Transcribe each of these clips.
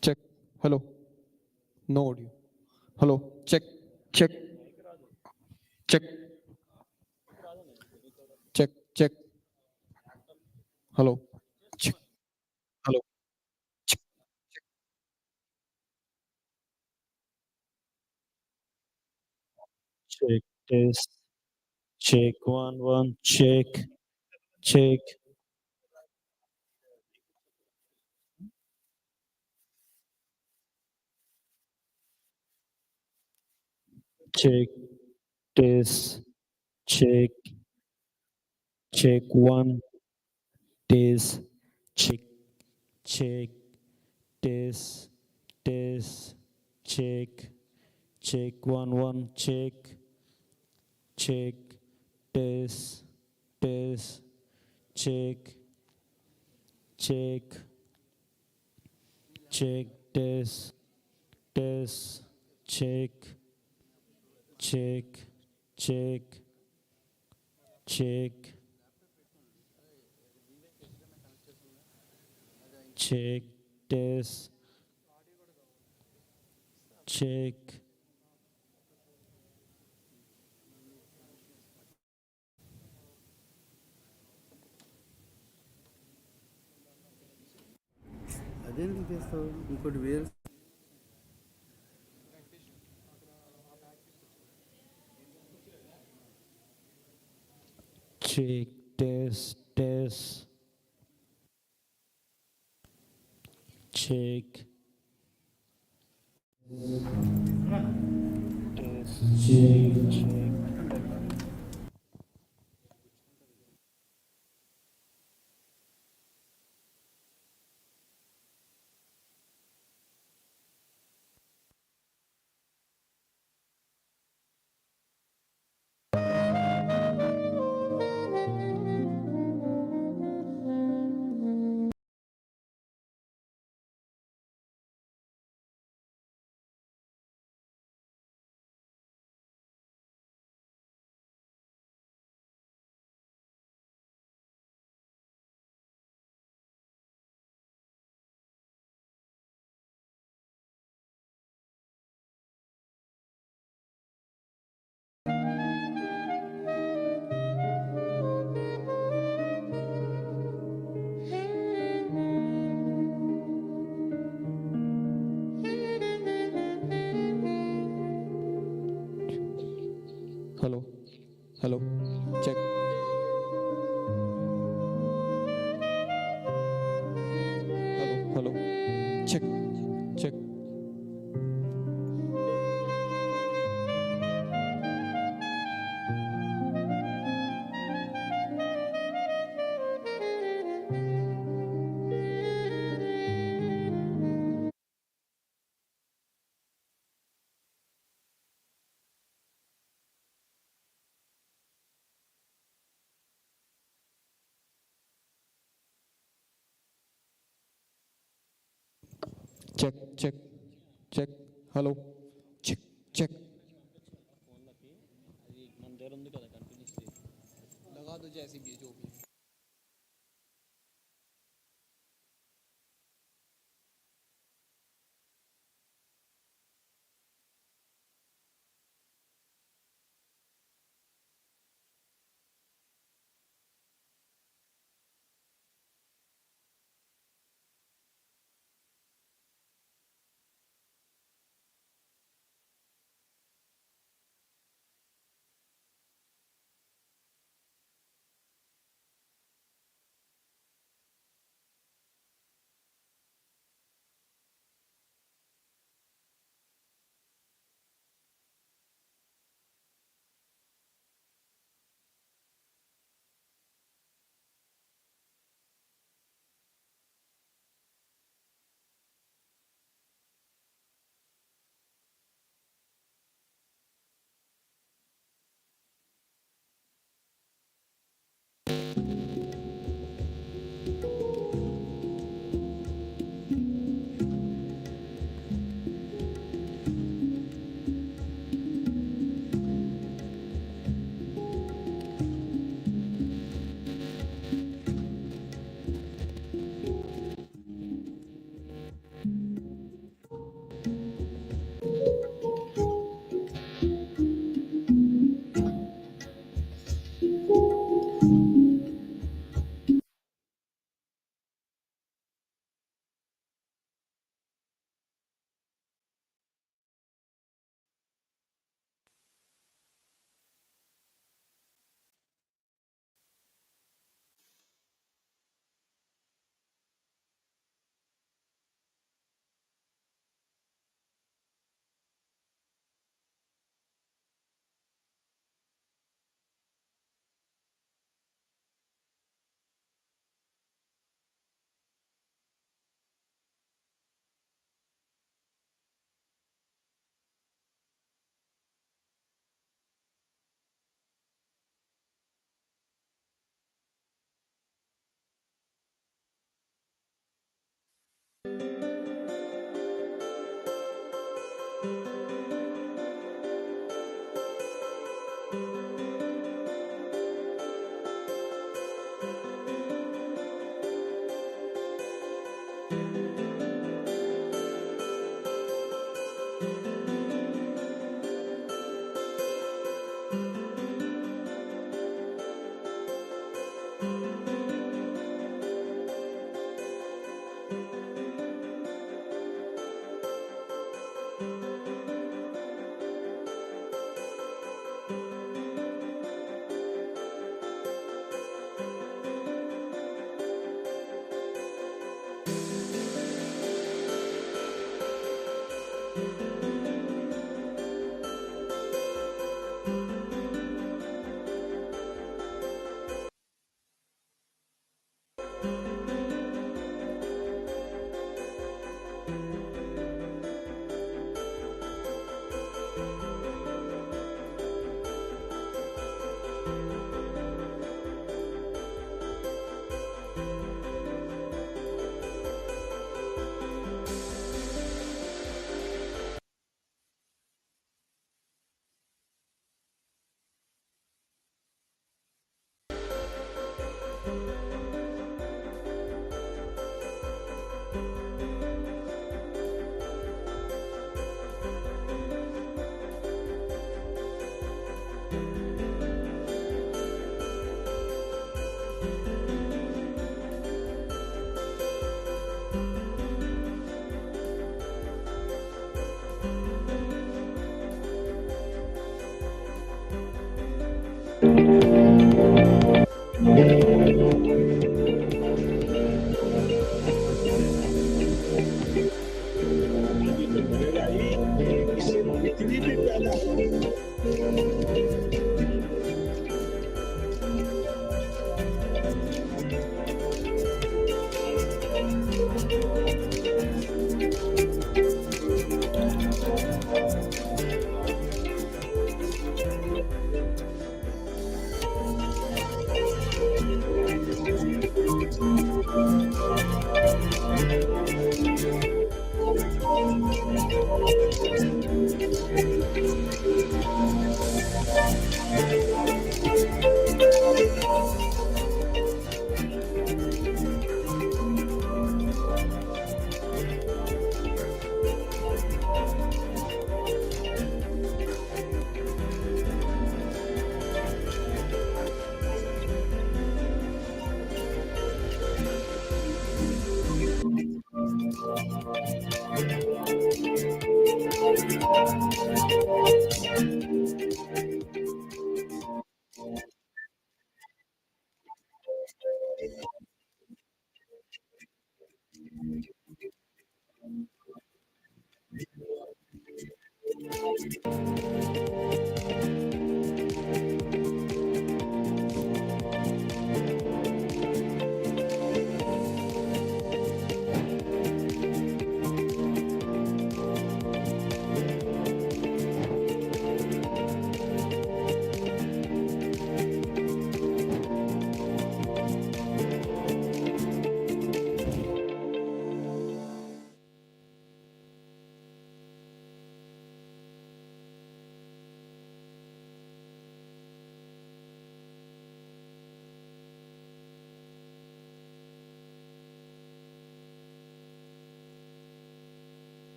Check. Hello. No audio. Hello. Check. Check. Check. Check. Check. Hello. Check. Hello. Check. Check test. Check one. Check. Check. Check test. Check. Check one. Test. Check. Check. Test. Test. Check. Check one. Check. Check. Test. Test. Check. Check. Check. Test. Test. Check. Check. Check. Check. Check. Test. Check. అదేందుకు చేస్తావు ఇంకోటి వేరు Check. Test. Test. Check. Test. Check. Check. Hello. Hello. Check. Hello. Hello. Check. Check. Check. Check. Check. Hello. Check. Check. check. మన దగ్గర ఉంది కదా continuously लगा दो जैसी भी जो भी.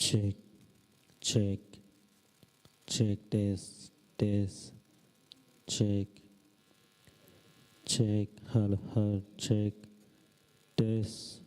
check, check, check, test, test, check, check, hello, hello, check, test.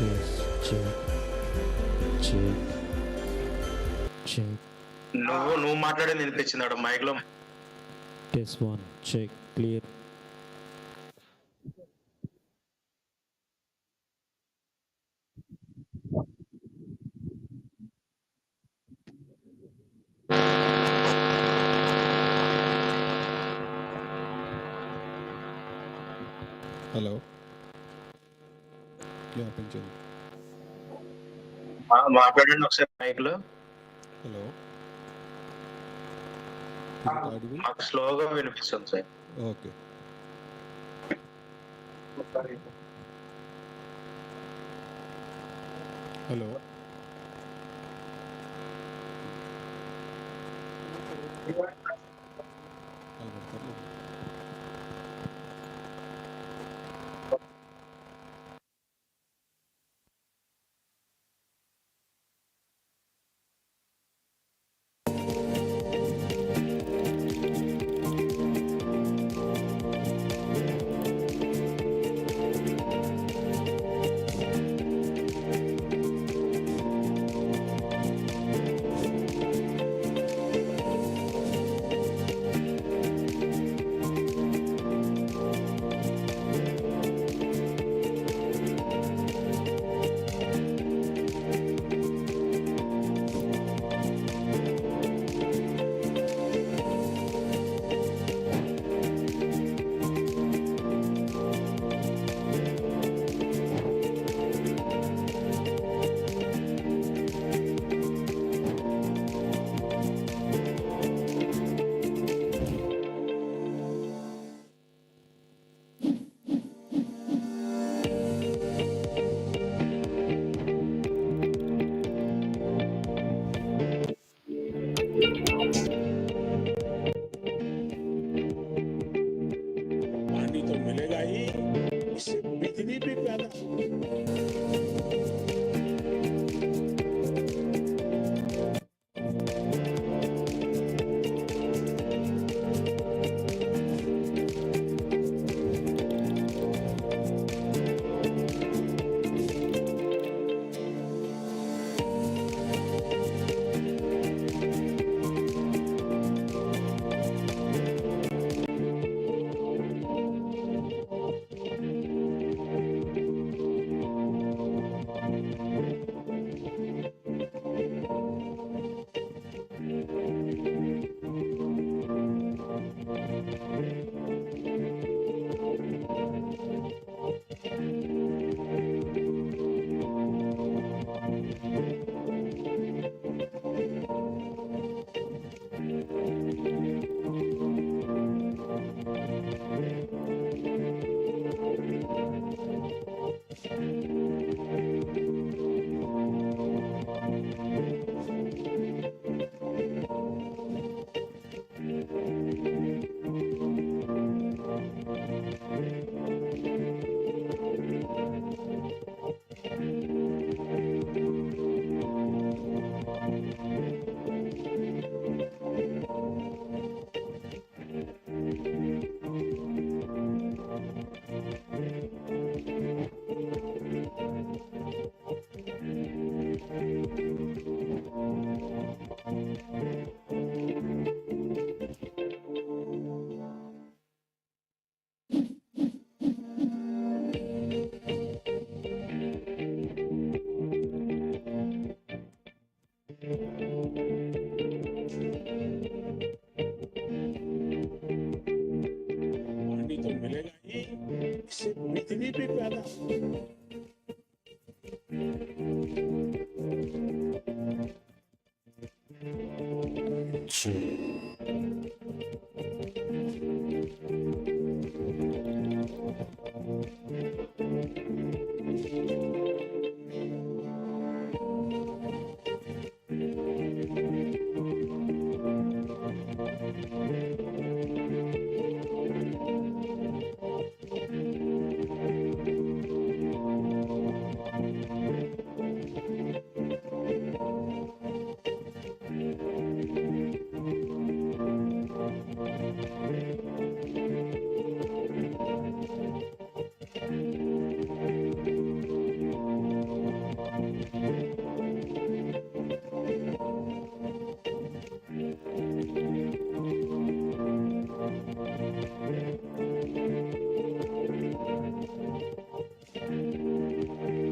Test, check, check, check. నువ్వు మాట్లాడే వినిపించింది మైక్ లో. Test one, check, clear. Hello పెంచండి. మాట్లాడండి ఒకసారి మైక్ లో. హలో మాకు స్లోగా వినిపిస్తుంది sir. Okay hello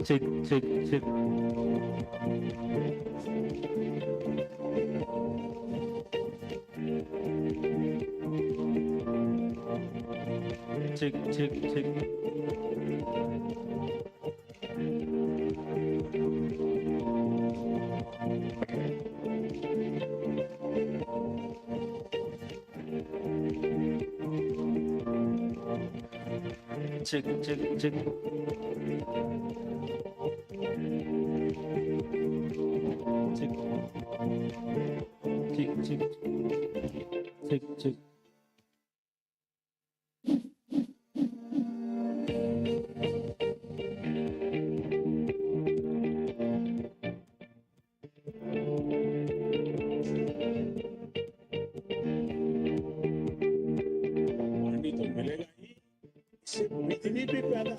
Check, check, check. Check, check, check. Check, check, check. Check. Check, check. Check, check. पानी तो मिलेगा ही, इससे बिजली भी पैदा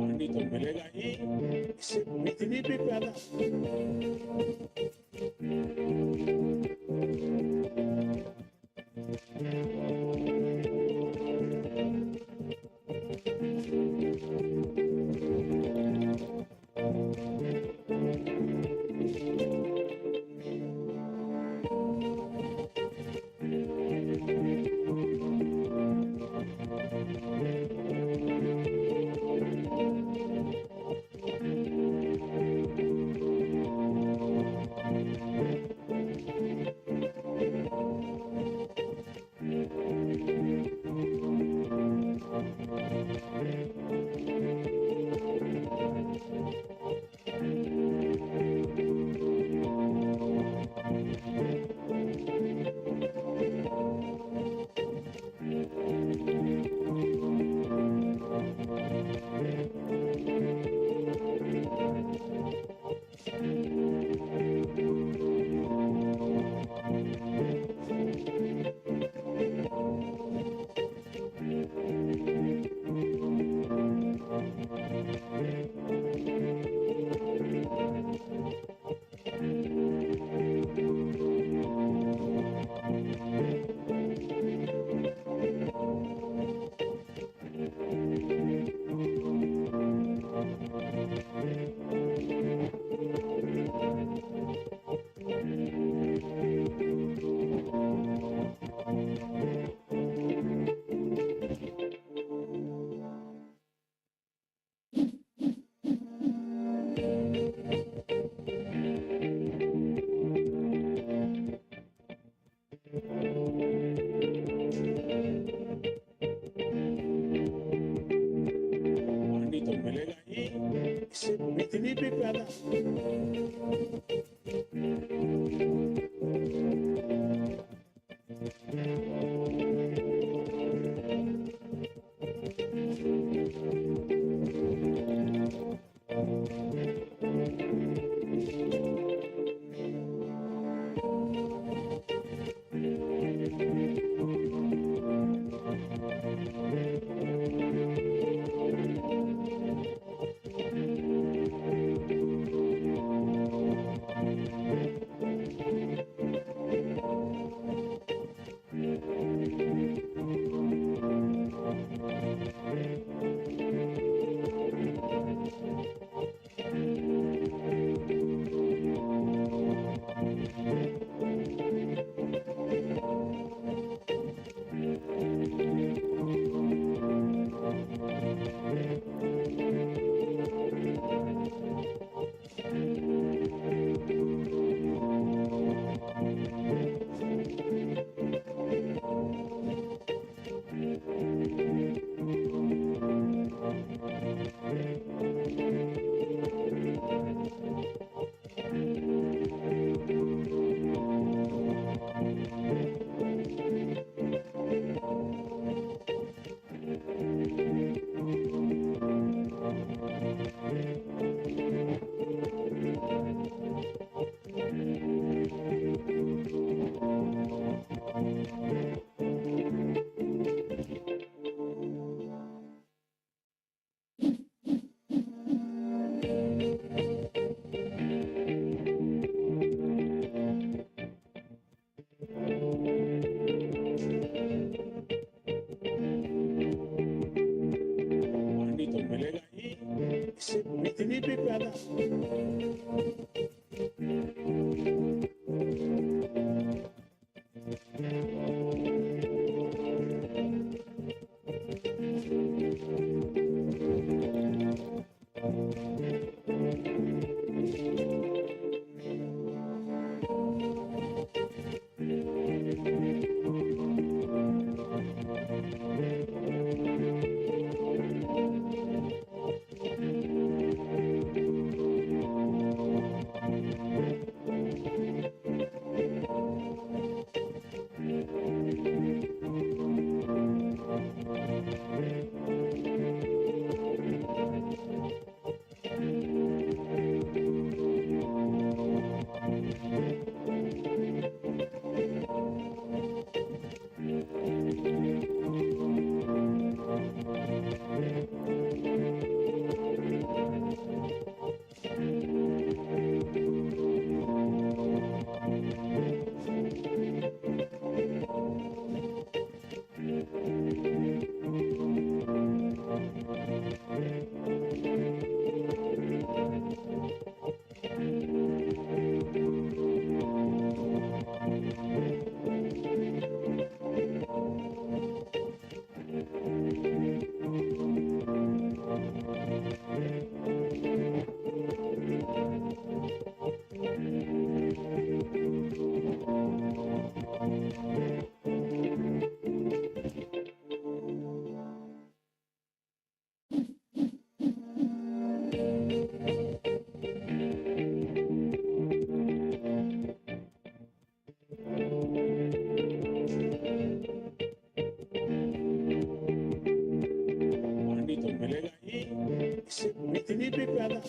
पानी तो मिलेगा ही, इससे बिजली भी पैदा पानी तो मिलेगा ही, इससे बिजली भी पैदा जितनी भी पैदा पानी तो मिलेगा ही, इससे जितनी भी पैदा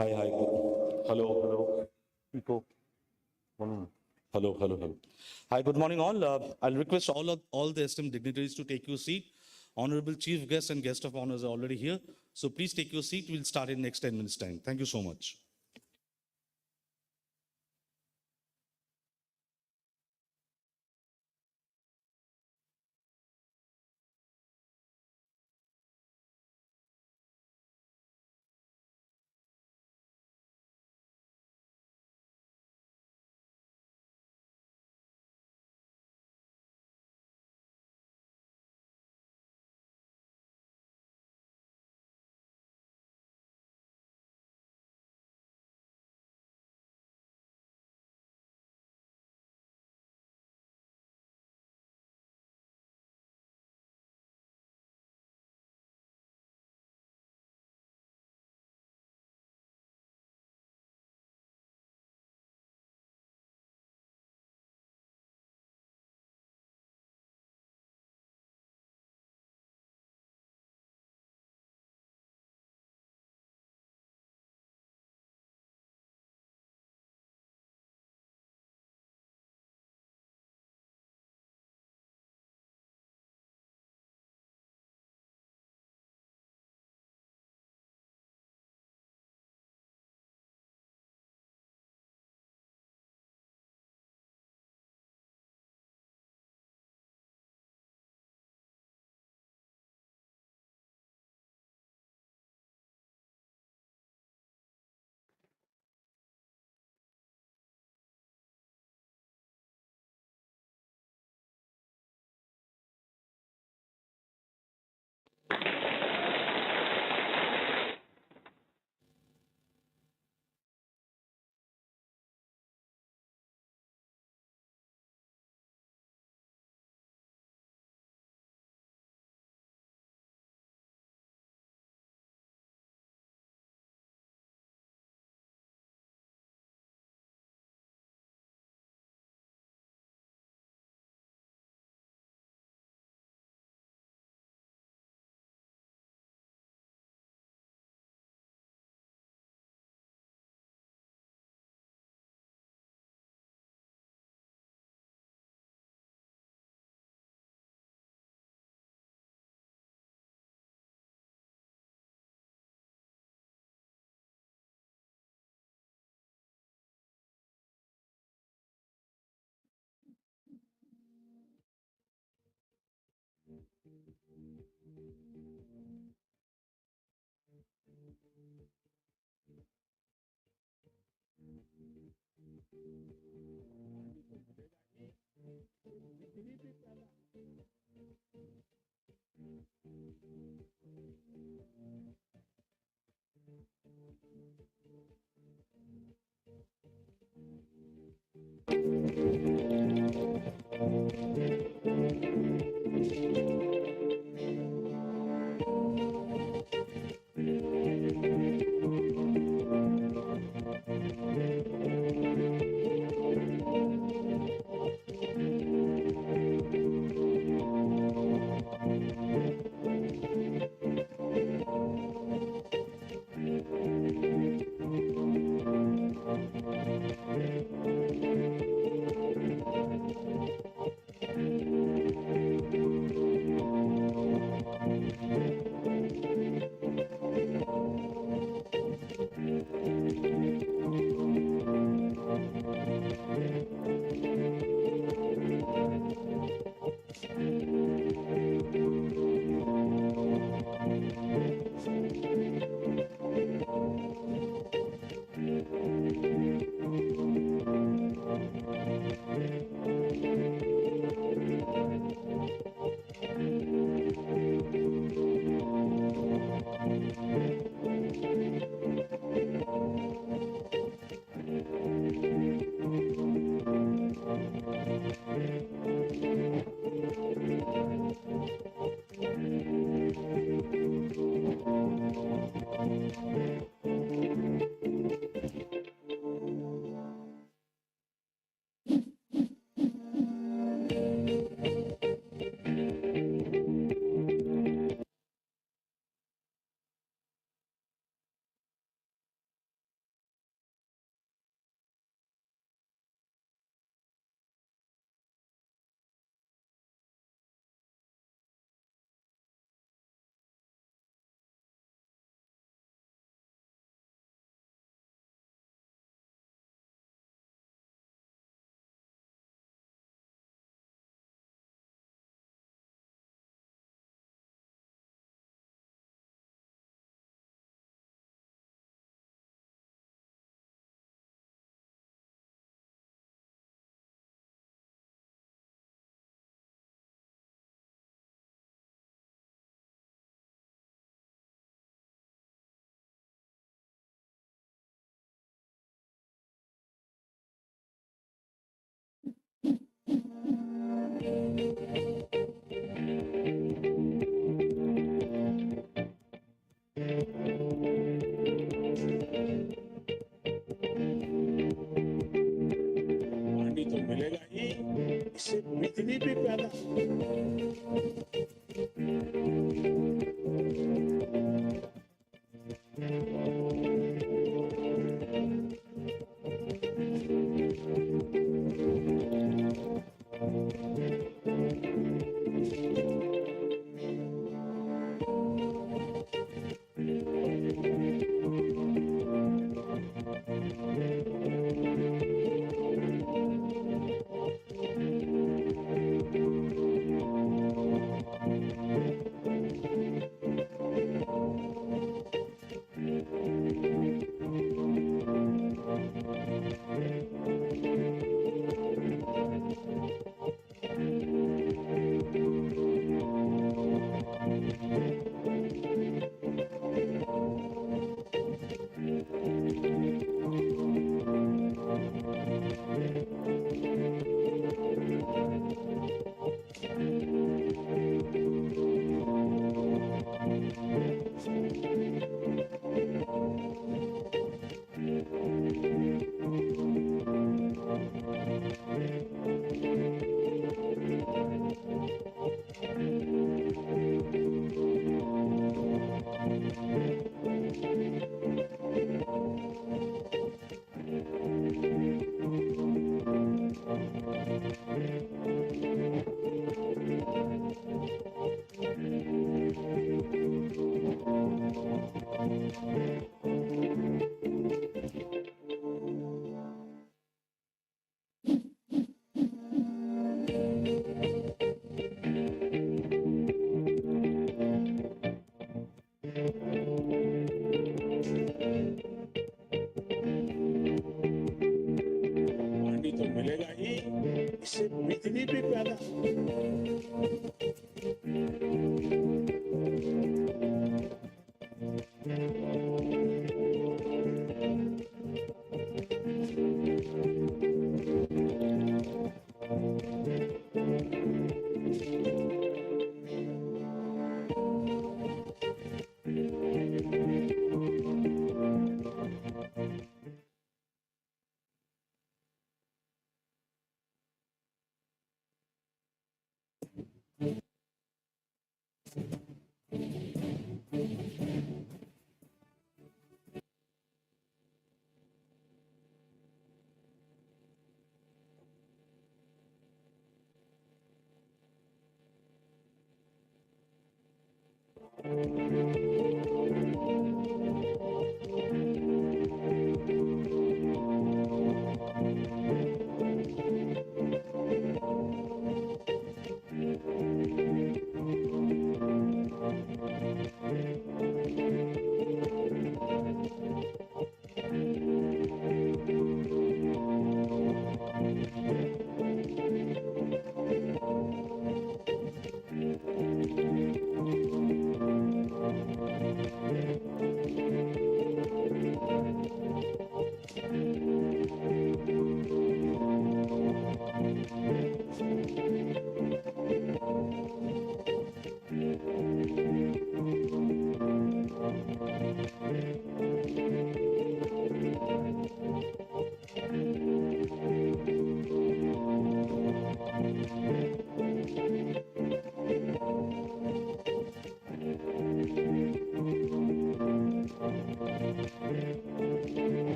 Hi, hi. Hello, hello. Echo. Hello, hello, hello. Hi, good morning, all. I'll request all the esteemed dignitaries to take your seat. Honorable chief guest and guest of honors are already here. So please take your seat. We'll start in next 10 minutes time. Thank you so much.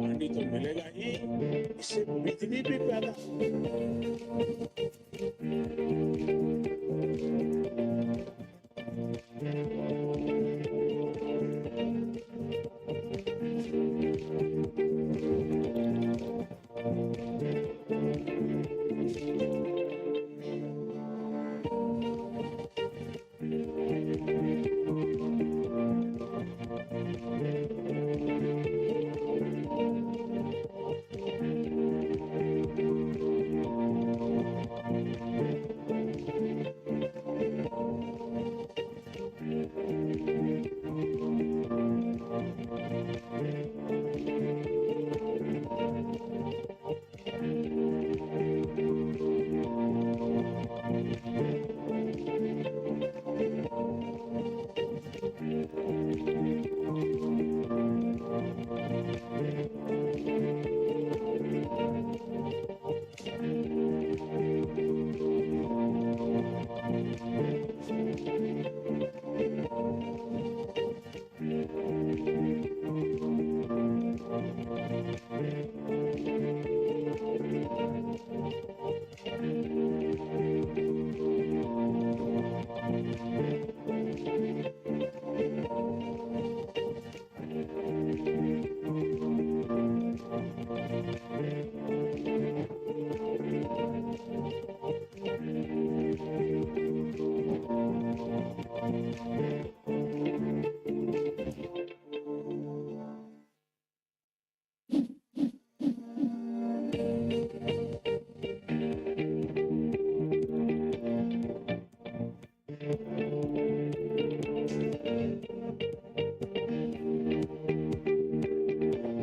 पानी तो मिलेगा ही, इससे बिजली भी पैदा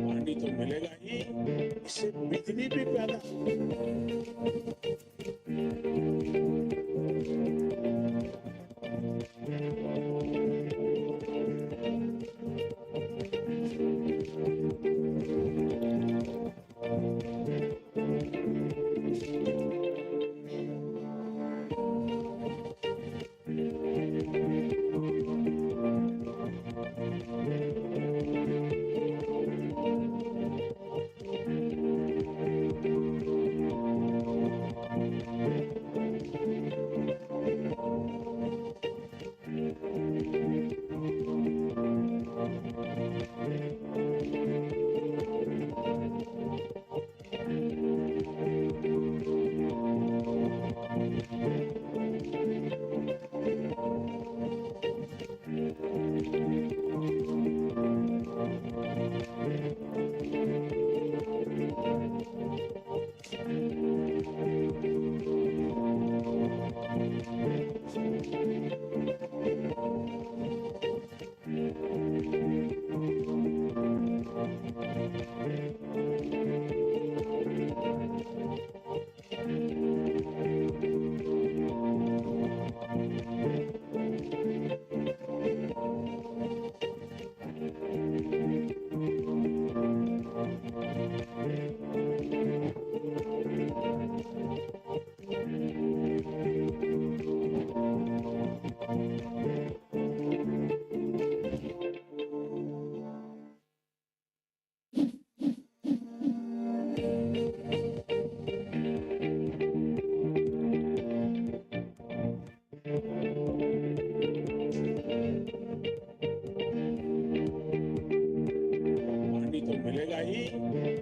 पानी तो मिलेगा ही, इससे बिजली भी पैदा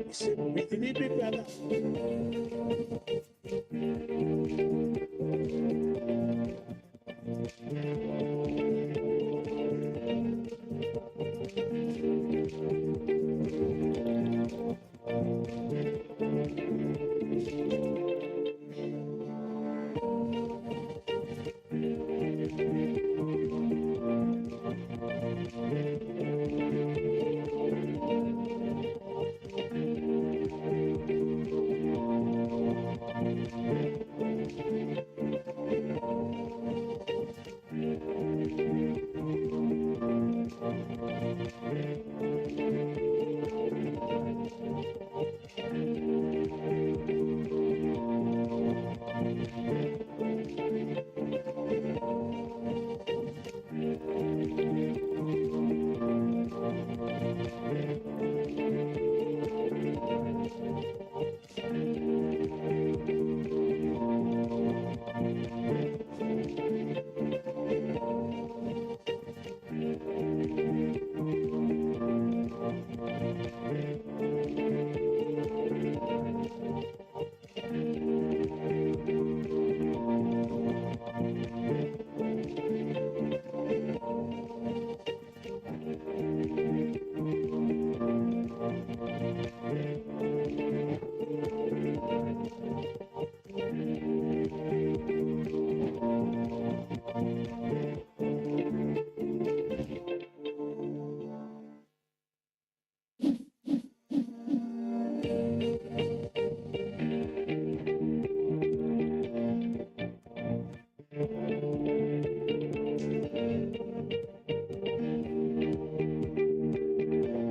इससे बिजली भी पैदा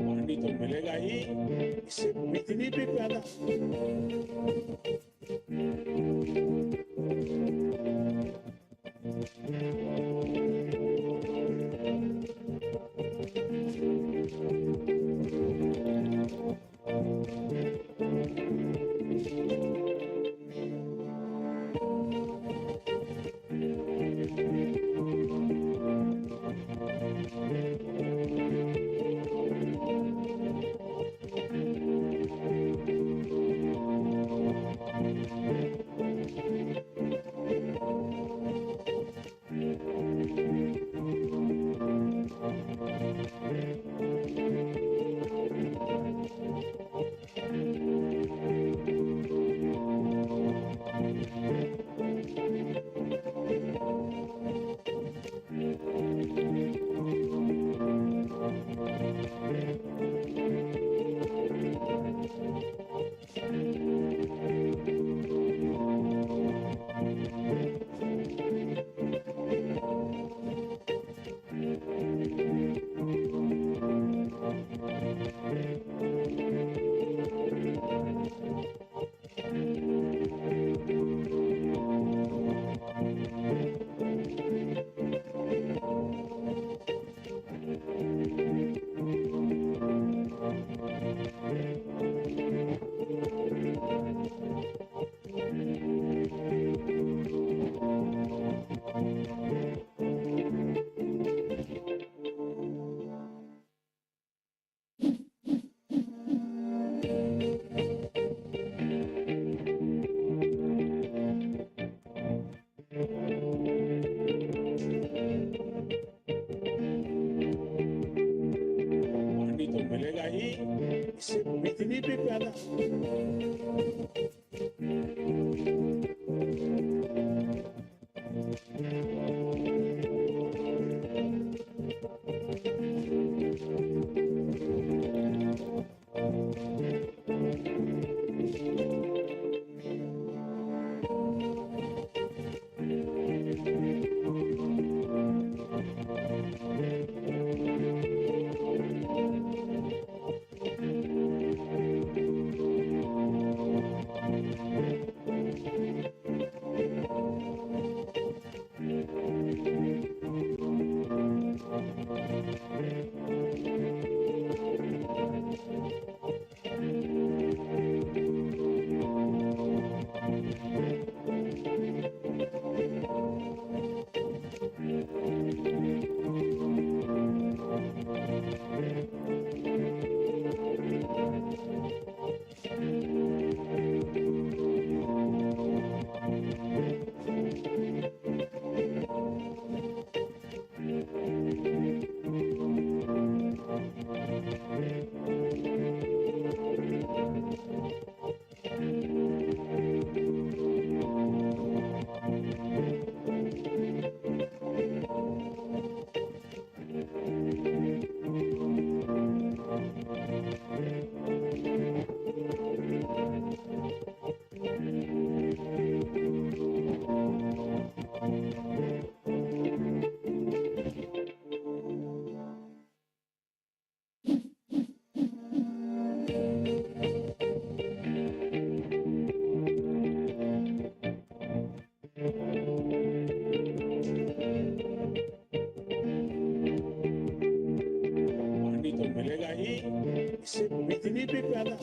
पानी तो मिलेगा ही इससे बिजली भी पैदा पानी तो मिलेगा ही इससे बिजली भी पैदा मिलेगा ही, इससे बिजली भी पैदा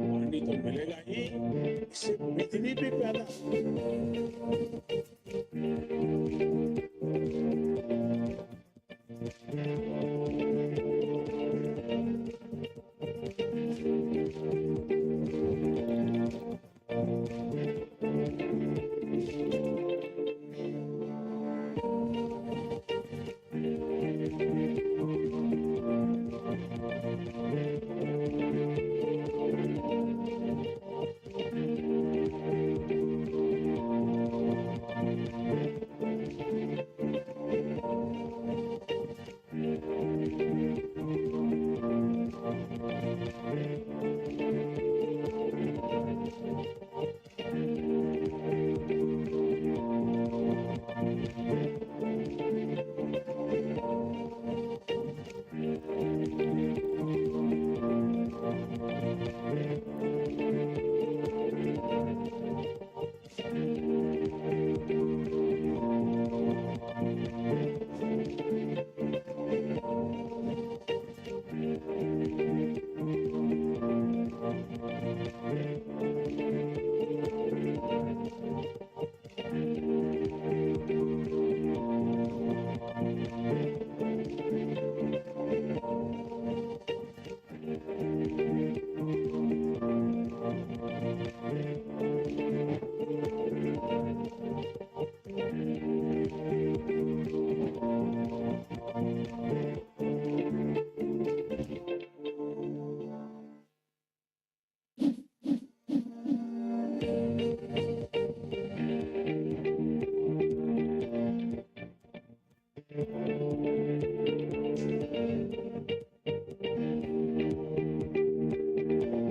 पानी तो मिलेगा ही, इससे बिजली भी पैदा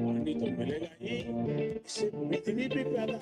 पानी तो मिलेगा ही, इससे बिजली भी पैदा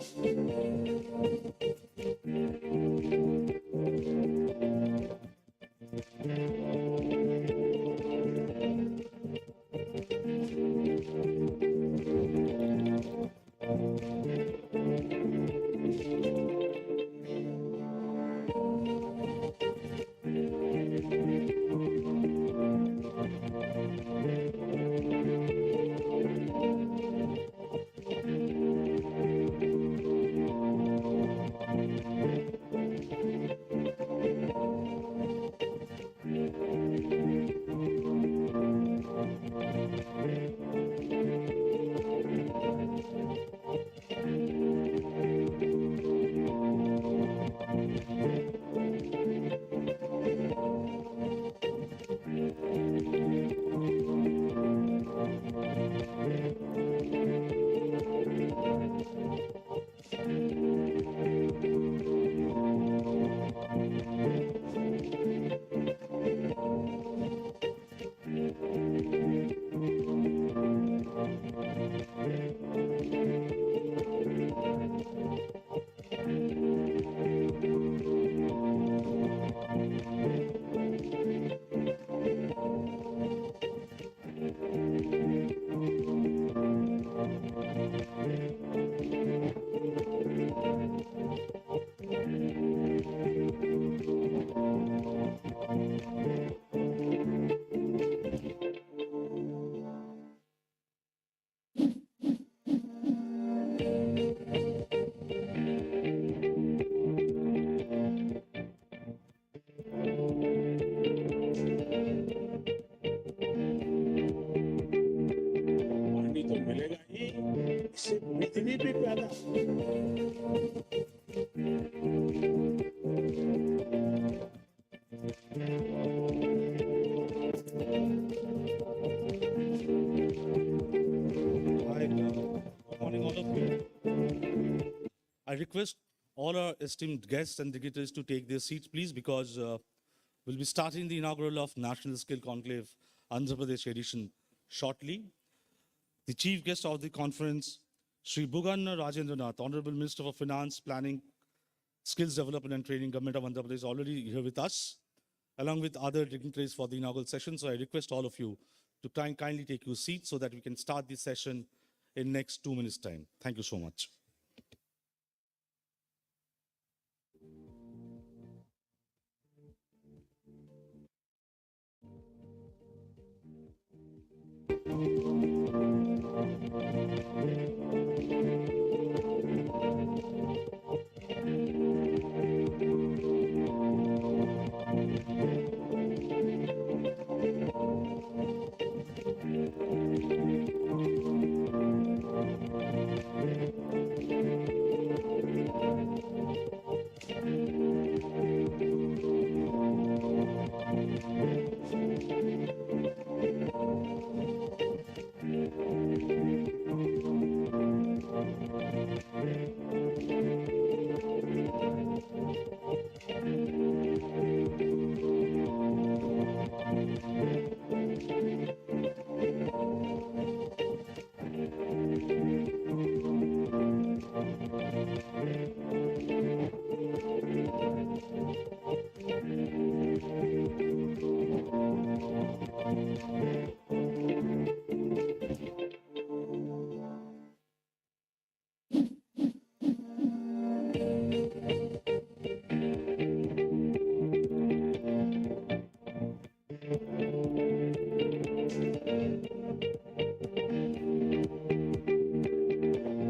पैदा Hi, good morning, all of you. I request all our esteemed guests and dignitaries to take their seats, please, because we'll be starting the inaugural of National Skill Conclave, Andhra Pradesh edition shortly. The chief guest of the conference, Sri Buganna Rajendranath, Honorable Minister for Finance, Planning, Skills Development and Training, Government of Andhra Pradesh, is already here with us, along with other dignitaries for the inaugural session. So I request all of you to kindly take your seats so that we can start the session in next 2 minutes' time. Thank you so much.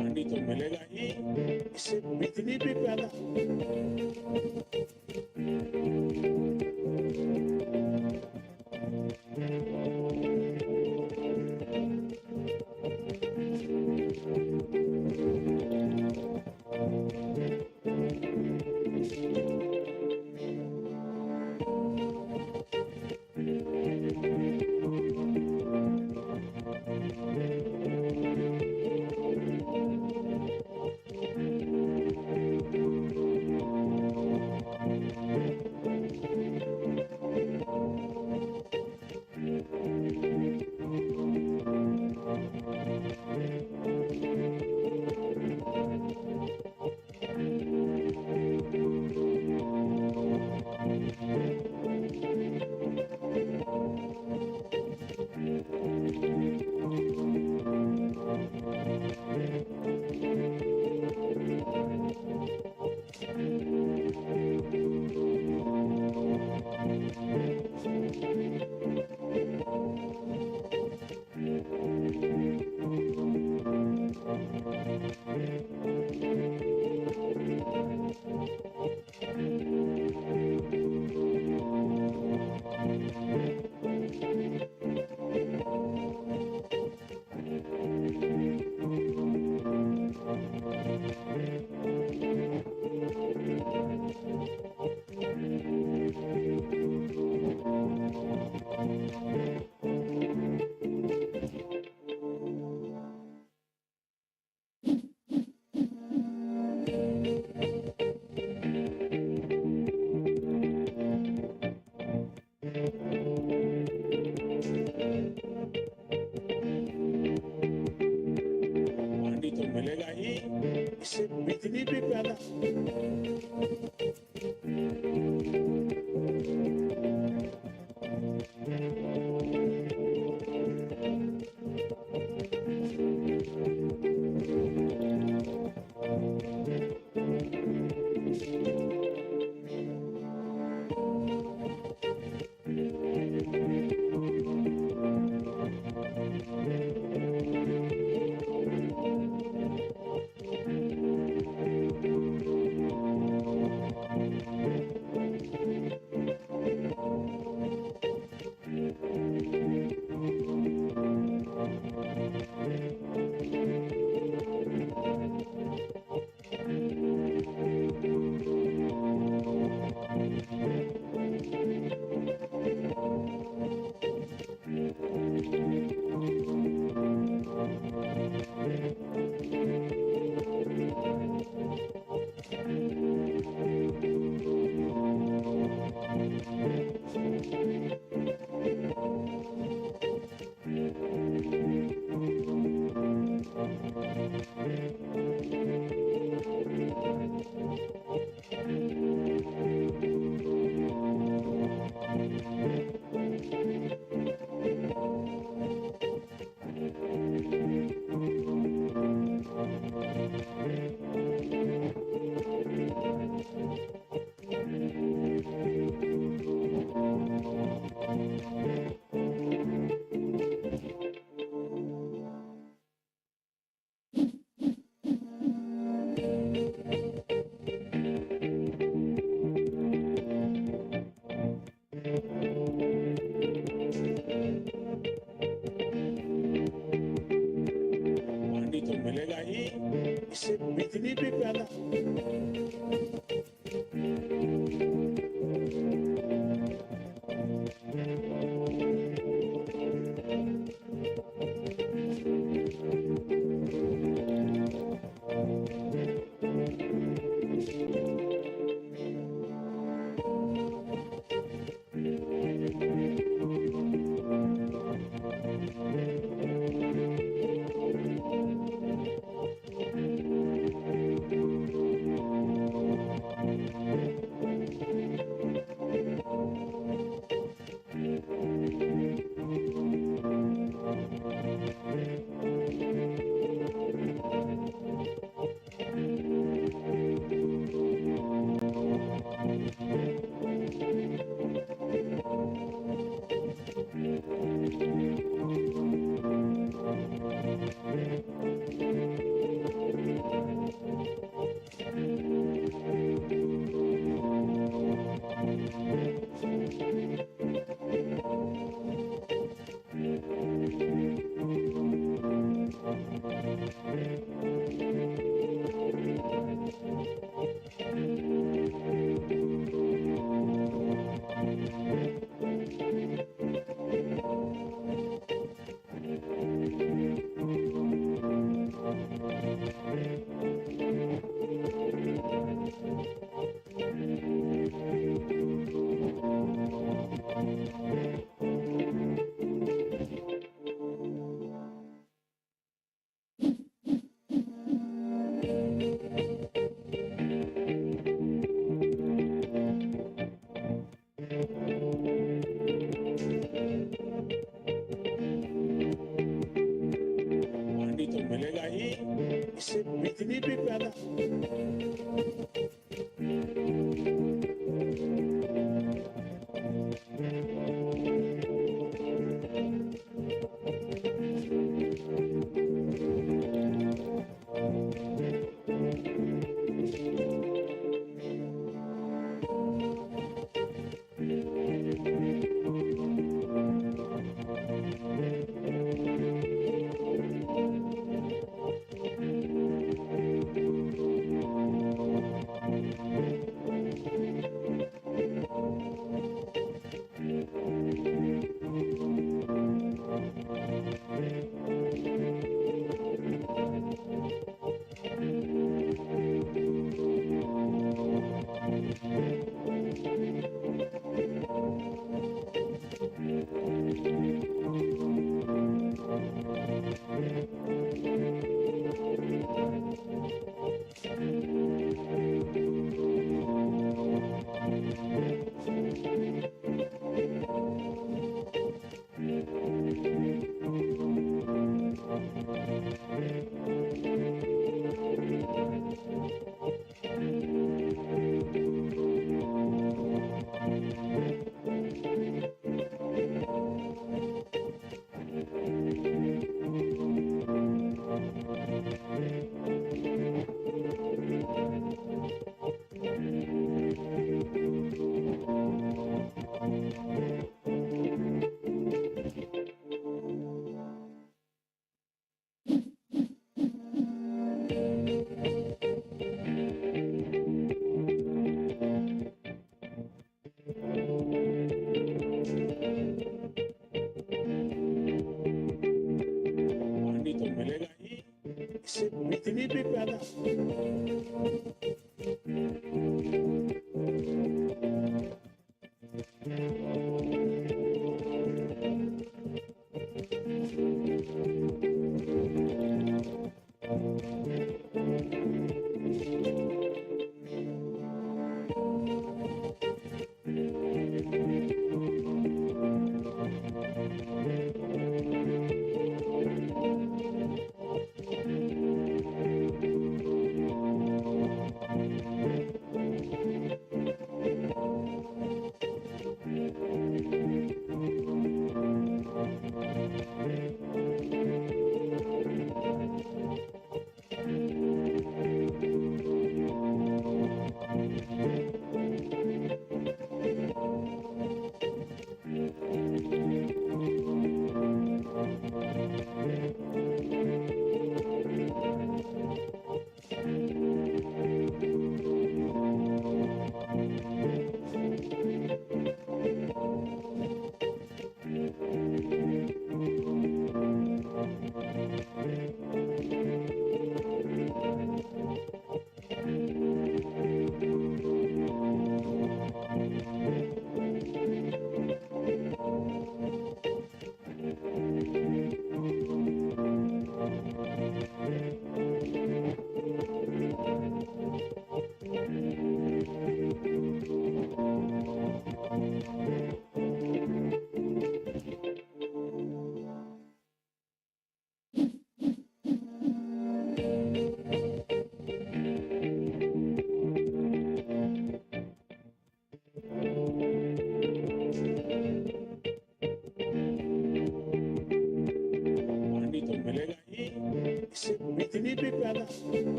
पानी तो मिलेगा ही इससे बिजली भी पैदा पानी तो मिलेगा ही इससे बिजली भी पैदा इससे बिजली भी पैदा पानी तो मिलेगा ही, इससे बिजली भी पैदा पानी तो मिलेगा ही, इससे बिजली भी पैदा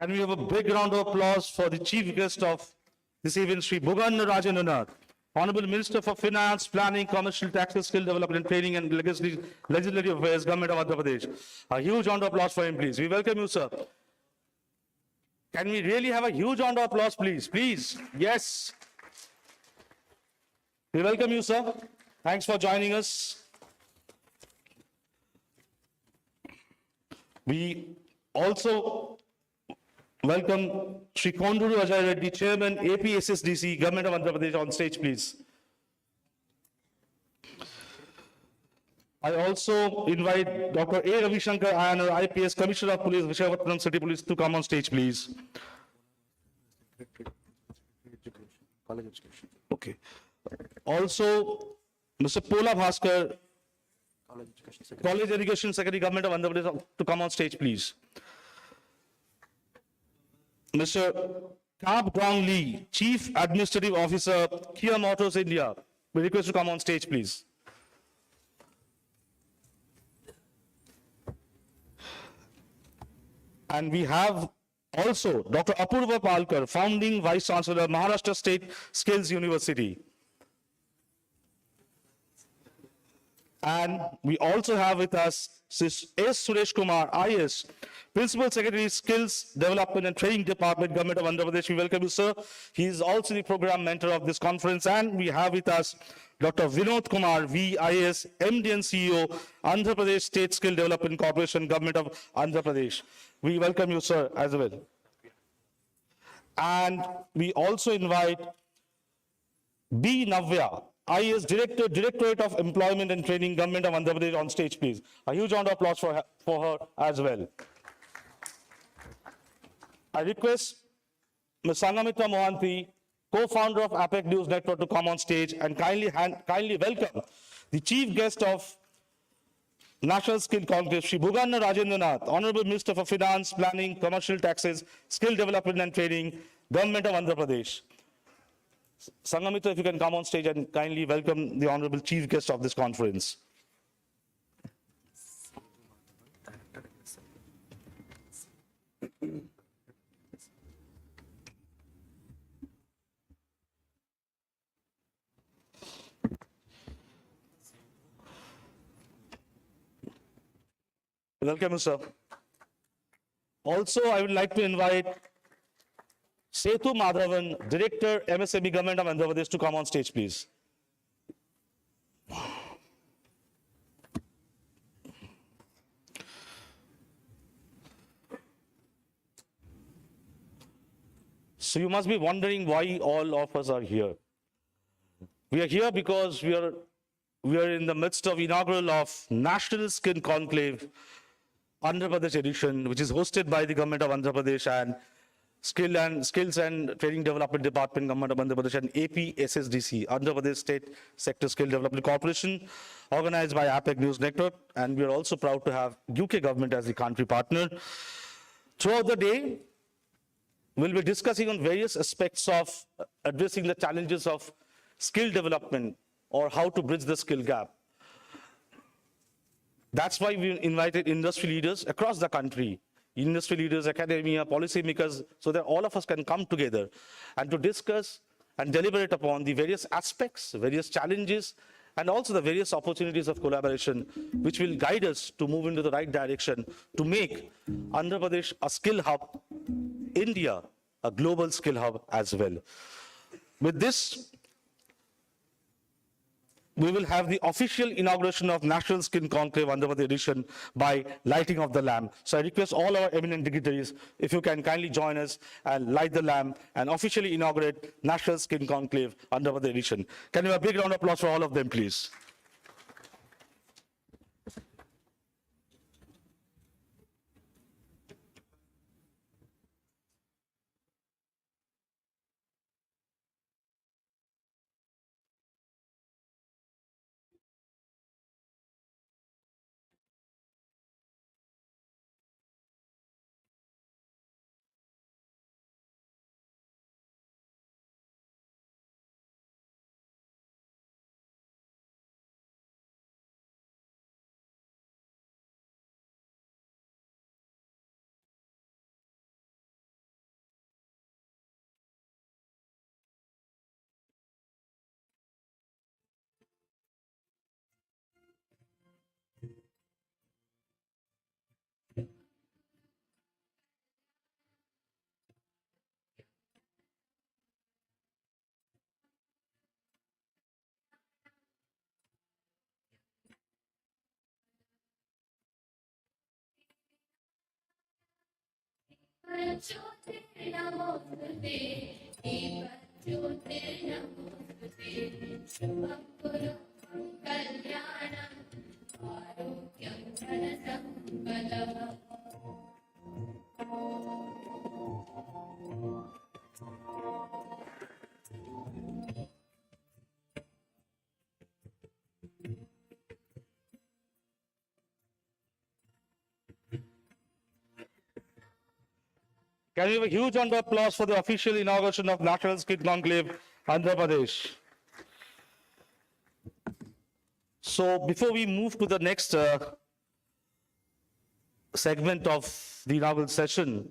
Can we have a big round of applause for the chief guest of this event, Sri Bhugan Rajendranath, Honorable Minister for Finance, Planning, Commercial Taxes, Skill Development, Training and Legislative Affairs, Government of Andhra Pradesh. A huge round of applause for him, please. We welcome you, sir. Can we really have a huge round of applause, please? Please. Yes. We welcome you, sir. Thanks for joining us. We also welcome Sri Konduru Ajay Reddy, Chairman, APSSDC, Government of Andhra Pradesh, on stage, please. I also invite Dr. A. Ravi Shankar, INR, IPS, Commissioner of Police, Visakhapatnam City Police, to come on stage, please. College education. Okay. Also, Mr. Pola Bhaskar, College Education Secretary, Government of Andhra Pradesh, to come on stage, please. Mr. Kab Dong Lee, Chief Administrative Officer, Kia Motors India, we request to come on stage, please. And we have also Dr. Apurva Palkar, Founding Vice Chancellor, Maharashtra State Skills University. And we also have with us S. Suresh Kumar, IS, Principal Secretary, Skills Development and Training Department, Government of Andhra Pradesh. We welcome you, sir. He is also the program mentor of this conference. And we have with us Dr. Vinod Kumar, VIS, MD and CEO, Andhra Pradesh State Skill Development Corporation, Government of Andhra Pradesh. We welcome you, sir, as well. And we also invite B. Navya, IS Director, Directorate of Employment and Training, Government of Andhra Pradesh, on stage, please. A huge round of applause for her as well. I request Ms. Sangamitra Mohanty, co-founder of APAC News Network, to come on stage and kindly welcome the chief guest of National Skill Conclave, Sri Bhugan Rajendranath, Honorable Minister for Finance, Planning, Commercial Taxes, Skill Development and Training, Government of Andhra Pradesh. Sangamitra, if you can come on stage and kindly welcome the Honorable Chief Guest of this conference. Welcome, sir. Also, I would like to invite Setu Madhavan, Director, MSME, Government of Andhra Pradesh, to come on stage, please. So you must be wondering why all of us are here. We are here because we are in the midst of inaugural of National Skill Conclave, Andhra Pradesh edition, which is hosted by the Government of Andhra Pradesh and Skills and Training Development Department, Government of Andhra Pradesh, and APSSDC, Andhra Pradesh State Sector Skill Development Corporation, organized by APAC News Network. And we are also proud to have UK government as the country partner. Throughout the day, we'll be discussing on various aspects of addressing the challenges of skill development or how to bridge the skill gap. That's why we invited industry leaders across the country, industry leaders, academia, policymakers, so that all of us can come together and to discuss and deliberate upon the various aspects, various challenges, and also the various opportunities of collaboration, which will guide us to move into the right direction to make Andhra Pradesh a skill hub, India a global skill hub as well. With this, we will have the official inauguration of National Skill Conclave Andhra Pradesh edition by lighting of the lamp. So I request all our eminent dignitaries, if you can kindly join us and light the lamp and officially inaugurate National Skill Conclave Andhra Pradesh edition. Can you have a big round of applause for all of them, please? ज्योतिर्नमोस्तुते ज्योतिर्नमोस्तुते शुभं कुरु कल्याणं आरोग्यं धनसम्पदः Can we have a huge round of applause for the official inauguration of National Skill Conclave, Andhra Pradesh? So before we move to the next segment of the inaugural session,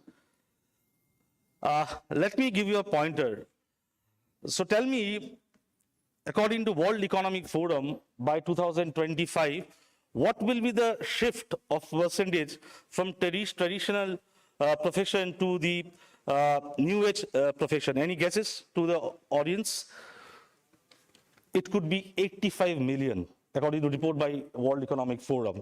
let me give you a pointer. So tell me, according to World Economic Forum, by 2025, what will be the shift of percentage from traditional profession to the new age profession? Any guesses to the audience? It could be 85 million, according to report by World Economic Forum.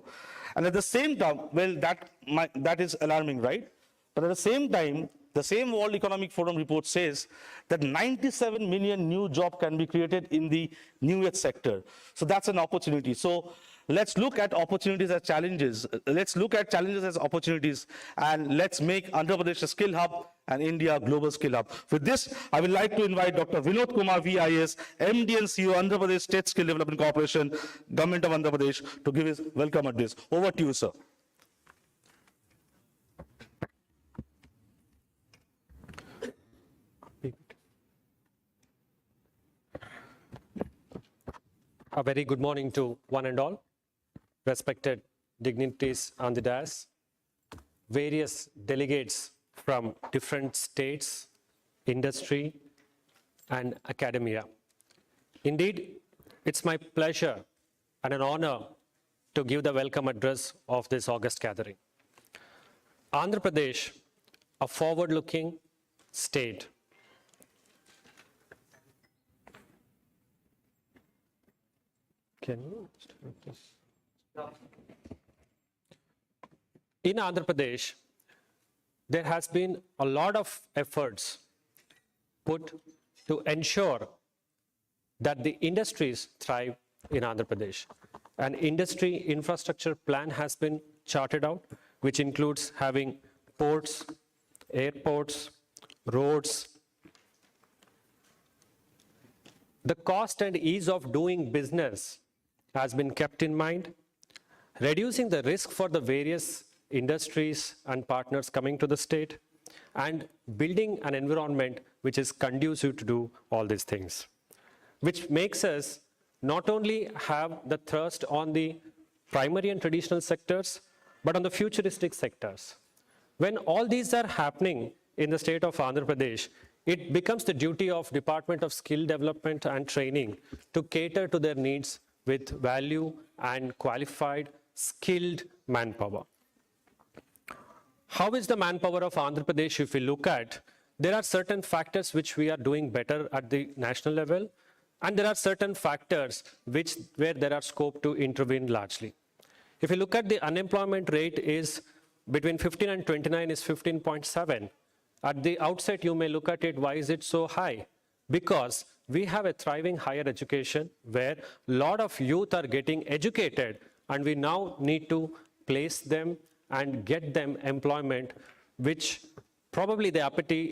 And at the same time, well, that is alarming, right? But at the same time, the same World Economic Forum report says that 97 million new jobs can be created in the new age sector. So that's an opportunity. So let's look at opportunities as challenges. Let's look at challenges as opportunities, and let's make Andhra Pradesh a skill hub and India a global skill hub. With this, I would like to invite Dr. Vinod Kumar VIS, MD and CEO, Andhra Pradesh State Skill Development Corporation, Government of Andhra Pradesh, to give his welcome address. Over to you, sir. A very good morning to one and all, respected dignitaries on the dais, various delegates from different states, industry, and academia. Indeed, it's my pleasure and an honor to give the welcome address of this August gathering. Andhra Pradesh, a forward-looking state, can you start this? In Andhra Pradesh, there has been a lot of efforts put to ensure that the industries thrive in Andhra Pradesh. An industry infrastructure plan has been charted out, which includes having ports, airports, roads. The cost and ease of doing business has been kept in mind, reducing the risk for the various industries and partners coming to the state, and building an environment which is conducive to do all these things, which makes us not only have the thrust on the primary and traditional sectors, but on the futuristic sectors. When all these are happening in the state of Andhra Pradesh, it becomes the duty of Department of Skill Development and Training to cater to their needs with value and qualified, skilled manpower. How is the manpower of Andhra Pradesh? If we look at, there are certain factors which we are doing better at the national level, and there are certain factors where there are scope to intervene largely. If you look at the unemployment rate is between 15 and 29 is 15.7. At the outset, you may look at it, why is it so high? Because we have a thriving higher education where a lot of youth are getting educated, and we now need to place them and get them employment, which probably the appetite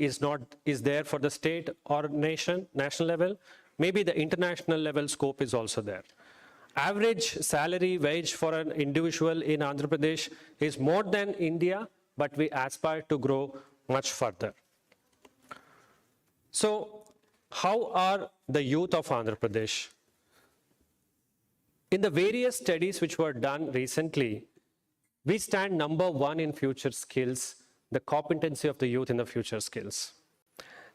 is there for the state or national level. Maybe the international level scope is also there. Average salary wage for an individual in Andhra Pradesh is more than India, but we aspire to grow much further. So how are the youth of Andhra Pradesh? In the various studies which were done recently, we stand number one in future skills, the competency of the youth in the future skills.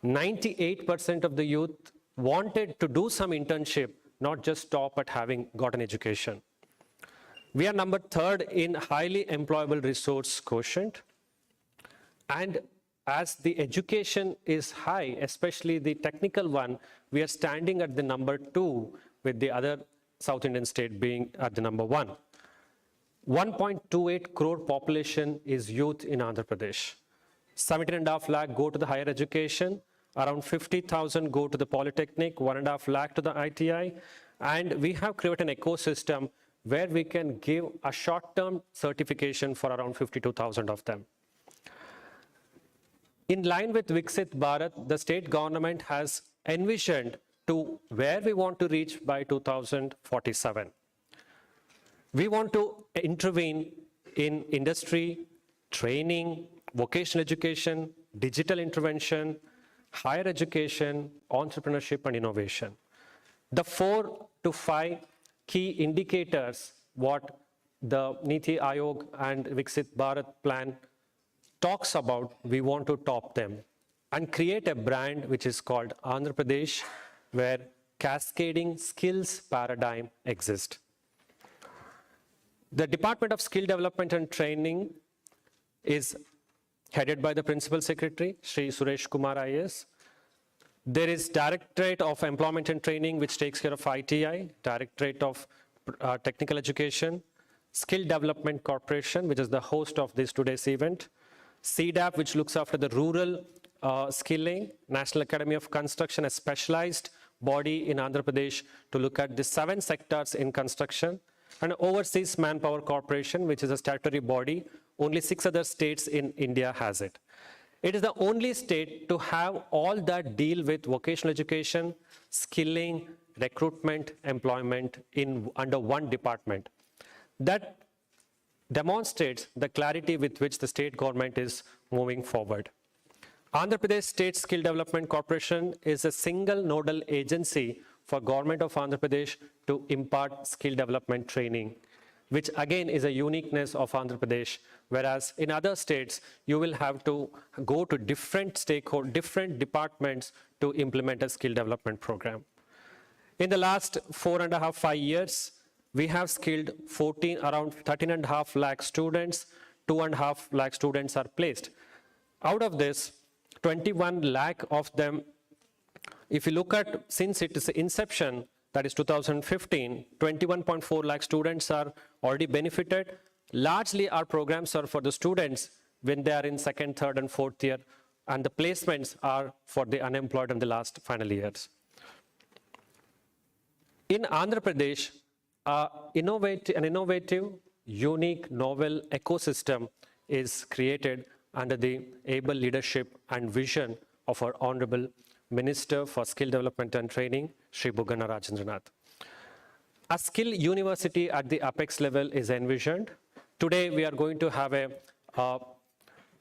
98% of the youth wanted to do some internship, not just stop at having got an education. We are number third in highly employable resource quotient. And as the education is high, especially the technical one, we are standing at the number 2, with the other South Indian state being at the number 1. 1.28 crore population is youth in Andhra Pradesh. 17.5 lakh go to the higher education, around 50,000 go to the polytechnic, 1.5 lakh to the ITI, and we have created an ecosystem where we can give a short-term certification for around 52,000 of them. In line with Viksit Bharat, the state government has envisioned to where we want to reach by 2047. We want to intervene in industry, training, vocational education, digital intervention, higher education, entrepreneurship, and innovation. The 4 to 5 key indicators what the Niti Aayog and Viksit Bharat plan talks about, we want to top them and create a brand which is called Andhra Pradesh, where cascading skills paradigm exists. The Department of Skill Development and Training is headed by the Principal Secretary, Sri Suresh Kumar IAS. There is Directorate of Employment and Training, which takes care of ITI, Directorate of Technical Education, Skill Development Corporation, which is the host of this today's event, CDAP, which looks after the rural skilling, National Academy of Construction, a specialized body in Andhra Pradesh to look at the 7 sectors in construction, and Overseas Manpower Corporation, which is a statutory body. Only 6 other states in India has it. It is the only state to have all that deal with vocational education, skilling, recruitment, employment under one department. That demonstrates the clarity with which the state government is moving forward. Andhra Pradesh State Skill Development Corporation is a single nodal agency for Government of Andhra Pradesh to impart skill development training, which again is a uniqueness of Andhra Pradesh, whereas in other states, you will have to go to different stakeholders, different departments to implement a skill development program. In the last 4.5, 5 years, we have skilled around 13.5 lakh students, 2.5 lakh students are placed. Out of this, 21 lakh of them, if you look at since its inception, that is 2015, 21.4 lakh students are already benefited. Largely our programs are for the students when they are in 2nd, 3rd and 4th year, and the placements are for the unemployed in the last final years. In Andhra Pradesh, an innovative, unique, novel ecosystem is created under the able leadership and vision of our Honorable Minister for Skill Development and Training, Shri Bugana Rajendranath. A skill university at the apex level is envisioned. Today, we are going to have a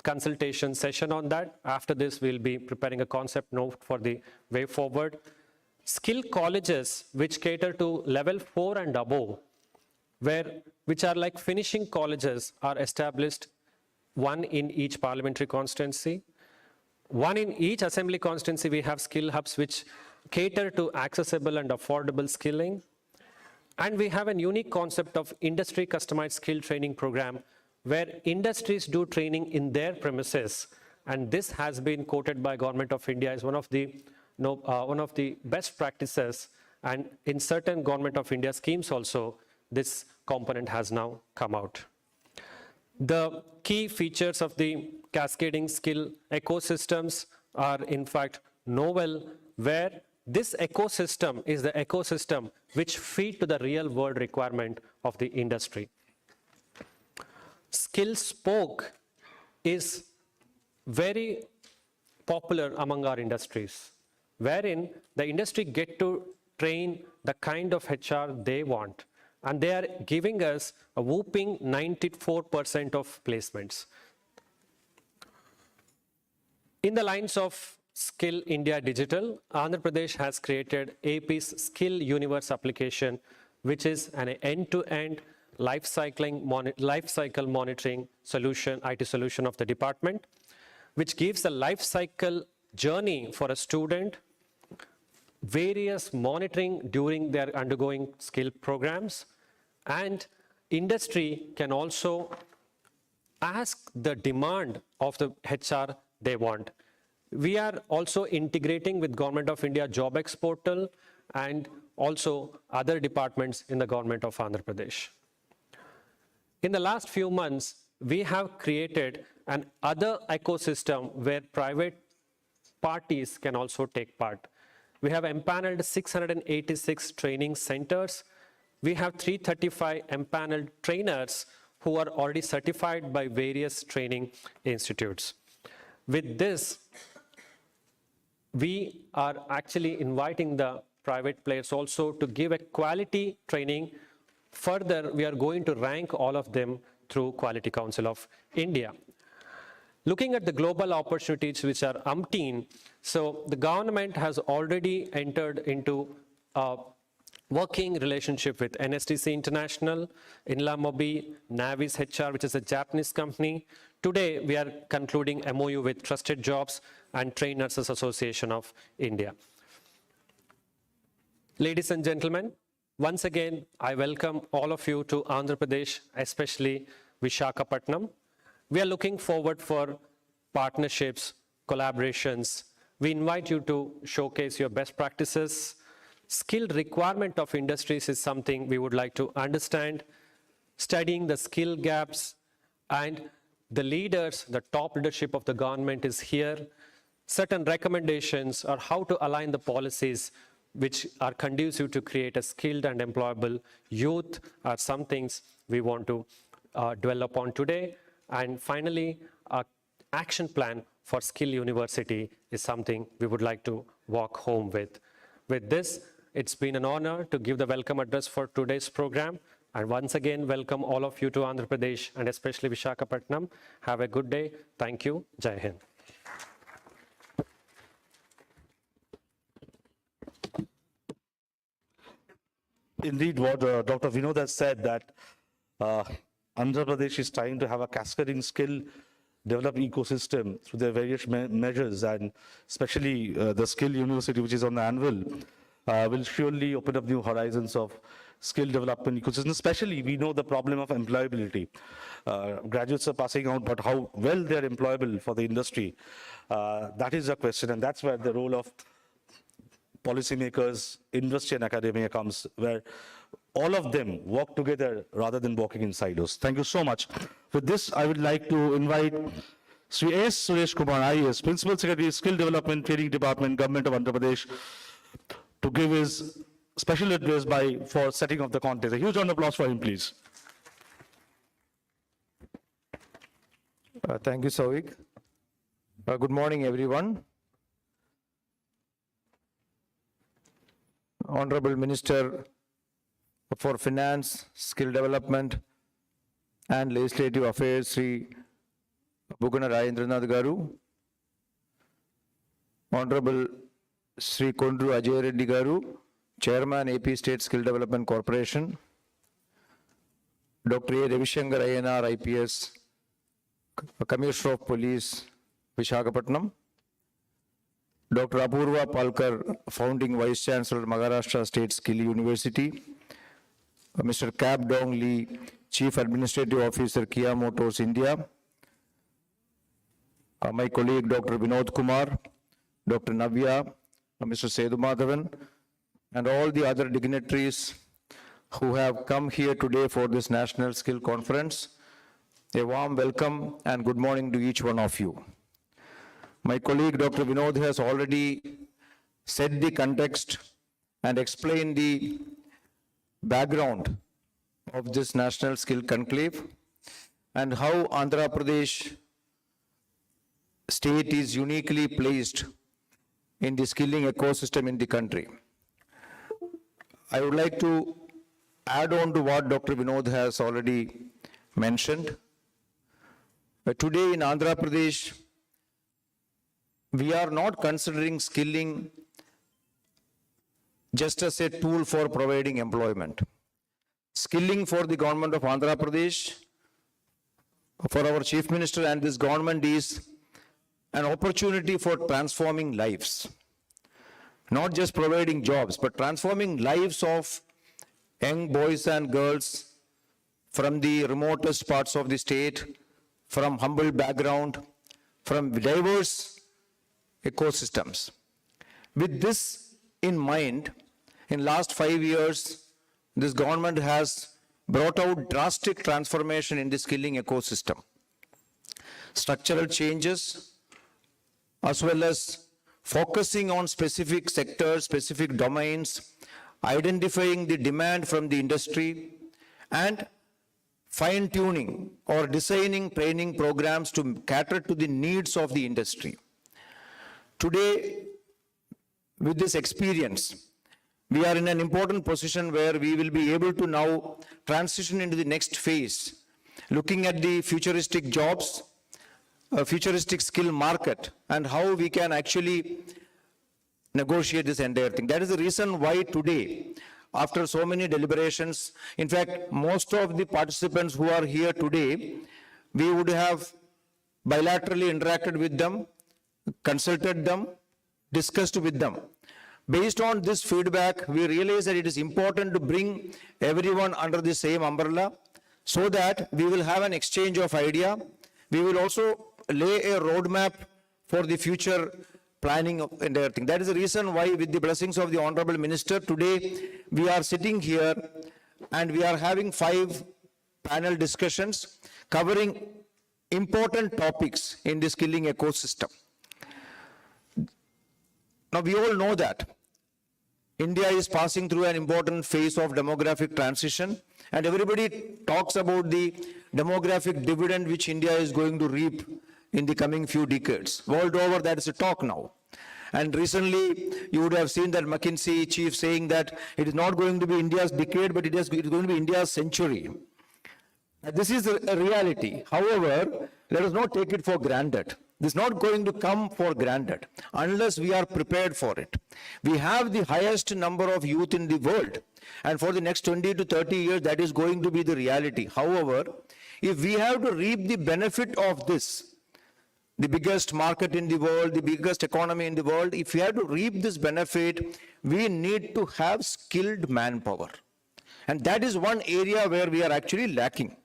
consultation session on that. After this, we'll be preparing a concept note for the way forward. Skill colleges, which cater to level 4 and above, which are like finishing colleges, are established, 1 in each parliamentary constituency. 1 in each assembly constituency, we have skill hubs which cater to accessible and affordable skilling. And we have a unique concept of industry customized skill training program where industries do training in their premises. And this has been quoted by Government of India as one of the best practices. And in certain Government of India schemes also, this component has now come out. The key features of the cascading skill ecosystems are in fact novel, where this ecosystem is the ecosystem which feed to the real world requirement of the industry. Skill spoke is very popular among our industries, wherein the industry get to train the kind of HR they want. And they are giving us a whooping 94% of placements. In the lines of Skill India Digital, Andhra Pradesh has created AP's Skill Universe application, which is an end-to-end life cycle monitoring solution, IT solution of the department, which gives a life cycle journey for a student, various monitoring during their undergoing skill programs, and industry can also ask the demand of the HR they want. We are also integrating with Government of India JobX portal and also other departments in the Government of Andhra Pradesh. In the last few months, we have created an other ecosystem where private parties can also take part. We have empaneled 686 training centers. We have 335 empaneled trainers who are already certified by various training institutes. With this, we are actually inviting the private players also to give a quality training. Further, we are going to rank all of them through Quality Council of India. Looking at the global opportunities, which are umpteen, so the government has already entered into a working relationship with NSTC International, Inla Mobi, Navis HR, which is a Japanese company. Today, we are concluding MOU with Trusted Jobs and Trained Nurses Association of India. Ladies and gentlemen, once again, I welcome all of you to Andhra Pradesh, especially Visakhapatnam. We are looking forward for partnerships, collaborations. We invite you to showcase your best practices. Skill requirement of industries is something we would like to understand. Studying the skill gaps, and the leaders, the top leadership of the government is here. Certain recommendations on how to align the policies which are conducive to create a skilled and employable youth are some things we want to dwell upon today. And finally, an action plan for Skill University is something we would like to walk home with. With this, it's been an honor to give the welcome address for today's program. And once again, welcome all of you to Andhra Pradesh and especially Visakhapatnam. Have a good day. Thank you. Jai Hind. Indeed, what Dr. Vinod has said, that Andhra Pradesh is trying to have a cascading skill develop ecosystem through their various measures, and especially the Skill University, which is on the anvil, will surely open up new horizons of skill development ecosystem. Especially, we know the problem of employability. Graduates are passing out, but how well they're employable for the industry, that is a question, and that's where the role of policymakers, industry and academia comes, where all of them work together rather than working in silos. Thank you so much. With this, I would like to invite Sri S. Suresh Kumar, IAS, Principal Secretary, Skill Development Training Department, Government of Andhra Pradesh, to give his special address for setting of the contest. A huge round of applause for him, please. Thank you, Souvik. Good morning, everyone. Honorable Minister for Finance, Skill Development and Legislative Affairs, Sri Bugana Rajendranath Garu. Honorable Sri Kondru Ajay Reddy Garu, Chairman, AP State Skill Development Corporation. Dr. A. Ravishankar INR, IPS, Commissioner of Police, Visakhapatnam. Dr. Apurva Palkar, Founding Vice Chancellor, Maharashtra State Skill University. Mr. Cap Dong Lee, Chief Administrative Officer, Kia Motors, India. My colleague, Dr. Vinod Kumar, Dr. Navya, Mr. Sethu Madhavan, and all the other dignitaries who have come here today for this National Skill Conference. A warm welcome and good morning to each one of you. My colleague, Dr. Vinod, has already set the context and explained the background of this National Skill Conclave and how Andhra Pradesh state is uniquely placed in the skilling ecosystem in the country. I would like to add on to what Dr. Vinod has already mentioned. Today in Andhra Pradesh, we are not considering skilling just as a tool for providing employment. Skilling for the government of Andhra Pradesh, for our Chief Minister and this government, is an opportunity for transforming lives. Not just providing jobs, but transforming lives of young boys and girls from the remotest parts of the state, from humble background, from diverse ecosystems. With this in mind, in last 5 years, this government has brought out drastic transformation in the skilling ecosystem. Structural changes, as well as focusing on specific sectors, specific domains, identifying the demand from the industry, and fine-tuning or designing training programs to cater to the needs of the industry. Today, with this experience, we are in an important position where we will be able to now transition into the next phase, looking at the futuristic jobs, futuristic skill market, and how we can actually negotiate this entire thing. That is the reason why today, after so many deliberations, in fact, most of the participants who are here today, we would have bilaterally interacted with them, consulted them, discussed with them. Based on this feedback, we realize that it is important to bring everyone under the same umbrella so that we will have an exchange of idea. We will also lay a roadmap for the future planning of entire thing. That is the reason why, with the blessings of the Honorable Minister, today we are sitting here and we are having 5 panel discussions covering important topics in the skilling ecosystem. Now, we all know that India is passing through an important phase of demographic transition, and everybody talks about the demographic dividend which India is going to reap in the coming few decades. World over, that is a talk now. And recently, you would have seen that McKinsey chief saying that it is not going to be India's decade, but it is going to be India's century. This is a reality. However, let us not take it for granted. This is not going to come for granted unless we are prepared for it. We have the highest number of youth in the world, and for the next 20 to 30 years, that is going to be the reality. However, if we have to reap the benefit of this, the biggest market in the world, the biggest economy in the world, if we have to reap this benefit, we need to have skilled manpower. And that is one area where we are actually lacking.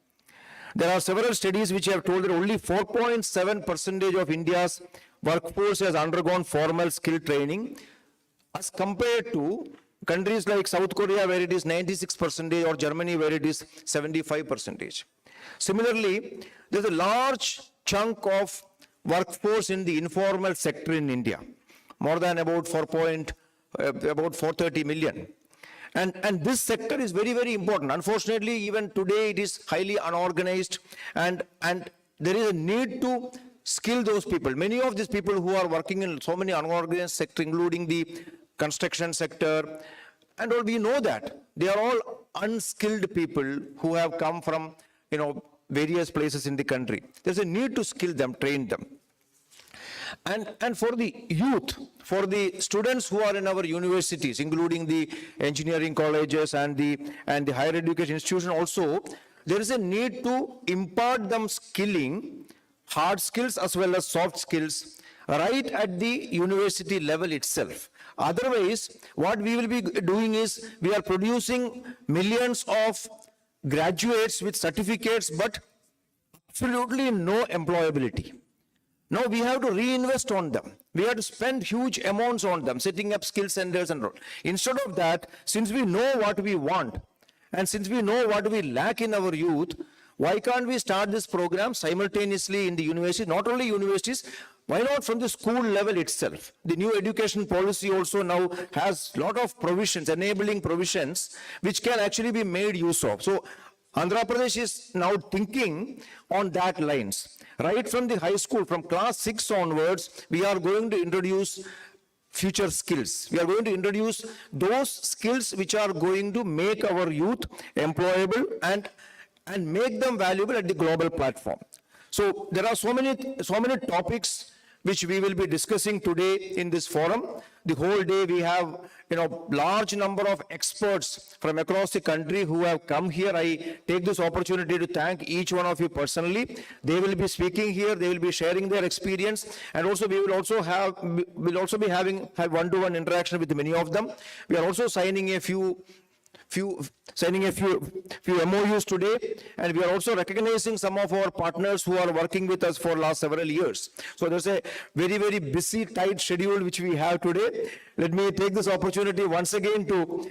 There are several studies which have told that only 4.7% of India's workforce has undergone formal skill training, as compared to countries like South Korea, where it is 96%, or Germany, where it is 75%. Similarly, there's a large chunk of workforce in the informal sector in India, more than about 430 million. And this sector is very, very important. Unfortunately, even today it is highly unorganized, and there is a need to skill those people. Many of these people who are working in so many unorganized sectors, including the construction sector, and all, we know that they are all unskilled people who have come from, various places in the country. There's a need to skill them, train them. And for the youth, for the students who are in our universities, including the engineering colleges and the higher education institution also, there is a need to impart them skilling, hard skills as well as soft skills, right at the university level itself. Otherwise, what we will be doing is, we are producing millions of graduates with certificates, but absolutely no employability. Now we have to reinvest on them. We have to spend huge amounts on them, setting up skill centers and all. Instead of that, since we know what we want, and since we know what we lack in our youth, why can't we start this program simultaneously in the universities? Not only universities, why not from the school level itself? The new education policy also now has a lot of provisions, enabling provisions, which can actually be made use of. So Andhra Pradesh is now thinking on that lines. Right from the high school, from class 6 onwards, we are going to introduce future skills. We are going to introduce those skills which are going to make our youth employable and make them valuable at the global platform. So there are so many topics which we will be discussing today in this forum. The whole day we have, large number of experts from across the country who have come here. I take this opportunity to thank each one of you personally. They will be speaking here. They will be sharing their experience, and also we will also be having one-to-one interaction with many of them. We are also signing a few signing a few MOUs today, and we are also recognizing some of our partners who are working with us for last several years. So there's a very, very busy, tight schedule which we have today. Let me take this opportunity once again to,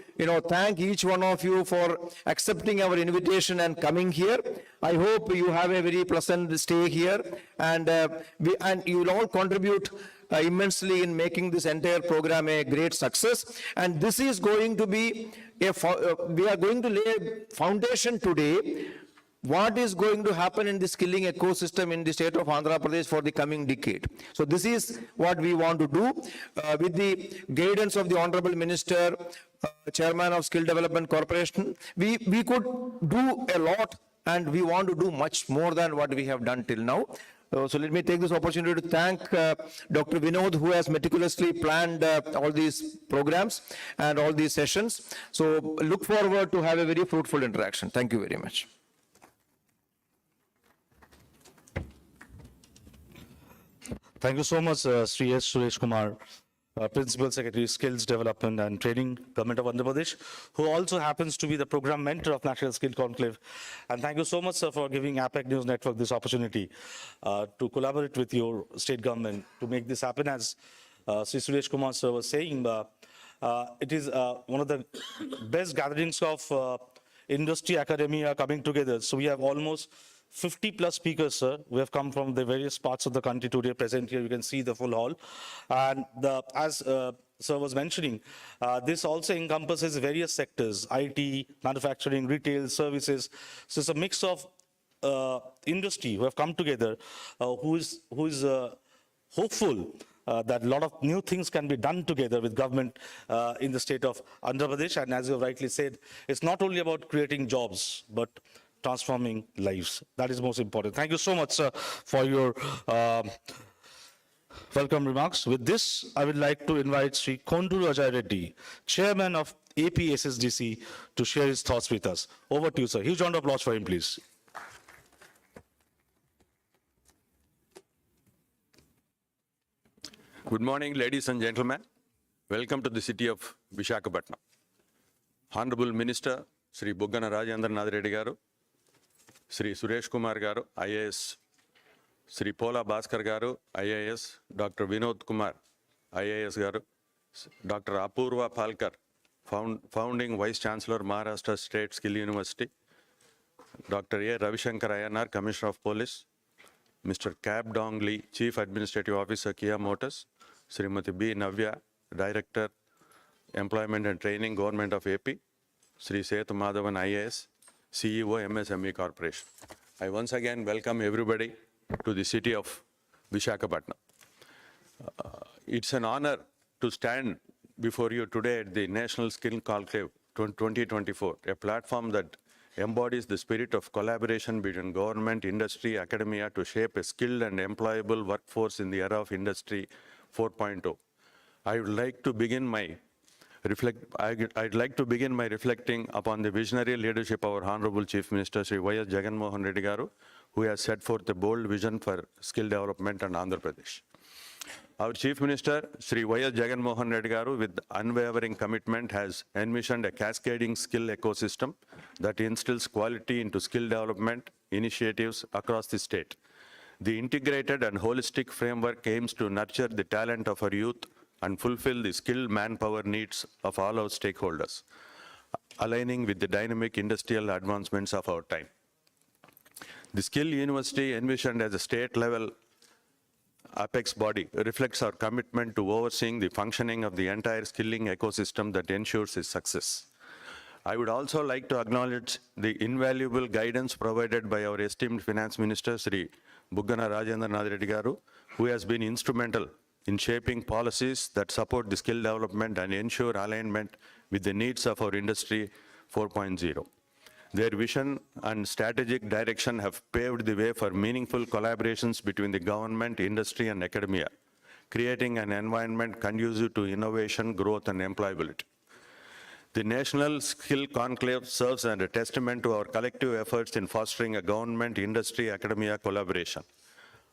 thank each one of you for accepting our invitation and coming here. I hope you have a very pleasant stay here, and you will all contribute immensely in making this entire program a great success. And this is going to be we are going to lay a foundation today what is going to happen in the skilling ecosystem in the state of Andhra Pradesh for the coming decade. So this is what we want to do with the guidance of the Honorable Minister, Chairman of Skill Development Corporation. We could do a lot, and we want to do much more than what we have done till now. So let me take this opportunity to thank Dr. Vinod, who has meticulously planned all these programs and all these sessions. So look forward to have a very fruitful interaction. Thank you very much. Thank you so much, Sri S. Suresh Kumar, Principal Secretary, Skills Development and Training, Government of Andhra Pradesh, who also happens to be the program mentor of National Skill Conclave. And thank you so much, sir, for giving APAC News Network this opportunity to collaborate with your state government to make this happen. As Sri Suresh Kumar, sir, was saying, it is one of the best gatherings of industry, academia coming together. So we have almost 50 plus speakers, sir, who have come from the various parts of the country today present here. You can see the full hall. And as sir was mentioning, this also encompasses various sectors: IT, manufacturing, retail, services. So it's a mix of industry who have come together, who is hopeful that a lot of new things can be done together with government in the state of Andhra Pradesh. And as you rightly said, it's not only about creating jobs, but transforming lives. That is most important. Thank you so much, sir, for your welcome remarks. With this, I would like to invite Sri Konduru Ajay Reddy, Chairman of APSSDC, to share his thoughts with us. Over to you, sir. Huge round of applause for him, please. Good morning, ladies and gentlemen. Welcome to the city of Visakhapatnam. Honorable Minister, Sri Buggana Rajendra Reddy Garu, Sri Suresh Kumar Garu, IAS, Sri Pola Bhaskar Garu, IAS, Dr. Vinod Kumar, IAS Garu, Dr. Apurva Palkar, founding Vice Chancellor, Maharashtra State Skill University, Dr. A. Ravishankar Ayanar, Commissioner of Police, Mr. Cab Dong Lee, Chief Administrative Officer, Kia Motors, Srimati B. Navya, Director, Employment and Training, Government of AP, Sri Sethu Madhavan, IAS, CEO, MSME Corporation. I once again welcome everybody to the city of Visakhapatnam. It's an honor to stand before you today at the National Skill Conclave 2024, a platform that embodies the spirit of collaboration between government, industry, academia to shape a skilled and employable workforce in the era of Industry 4.0. I'd like to begin my reflecting upon the visionary leadership of our Honorable Chief Minister, Sri Y.S. Jagan Mohan Reddy Garu, who has set forth a bold vision for skill development in Andhra Pradesh. Our Chief Minister, Sri Y.S. Jagan Mohan Reddy Garu, with unwavering commitment, has envisioned a cascading skill ecosystem that instills quality into skill development initiatives across the state. The integrated and holistic framework aims to nurture the talent of our youth and fulfill the skilled manpower needs of all our stakeholders, aligning with the dynamic industrial advancements of our time. The Skill University, envisioned as a state-level apex body, reflects our commitment to overseeing the functioning of the entire skilling ecosystem that ensures its success. I would also like to acknowledge the invaluable guidance provided by our esteemed Finance Minister, Sri Buggana Rajendra Reddy Garu, who has been instrumental in shaping policies that support the skill development and ensure alignment with the needs of our Industry 4.0. Their vision and strategic direction have paved the way for meaningful collaborations between the government, industry, and academia, creating an environment conducive to innovation, growth, and employability. The National Skill Conclave serves as a testament to our collective efforts in fostering a government, industry, academia collaboration.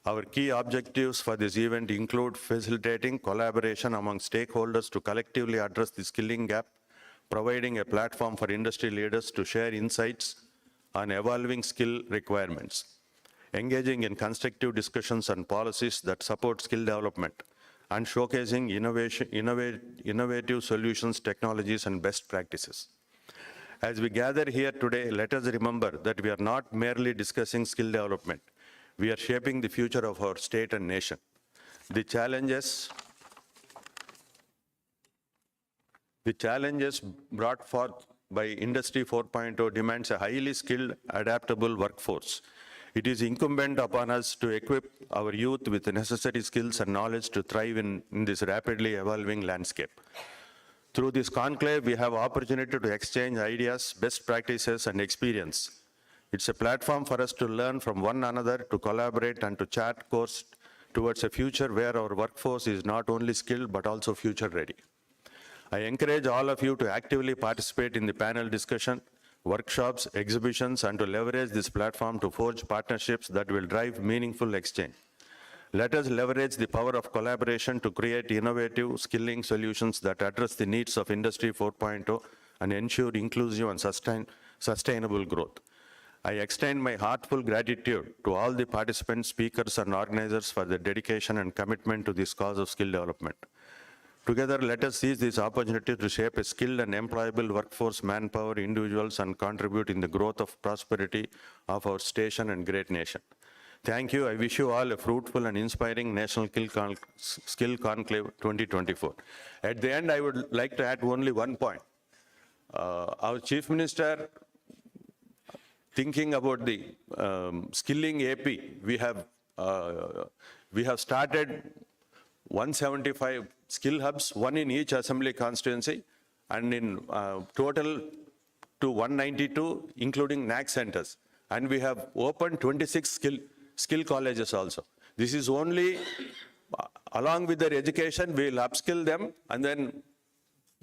Our key objectives for this event include facilitating collaboration among stakeholders to collectively address the skilling gap, providing a platform for industry leaders to share insights on evolving skill requirements, engaging in constructive discussions on policies that support skill development, and showcasing innovative solutions, technologies, and best practices. As we gather here today, let us remember that we are not merely discussing skill development. We are shaping the future of our state and nation. The challenges brought forth by Industry 4.0 demands a highly skilled, adaptable workforce. It is incumbent upon us to equip our youth with the necessary skills and knowledge to thrive in this rapidly evolving landscape. Through this conclave, we have opportunity to exchange ideas, best practices, and experience. It's a platform for us to learn from one another, to collaborate, and to chart course towards a future where our workforce is not only skilled, but also future ready. I encourage all of you to actively participate in the panel discussion, workshops, exhibitions, and to leverage this platform to forge partnerships that will drive meaningful exchange. Let us leverage the power of collaboration to create innovative skilling solutions that address the needs of Industry 4.0 and ensure inclusive and sustainable growth. I extend my heartfelt gratitude to all the participants, speakers, and organizers for their dedication and commitment to this cause of skill development. Together, let us seize this opportunity to shape a skilled and employable workforce, manpower, individuals, and contribute in the growth of prosperity of our station and great nation. Thank you. I wish you all a fruitful and inspiring National Skill Conclave 2024. At the end, I would like to add only one point. Our Chief Minister, thinking about the skilling AP, we have started 175 skill hubs, one in each assembly constituency, and in total to 192, including NAC centers. And we have opened 26 skill colleges also. This is only, along with their education, we'll upskill them, and then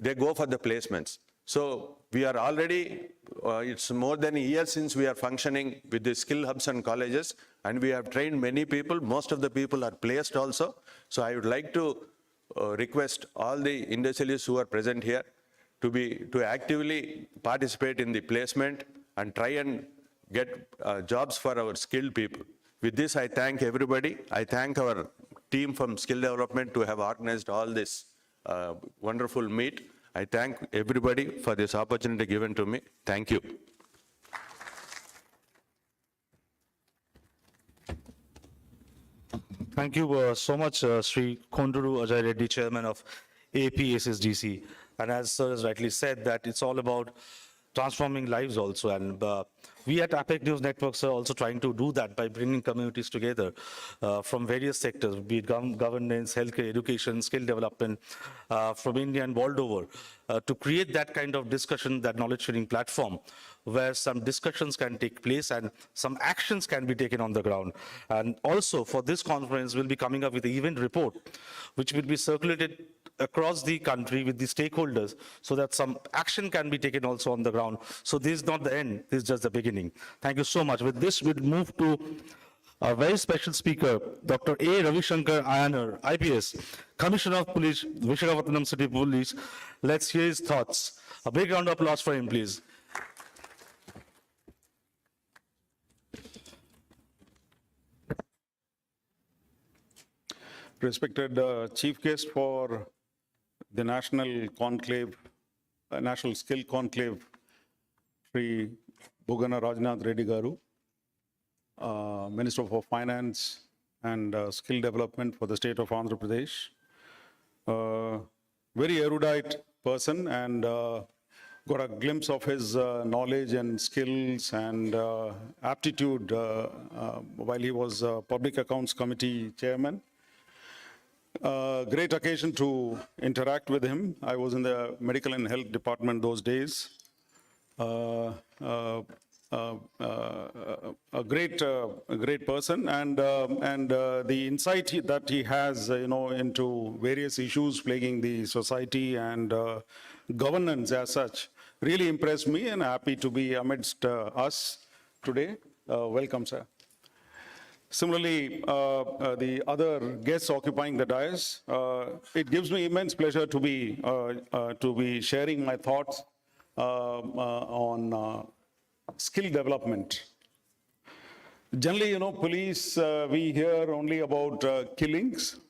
they go for the placements. So we are already, it's more than a year since we are functioning with the skill hubs and colleges, and we have trained many people. Most of the people are placed also. So I would like to request all the industrialists who are present here to actively participate in the placement and try and get jobs for our skilled people. With this, I thank everybody. I thank our team from Skill Development to have organized all this wonderful meet. I thank everybody for this opportunity given to me. Thank you. Thank you so much, Sri Konduru Ajay Reddy, Chairman of APSSDC. And as Sir has rightly said, that it's all about transforming lives also. And we at APAC News Network are also trying to do that by bringing communities together from various sectors, be it governance, healthcare, education, skill development, from India and world over, to create that kind of discussion, that knowledge sharing platform, where some discussions can take place and some actions can be taken on the ground. And also for this conference, we'll be coming up with an event report, which will be circulated across the country with the stakeholders so that some action can be taken also on the ground. So this is not the end, this is just the beginning. Thank you so much. With this, we'll move to a very special speaker, Dr. A. Ravishankar Iyengar, IPS, Commissioner of Police, Visakhapatnam City Police. Let's hear his thoughts. A big round of applause for him, please. Respected Chief Guest for the National Conclave, National Skill Conclave, Sri Bugana Rajnath Reddy Garu, Minister for Finance and Skill Development for the state of Andhra Pradesh. Very erudite person, and got a glimpse of his knowledge and skills and aptitude while he was Public Accounts Committee Chairman. Great occasion to interact with him. I was in the Medical and Health Department those days. A great person, and the insight that he has, into various issues plaguing the society and governance as such, really impressed me, and happy to be amidst us today. Welcome, sir. Similarly, the other guests occupying the dais, it gives me immense pleasure to be sharing my thoughts on skill development. Generally, police, we hear only about killings.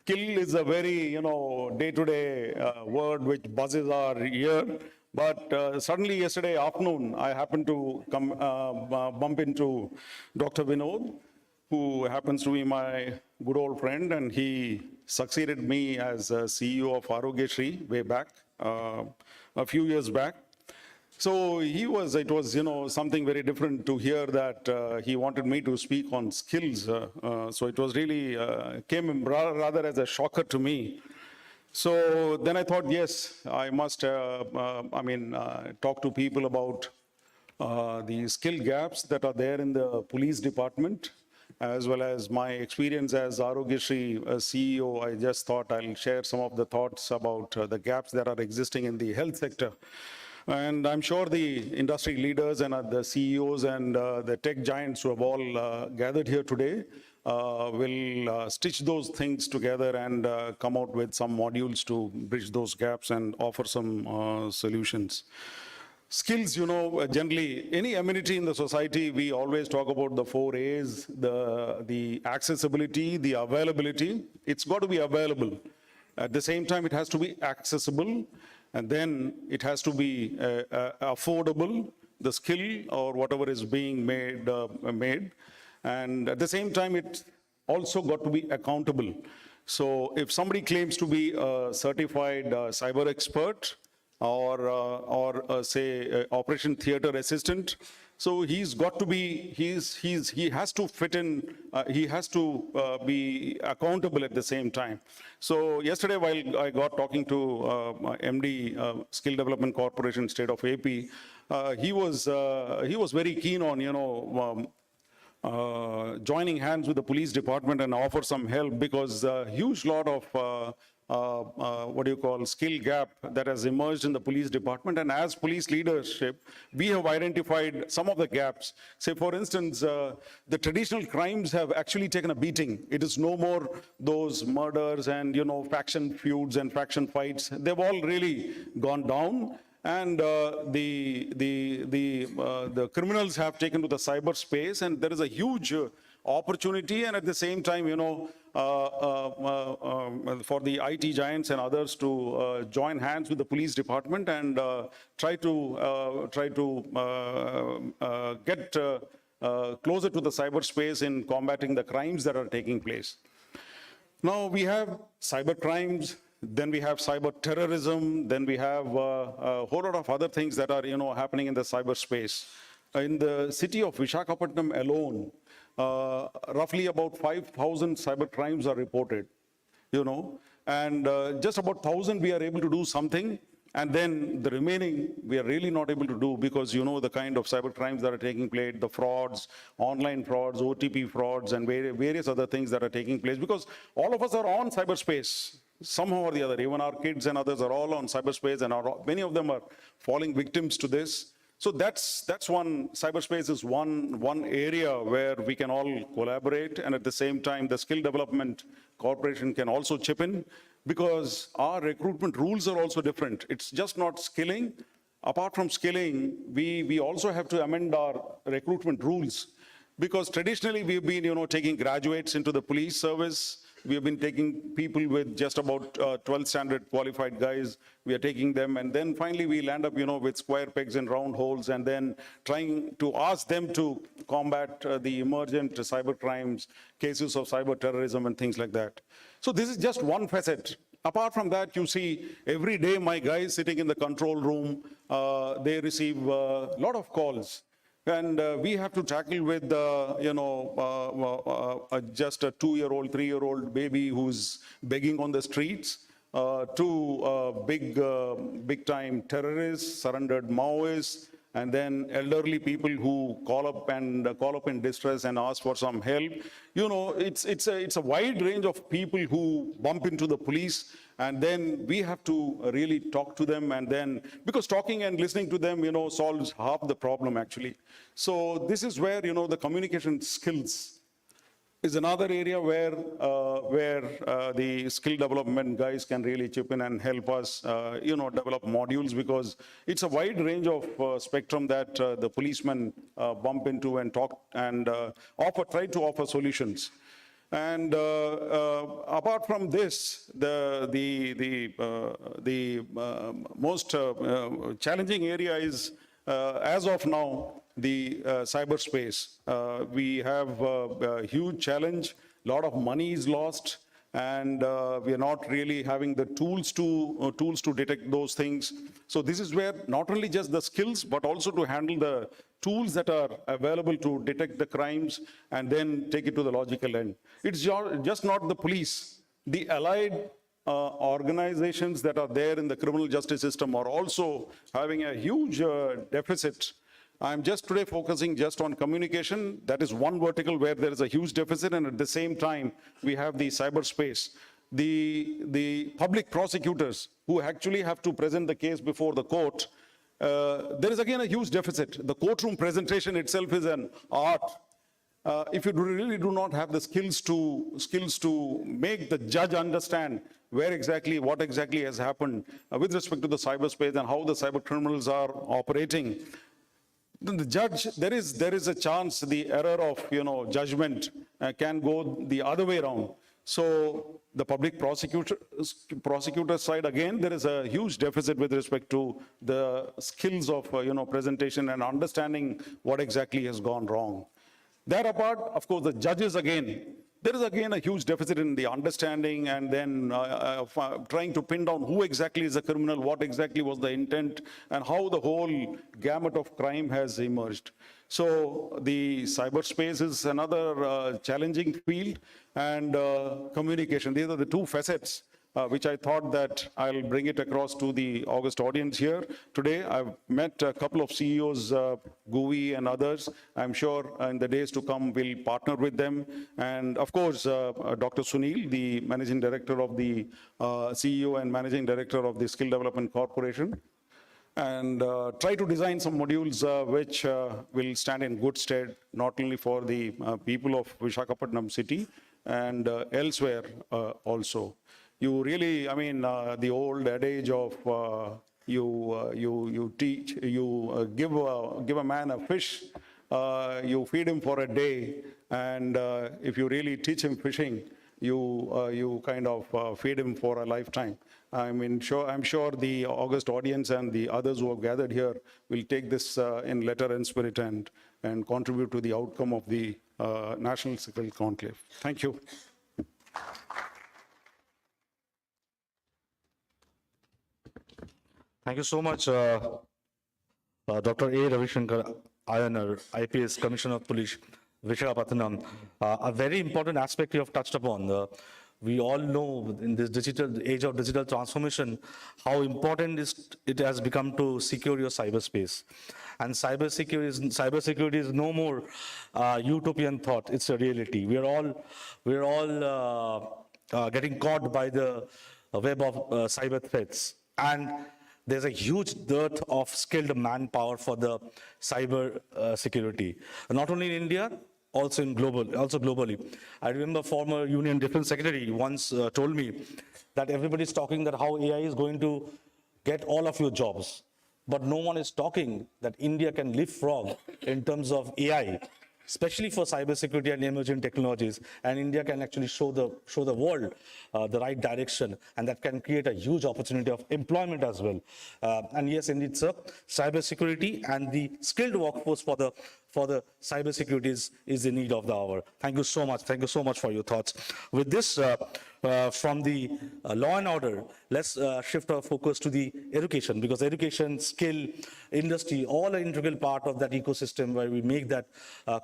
Kill is a very, day-to-day word which buzzes our ear. But suddenly yesterday afternoon, I happened to bump into Dr. Vinod, who happens to be my good old friend, and he succeeded me as CEO of Arogyasri way back, a few years back. So it was, something very different to hear that he wanted me to speak on skills. So it was really, came rather as a shocker to me. So then I thought, yes, I must, talk to people about the skill gaps that are there in the police department, as well as my experience as Arogyasri CEO. I just thought I'll share some of the thoughts about the gaps that are existing in the health sector. And I'm sure the industry leaders and the CEOs and the tech giants who have all gathered here today will stitch those things together and come out with some modules to bridge those gaps and offer some solutions. Skills, generally, any amenity in the society, we always talk about the 4 A's, the accessibility, the availability. It's got to be available. At the same time, it has to be accessible. And then it has to be affordable, the skill or whatever is being made. And at the same time, it also got to be accountable. So if somebody claims to be a certified cyber expert or say, operation theater assistant, so he's got to be, he has to fit in, he has to be accountable at the same time. So yesterday, while I got talking to MD, Skill Development Corporation, State of AP, he was very keen on, joining hands with the police department and offer some help, because a huge lot of skill gap that has emerged in the police department. And as police leadership, we have identified some of the gaps. Say, for instance, the traditional crimes have actually taken a beating. It is no more those murders and, faction feuds and faction fights. They've all really gone down. And the criminals have taken to the cyberspace, and there is a huge opportunity. And at the same time, for the IT giants and others to join hands with the police department and try to get closer to the cyberspace in combating the crimes that are taking place. Now we have cyber crimes. Then we have cyber terrorism. Then we have a whole lot of other things that are, happening in the cyberspace. In the city of Visakhapatnam alone, roughly about 5,000 cyber crimes are reported, and just about 1,000 we are able to do something. And then the remaining, we are really not able to do, because the kind of cyber crimes that are taking place, the frauds, online frauds, OTP frauds, and various other things that are taking place, because all of us are on cyberspace. Somehow or the other, even our kids and others are all on cyberspace, and many of them are falling victims to this. So that's one, cyberspace is one area where we can all collaborate, and at the same time, the Skill Development Corporation can also chip in, because our recruitment rules are also different. It's just not skilling. Apart from skilling, we also have to amend our recruitment rules, because traditionally we've been, taking graduates into the police service. We have been taking people with just about 12th standard qualified guys. We are taking them, and then finally we land up, with square pegs and round holes, and then trying to ask them to combat the emergent cyber crimes, cases of cyber terrorism and things like that. So this is just one facet. Apart from that, you see every day my guys sitting in the control room, they receive a lot of calls. And we have to tackle with, just a 2-year-old, 3-year-old baby who's begging on the streets, to big-time terrorists, surrendered Maoists, and then elderly people who call up in distress and ask for some help. It's a wide range of people who bump into the police, and then we have to really talk to them, and then, because talking and listening to them, solves half the problem actually. So this is where, the communication skills is another area where the skill development guys can really chip in and help us, develop modules, because it's a wide range of spectrum that the policemen bump into and talk and try to offer solutions. And apart from this, the most challenging area is, as of now, the cyberspace. We have a huge challenge. A lot of money is lost, and we are not really having the tools to detect those things. So this is where not only just the skills, but also to handle the tools that are available to detect the crimes and then take it to the logical end. It's just not the police. The allied organizations that are there in the criminal justice system are also having a huge deficit. I'm just today focusing just on communication. That is one vertical where there is a huge deficit, and at the same time, we have the cyberspace. The public prosecutors who actually have to present the case before the court, there is again a huge deficit. The courtroom presentation itself is an art. If you really do not have the skills to make the judge understand what exactly has happened with respect to the cyberspace and how the cyber criminals are operating, then the judge, there is a chance the error of judgment can go the other way around. So the public prosecutor side, again, there is a huge deficit with respect to the skills of presentation and understanding what exactly has gone wrong. That apart, of course, the judges again, there is again a huge deficit in the understanding and then trying to pin down who exactly is the criminal, what exactly was the intent, and how the whole gamut of crime has emerged. So the cyberspace is another challenging field, and communication. These are the two facets which I thought that I'll bring it across to the august audience here. Today, I've met a couple of CEOs, GUI and others. I'm sure in the days to come, we'll partner with them. And of course, Dr. Sunil, the Managing Director of the CEO and Managing Director of the Skill Development Corporation, and try to design some modules which will stand in good stead, not only for the people of Visakhapatnam city and elsewhere also. You really, the old adage of you give a man a fish, you feed him for a day, and if you really teach him fishing, you kind of feed him for a lifetime. I'm sure the august audience and the others who have gathered here will take this in letter and spirit and contribute to the outcome of the National Skill Conclave. Thank you. Thank you so much, Dr. A. Ravishankar Ayanar, IPS Commissioner of Police, Visakhapatnam. A very important aspect you have touched upon. We all know in this age of digital transformation, how important it has become to secure your cyberspace. And cybersecurity is no more utopian thought, it's a reality. We're all getting caught by the web of cyber threats. And there's a huge dearth of skilled manpower for the cyber security, not only in India, also globally. I remember former Union Defense Secretary once told me that everybody's talking that how AI is going to get all of your jobs, but no one is talking that India can leapfrog in terms of AI, especially for cybersecurity and emerging technologies, and India can actually show the world the right direction, and that can create a huge opportunity of employment as well. And yes, indeed, sir, cybersecurity and the skilled workforce for the cybersecurity is the need of the hour. Thank you so much. Thank you so much for your thoughts. With this, from the law and order, let's shift our focus to the education, because education, skill, industry, all are integral part of that ecosystem where we make that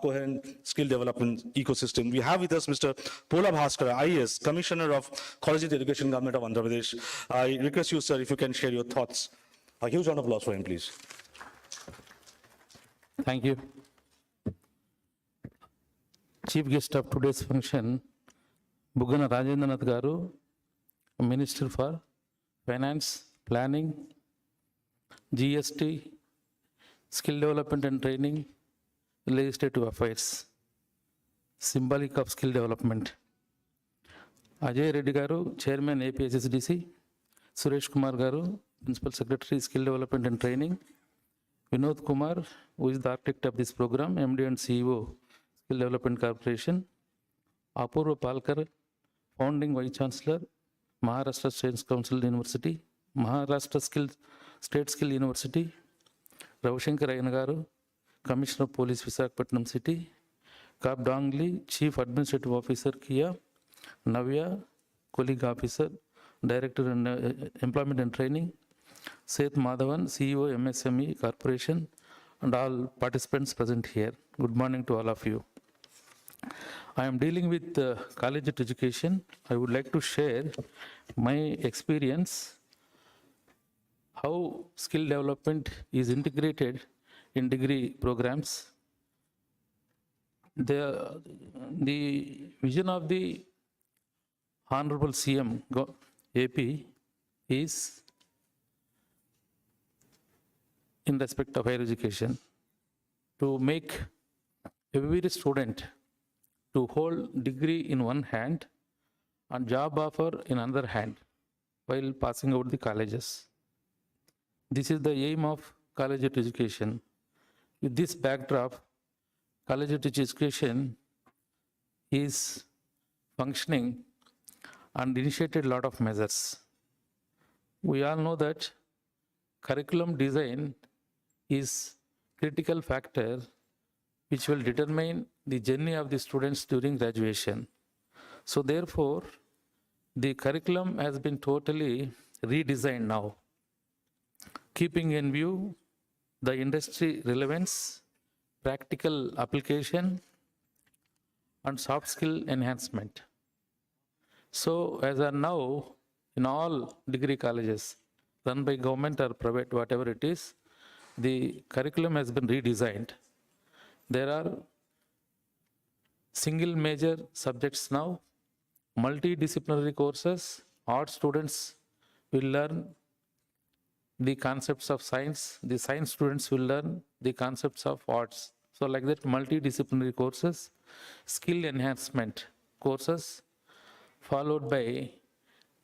coherent skill development ecosystem. We have with us Mr. Pola Bhaskara, IAS, Commissioner of Collegiate Education, Government of Andhra Pradesh. I request you, sir, if you can share your thoughts. A huge round of applause for him, please. Thank you. Chief guest of today's function, Bugana Rajendranath Garu, Minister for Finance, Planning, GST, Skill Development and Training, Legislative Affairs. symbolic of skill development. Ajay Reddy Garu, Chairman APSSDC, Suresh Kumar Garu, Principal Secretary, Skill Development and Training, Vinod Kumar, who is the architect of this program, MD and CEO, Skill Development Corporation, Apurva Palkar, Founding Vice Chancellor, Maharashtra State Council University, Maharashtra State Skill University, Ravshankar Ayanagaru, Commissioner of Police, Visakhapatnam City, Kap Dongli, Chief Administrative Officer, Kia, Navya, Colleague Officer, Director and Employment and Training, Seth Madhavan, CEO, MSME Corporation, and all participants present here. Good morning to all of you. I am dealing with collegiate education. I would like to share my experience, how skill development is integrated in degree programs. The vision of the Honorable CM AP is in respect of higher education to make every student to hold degree in one hand and job offer in another hand while passing out the colleges. This is the aim of collegiate education. With this backdrop, collegiate education is functioning and initiated a lot of measures. We all know that curriculum design is critical factor which will determine the journey of the students during graduation. So therefore, the curriculum has been totally redesigned now, keeping in view the industry relevance, practical application, and soft skill enhancement. So as are now, in all degree colleges, run by government or private, whatever it is, the curriculum has been redesigned. There are single major subjects now, multidisciplinary courses. Arts students will learn the concepts of science. The science students will learn the concepts of arts. So like that, multidisciplinary courses, skill enhancement courses, followed by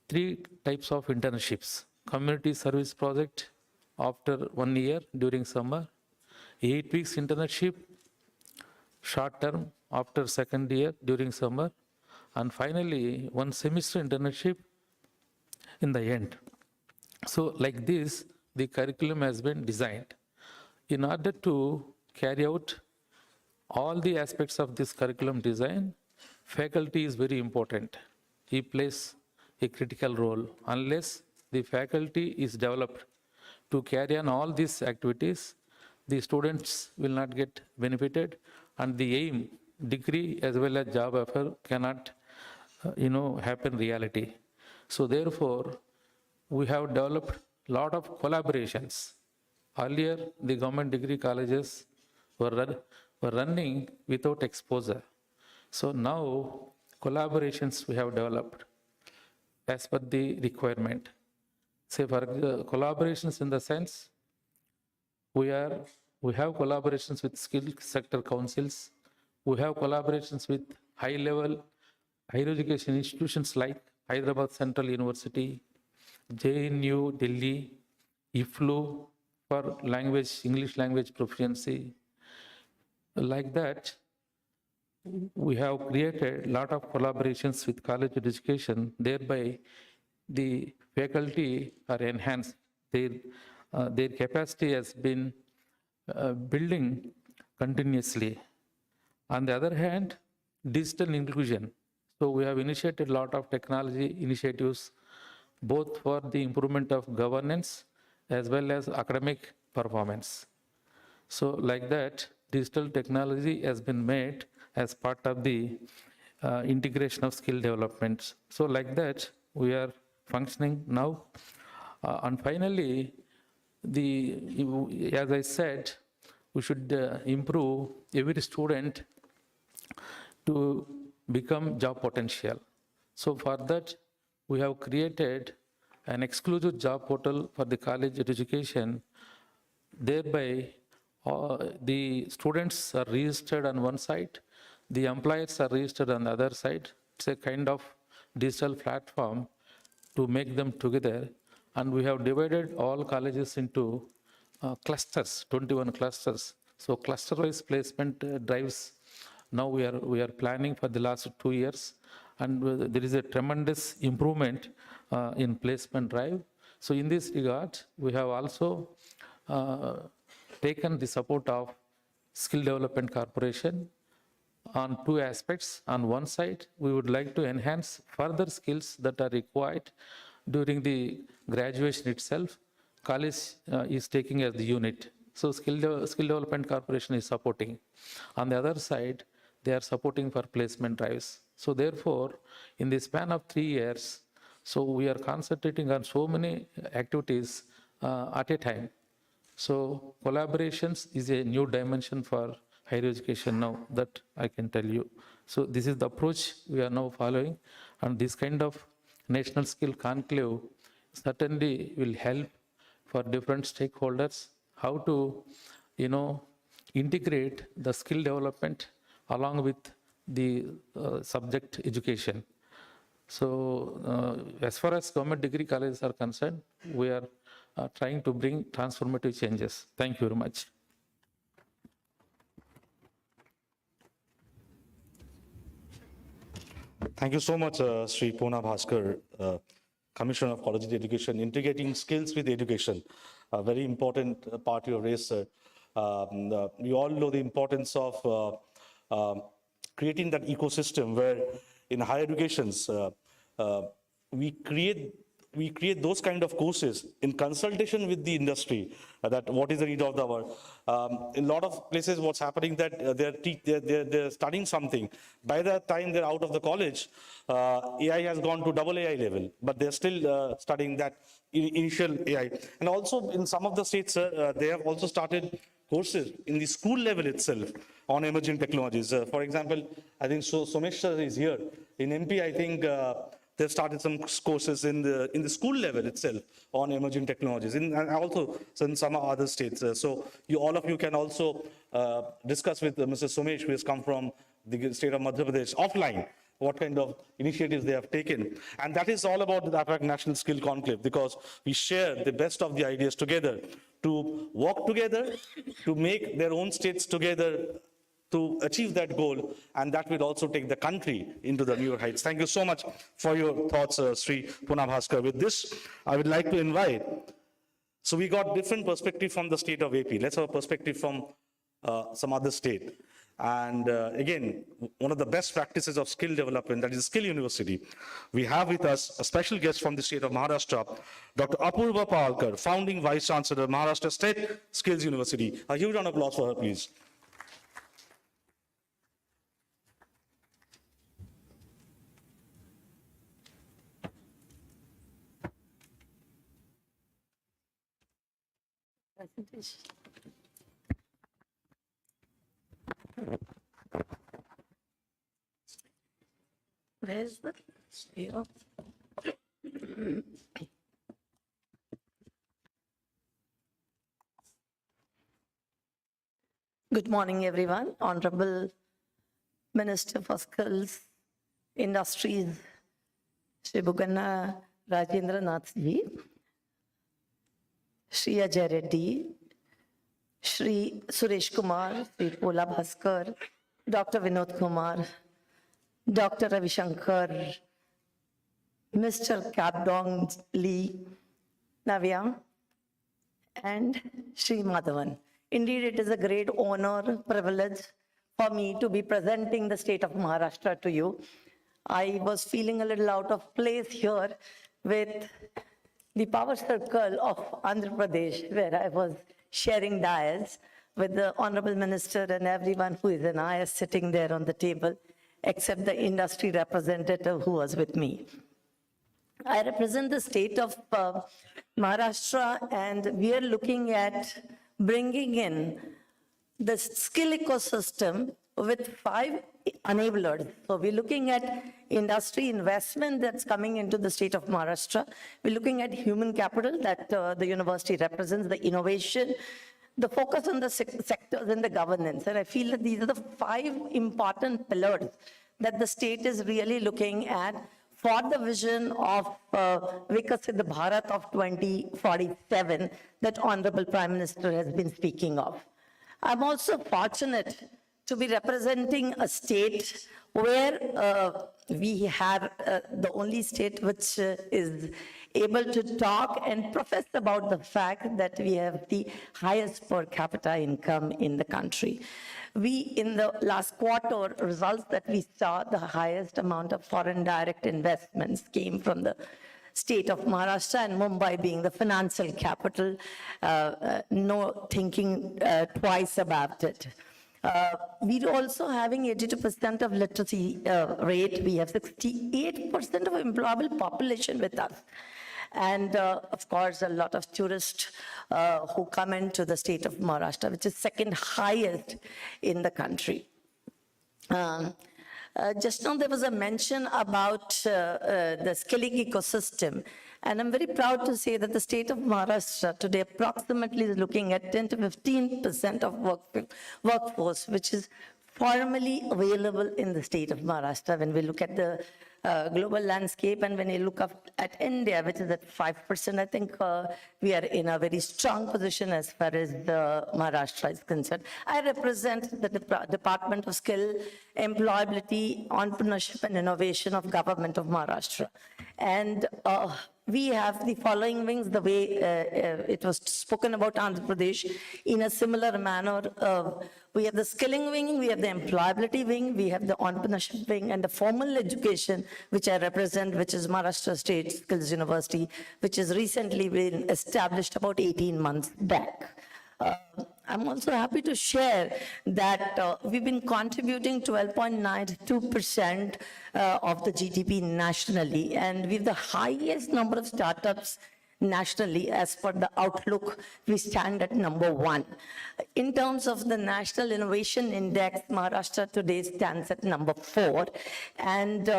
3 types of internships. Community service project after 1 year during summer, 8 weeks internship, short term after 2nd year during summer, and finally 1 semester internship in the end. So like this, the curriculum has been designed. In order to carry out all the aspects of this curriculum design, faculty is very important. He plays a critical role. Unless the faculty is developed to carry on all these activities, the students will not get benefited, and the aim, degree as well as job offer cannot happen reality. So therefore, we have developed a lot of collaborations. Earlier, the government degree colleges were running without exposure. So now, collaborations we have developed as per the requirement. Say for collaborations in the sense, we have collaborations with skill sector councils. We have collaborations with high-level higher education institutions like Hyderabad Central University, JNU, Delhi, IFLU for English language proficiency. Like that, we have created a lot of collaborations with college education, thereby the faculty are enhanced. Their capacity has been building continuously. On the other hand, digital inclusion. So we have initiated a lot of technology initiatives, both for the improvement of governance as well as academic performance. So like that, digital technology has been made as part of the integration of skill development. So like that, we are functioning now. And finally, as I said, we should improve every student to become job potential. So for that, we have created an exclusive job portal for the college education. Thereby, the students are registered on one site, The employers are registered on the other side. It's a kind of digital platform to make them together. And we have divided all colleges into clusters, 21 clusters. So cluster-wise placement drives, now we are planning for the last 2 years. And there is a tremendous improvement in placement drive. So in this regard, we have also taken the support of Skill Development Corporation on 2 aspects. On one side, we would like to enhance further skills that are required during the graduation itself. College is taking as the unit. So Skill Development Corporation is supporting. On the other side, they are supporting for placement drives. So therefore, in the span of 3 years, so we are concentrating on so many activities at a time. So collaborations is a new dimension for higher education now, that I can tell you. So this is the approach we are now following, and this kind of National Skill Conclave certainly will help for different stakeholders how to, integrate the skill development along with the subject education. So as far as government degree colleges are concerned, we are trying to bring transformative changes. Thank you very much. Thank you so much, Sri Puna Bhaskar, Commissioner of Quality Education, integrating skills with education. A very important part you raised, sir. We all know the importance of creating that ecosystem where in higher educations, we create those kind of courses in consultation with the industry, that what is the need of the hour. In a lot of places, what's happening that they're studying something. By the time they're out of the college, AI has gone to double AI level, but they're still studying that initial AI. And also in some of the states, they have also started courses in the school level itself on emerging technologies. For example, I think Somesh sir is here. In MP, I think they've started some courses in the school level itself on emerging technologies, and also in some other states. So all of you can also discuss with Mr. Somesh, who has come from the state of Madhya Pradesh, offline, what kind of initiatives they have taken. And that is all about the APAC National Skill Conclave, because we share the best of the ideas together to work together, to make their own states together to achieve that goal, and that will also take the country into the newer heights. Thank you so much for your thoughts, Sri Puna Bhaskar. With this, I would like to invite, so we got different perspective from the state of AP. Let's have a perspective from some other state. And again, one of the best practices of skill development, that is Skill University. We have with us a special guest from the state of Maharashtra, Dr. Apurva Palkar, founding Vice Chancellor, Maharashtra State Skills University. A huge round of applause for her, please. Where's the here? Good morning, everyone. Honorable Minister for Skills, Industries, Shri Buganna Rajendra Nath ji, Shri Ajay Reddy, Shri Suresh Kumar, Shri Pola Bhaskar, Dr. Vinod Kumar, Dr. Ravi Shankar, Mr. Kabdong Lee, Navya, and Shri Madhavan. Indeed, it is a great honor, privilege for me to be presenting the state of Maharashtra to you. I was feeling a little out of place here with the power circle of Andhra Pradesh, where I was sharing dais with the Honorable Minister and everyone who is an IS sitting there on the table, except the industry representative who was with me. I represent the state of Maharashtra, and we are looking at bringing in the skill ecosystem with 5 enablers. So we're looking at industry investment that's coming into the state of Maharashtra. We're looking at human capital that the university represents, the innovation, the focus on the sectors and the governance. And I feel that these are the 5 important pillars that the state is really looking at for the vision of Vikasit Bharat of 2047 that Honorable Prime Minister has been speaking of. I'm also fortunate to be representing a state where we have the only state which is able to talk and profess about the fact that we have the highest per capita income in the country. We, in the last quarter results that we saw, the highest amount of foreign direct investments came from the state of Maharashtra, and Mumbai being the financial capital, no thinking twice about it. We're also having 82% of literacy rate. We have 68% of employable population with us. And of course, a lot of tourists who come into the state of Maharashtra, which is second highest in the country. Just now there was a mention about the skilling ecosystem. And I'm very proud to say that the state of Maharashtra today approximately is looking at 10 to 15% of workforce, which is formally available in the state of Maharashtra. When we look at the global landscape, and when you look up at India, which is at 5%, I think we are in a very strong position as far as the Maharashtra is concerned. I represent the Department of Skill, Employability, Entrepreneurship and Innovation of Government of Maharashtra. And we have the following wings, the way it was spoken about Andhra Pradesh in a similar manner. We have the skilling wing, we have the employability wing, we have the entrepreneurship wing, and the formal education, which I represent, which is Maharashtra State Skills University, which has recently been established about 18 months back. I'm also happy to share that we've been contributing 12.92% of the GDP nationally, and we have the highest number of startups nationally. As per the outlook, we stand at #1. In terms of the National Innovation Index, Maharashtra today stands at #4. And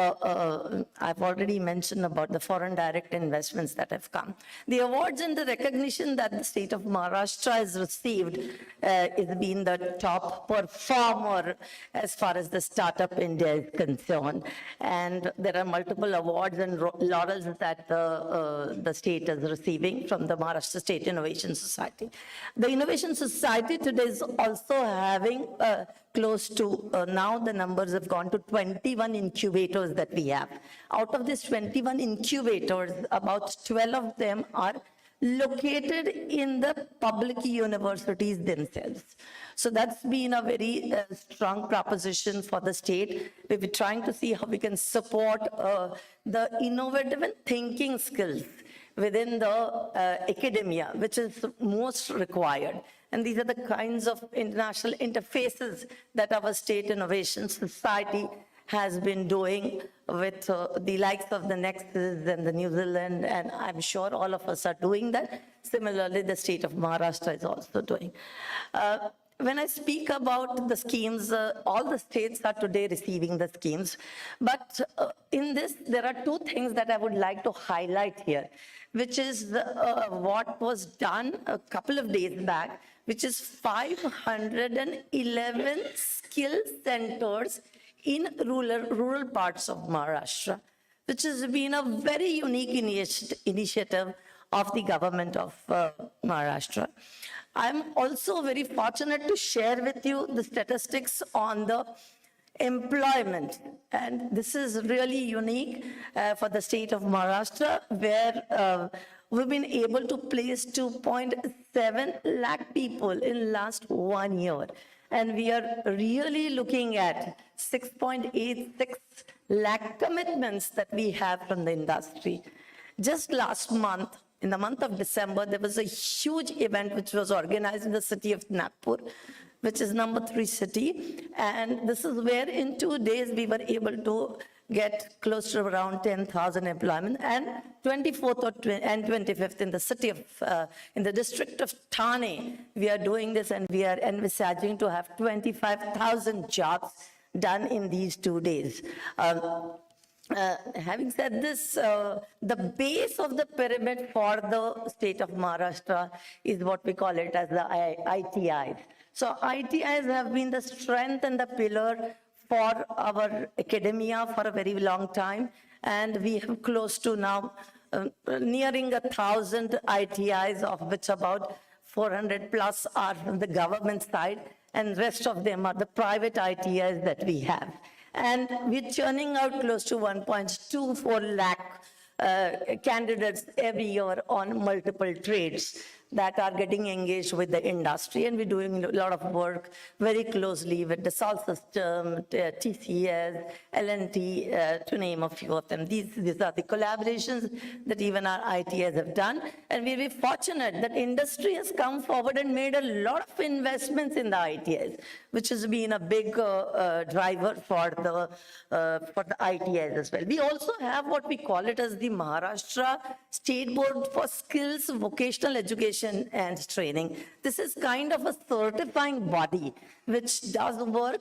I've already mentioned about the foreign direct investments that have come. The awards and the recognition that the state of Maharashtra has received is being the top performer as far as the Startup India is concerned. And there are multiple awards and laurels that the state is receiving from the Maharashtra State Innovation Society. The Innovation Society today is also having close to, now the numbers have gone to 21 incubators that we have. Out of these 21 incubators, about 12 of them are located in the public universities themselves. So that's been a very strong proposition for the state. We've been trying to see how we can support the innovative and thinking skills within the academia, which is most required. And these are the kinds of international interfaces that our State Innovation Society has been doing with the likes of the Nexus and the New Zealand, and I'm sure all of us are doing that. Similarly, the state of Maharashtra is also doing. When I speak about the schemes, all the states are today receiving the schemes. But in this, there are 2 things that I would like to highlight here, which is what was done a couple of days back, which is 511 skill centers in rural parts of Maharashtra, which has been a very unique initiative of the government of Maharashtra. I'm also very fortunate to share with you the statistics on the employment. And this is really unique for the state of Maharashtra, where we've been able to place 2.7 lakh people in last 1 year. And we are really looking at 6.86 lakh commitments that we have from the industry. Just last month, in the month of December, there was a huge event which was organized in the city of Nagpur, which is #3 city. And this is where in 2 days we were able to get close to around 10,000 employment. And 24th and 25th in the city of, in the district of Thane, we are doing this, and we are envisaging to have 25,000 jobs done in these 2 days. Having said this, the base of the pyramid for the state of Maharashtra is what we call it as the ITIs. So ITIs have been the strength and the pillar for our academia for a very long time. And we have close to now nearing 1,000 ITIs, of which about 400 plus are from the government side, and rest of them are the private ITIs that we have. And we're churning out close to 1.24 lakh candidates every year on multiple trades that are getting engaged with the industry. And we're doing a lot of work very closely with the Salt System, TCS, L&T, to name a few of them. These are the collaborations that even our ITS have done. And we're very fortunate that industry has come forward and made a lot of investments in the ITS, which has been a big driver for the ITS as well. We also have what we call it as the Maharashtra State Board for Skills, Vocational Education and Training. This is kind of a certifying body which does work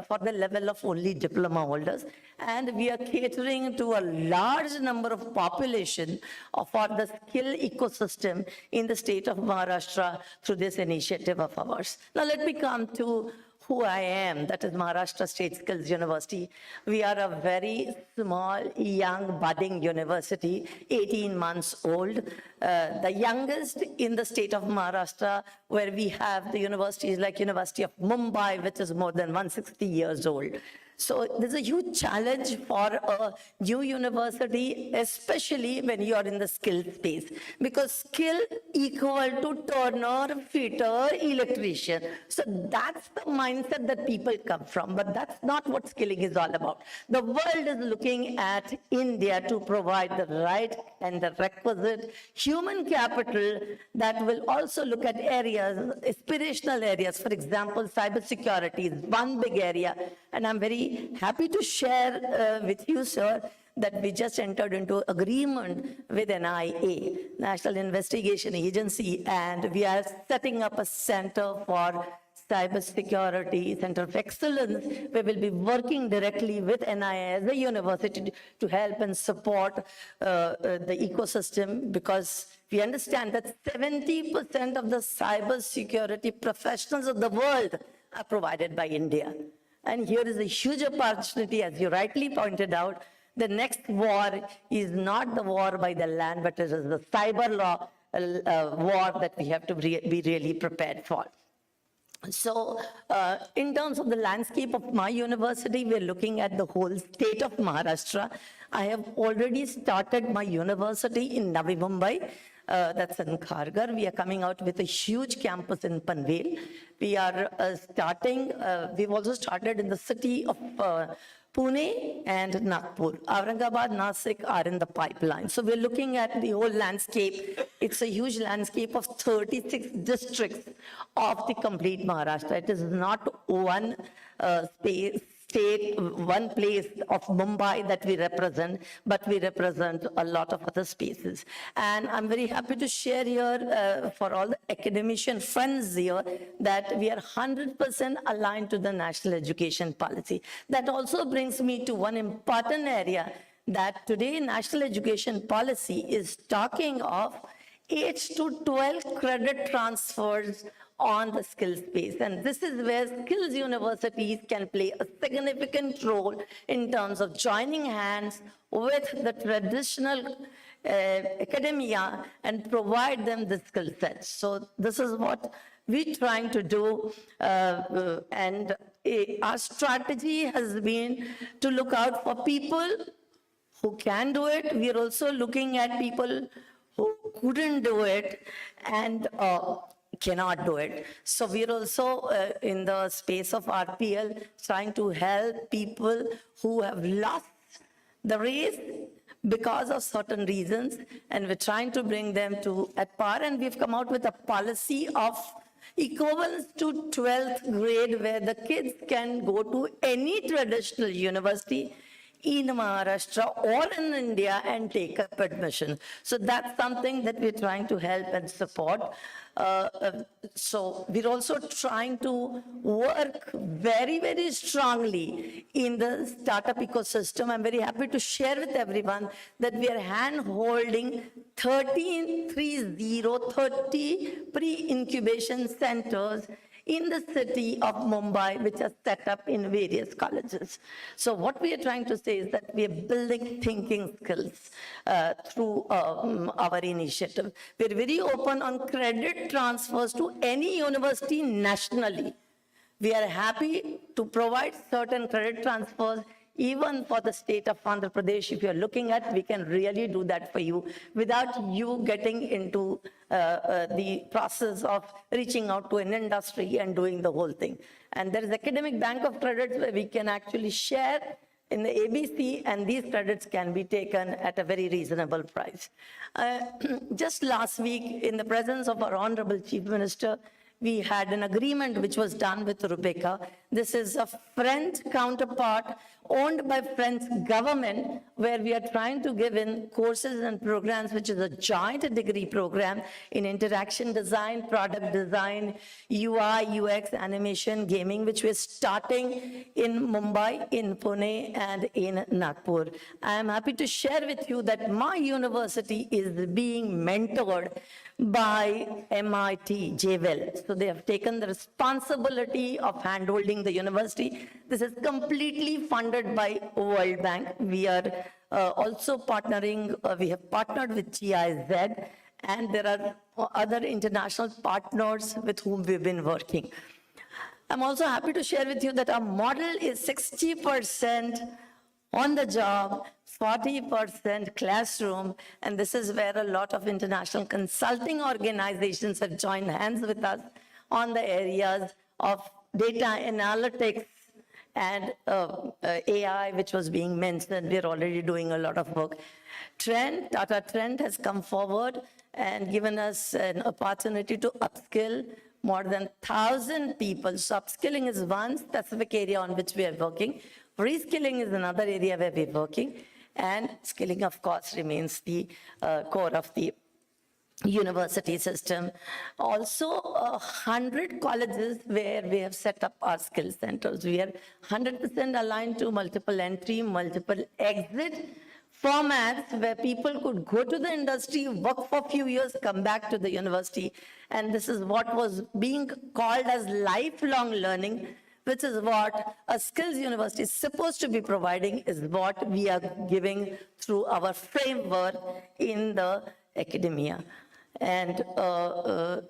for the level of only diploma holders. And we are catering to a large number of population for the skill ecosystem in the state of Maharashtra through this initiative of ours. Now let me come to who I am, that is Maharashtra State Skills University. We are a very small, young, budding university, 18 months old, the youngest in the state of Maharashtra, where we have the universities like University of Mumbai, which is more than 160 years old. So there's a huge challenge for a new university, especially when you are in the skill space, because skill equal to turner, fitter, electrician. So that's the mindset that people come from, but that's not what skilling is all about. The world is looking at India to provide the right and the requisite human capital that will also look at areas, aspirational areas. For example, cybersecurity is one big area, and I'm very happy to share with you, sir, that we just entered into agreement with NIA, National Investigation Agency, and we are setting up a center for cybersecurity, center of excellence. We will be working directly with NIA as a university to help and support the ecosystem, because we understand that 70% of the cybersecurity professionals of the world are provided by India. And here is a huge opportunity, as you rightly pointed out. The next war is not the war by the land, but it is the cyber law war that we have to be really prepared for. So in terms of the landscape of my university, we're looking at the whole state of Maharashtra. I have already started my university in Navi Mumbai. That's in Kharghar. We are coming out with a huge campus in Panvel. We are we've also started in the city of Pune and Nagpur. Aurangabad, Nasik are in the pipeline. So we're looking at the whole landscape. It's a huge landscape of 36 districts of the complete Maharashtra. It is not one one place of Mumbai that we represent, but we represent a lot of other spaces. And I'm very happy to share here for all the academician friends here that we are 100% aligned to the national education policy. That also brings me to one important area, that today national education policy is talking of 8 to 12 credit transfers on the skill space. And this is where skills universities can play a significant role in terms of joining hands with the traditional academia and provide them the skill sets. So this is what we're trying to do. And our strategy has been to look out for people who can do it. We're also looking at people who couldn't do it and cannot do it. So we're also in the space of RPL trying to help people who have lost the race because of certain reasons, and we're trying to bring them to at par, and we've come out with a policy of equivalence to 12th grade where the kids can go to any traditional university in Maharashtra or in India and take up admission. So that's something that we're trying to help and support. So we're also trying to work very, very strongly in the startup ecosystem. I'm very happy to share with everyone that we are hand-holding 30 pre-incubation centers in the city of Mumbai, which are set up in various colleges. So what we are trying to say is that we are building thinking skills through our initiative. We're very open on credit transfers to any university nationally. We are happy to provide certain credit transfers even for the state of Andhra Pradesh. If you're looking at, we can really do that for you without you getting into the process of reaching out to an industry and doing the whole thing. And there is academic bank of credits where we can actually share in the ABC, and these credits can be taken at a very reasonable price. Just last week, in the presence of our Honorable Chief Minister, we had an agreement which was done with Rubeka. This is a French counterpart owned by French government, where we are trying to give in courses and programs, which is a joint degree program in interaction design, product design, UI, UX, animation, gaming, which we're starting in Mumbai, in Pune, and in Nagpur. I am happy to share with you that my university is being mentored by MIT, JWell. So they have taken the responsibility of handholding the university. This is completely funded by World Bank. We are also partnering, we have partnered with GIZ, and there are other international partners with whom we've been working. I'm also happy to share with you that our model is 60% on the job, 40% classroom, and this is where a lot of international consulting organizations have joined hands with us on the areas of data analytics and AI, which was being mentioned. We're already doing a lot of work. Tata Trend has come forward and given us an opportunity to upskill more than 1,000 people. So upskilling is one specific area on which we are working. Reskilling is another area where we're working. And skilling, of course, remains the core of the university system. Also, 100 colleges where we have set up our skill centers. We are 100% aligned to multiple entry, multiple exit formats where people could go to the industry, work for a few years, come back to the university. And this is what was being called as lifelong learning, which is what a skills university is supposed to be providing, is what we are giving through our framework in the academia. And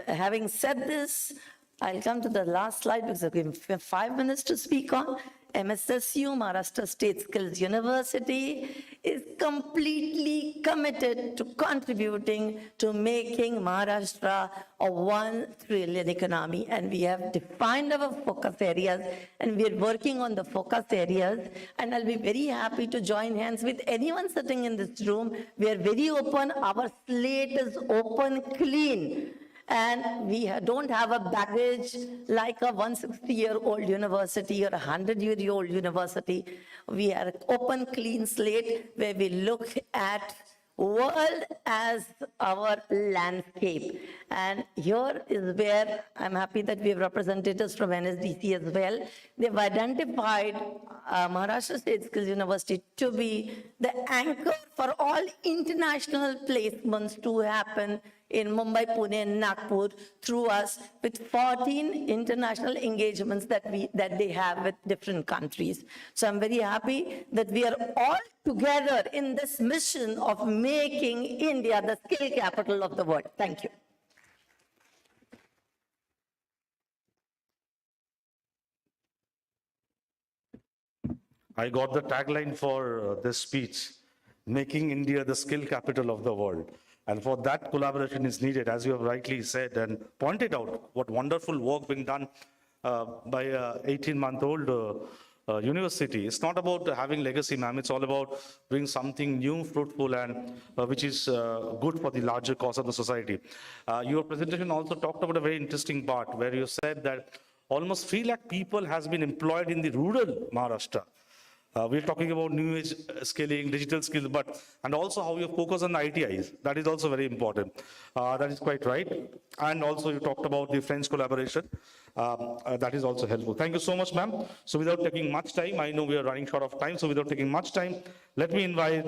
having said this, I'll come to the last slide because I've given 5 minutes to speak on. MSSU, Maharashtra State Skills University, is completely committed to contributing to making Maharashtra a 1 trillion economy. And we have defined our focus areas, and we are working on the focus areas. And I'll be very happy to join hands with anyone sitting in this room. We are very open. Our slate is open, clean. And we don't have a baggage like a 160-year-old university or a 100-year-old university. We are an open, clean slate where we look at world as our landscape. And here is where I'm happy that we have representatives from NSDC as well. They've identified Maharashtra State Skills University to be the anchor for all international placements to happen in Mumbai, Pune, and Nagpur through us, with 14 international engagements that they have with different countries. So I'm very happy that we are all together in this mission of making India the skill capital of the world. Thank you. I got the tagline for this speech, making India the skill capital of the world. And for that, collaboration is needed, as you have rightly said and pointed out, what wonderful work being done by an 18-month-old university. It's not about having legacy, ma'am. It's all about doing something new, fruitful, and which is good for the larger cause of the society. Your presentation also talked about a very interesting part where you said that almost 3 lakh people has been employed in the rural Maharashtra. We're talking about new age scaling, digital skills, and also how you focus on the ITIs. That is also very important. That is quite right. And also you talked about the French collaboration. That is also helpful. Thank you so much, ma'am. So without taking much time, I know we are running short of time. So without taking much time, let me invite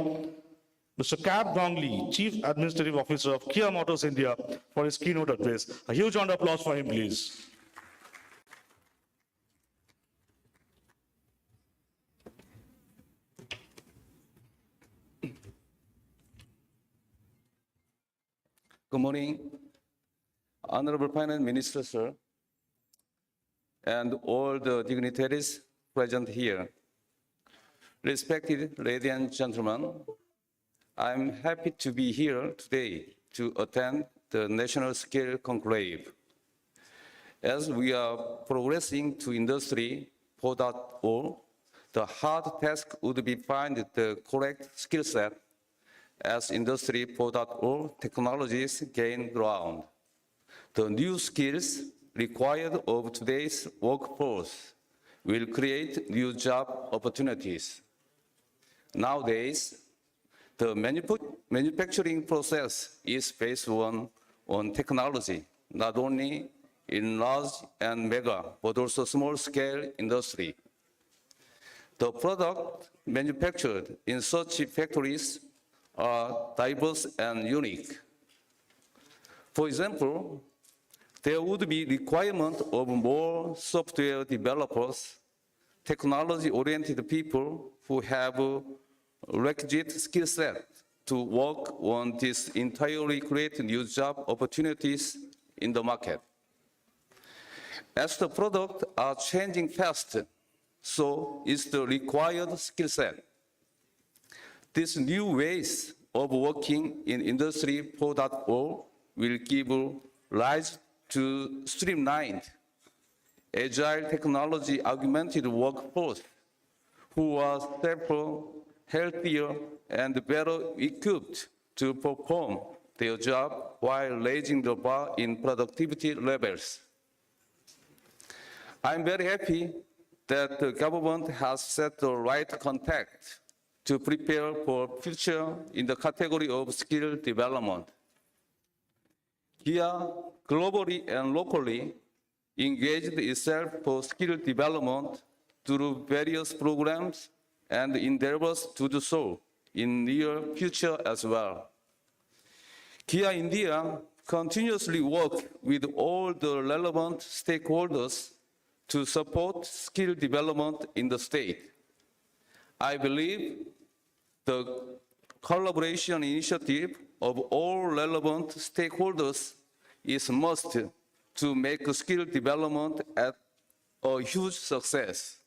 Mr. Cab Dongli, Chief Administrative Officer of Kia Motors India, for his keynote address. A huge round of applause for him, please. Good morning, Honorable Finance Minister, sir, and all the dignitaries present here. Respected ladies and gentlemen, I'm happy to be here today to attend the National Skill Conclave. As we are progressing to Industry 4.0, the hard task would be find the correct skill set as Industry 4.0 technologies gain ground. The new skills required of today's workforce will create new job opportunities. Nowadays, the manufacturing process is based on technology, not only in large and mega, but also small-scale industry. The product manufactured in such factories are diverse and unique. For example, there would be requirement of more software developers, technology-oriented people who have a requisite skill set to work on this entirely create new job opportunities in the market. As the products are changing fast, so is the required skill set. These new ways of working in Industry 4.0 will give rise to streamlined, agile technology augmented workforce who are safer, healthier, and better equipped to perform their job while raising the bar in productivity levels. I'm very happy that the government has set the right contact to prepare for future in the category of skill development. Kia globally and locally engaged itself for skill development through various programs and endeavors to do so in near future as well. Kia India continuously works with all the relevant stakeholders to support skill development in the state. I believe the collaboration initiative of all relevant stakeholders is must to make skill development a huge success.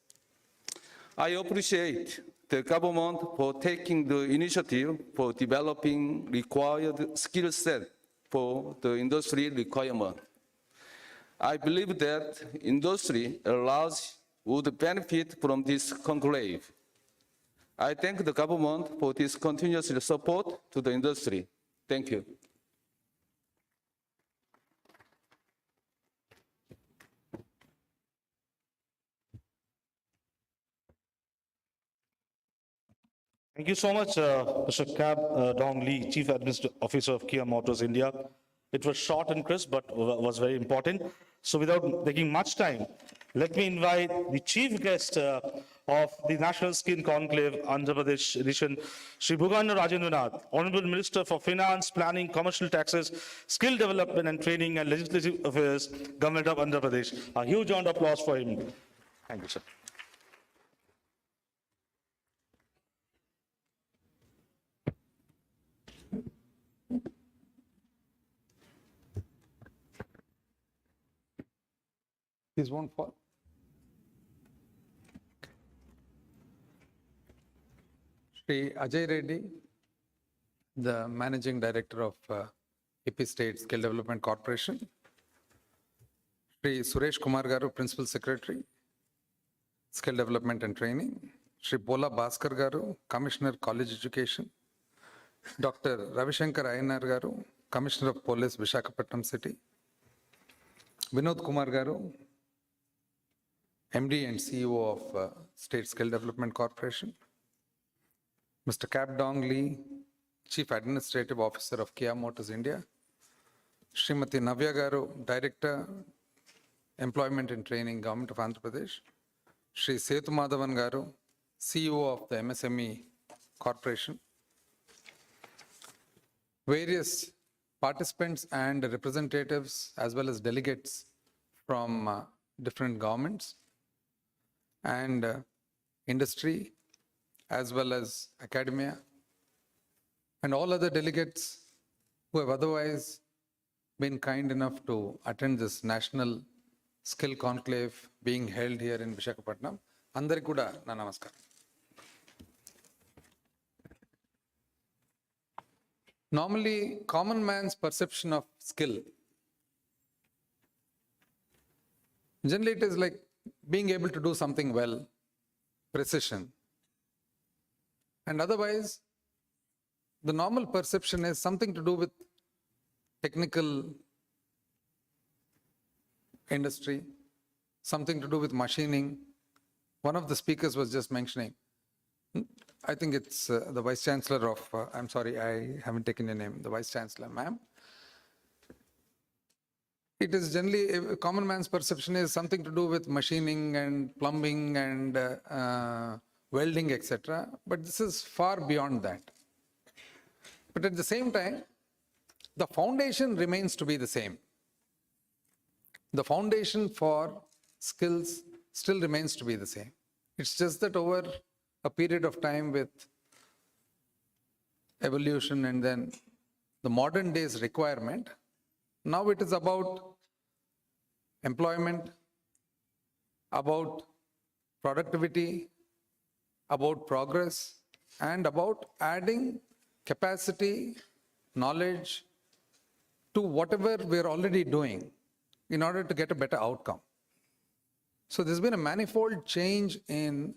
I appreciate the government for taking the initiative for developing required skill set for the industry requirement. I believe that industry at large would benefit from this conclave. I thank the government for this continuous support to the industry. Thank you. Thank you so much, Mr. Cab Dong Lee, Chief Administrative Officer of Kia Motors India. It was short and crisp, but was very important. So without taking much time, let me invite the chief guest of the National Skill Conclave, Andhra Pradesh edition, Shri Bhugana Rajendranath, Honorable Minister for Finance, Planning, Commercial Taxes, Skill Development and Training and Legislative Affairs, Government of Andhra Pradesh. A huge round of applause for him. Thank you, sir. This won't fall. Shri Ajay Reddy, the Managing Director of AP State Skill Development Corporation. Shri Suresh Kumar Garu, Principal Secretary, Skill Development and Training. Shri Bola Bhaskar Garu, Commissioner College Education. Dr. Ravishankar Ayanar Garu, Commissioner of Police, Visakhapatnam City. Vinod Kumar Garu, MD and CEO of State Skill Development Corporation, Mr. Cap Dong Lee, Chief Administrative Officer of Kia Motors India, Srimati Navya Garu, Director, Employment and Training, Government of Andhra Pradesh, Shri Setu Madhavan Garu, CEO of the MSME Corporation, various participants and representatives as well as delegates from different governments and industry as well as academia, and all other delegates who have otherwise been kind enough to attend this National Skill Conclave being held here in Visakhapatnam. Andari kuda na namaskaram. Normally, common man's perception of skill, generally it is like being able to do something well, precision. And otherwise, the normal perception is something to do with technical industry, something to do with machining. One of the speakers was just mentioning, I think it's the Vice Chancellor of, I'm sorry, I haven't taken your name, the Vice Chancellor, ma'am. It is generally, a common man's perception is something to do with machining and plumbing and welding, etc. But this is far beyond that. But at the same time, the foundation remains to be the same. The foundation for skills still remains to be the same. It's just that over a period of time with evolution and then the modern day's requirement, now it is about employment, about productivity, about progress, and about adding capacity, knowledge to whatever we're already doing in order to get a better outcome. So there's been a manifold change in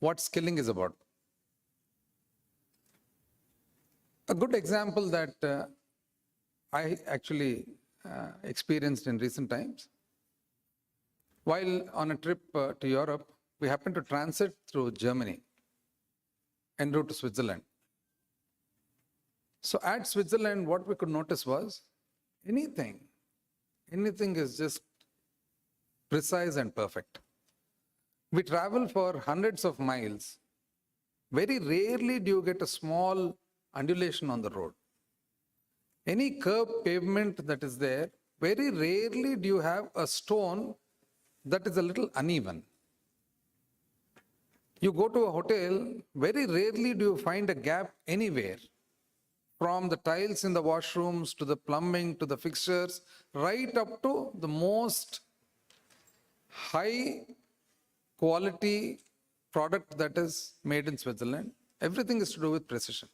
what skilling is about. A good example that I actually experienced in recent times, while on a trip to Europe, we happened to transit through Germany en route to Switzerland. So at Switzerland, what we could notice was anything is just precise and perfect. We travel for hundreds of miles. Very rarely do you get a small undulation on the road. Any curb pavement that is there, very rarely do you have a stone that is a little uneven. You go to a hotel, very rarely do you find a gap anywhere, from the tiles in the washrooms to the plumbing to the fixtures, right up to the most high quality product that is made in Switzerland. Everything is to do with precision.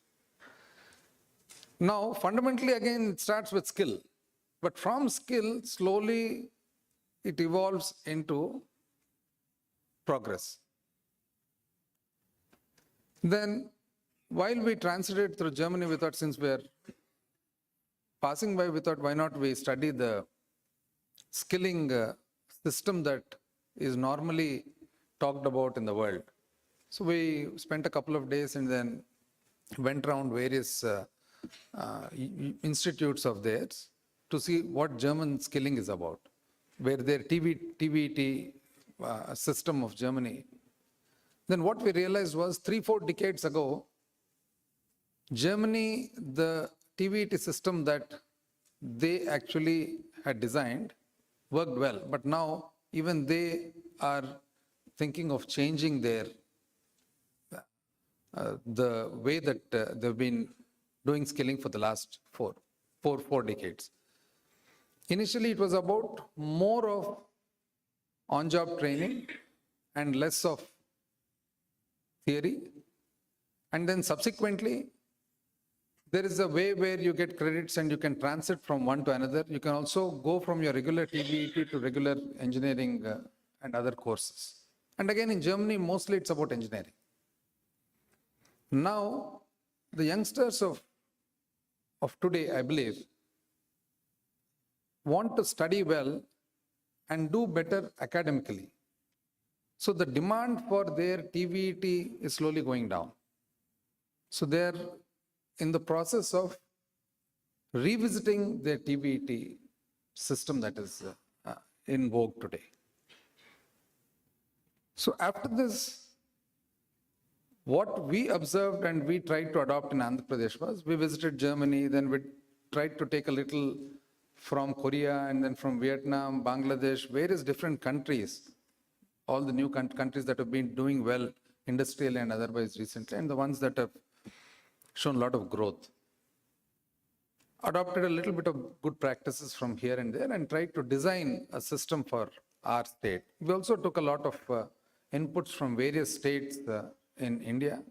Now, fundamentally, again, it starts with skill. But from skill, slowly it evolves into progress. Then, while we transited through Germany, we thought, since we are passing by, we thought, why not we study the skilling system that is normally talked about in the world. So we spent a couple of days and then went around various institutes of theirs to see what German skilling is about, where their TVT system of Germany. Then what we realized was 3-4 decades ago, Germany, the TVT system that they actually had designed worked well, but now even they are thinking of changing their the way that they've been doing skilling for the last four decades. Initially, it was about more of on-job training and less of theory. And then subsequently, there is a way where you get credits and you can transit from one to another. You can also go from your regular TVT to regular engineering and other courses. And again, in Germany, mostly it's about engineering. Now, the youngsters of today, I believe, want to study well and do better academically. So the demand for their TVET is slowly going down. So they're in the process of revisiting their TVET system that is in vogue today. So after this, what we observed and we tried to adopt in Andhra Pradesh was, we visited Germany, then we tried to take a little from Korea and then from Vietnam, Bangladesh, various different countries, all the new countries that have been doing well industrially and otherwise recently, and the ones that have shown a lot of growth. Adopted a little bit of good practices from here and there and tried to design a system for our state. We also took a lot of inputs from various states in India.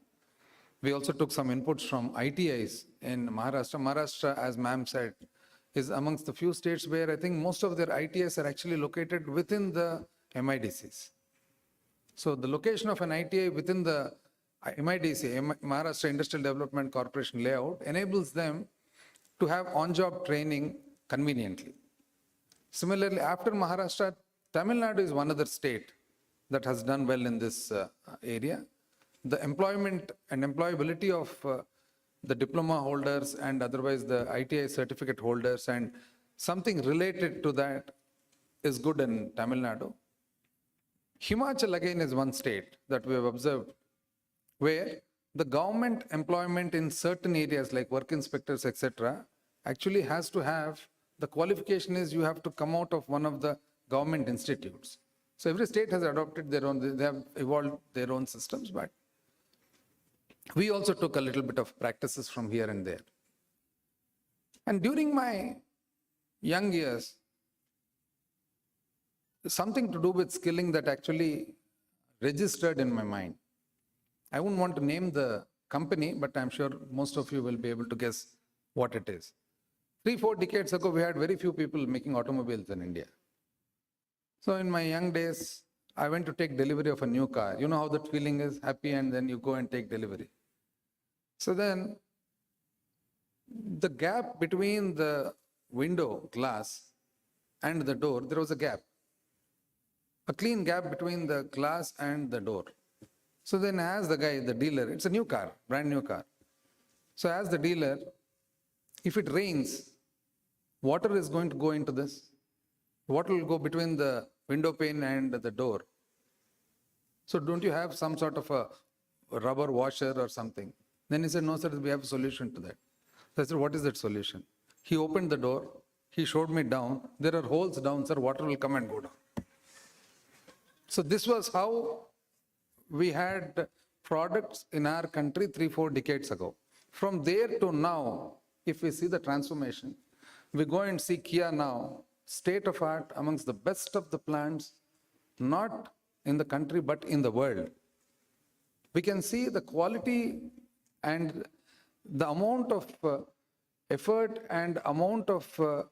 We also took some inputs from ITIs in Maharashtra. Maharashtra, as ma'am said, is amongst the few states where I think most of their ITIs are actually located within the MIDCs. So the location of an ITI within the MIDC, Maharashtra Industrial Development Corporation layout, enables them to have on-job training conveniently. Similarly, after Maharashtra, Tamil Nadu is one other state that has done well in this area. The employment and employability of the diploma holders and otherwise the ITI certificate holders and something related to that is good in Tamil Nadu. Himachal again is one state that we have observed where the government employment in certain areas like work inspectors, etc., actually has to have, the qualification is you have to come out of one of the government institutes. So every state has adopted their own, they have evolved their own systems, but we also took a little bit of practices from here and there. And during my young years, something to do with skilling that actually registered in my mind. I wouldn't want to name the company, but I'm sure most of you will be able to guess what it is. 3-4 decades ago, we had very few people making automobiles in India. So in my young days, I went to take delivery of a new car. You know how that feeling is, happy, and then you go and take delivery. So then the gap between the window glass and the door, there was a gap. A clean gap between the glass and the door. So then I asked the guy, the dealer, it's a new car, brand new car. So I asked the dealer, if it rains, water is going to go into this. Water will go between the window pane and the door. So don't you have some sort of a rubber washer or something? Then he said, no, sir, we have a solution to that. So I said, what is that solution? He opened the door. He showed me down. There are holes down, sir. Water will come and go down. So this was how we had products in our country 3-4 decades ago. From there to now, if we see the transformation, we go and see Kia now, state of art amongst the best of the plants, not in the country, but in the world. We can see the quality and the amount of effort and amount of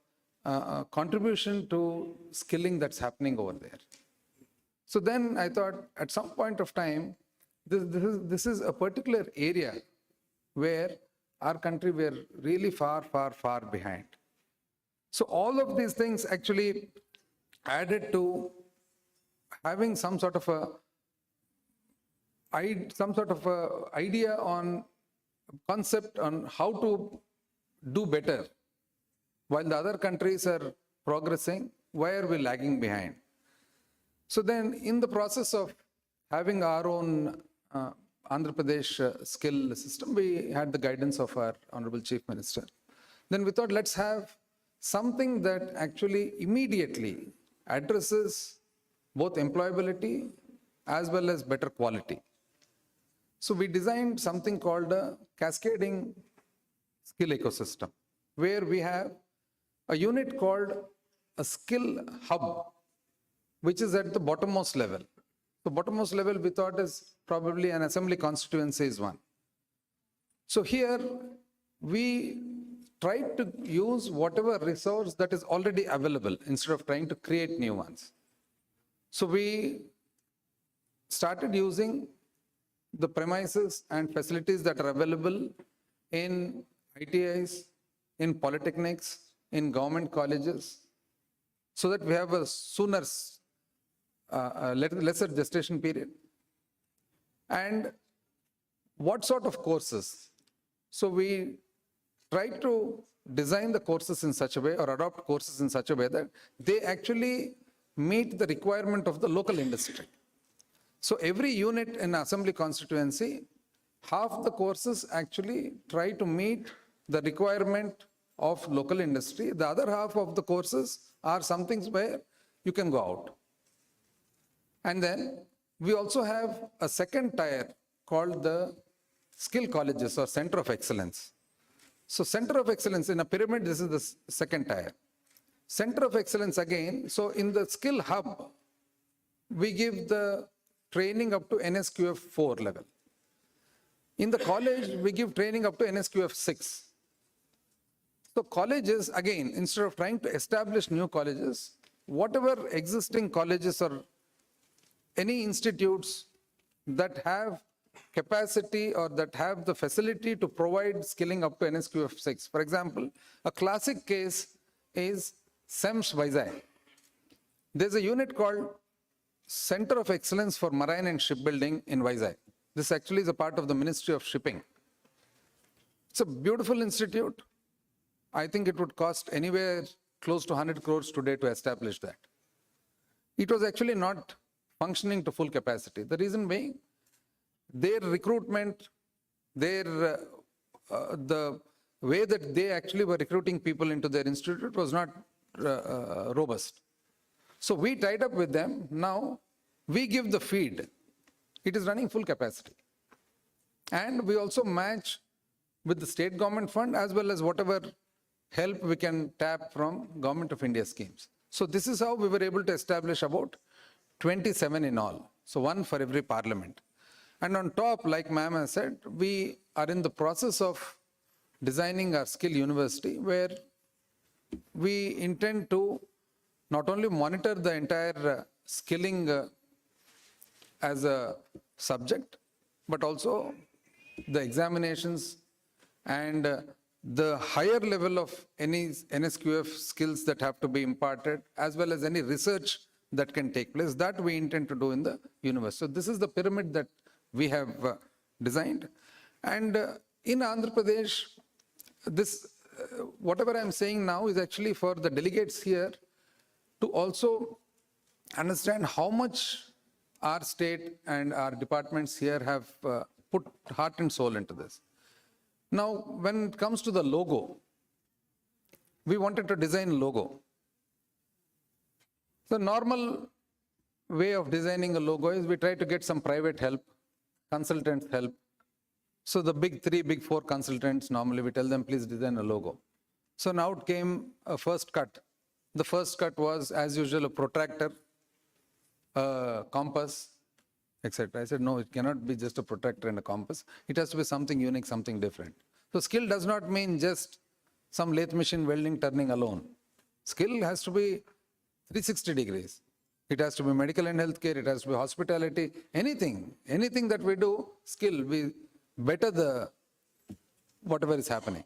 contribution to skilling that's happening over there. So then I thought at some point of time, this is a particular area where our country were really far, far, far behind. So all of these things actually added to having some sort of a idea on concept on how to do better. While the other countries are progressing, why are we lagging behind? So then in the process of having our own Andhra Pradesh skill system, we had the guidance of our Honorable Chief Minister. Then we thought, let's have something that actually immediately addresses both employability as well as better quality. So we designed something called a cascading skill ecosystem, where we have a unit called a skill hub, which is at the bottommost level. The bottommost level we thought is probably an assembly constituency is one. So here we tried to use whatever resource that is already available instead of trying to create new ones. So we started using the premises and facilities that are available in ITIs, in polytechnics, in government colleges, so that we have a sooner lesser gestation period. And what sort of courses? So we try to design the courses in such a way or adopt courses in such a way that they actually meet the requirement of the local industry. So every unit in assembly constituency, half the courses actually try to meet the requirement of local industry. The other half of the courses are some things where you can go out. And then we also have a second tier called the skill colleges or center of excellence. So center of excellence in a pyramid, this is the second tier. Center of excellence again, so in the skill hub, we give the training up to NSQF 4 level. In the college, we give training up to NSQF 6. So colleges, again, instead of trying to establish new colleges, whatever existing colleges or any institutes that have capacity or that have the facility to provide skilling up to NSQF 6. For example, a classic case is SEMS Vizag. There's a unit called Center of Excellence for Marine and Shipbuilding in Vizag. This actually is a part of the Ministry of Shipping. It's a beautiful institute. I think it would cost anywhere close to 100 crores today to establish that. It was actually not functioning to full capacity. The reason being, their recruitment, the way that they actually were recruiting people into their institute was not robust. So we tied up with them. Now we give the feed. It is running full capacity. And we also match with the state government fund as well as whatever help we can tap from Government of India schemes. So this is how we were able to establish about 27 in all. So one for every parliament. And on top, like ma'am has said, we are in the process of designing our skill university where we intend to not only monitor the entire skilling as a subject, but also the examinations and the higher level of any NSQF skills that have to be imparted, as well as any research that can take place, that we intend to do in the university. So this is the pyramid that we have designed. And in Andhra Pradesh, this, whatever I'm saying now is actually for the delegates here to also understand how much our state and our departments here have put heart and soul into this. Now, when it comes to the logo, we wanted to design a logo. The normal way of designing a logo is we try to get some private help, consultants help. So the big three, big four consultants, normally we tell them, please design a logo. So now it came a first cut. The first cut was, as usual, a protractor, a compass, etc. I said, no, it cannot be just a protractor and a compass. It has to be something unique, something different. So skill does not mean just some lathe machine welding, turning alone. Skill has to be 360 degrees. It has to be medical and healthcare. It has to be hospitality. Anything that we do, skill, we better the whatever is happening.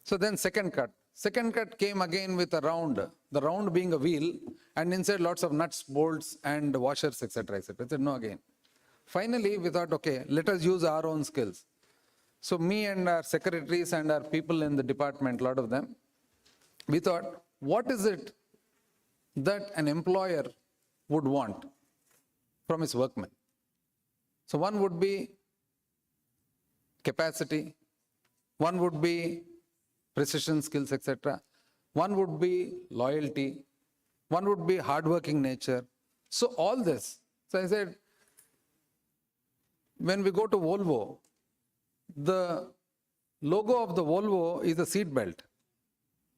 So then second cut. Second cut came again with a round, the round being a wheel, and inside lots of nuts, bolts, and washers, etc., etc. I said, no, again. Finally, we thought, okay, let us use our own skills. So me and our secretaries and our people in the department, a lot of them, we thought, what is it that an employer would want from his workmen? So one would be capacity, one would be precision skills, etc. One would be loyalty, one would be hardworking nature. So all this. So I said, when we go to Volvo, the logo of the Volvo is a seat belt.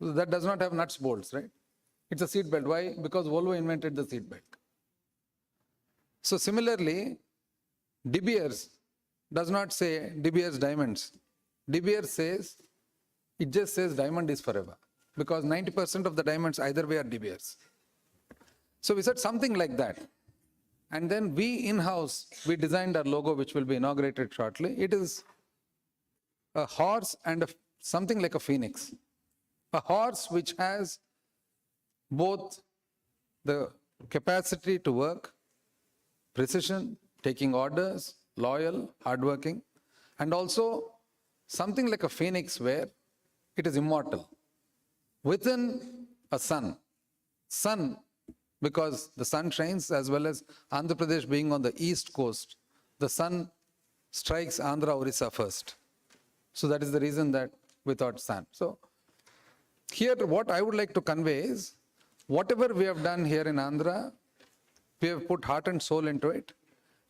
That does not have nuts, bolts, right? It's a seat belt. Why? Because Volvo invented the seat belt. So similarly, De Beers does not say De Beers Diamonds. De Beers says, it just says diamond is forever, because 90% of the diamonds either way are De Beers. So we said something like that. And then we in-house, we designed our logo, which will be inaugurated shortly. It is a horse and something like a phoenix. A horse which has both the capacity to work precision, taking orders, loyal, hardworking, and also something like a phoenix where it is immortal. Within a sun, because the sun shines, as well as Andhra Pradesh being on the east coast, the sun strikes Andhra Orissa first. So that is the reason that we thought sun. So here what I would like to convey is, whatever we have done here in Andhra, we have put heart and soul into it.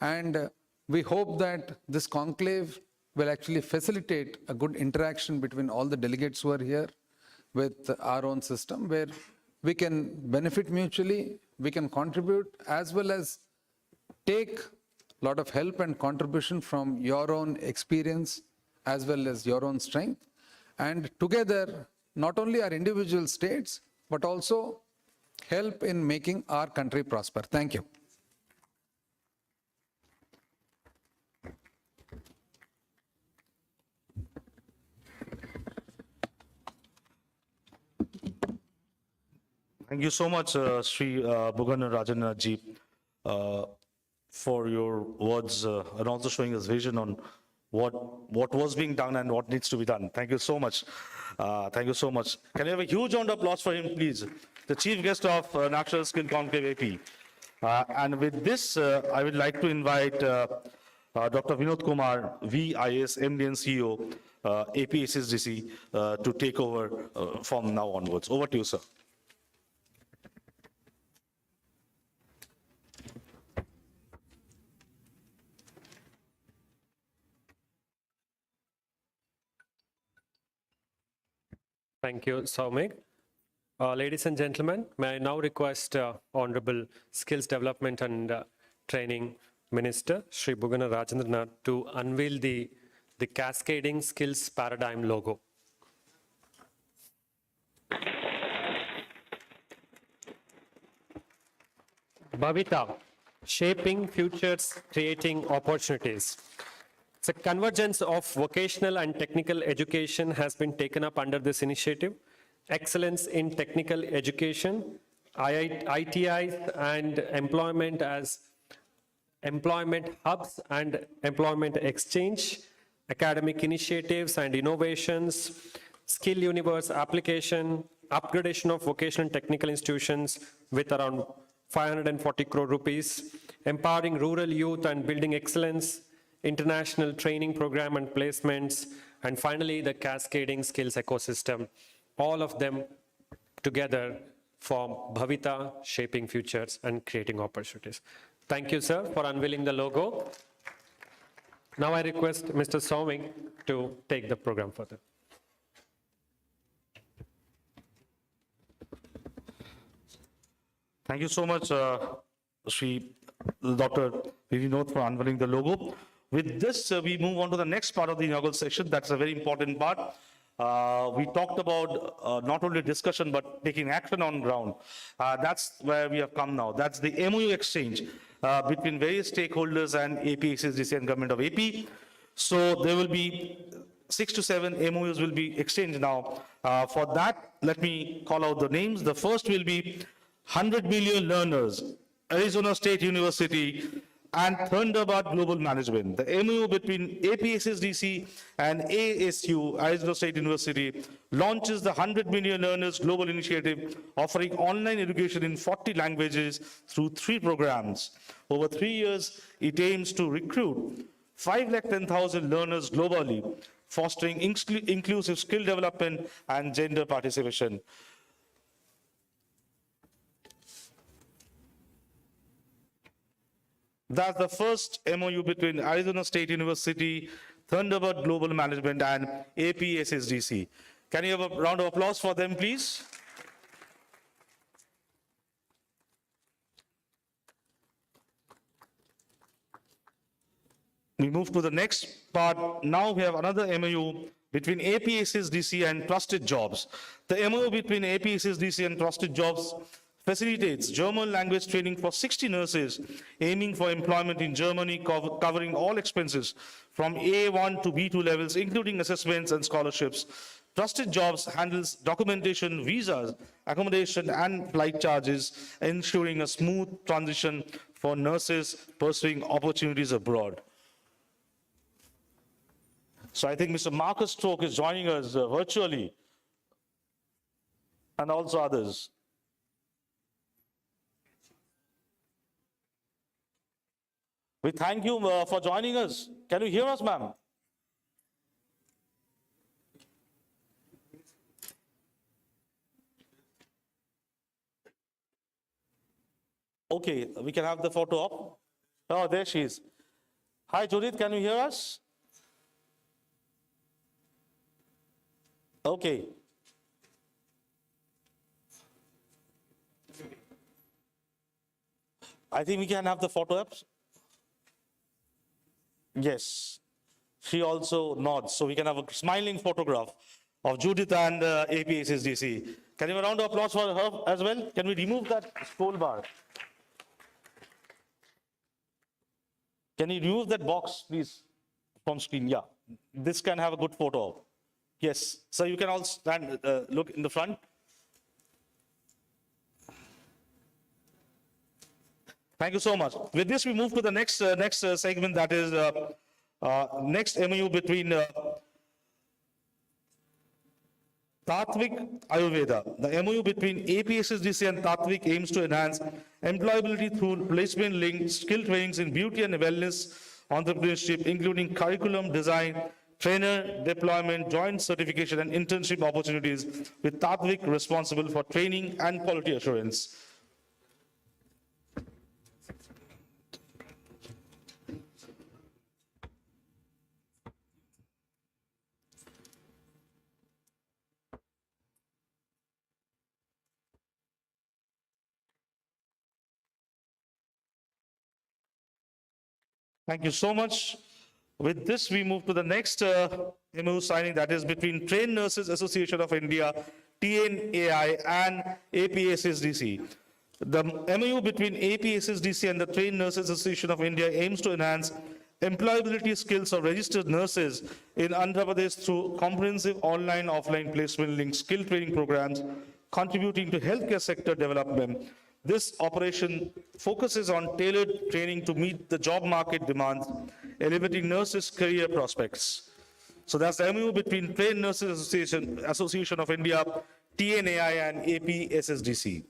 And we hope that this conclave will actually facilitate a good interaction between all the delegates who are here with our own system, where we can benefit mutually, we can contribute, as well as take a lot of help and contribution from your own experience, as well as your own strength. And together, not only our individual states, but also help in making our country prosper. Thank you. Thank you so much, Sri Bhugan Rajan ji, for your words and also showing us vision on what was being done and what needs to be done. Thank you so much. Thank you so much. Can you have a huge round of applause for him, please? The Chief Guest of National Skill Conclave AP. And with this, I would like to invite Dr. Vinod Kumar, VIS, MD and CEO, AP SSDC, to take over from now onwards. Over to you, sir. Thank you, Soumik. Ladies and gentlemen, may I now request Honorable Skills Development and Training Minister, Sri Bhugan Rajendranath, to unveil the Cascading Skills Paradigm logo. Bhavita, shaping futures, creating opportunities. The convergence of vocational and technical education has been taken up under this initiative. Excellence in technical education, ITIs and employment as employment hubs and employment exchange, academic initiatives and innovations, skill universe application, upgradation of vocational and technical institutions with around 540 crore rupees, empowering rural youth and building excellence, international training program and placements, and finally the cascading skills ecosystem. All of them together form Bhavita, shaping futures and creating opportunities. Thank you, sir, for unveiling the logo. Now I request Mr. Soumik to take the program further. Thank you so much, Sri Dr. Vinod, for unveiling the logo. With this, we move on to the next part of the inaugural session. That's a very important part. We talked about not only discussion, but taking action on ground. That's where we have come now. That's the MOU exchange between various stakeholders and AP, SSDC and Government of AP. So there will be 6 to 7 MOUs will be exchanged now. For that, let me call out the names. The first will be 100 million learners, Arizona State University, and Thunderbird Global Management. The MOU between AP SSDC and ASU, Arizona State University, launches the 100 Million Learners Global Initiative, offering online education in 40 languages through 3 programs. Over 3 years, it aims to recruit 510,000 learners globally, fostering inclusive skill development and gender participation. That's the first MOU between Arizona State University, Thunderbird Global Management, and AP SSDC. Can you have a round of applause for them, please? We move to the next part. Now we have another MOU between AP SSDC and Trusted Jobs. The MOU between AP SSDC and Trusted Jobs facilitates German language training for 60 nurses aiming for employment in Germany, covering all expenses from A1 to B2 levels, including assessments and scholarships. Trusted Jobs handles documentation, visas, accommodation, and flight charges, ensuring a smooth transition for nurses pursuing opportunities abroad. So I think Mr. Marcus Stroke is joining us virtually, and also others. We thank you for joining us. Can you hear us, ma'am? Okay, we can have the photo up. Oh, there she is. Hi, Judith, can you hear us? Okay. I think we can have the photo up. Yes. She also nods, so we can have a smiling photograph of Judith and APSSDC. Can you have a round of applause for her as well? Can we remove that scroll bar? Can you remove that box, please, from screen? Yeah, this can have a good photo. Yes, so you can all stand, look in the front. Thank you so much. With this, we move to the next segment, that is next MOU between Tatvik Ayurveda. The MOU between APSSDC and Tatvik aims to enhance employability through placement-linked skill trainings in beauty and wellness entrepreneurship, including curriculum design, trainer deployment, joint certification, and internship opportunities, with Tatvik responsible for training and quality assurance. Thank you so much. With this, we move to the next MOU signing, that is between Trained Nurses Association of India, TNAI, and APSSDC. The MOU between APSSDC and the Trained Nurses Association of India aims to enhance employability skills of registered nurses in Andhra Pradesh through comprehensive online-offline placement-linked skill training programs, contributing to healthcare sector development. This operation focuses on tailored training to meet the job market demands, elevating nurses' career prospects. So that's the MOU between Trained Nurses Association of India, TNAI, and APSSDC.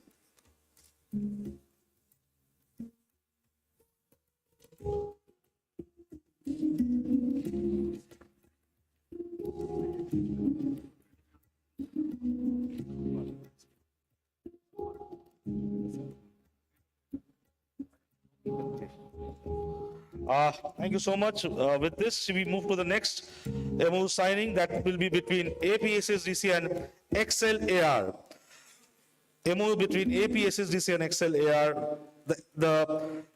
Thank you so much. With this, we move to the next MOU signing, that will be between APSSDC and XLAR. MOU between APSSDC and XLAR.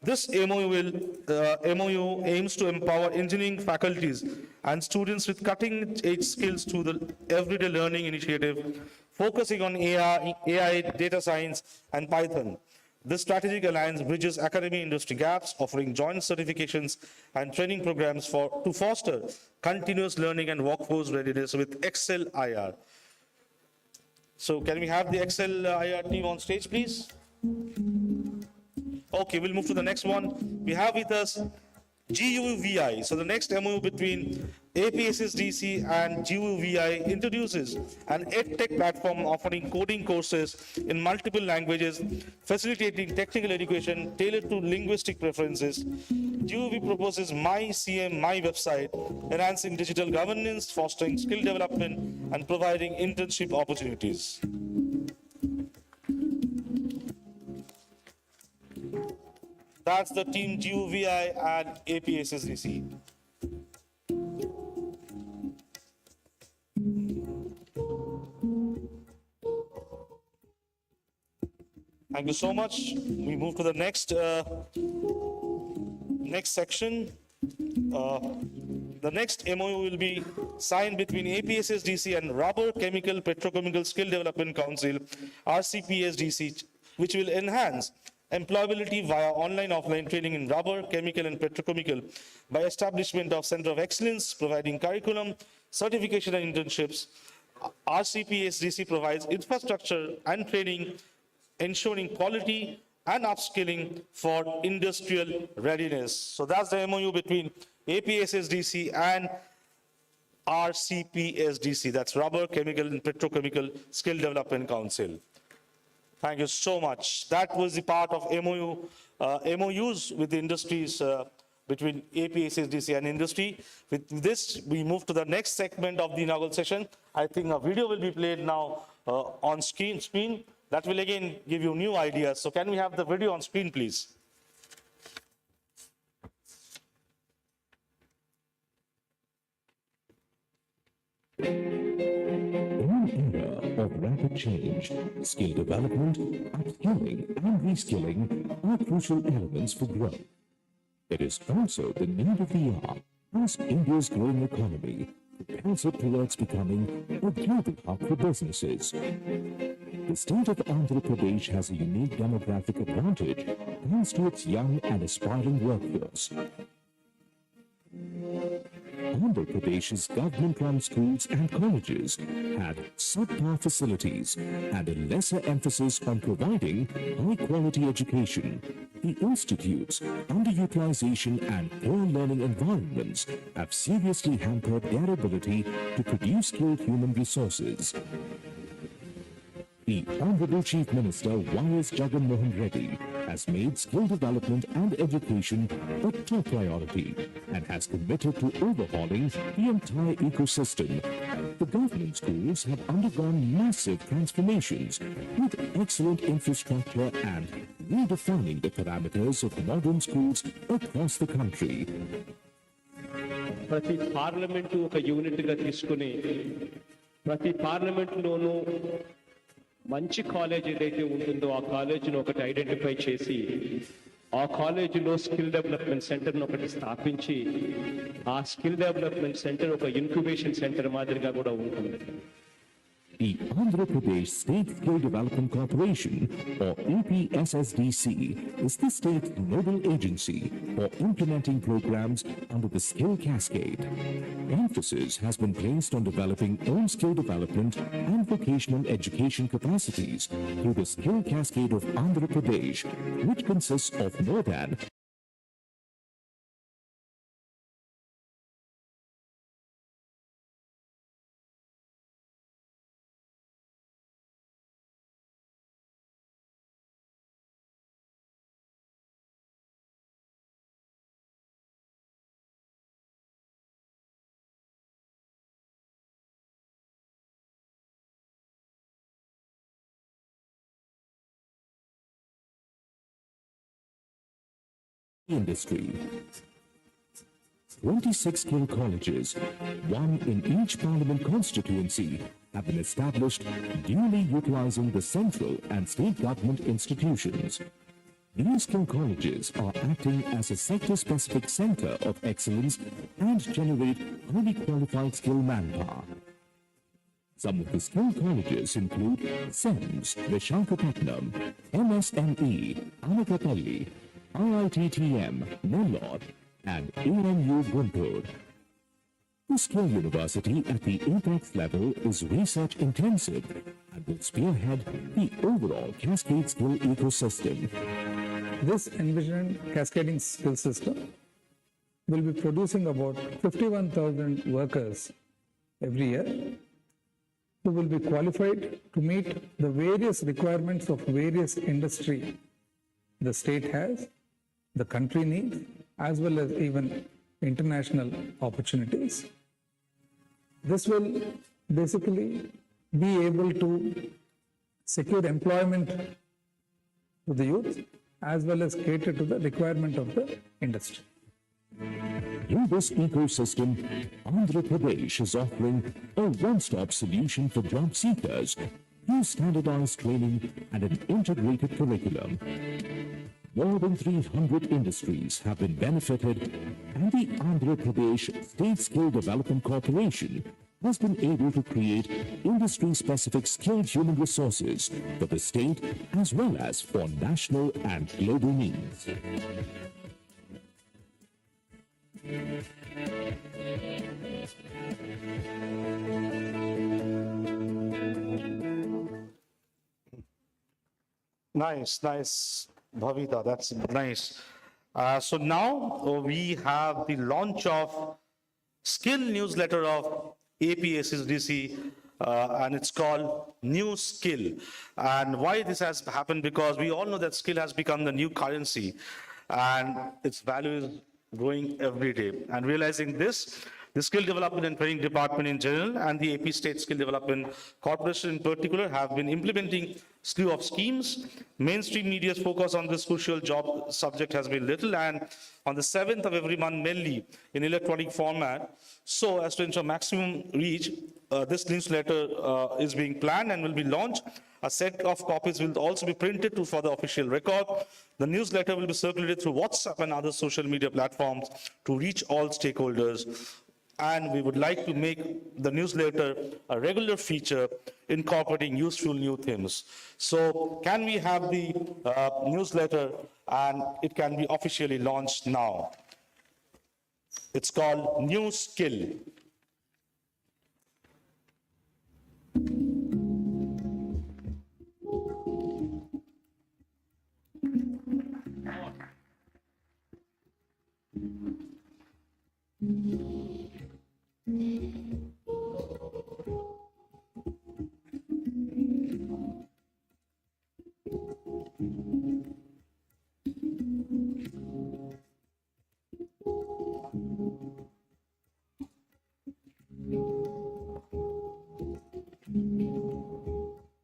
This MOU aims to empower engineering faculties and students with cutting-edge skills through the Everyday Learning Initiative, focusing on AI, data science, and Python. This strategic alliance bridges academy-industry gaps, offering joint certifications and training programs to foster continuous learning and workforce readiness with XLIR. So can we have the XLIR team on stage, please? Okay, we'll move to the next one. We have with us GUVI. So the next MOU between APSSDC and GUVI introduces an EdTech platform offering coding courses in multiple languages, facilitating technical education tailored to linguistic preferences. GUVI proposes My CM, My website, enhancing digital governance, fostering skill development, and providing internship opportunities. That's the team GUVI and APSSDC. Thank you so much. We move to the next section. The next MOU will be signed between APSSDC and Rubber Chemical Petrochemical Skill Development Council, RCPSDC, which will enhance employability via online-offline training in rubber, chemical, and petrochemical by establishment of Center of Excellence, providing curriculum, certification, and internships. RCPSDC provides infrastructure and training, ensuring quality and upskilling for industrial readiness. So that's the MOU between APSSDC and RCPSDC, that's Rubber, Chemical and Petrochemical Skill Development Council. Thank you so much. That was the part of MOUs with the industries between APSSDC and industry. With this, we move to the next segment of the inaugural session. I think a video will be played now on screen. That will again give you new ideas. So can we have the video on screen, please? In an era of rapid change, skill development, upskilling, and reskilling are crucial elements for growth. It is also the need of the hour as India's growing economy propels it towards becoming a global hub for businesses. The state of Andhra Pradesh has a unique demographic advantage thanks to its young and aspiring workforce. Andhra Pradesh's government-run schools and colleges had subpar facilities and a lesser emphasis on providing high-quality education. The institutes' underutilization and poor learning environments have seriously hampered their ability to produce skilled human resources. The Honorable Chief Minister Y.S. Jagan Mohan Reddy has made skill development and education a top priority and has committed to overhauling the entire ecosystem. The government schools have undergone massive transformations with excellent infrastructure and redefining the parameters of modern schools across the country. ప్రతి parliament ఒక యూనిట్గా తీసుకుని ప్రతి పార్లమెంట్లోనూ మంచి college ఏదైతే ఉంటుందో ఆ కాలేజీని ఒకటి ఐడెంటిఫై చేసి ఆ కాలేజీలో స్కిల్ డెవలప్మెంట్ సెంటర్ను ఒకటి స్థాపించి ఆ స్కిల్ డెవలప్మెంట్ సెంటర్ ఒక ఇంక్యుబేషన్ సెంటర్ మాదిరిగా కూడా ఉంటుంది. The Andhra Pradesh State Skill Development Corporation, or APSSDC, is the state nodal agency for implementing programs under the Skill Cascade. Emphasis has been placed on developing own skill development and vocational education capacities through the Skill Cascade of Andhra Pradesh, which consists of more than industry. 26 skill colleges, one in each parliament constituency, have been established, duly utilizing the central and state government institutions. These skill colleges are acting as a sector-specific center of excellence and generate highly qualified skilled manpower. Some of the skill colleges include SEMS, Visakhapatnam, MSME, Anakapalli, IITTM, Nellore, and ANU Guntur. The Skill University at the APAC level is research intensive and will spearhead the overall cascade skill ecosystem. This envisioned cascading skill system will be producing about 51,000 workers every year who will be qualified to meet the various requirements of various industry the state has, the country needs, as well as even international opportunities. This will basically be able to secure employment to the youth as well as cater to the requirement of the industry. In this ecosystem, Andhra Pradesh is offering a one-stop solution for job seekers through standardized training and an integrated curriculum. More than 300 industries have been benefited, and the Andhra Pradesh State Skill Development Corporation has been able to create industry-specific skilled human resources for the state as well as for national and global needs. Nice. Bhavita, that's nice. So now we have the launch of skill newsletter of APSSDC, and it's called New Skill. And why this has happened, because we all know that skill has become the new currency and its value is growing every day. And realizing this, the Skill Development and Training Department in general and the AP State Skill Development Corporation in particular have been implementing slew of schemes. Mainstream media's focus on this crucial job subject has been little, and on the 7th of every month, mainly in electronic format, so as to ensure maximum reach, this newsletter is being planned and will be launched. A set of copies will also be printed for the official record. The newsletter will be circulated through WhatsApp and other social media platforms to reach all stakeholders. And we would like to make the newsletter a regular feature incorporating useful new themes. So can we have the newsletter, and it can be officially launched now. It's called New Skill.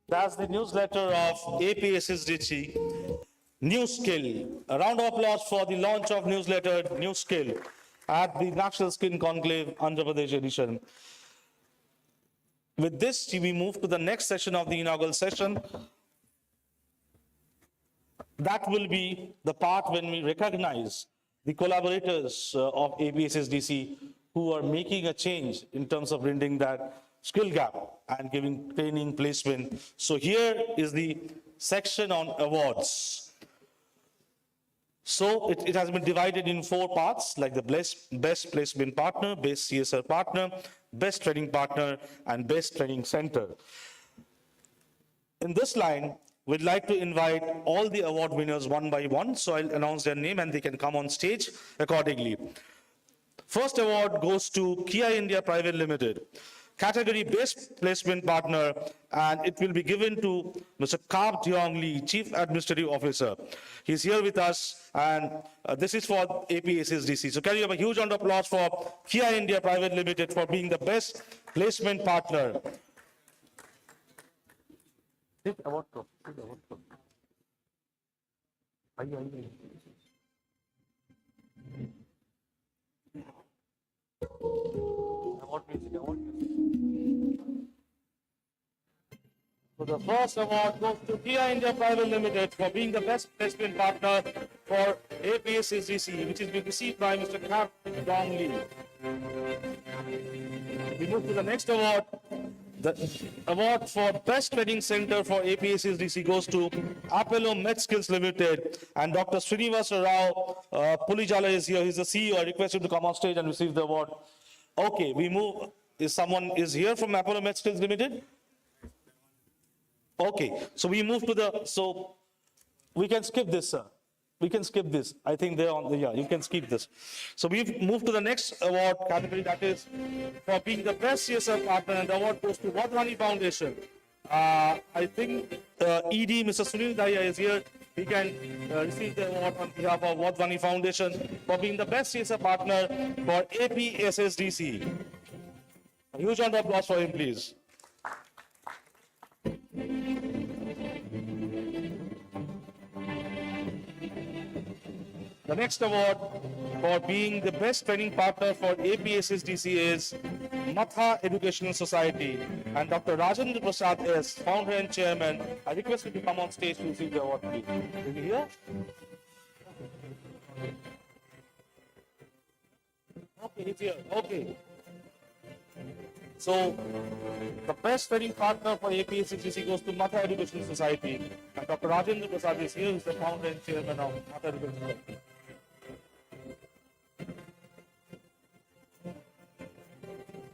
That's the newsletter of APSSDC, New Skill. A round of applause for the launch of newsletter New Skill at the National Skill Conclave, Andhra Pradesh edition. With this, we move to the next session of the inaugural session. That will be the part when we recognize the collaborators of APSSDC who are making a change in terms of bridging that skill gap and giving training placement. So here is the section on awards. So it has been divided in 4 parts, like the best placement partner, best CSR partner, best training partner, and best training center. In this line, we'd like to invite all the award winners one by one. So I'll announce their name and they can come on stage accordingly. First award goes to Kia India Private Limited, category Best Placement Partner, and it will be given to Mr. Kap Diong Lee, Chief Administrative Officer. He's here with us, and this is for APSSDC. So can you have a huge round of applause for Kia India Private Limited for being the Best Placement Partner. So the first award goes to Kia India Private Limited for being the best placement partner for APSSDC, which is being received by Mr. Kap Diong Lee. We move to the next award. The award for Best Training Center for APSSDC goes to Apollo Med Skills Limited, and Dr. Srinivasa Rao Pulijala is here. He's the CEO. I request him to come on stage and receive the award. Okay, we move. Is someone here from Apollo Med Skills Limited? Okay, so we move to the, so we can skip this, sir. We can skip this. I think they're on the, yeah, you can skip this. So we've moved to the next award category, that is for being the best CSR partner, and the award goes to Wadhwani Foundation. I think ED, Mr. Sunil Daya is here. He can receive the award on behalf of Wadhwani Foundation for being the best CSR partner for APSSDC. A huge round of applause for him, please. The next award for being the best training partner for APSSDC is Matha Educational Society, and Dr. Rajendra Prasad S., founder and chairman. I request you to come on stage to receive the award, please. Is he here? Okay, he's here. Okay. So, the best training partner for APSSDC goes to Matha Educational Society, and Dr. Rajendra Prasad is here, who is the founder and chairman of Matha Educational Society.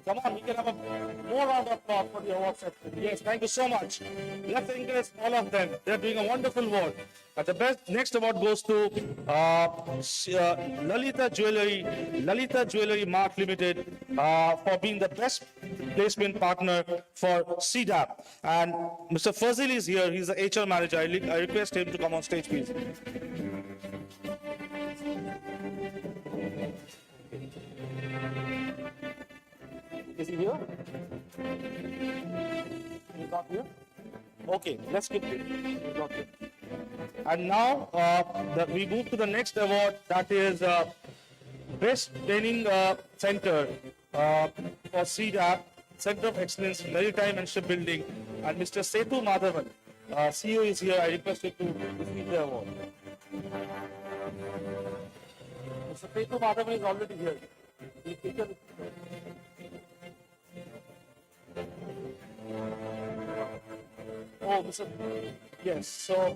Come on, we can have have a more round of applause for the award section? Yes, thank you so much. Let's encourage all of them. They're doing a wonderful work. The next award goes to Lalita Jewelry Mart Limited for being the best placement partner for CDAP. And Mr. Fazil is here. He's the HR manager. I request him to come on stage, please. Is he here? He's not here? Okay, let's keep it. He's not here. And now we move to the next award, that is Best Training Center for CDAP, Center of Excellence, Maritime and Shipbuilding. And Mr. Setu Madhavan, CEO is here. I request you to receive the award. Mr. Setu Madhavan is already here. Oh, Mr. Yes, so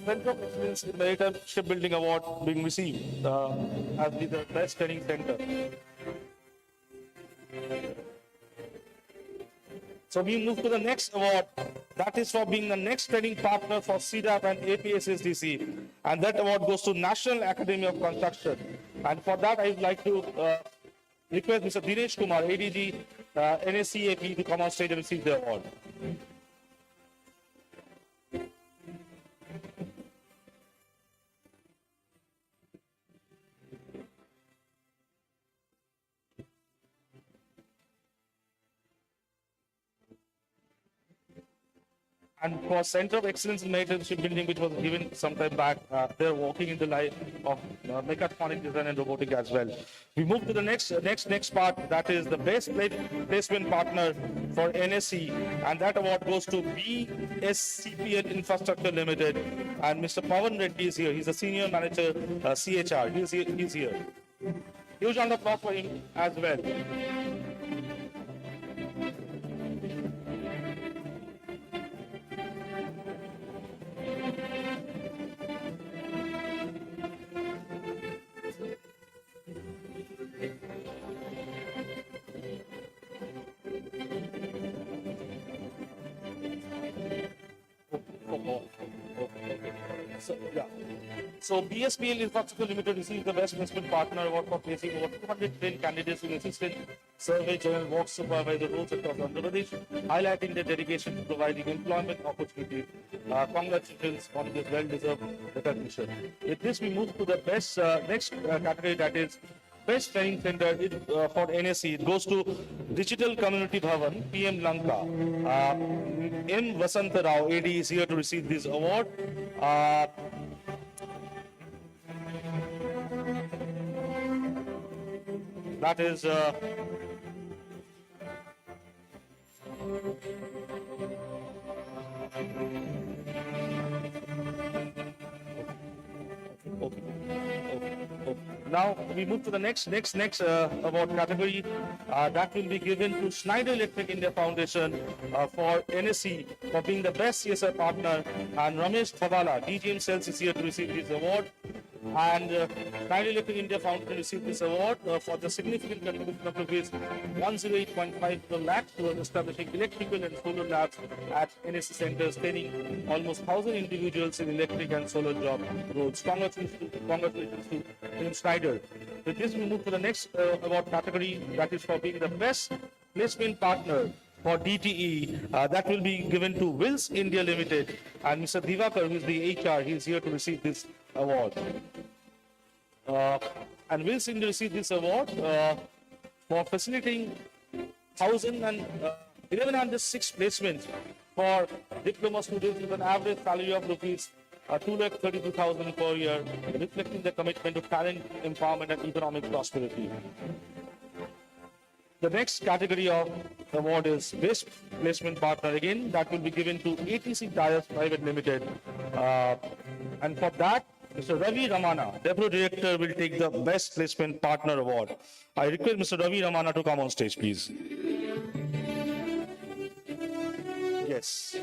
Center of Excellence in Maritime Shipbuilding Award being received as the best training center. So we move to the next award, that is for being the next training partner for CDAP and APSSDC, and that award goes to National Academy of Construction. And for that, I would like to request Mr. Dinesh Kumar, ADG, NSCAP, to come on stage and receive the award. And for Center of Excellence in Maritime Shipbuilding, which was given some time back, they're working in the line of mechatronic design and robotic as well. We move to the next part, that is the best placement partner for NSC, and that award goes to BSCPL Infrastructure Limited. And Mr. Pawan Reddy is here. He's a senior manager, CHR. He's here. Huge round of applause for him as well. So BSPL Infrastructure Limited received the Best Placement Partner Award for placing over 200 trained candidates in assistant survey general work supervisor roles across Andhra Pradesh, highlighting their dedication to providing employment opportunities. Congratulations on this well-deserved recognition. With this, we move to the best next category, that is Best Training Center for NSC. It goes to Digital Community Bhavan, PM Lanka. M. Vasanta Rao, AD, is here to receive this award. That is Now we move to the next award category. That will be given to Schneider Electric India Foundation for NSC for being the best CSR partner, and Ramesh Thavala, DGM Sales, is here to receive this award. And Schneider Electric India Foundation received this award for the significant contribution of rupees 108.5 lakhs towards establishing electrical and solar labs at NSC centers, training almost 1,000 individuals in electric and solar job roles. Congratulations to Team Schneider. With this, we move to the next award category, that is for being the best placement partner for DTE. That will be given to Wills India Limited, and Mr. Divakar, who is the HR, he is here to receive this award. And Wills India received this award for facilitating 1,106 placements for diploma students with an average salary of rupees 2,32,000 per year, reflecting the commitment to talent empowerment and economic prosperity. The next category of award is Best Placement Partner. Again, that will be given to ATC Tires Private Limited. And for that, Mr. Ravi Ramana, Deputy Director, will take the Best Placement Partner Award. I request Mr. Ravi Ramana to come on stage, please. Yes.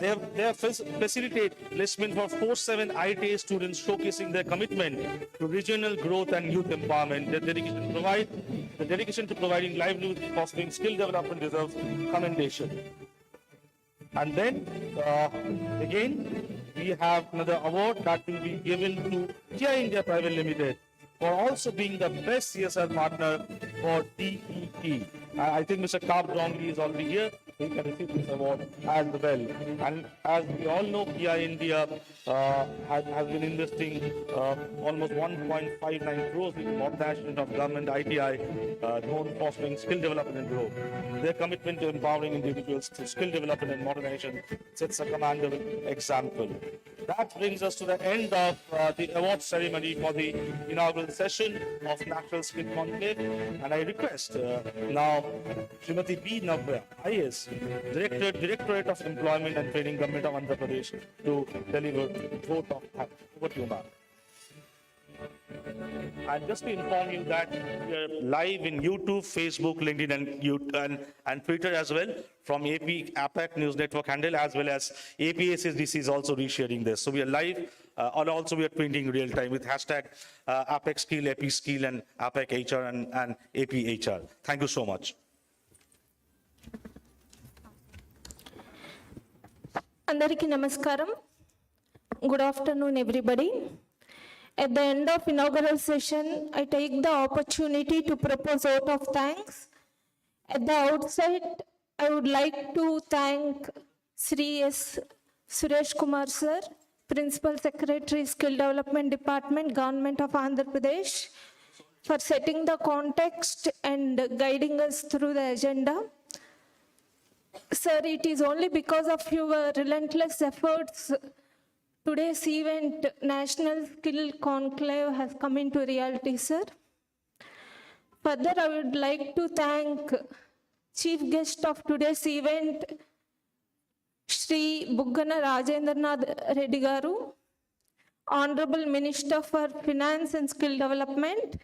they have facilitate placement for 4/7 ITA students, showcasing their commitment to regional growth and youth empowerment. Their dedication to providing livelihood, fostering skill development deserves commendation. And then again, we have another award that will be given to Kia India Private Limited for also being the best CSR partner for DET. I think Mr. Kab Dongli is already here. He can receive this award as well. And as we all know, Kia India has been investing almost 1.59 crores in modernization of government ITI, known fostering skill development and growth. Their commitment to empowering individuals through skill development and modernization sets a commendable example. That brings us to the end of the award ceremony for the inaugural session of National Skill Conclave. And I request now Srimati B. Navya, IAS, Directorate of Employment and Training, Government of Andhra Pradesh, to deliver vote of thanks. Over to you, ma'am. And just to inform you that we are live in YouTube, Facebook, LinkedIn, and Twitter as well, from APAC News Network handle, as well as APACDC is also resharing this. So we are live, and also we are tweeting real time with hashtag APAC Skill, AP Skill, and APAC HR and AP HR. Thank you so much. Andariki namaskaram. Good afternoon, everybody. At the end of inaugural session, I take the opportunity to propose vote of thanks. At the outset, I would like to thank Sri S. Suresh Kumar sir, Principal Secretary, Skill Development Department, Government of Andhra Pradesh, for setting the context and guiding us through the agenda. Sir, it is only because of your relentless efforts today's event, National Skill Conclave, has come into reality, sir. Further, I would like to thank Chief Guest of today's event, Shri Buggana Rajendranath Reddy Garu, Honorable Minister for Finance and Skill Development.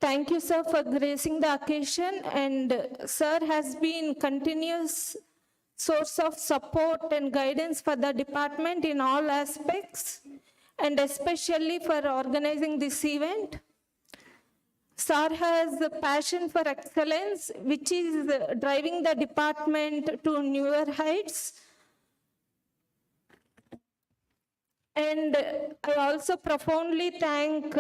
Thank you, sir, for gracing the occasion, and sir has been continuous source of support and guidance for the department in all aspects, and especially for organizing this event. Sir has a passion for excellence, which is driving the department to newer heights. And I also profoundly thank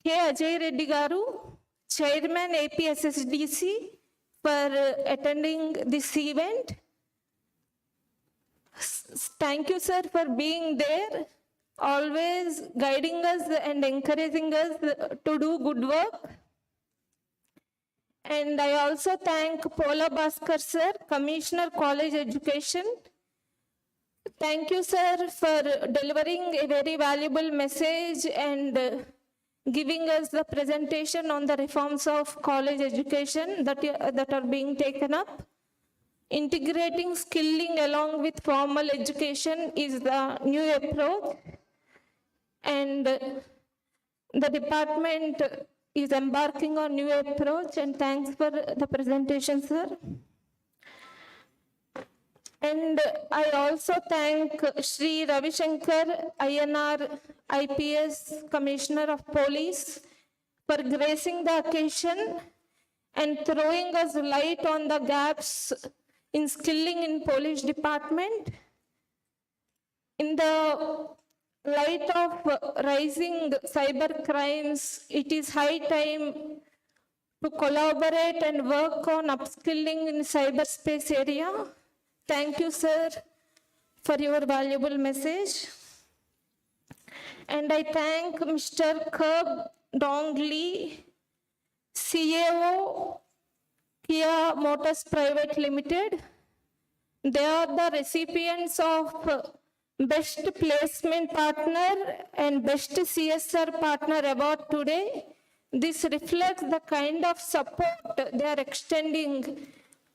K. Ajay Reddy Garu, Chairman APSSDC, for attending this event. Thank you, sir, for being there, always guiding us and encouraging us to do good work. And I also thank Pola Bhaskar, sir, Commissioner College Education. Thank you, sir, for delivering a very valuable message and giving us the presentation on the reforms of college education that are being taken up. Integrating skilling along with formal education is the new approach, and the department is embarking on new approach, and thanks for the presentation, sir. And I also thank Shri Ravi Shankar INR IPS Commissioner of Police for gracing the occasion and throwing us light on the gaps in skilling in police department. In the light of rising cyber crimes, it is high time to collaborate and work on upskilling in cyberspace area. Thank you, sir, for your valuable message. And I thank Mr. Kab Dongli, CAO, Kia Motors Private Limited. They are the recipients of Best Placement Partner and Best CSR Partner Award today. This reflects the kind of support they are extending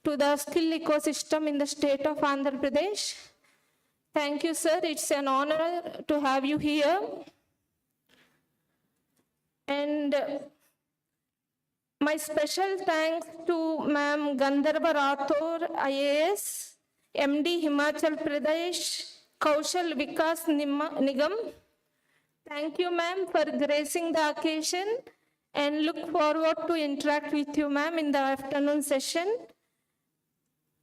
to the skill ecosystem in the state of Andhra Pradesh. Thank you, sir. It's an honor to have you here. And my special thanks to Ma'am Gandharva Rathore, IAS, MD Himachal Pradesh, Kaushal Vikas Nigam. Thank you, ma'am, for gracing the occasion and look forward to interact with you, ma'am, in the afternoon session.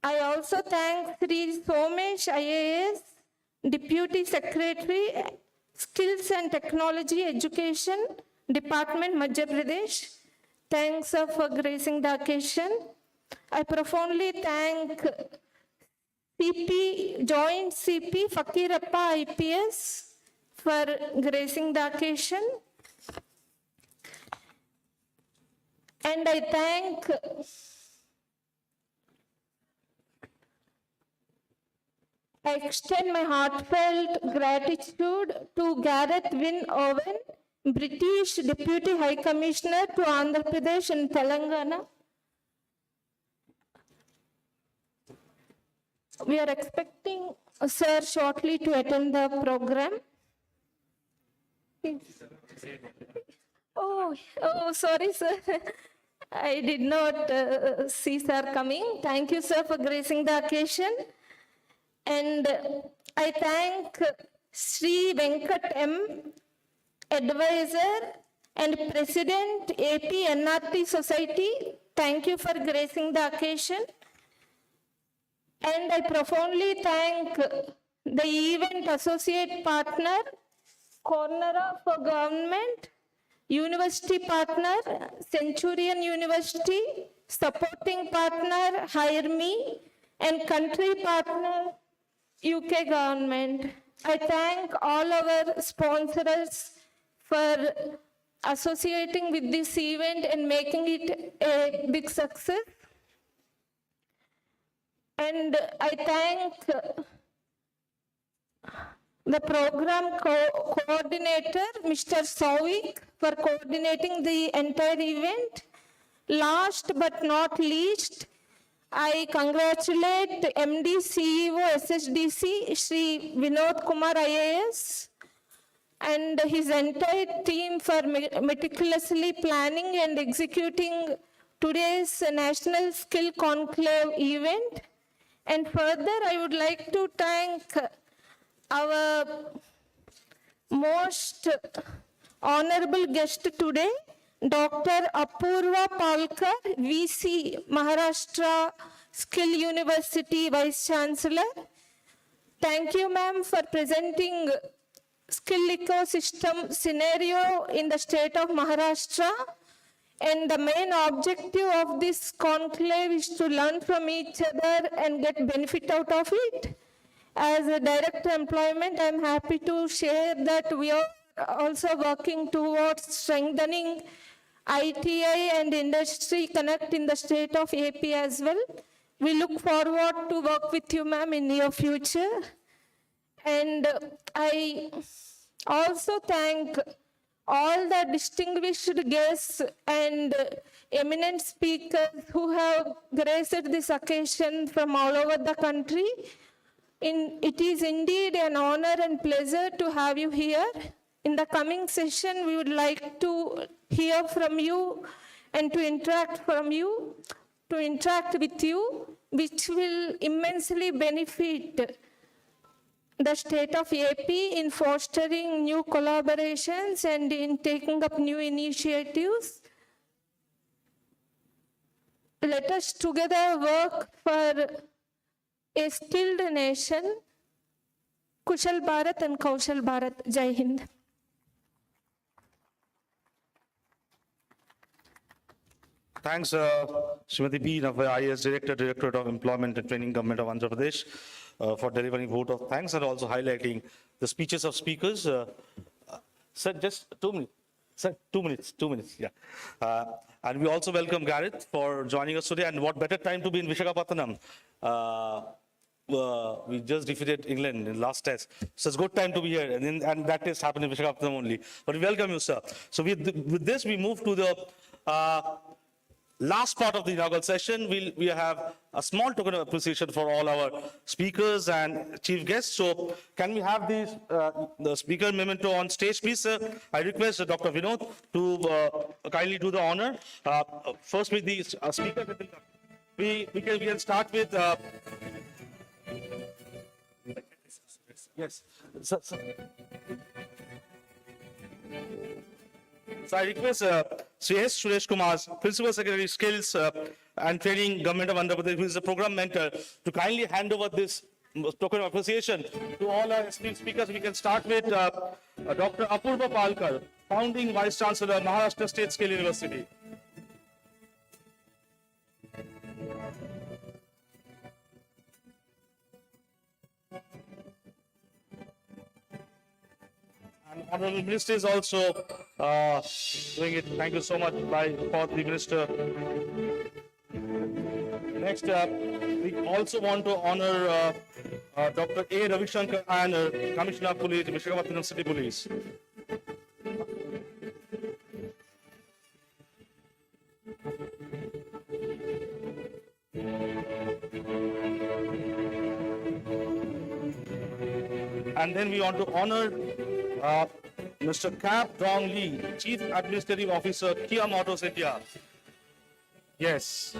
I also thank Sri Somesh IAS, Deputy Secretary, Skills and Technology Education, Department, Madhya Pradesh. Thanks, sir, for gracing the occasion. I profoundly thank CP, Joint CP Fakirappa IPS for gracing the occasion. And I extend my heartfelt gratitude to Gareth Wynne Owen, British Deputy High Commissioner to Andhra Pradesh and Telangana. We are expecting sir shortly to attend the program. Oh, sorry, sir. I did not see sir coming. Thank you, sir, for gracing the occasion. And I thank Sri Venkat M, Advisor and President AP NRT Society. Thank you for gracing the occasion. And I profoundly thank the event associate partner, Cornera for Government, University partner, Centurion University, supporting partner, Hire Me, and country partner, UK government. I thank all our sponsors for associating with this event and making it a big success. And I thank the program coordinator, Mr. Souvik, for coordinating the entire event. Last but not least, I congratulate MD CEO SSDC, Shri Vinod Kumar IAS, and his entire team for meticulously planning and executing today's National Skill Conclave event. And further, I would like to thank our most honorable guest today, Dr. Apurva Palkar, VC, Maharashtra Skill University Vice Chancellor. Thank you, ma'am, for presenting skill ecosystem scenario in the state of Maharashtra. And the main objective of this conclave is to learn from each other and get benefit out of it. As a Director Employment, I'm happy to share that we are also working towards strengthening ITI and industry connect in the state of AP as well. We look forward to work with you, ma'am, in near future. And I also thank all the distinguished guests and eminent speakers who have graced this occasion from all over the country. It is indeed an honor and pleasure to have you here. In the coming session, we would like to hear from you and to interact with you, which will immensely benefit the state of AP in fostering new collaborations and in taking up new initiatives. Let us together work for a skilled nation, Kushal Bharat and Kaushal Bharat. Jai Hind. Thanks, Srimati B. Navya, IAS Director, Directorate of Employment and Training, Government of Andhra Pradesh, for delivering vote of thanks and also highlighting the speeches of speakers. Sir, just 2 minutes. Sir, 2 minutes, yeah. And we also welcome Gareth for joining us today. And what better time to be in Visakhapatnam? We just defeated England in the last test. So it's a good time to be here. And that test happened in Visakhapatnam only. But we welcome you, sir. So with this, we move to the last part of the inaugural session. We have a small token of appreciation for all our speakers and chief guests. So can we have the speaker memento on stage, please, sir? I request Dr. Vinod to kindly do the honor. First with the speaker. We can start with Yes. So I request Sri S. Suresh Kumar, Principal Secretary Skills and Training, Government of Andhra Pradesh, who is the program mentor, to kindly hand over this token of appreciation to all our esteemed speakers. We can start with Dr. Apurva Palkar, founding Vice Chancellor, Maharashtra State Skill University. And Honorable Minister is also doing it. Thank you so much for the Minister. Next, we also want to honor Dr. A. Ravishankar Iyer, Commissioner of Police, Visakhapatnam City Police. And then we want to honor Mr. Cap Dong Lee, Chief Administrative Officer, Kia Motors India. Yes.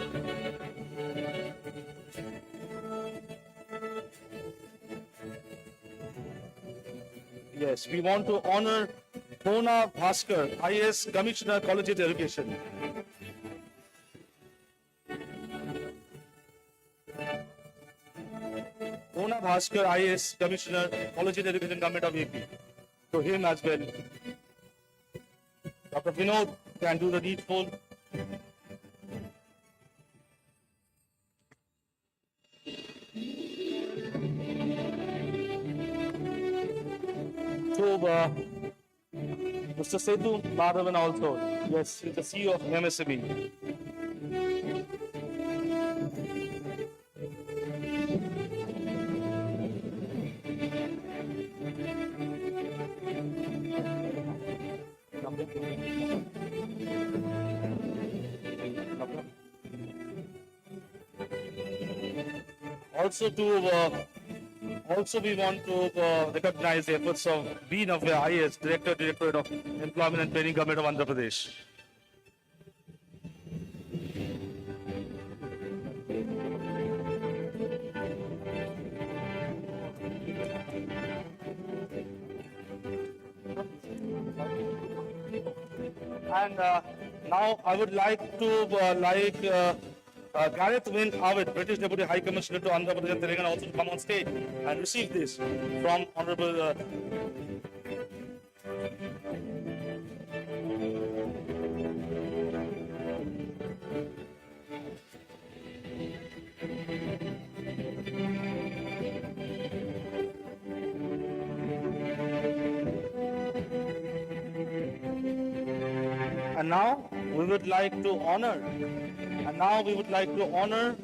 Yes, we want to honor Pona Bhaskar, IAS Commissioner, Collegiate Education. Pona Bhaskar, IAS Commissioner, Collegiate Education, Government of AP. To him as well. Dr. Vinod can do the needful. To Mr. Sethu Madhavan also. Yes, he's the CEO of MSME. Also we want to recognize the efforts of B. Navya IAS, Directorate of Employment and Training, Government of Andhra Pradesh. And now I would like to Gareth Wynne Avid, British Deputy High Commissioner to Andhra Pradesh and Telangana, also to come on stage and receive this from Honorable And now we would like to honor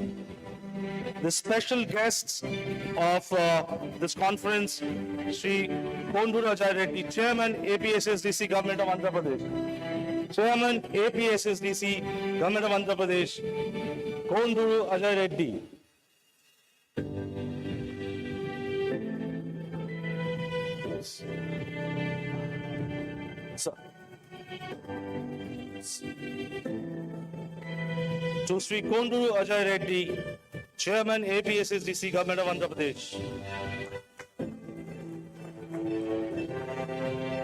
the special guests of this conference, Sri Konduru Ajay Reddy, Chairman, APSSDC, Government of Andhra Pradesh. Chairman, APSSDC, Government of Andhra Pradesh, Konduru Ajay Reddy. To Sri Konduru Ajay Reddy, Chairman, APSSDC, Government of Andhra Pradesh.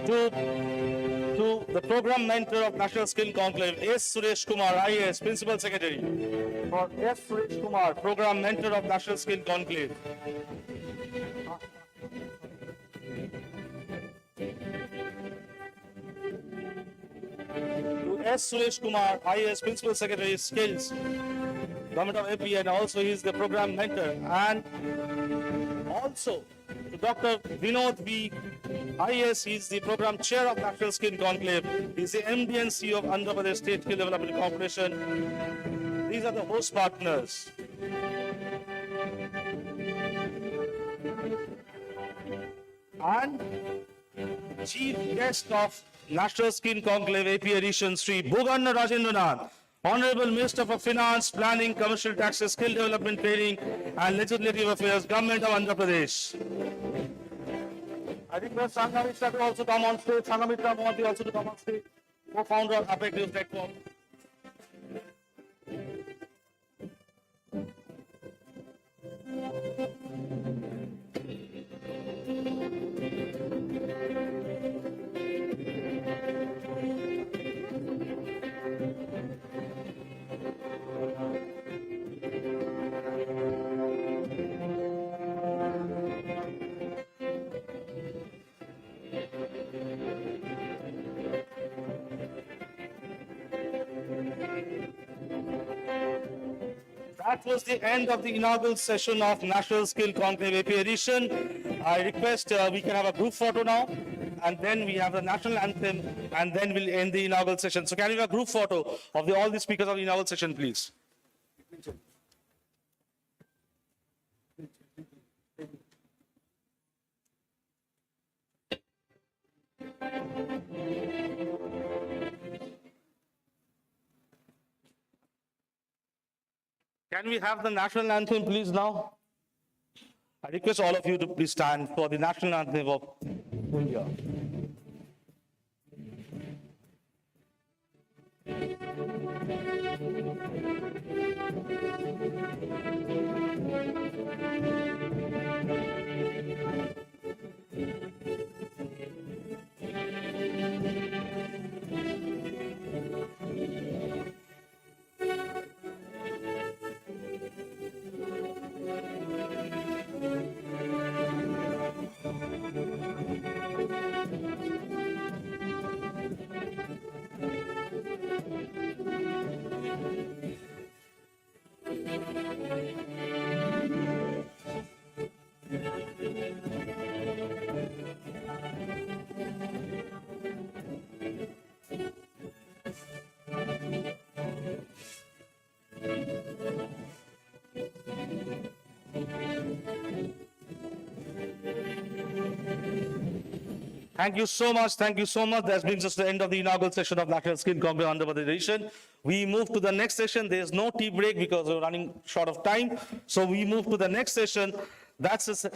To the Program Mentor of National Skill Conclave, S. Suresh Kumar, IAS, Principal Secretary. For S. Suresh Kumar, Program Mentor of National Skill Conclave. S. Suresh Kumar, IAS Principal Secretary, Skills, Government of AP, and also he is the program mentor. And also to Dr. Vinod V, IAS, he is the program chair of National Skill Conclave. He is the MD and CEO of Andhra Pradesh State Skill Development Corporation. These are the host partners. And Chief Guest of National Skill Conclave AP Edition, Sri Bhuganna Rajendranath, Honorable Minister for Finance, Planning, Commercial Taxes, Skill Development, Training and Legislative Affairs, Government of Andhra Pradesh. I request Sanghamitra to also come on stage. Sanghamitra Mohanty also to come on stage, co-founder of APAC News Network. That was the end of the inaugural session of National Skill Conclave AP edition. I request we can have a group photo now, and then we have the national anthem, and then we'll end the inaugural session. So can we have a group photo of all the speakers of the inaugural session, please? Can we have the national anthem, please, now? I request all of you to please stand for the national anthem of India. Thank you so much. Thank you so much. That brings us to the end of the inaugural session of National Skill Conclave Andhra Pradesh edition. We move to the next session. There is no tea break because we're running short of time. So we move to the next session. That's a Thank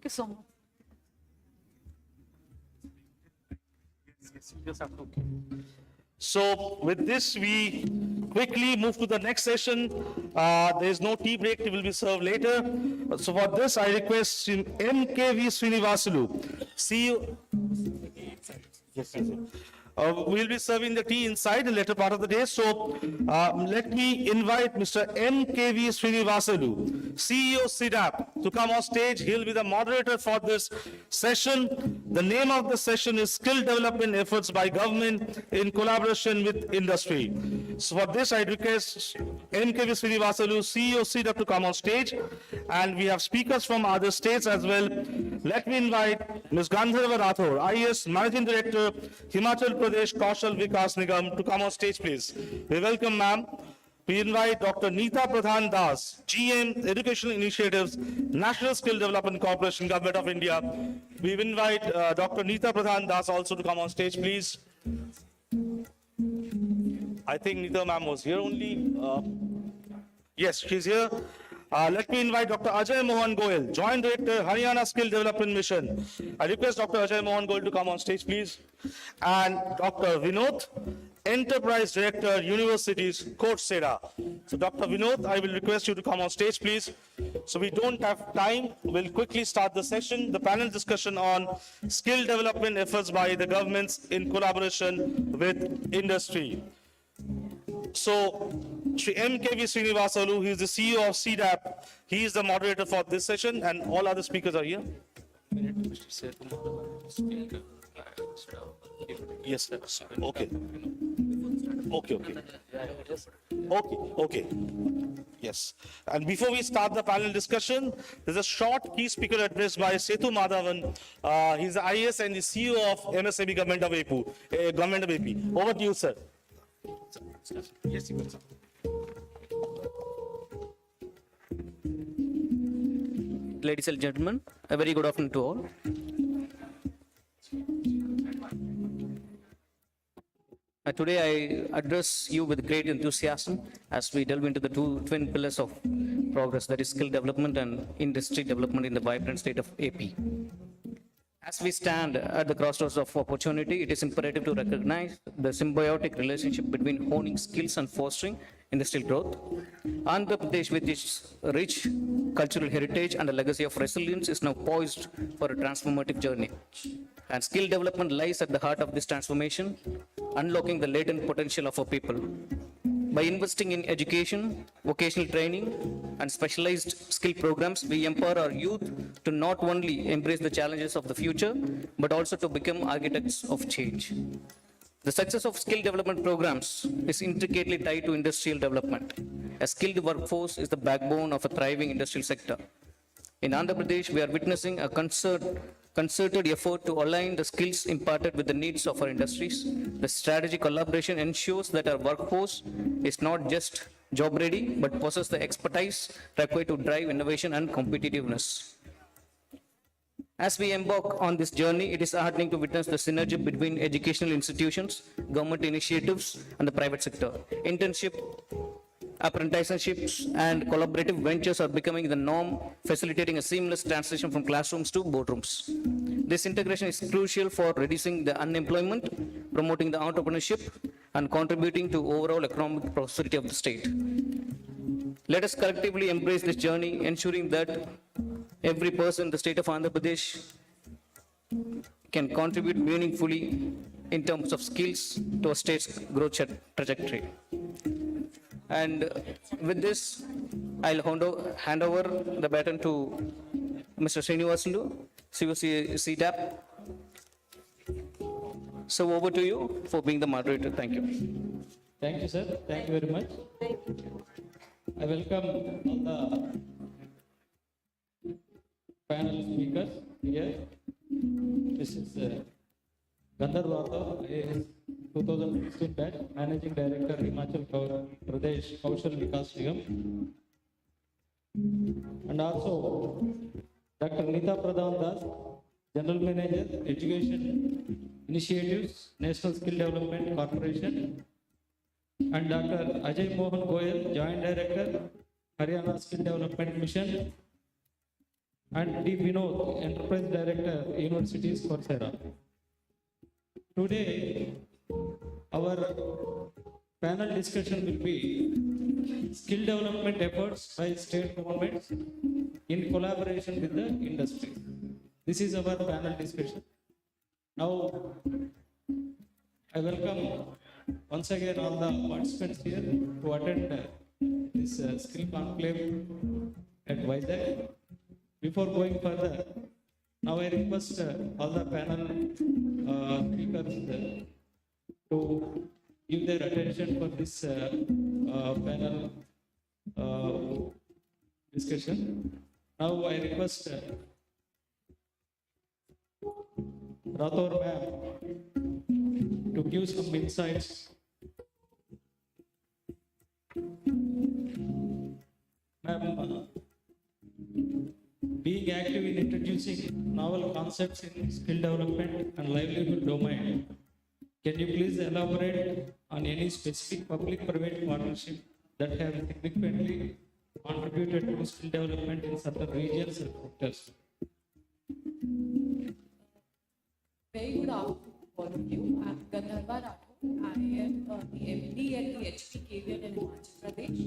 you so much. So with this, we quickly move to the next session. There is no tea break. It will be served later. So for this, I request MKV Srinivasulu, CEO. Yes, yes, yes. We'll be serving the tea inside the later part of the day. So let me invite Mr. MKV Srinivasulu, CEO CDAP, to come on stage. He'll be the moderator for this session. The name of the session is Skill Development Efforts by Government in Collaboration with Industry. So for this, I request MKV Srinivasulu, CEO CDAP, to come on stage. And we have speakers from other states as well. Let me invite Ms. Gandharva Rathore, IAS Managing Director, Himachal Pradesh Kaushal Vikas Nigam, to come on stage, please. We welcome ma'am. We invite Dr. Neeta Pradhan Das, GM Educational Initiatives, National Skill Development Corporation, Government of India. We invite Dr. Neeta Pradhan Das also to come on stage, please. I think Neeta ma'am was here only. Yes, she's here. Let me invite Dr. Ajay Mohan Goel, Joint Director, Haryana Skill Development Mission. I request Dr. Ajay Mohan Goel to come on stage, please. And Dr. Vinod, Enterprise Director, Universities, Coursera. So Dr. Vinod, I will request you to come on stage, please. So we don't have time. We'll quickly start the session, the panel discussion on skill development efforts by the governments in collaboration with industry. So, Shri MKV Srinivasulu, he is the CEO of CDAP. He is the moderator for this session, and all other speakers are here. Yes, sir. Okay. Okay, okay. Okay, okay. Yes. And before we start the panel discussion, there's a short key speaker address by Sethu Madhavan. He's the IAS and the CEO of MSME Government of AP. Over to you, sir. Yes, you can, sir. Ladies and gentlemen, a very good afternoon to all. Today I address you with great enthusiasm as we delve into the two twin pillars of progress, that is skill development and industry development in the vibrant state of AP. As we stand at the crossroads of opportunity, it is imperative to recognize the symbiotic relationship between honing skills and fostering industrial growth. Andhra Pradesh, with its rich cultural heritage and a legacy of resilience, is now poised for a transformative journey. And skill development lies at the heart of this transformation, unlocking the latent potential of our people. By investing in education, vocational training, and specialized skill programs, we empower our youth to not only embrace the challenges of the future, but also to become architects of change. The success of skill development programs is intricately tied to industrial development. A skilled workforce is the backbone of a thriving industrial sector. In Andhra Pradesh, we are witnessing a concerted effort to align the skills imparted with the needs of our industries. The strategic collaboration ensures that our workforce is not just job ready, but possesses the expertise required to drive innovation and competitiveness. As we embark on this journey, it is heartening to witness the synergy between educational institutions, government initiatives, and the private sector. Internship, apprenticeships, and collaborative ventures are becoming the norm, facilitating a seamless transition from classrooms to boardrooms. This integration is crucial for reducing the unemployment, promoting the entrepreneurship, and contributing to overall economic prosperity of the state. Let us collectively embrace this journey, ensuring that every person in the state of Andhra Pradesh can contribute meaningfully in terms of skills to a state's growth trajectory. And with this, I'll hand over the baton to Mr. Srinivasanlu, CTAP. So over to you for being the moderator. Thank you. Thank you, sir. Thank you very much. I welcome all the panel speakers here. This is Gandharv IAS 2016 batch, Managing Director, Himachal Pradesh Kaushal Vikas Nigam. And also Dr. Nita Pradhan Das, General Manager, Education Initiatives, National Skill Development Corporation. And Dr. Ajay Mohan Goyal, Joint Director, Haryana Skill Development Mission. And D. Vinod, Enterprise Director, Universities Coursera. Today, our panel discussion will be skill development efforts by state governments in collaboration with the industry. This is our panel discussion. Now, I welcome once again all the participants here to attend this skill conclave at Vizag. Before going further, now I request all the panel speakers to give their attention for this panel discussion. Now I request Rathore ma'am to give some insights. Ma'am, being active in introducing novel concepts in skill development and livelihood domain, can you please elaborate on any specific public-private partnership that have significantly contributed to skill development in certain regions and sectors? Very good afternoon, all of you. I'm Gandharva Rathore. I am the MD at the HPKV in Himachal Pradesh.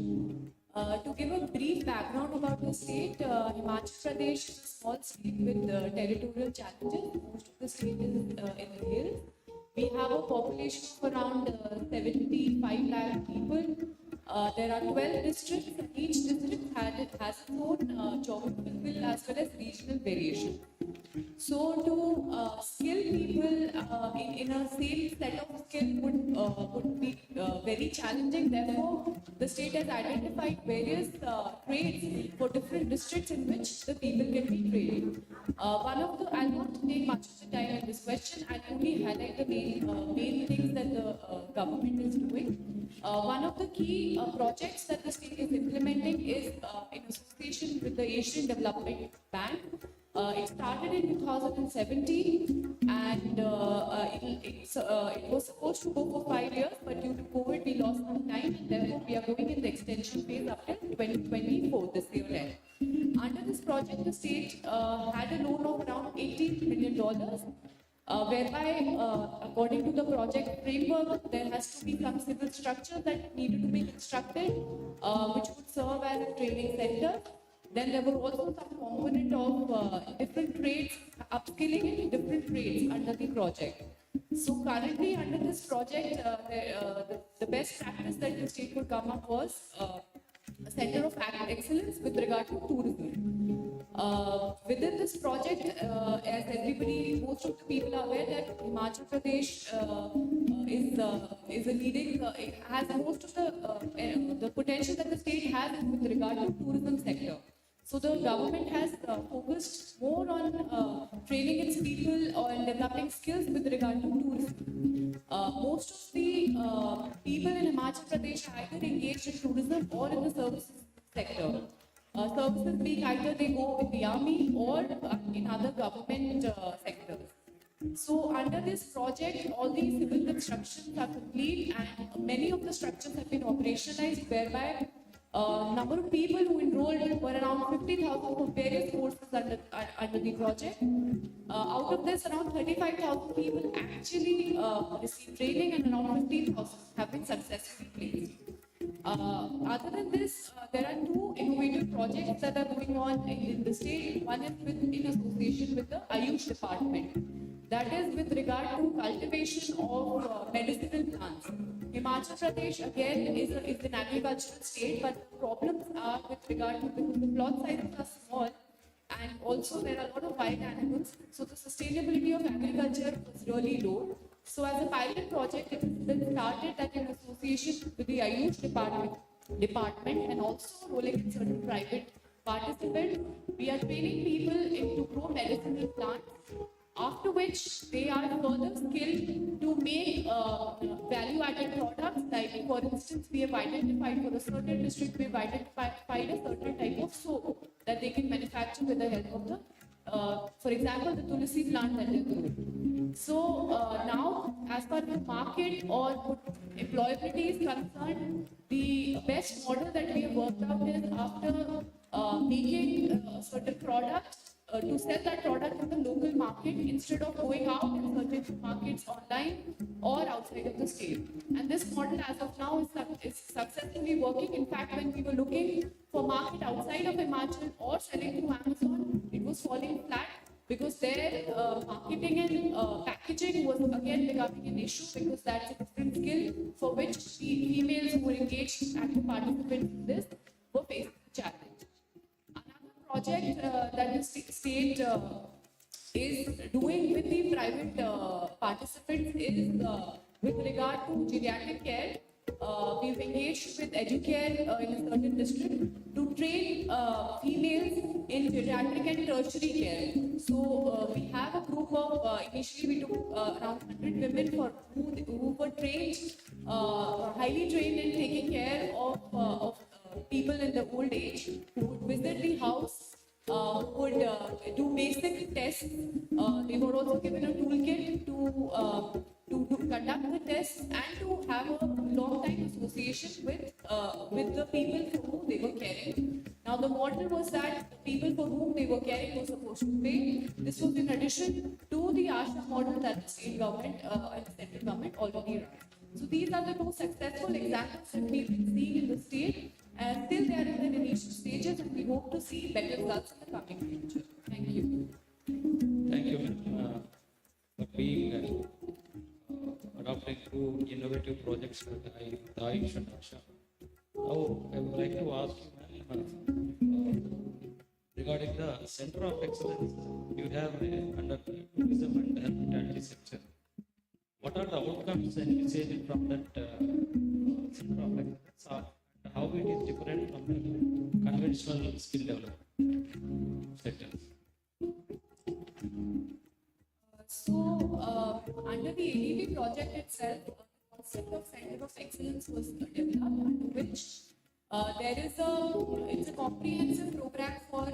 To give a brief background about the state, Himachal Pradesh is a small state with territorial challenges. Most of the state is in the hills. We have a population of around 75 lakh people. There are 12 districts, and each district has its own geographical as well as regional variation. So to skill people in a same set of skill would be very challenging. Therefore, the state has identified various trades for different districts in which the people can be trained. I'll not take much of the time in this question. I'll only highlight the main things that the government is doing. One of the key projects that the state is implementing is in association with the Asian Development Bank. It started in 2017 and it was supposed to go for 5 years, but due to COVID we lost some time, and therefore we are going in the extension phase up till 2024, this year end. Under this project, the state had a loan of around $18 million, whereby according to the project framework, there has to be some civil structure that needed to be constructed, which would serve as a training center. Then there were also some component of different trades, upskilling in different trades under the project. So currently under this project, the best practice that the state could come up was a center of excellence with regard to tourism. Within this project, as everybody, most of the people are aware that Himachal Pradesh is a leading, it has most of the potential that the state has with regard to tourism sector. So the government has focused more on training its people or developing skills with regard to tourism. Most of the people in Himachal Pradesh are either engaged in tourism or in the services sector. Services being either they go with the army or in other government sectors. So under this project, all these civil constructions are complete and many of the structures have been operationalized, whereby number of people who enrolled were around 50,000 for various courses under the project. Out of this, around 35,000 people actually received training and around 15,000 have been successfully placed. Other than this, there are two innovative projects that are going on in the state. One is in association with the Ayush department. That is with regard to cultivation of medicinal plants. Himachal Pradesh again is an agricultural state, but the problems are with regard to because the plot sizes are small and also there are a lot of wild animals. So the sustainability of agriculture was really low. So as a pilot project, it has been started that in association with the Ayush department and also rolling in certain private participants, we are training people to grow medicinal plants, after which they are further skilled to make value-added products. Like, for instance, we have identified for a certain district, we have identified a certain type of soap that they can manufacture with the help of the for example, the tulsi plant that they grow. So now, as far as the market or employability is concerned, the best model that we have worked out is after making a certain product, to sell that product in the local market instead of going out in certain markets online or outside of the state. And this model as of now is successfully working. In fact, when we were looking for market outside of Himachal or selling through Amazon, it was falling flat because their marketing and packaging was again becoming an issue, because that's a different skill for which females who were engaged as participants in this were facing the challenge. Project that the state is doing with the private participants is with regard to geriatric care. We've engaged with Educare in a certain district to train females in geriatric and tertiary care. So we have a group of, initially we took around 100 women who were trained, highly trained in taking care of people in the old age, who would visit the house, would do basic tests. They were also given a toolkit to conduct the tests and to have a long time association with the people for whom they were caring. Now the model was that the people for whom they were caring were supposed to pay. This was in addition to the ASHA model that the state government and the central government already run. So these are the two successful examples that we've been seeing in the state. And still they are in the initial stages, and we hope to see better results in the coming future. Thank you. Thank you, ma'am, for being adopting two innovative projects with Ayush and ASHA. Now, I would like to ask you, ma'am, regarding the Center of Excellence you have under tourism and hospitality sector. What are the outcomes envisaged from that Center of Excellence? How it is different from the conventional skill development sectors? So, under the ADB project itself, the concept of Center of Excellence was developed, under which it's a comprehensive program for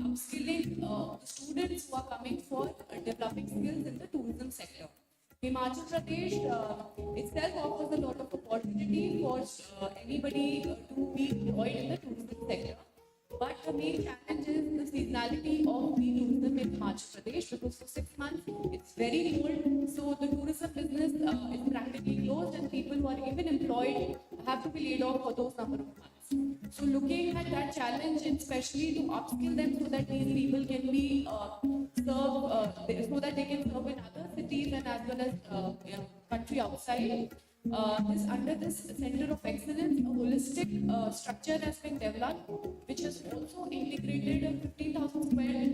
upskilling the students who are coming for developing skills in the tourism sector. Himachal Pradesh itself offers a lot of opportunity for anybody to be employed in the tourism sector. But the main challenge is the seasonality of the tourism in Himachal Pradesh, because for 6 months it's very cold, so the tourism business is practically closed, and people who are even employed have to be laid off for those number of months. So looking at that challenge, and especially to upskill them so that these people can be served, so that they can serve in other cities and as well as country outside, Under this Center of Excellence, a holistic structure has been developed, which has also integrated a 15,000 square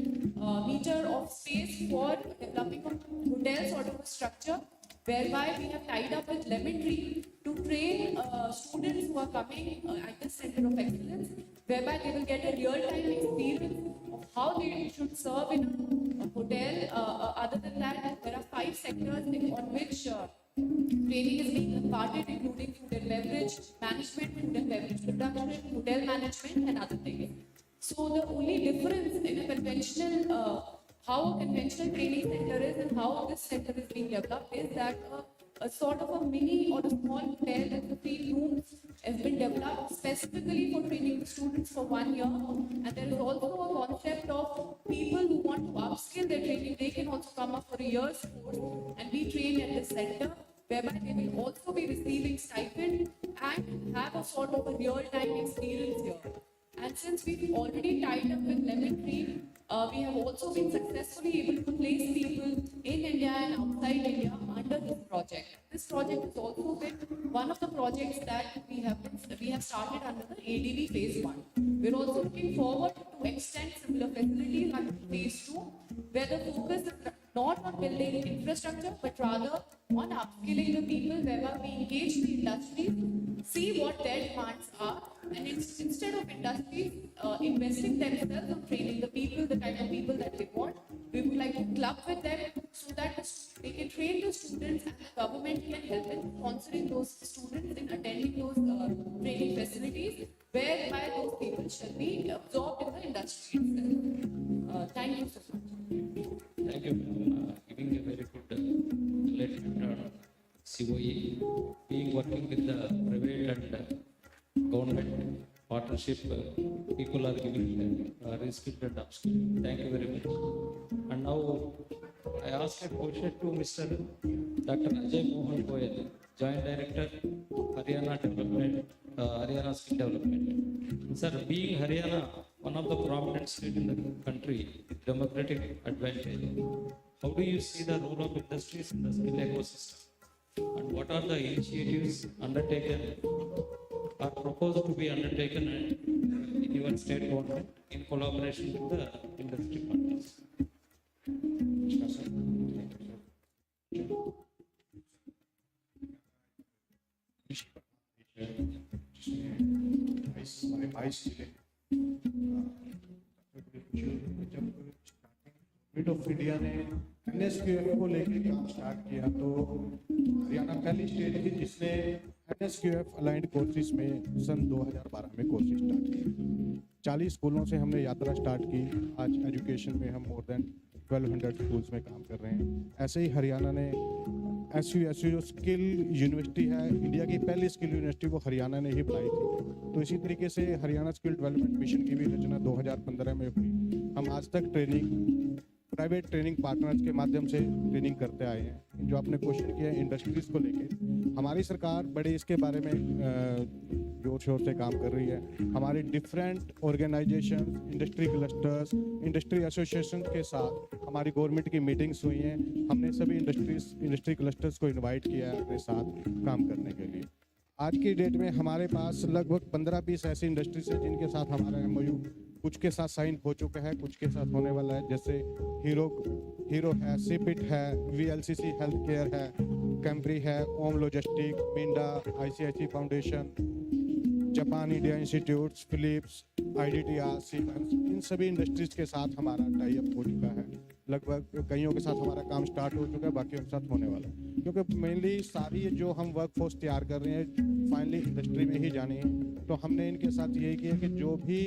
meter of space for developing a hotel sort of a structure, whereby we have tied up with Lemon Tree to train students who are coming at this Center of Excellence, whereby they will get a real-time experience of how they should serve in a hotel. Other than that, there are 5 sectors on which training is being imparted, including food and beverage management, food and beverage production, hotel management, and other things. So the only difference in a conventional, how a conventional training center is and how this center is being developed is that a sort of a mini or a small hotel with 15 rooms has been developed specifically for training the students for 1 year. And there is also a concept of people who want to upskill their training. They can also come up for a year's course and be trained at this center, whereby they will also be receiving stipend and have a sort of a real-time experience here. And since we've already tied up with Lemon Tree, we have also been successfully able to place people in India and outside India under this project. This project has also been one of the projects that we have started under the ADB phase 1. We're also looking forward to extend similar facilities under phase 2, where the focus is not on building infrastructure, but rather on upskilling the people, whereby we engage the industries, see what their demands are, and instead of industries investing themselves on training the people, the kind of people that they want, we would like to club with them so that they can train the students and the government can help in sponsoring those students in attending those training facilities, whereby those people shall be absorbed in the industry itself. Thank you so much. Thank you for giving a very good lecture on COE. Being working with the private and government partnership, people are giving reskilled and upskilled. Thank you very much. And now I ask a question to Mr. Dr. Ajay Mohan Goyal, Joint Director, Haryana Development, Haryana Skill Development. Sir, being Haryana one of the prominent states in the country with democratic advantage, how do you see the role of industries in the skill ecosystem? And what are the initiatives undertaken or proposed to be undertaken in your state government in collaboration with the industry partners? Government of India ने NSQF को लेकर काम start किया, तो हरियाणा पहली state थी जिसने NSQF aligned courses में सन 2012 में कोर्सेज स्टार्ट किए। 40 स्कूलों से हमने यात्रा स्टार्ट की। आज एजुकेशन में हम मोर देन 1200 स्कूल्स में काम कर रहे हैं। ऐसे ही हरियाणा ने SU जो स्किल यूनिवर्सिटी है, इंडिया की पहली स्किल यूनिवर्सिटी वो हरियाणा ने ही बनाई थी। तो इसी तरीके से हरियाणा स्किल डेवलपमेंट मिशन की भी रचना 2015 में हुई। हम आज तक प्राइवेट ट्रेनिंग पार्टनर्स के माध्यम से ट्रेनिंग करते आए हैं। जो आपने क्वेश्चन किया इंडस्ट्रीज को लेके, हमारी सरकार बड़े इसके बारे में जोर शोर से काम कर रही है। हमारी different organization, industry clusters, industry association के साथ हमारी गवर्नमेंट की मीटिंग्स हुई हैं। हमने सभी इंडस्ट्री क्लस्टर्स को इनवाइट किया है अपने साथ काम करने के लिए। आज की डेट में हमारे पास लगभग 15-20 ऐसी इंडस्ट्रीज है जिनके साथ हमारा MOU कुछ के साथ साइन हो चुका है, कुछ के साथ होने वाला है। जैसे हीरो है, सिपिट है, VLCC हेल्थ केयर है, कैम्ब्री है, Om logistic, Minda, ICIC foundation, Japan India institutes, Philips, IDTR, Siemens, इन सभी इंडस्ट्रीज के साथ हमारा टाई अप हो चुका है। लगभग कईयों के साथ हमारा काम स्टार्ट हो चुका है, बाकियों के साथ होने वाला है। क्योंकि मेनली सारी जो हम वर्क फोर्स तैयार कर रहे हैं फाइनली इंडस्ट्री में ही जानी है, तो हमने इनके साथ यही किया कि जो भी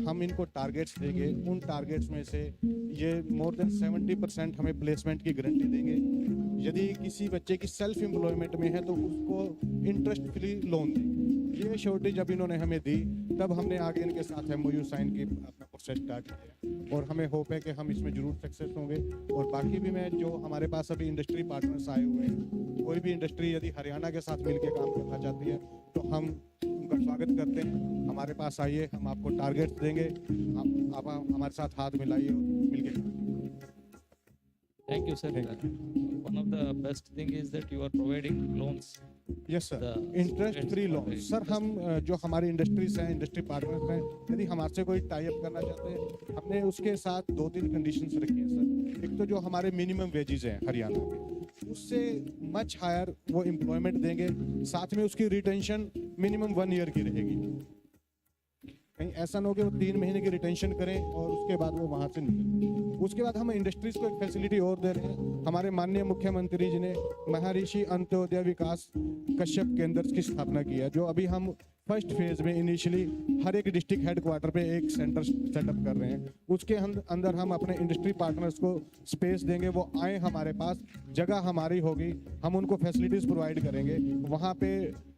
हम इनको टारगेट्स देंगे, उन टारगेट्स में से ये मोर देन 70% हमें प्लेसमेंट की गारंटी देंगे। यदि किसी बच्चे की सेल्फ एम्प्लॉयमेंट में है तो उसको इंटरेस्ट फ्री लोन देंगे। ये श्योरिटी जब इन्होंने हमें दी, तब हमने आगे इनके साथ MOU साइन की अपना प्रोसेस स्टार्ट किया, और हमें होप है कि हम इसमें जरूर सक्सेस होंगे। और बाकी भी मैं जो हमारे पास अभी इंडस्ट्री पार्टनर्स आए हुए हैं, कोई भी इंडस्ट्री यदि हरियाणा के साथ मिलकर काम करना चाहती है तो हम उनका स्वागत करते हैं। हमारे पास आइए, हम आपको टारगेट्स देंगे, आप हमारे साथ हाथ मिलाइए और मिलके। Thank you, sir. One of the best thing is that you are providing loans yes sir, the interest free loan sir. हम जो हमारी इंडस्ट्रीज हैं, इंडस्ट्री पार्टनर्स हैं, यदि हमारे से कोई टाई अप करना चाहते हैं, हमने उसके साथ 2-3 कंडीशंस रखी हैं सर। एक तो जो हमारे मिनिमम वेजेस हैं हरियाणा में, उससे मच हायर वो एम्प्लॉयमेंट देंगे, साथ में उसकी रिटेंशन मिनिमम 1 ईयर की रहेगी। कहीं ऐसा ना हो कि वो 3 महीने की रिटेंशन करें और उसके बाद वो वहाँ से निकलें। उसके बाद हम इंडस्ट्रीज को एक फैसिलिटी और दे रहे हैं। हमारे माननीय मुख्यमंत्री जी ने महर्षि अंत्योदय विकास कश्यप केंद्र की स्थापना की है, जो अभी हम फर्स्ट फेज में इनिशियली हर एक डिस्ट्रिक्ट हेडक्वार्टर पे एक सेंटर सेटअप कर रहे हैं। उसके अंदर हम अपने इंडस्ट्री पार्टनर्स को स्पेस देंगे, वो आए हमारे पास, जगह हमारी होगी, हम उनको फैसिलिटीज़ प्रोवाइड करेंगे। वहाँ पे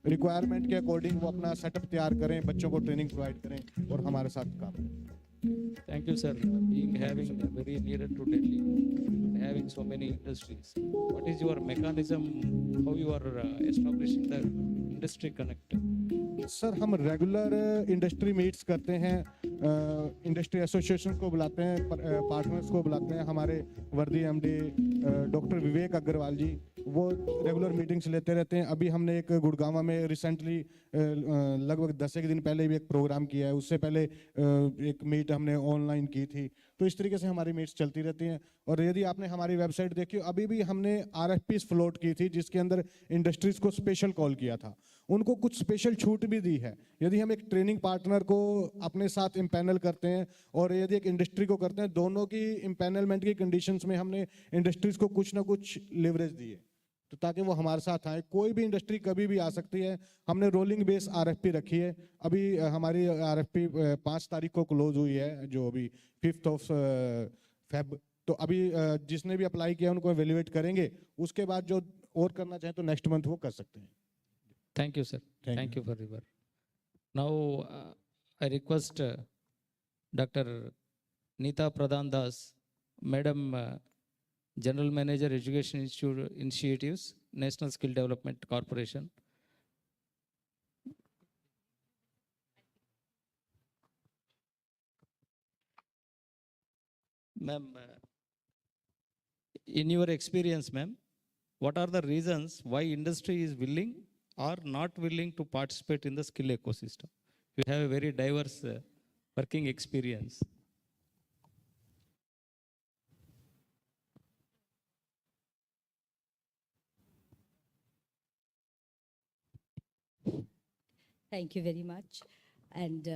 रिक्वायरमेंट के अकॉर्डिंग वो अपना सेटअप तैयार करें, बच्चों को ट्रेनिंग प्रोवाइड करें और हमारे साथ काम करें। Thank you, sir. Being having very near to Delhi, having so many industries, what is your mechanism? How you are establishing the industry connect? Sir, हम रेगुलर इंडस्ट्री मीट्स करते हैं, इंडस्ट्री एसोसिएशन को बुलाते हैं, पार्टनर्स को बुलाते हैं। हमारे वर्दी एमडी डॉक्टर विवेक अग्रवाल जी, वो रेगुलर मीटिंग्स लेते रहते हैं। अभी हमने एक गुड़गांव में रिसेंटली लगभग 10 एक दिन पहले भी एक प्रोग्राम किया है। उससे पहले एक मीट हमने ऑनलाइन की थी। तो इस तरीके से हमारी मीट्स चलती रहती हैं। और यदि आपने हमारी वेबसाइट देखी, अभी भी हमने RFPs फ्लोट की थी, जिसके अंदर इंडस्ट्रीज को स्पेशल कॉल किया था, उनको कुछ स्पेशल छूट भी दी है। यदि हम एक ट्रेनिंग पार्टनर को अपने साथ इम्पैनल करते हैं और यदि एक इंडस्ट्री को करते हैं, दोनों की इम्पैनलमेंट की कंडीशंस में हमने इंडस्ट्रीज को कुछ ना कुछ लिवरेज दिए, तो ताकि वो हमारे साथ आए। कोई भी इंडस्ट्री कभी भी आ सकती है। हमने रोलिंग बेस RFP रखी है। अभी हमारी RFP 5 तारीख को क्लोज हुई है, जो अभी 5 Feb। तो अभी जिसने भी अप्लाई किया उनको एवेल्युएट करेंगे, उसके बाद जो और करना चाहें तो नेक्स्ट मंथ वो कर सकते हैं। Thank you, sir. Thank you for your work. Now, I request Dr. Neeta Pradhan Das, Madam General Manager, Education Initiatives, National Skill Development Corporation. Ma'am, in your experience, ma'am, what are the reasons why industry is willing or not willing to participate in the skill ecosystem? You have a very diverse working experience. Thank you very much. And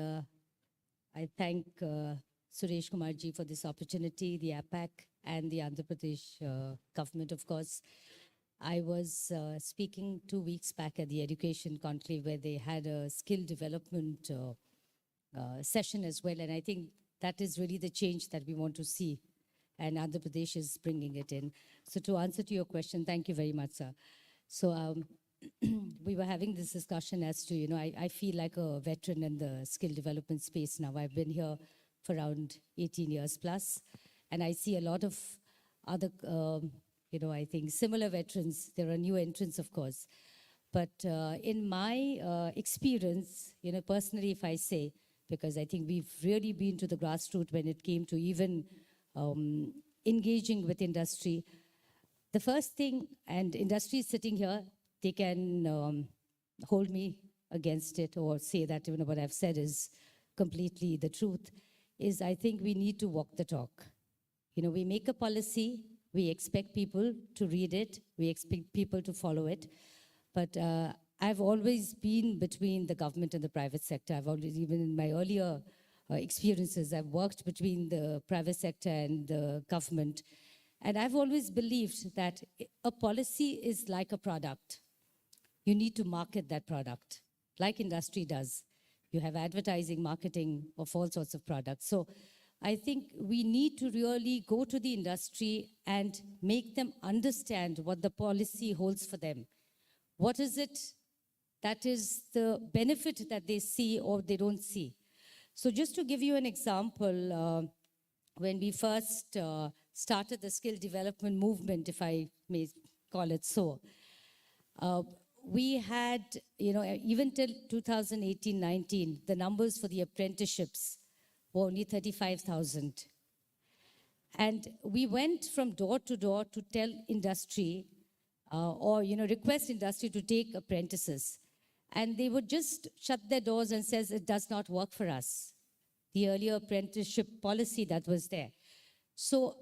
I thank Suresh Kumar ji for this opportunity, the APAC and the Andhra Pradesh government, of course. I was speaking 2 weeks back at the Education Conclave, where they had a skill development session as well. And I think that is really the change that we want to see. And Andhra Pradesh is bringing it in. So to answer to your question, thank you very much, sir. So we were having this discussion as to, you know, I feel like a veteran in the skill development space now. I've been here for around 18 years plus. And I see a lot of other, you know, I think similar veterans. There are new entrants, of course. But in my experience, you know, personally, if I say, because I think we've really been to the grassroots when it came to even engaging with industry. The first thing, and industry is sitting here, they can hold me against it or say that, you know, what I've said is completely the truth, is I think we need to walk the talk. You know, we make a policy, we expect people to read it, we expect people to follow it. But I've always been between the government and the private sector. I've always, even in my earlier experiences, I've worked between the private sector and the government. And I've always believed that a policy is like a product. You need to market that product, like industry does. You have advertising, marketing of all sorts of products. So I think we need to really go to the industry and make them understand what the policy holds for them. What is it that is the benefit that they see or they don't see? So just to give you an example, when we first started the skill development movement, if I may call it so, we had, you know, even till 2018-19, the numbers for the apprenticeships were only 35,000. And we went from door to door to tell industry or, request industry to take apprentices. And they would just shut their doors and says, it does not work for us. The earlier apprenticeship policy that was there. So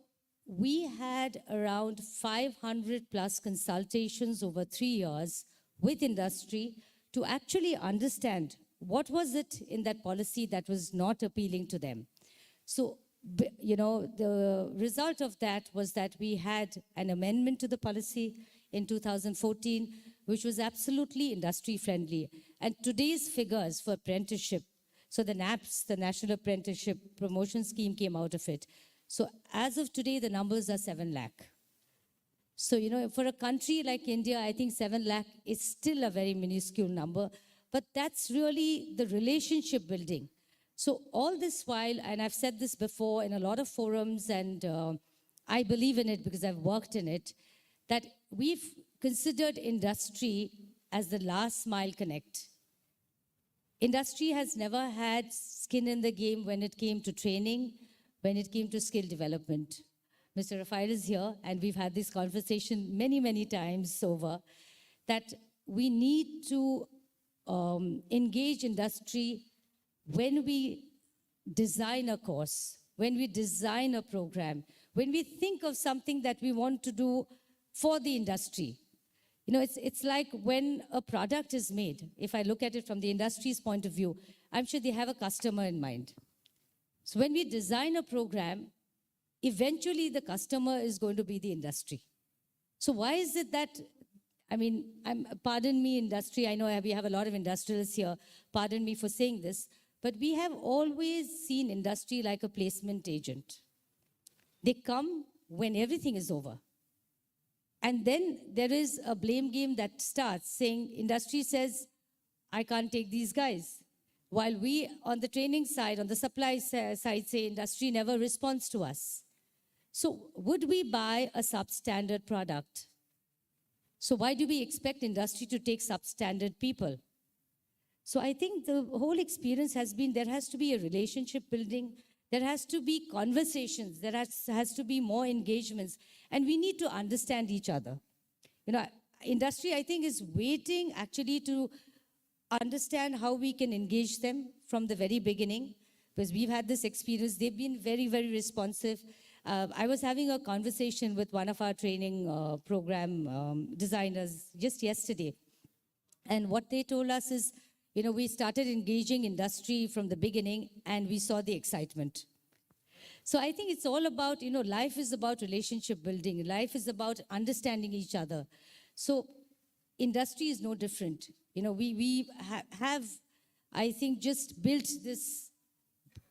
we had around 500 plus consultations over 3 years with industry to actually understand what was it in that policy that was not appealing to them. So, the result of that was that we had an amendment to the policy in 2014, which was absolutely industry friendly. And today's figures for apprenticeship, so the NAPS, the National Apprenticeship Promotion Scheme, came out of it. So as of today, the numbers are 7 lakh. So, for a country like India, I think 7 lakh is still a very minuscule number, but that's really the relationship building. So all this while, and I've said this before in a lot of forums, and I believe in it because I've worked in it, that we've considered industry as the last mile connect. Industry has never had skin in the game when it came to training, when it came to skill development. Mr. Rafael is here, and we've had this conversation many, many times over, that we need to engage industry when we design a course, when we design a program, when we think of something that we want to do for the industry. It's like when a product is made, if I look at it from the industry's point of view, I'm sure they have a customer in mind. So when we design a program, eventually the customer is going to be the industry. So why is it that, pardon me, industry, I know we have a lot of industrialists here, pardon me for saying this, but we have always seen industry like a placement agent. They come when everything is over. And then there is a blame game that starts saying, industry says, I can't take these guys. While we, on the training side, on the supply side, say industry never responds to us. So would we buy a substandard product? So why do we expect industry to take substandard people? So I think the whole experience has been, there has to be a relationship building, there has to be conversations, there has to be more engagements, and we need to understand each other. Industry, I think, is waiting actually to understand how we can engage them from the very beginning, because we've had this experience. They've been very, very responsive. I was having a conversation with one of our training program designers just yesterday, and what they told us is, we started engaging industry from the beginning, and we saw the excitement. So I think it's all about, life is about relationship building. Life is about understanding each other. So industry is no different. We have, I think, just built this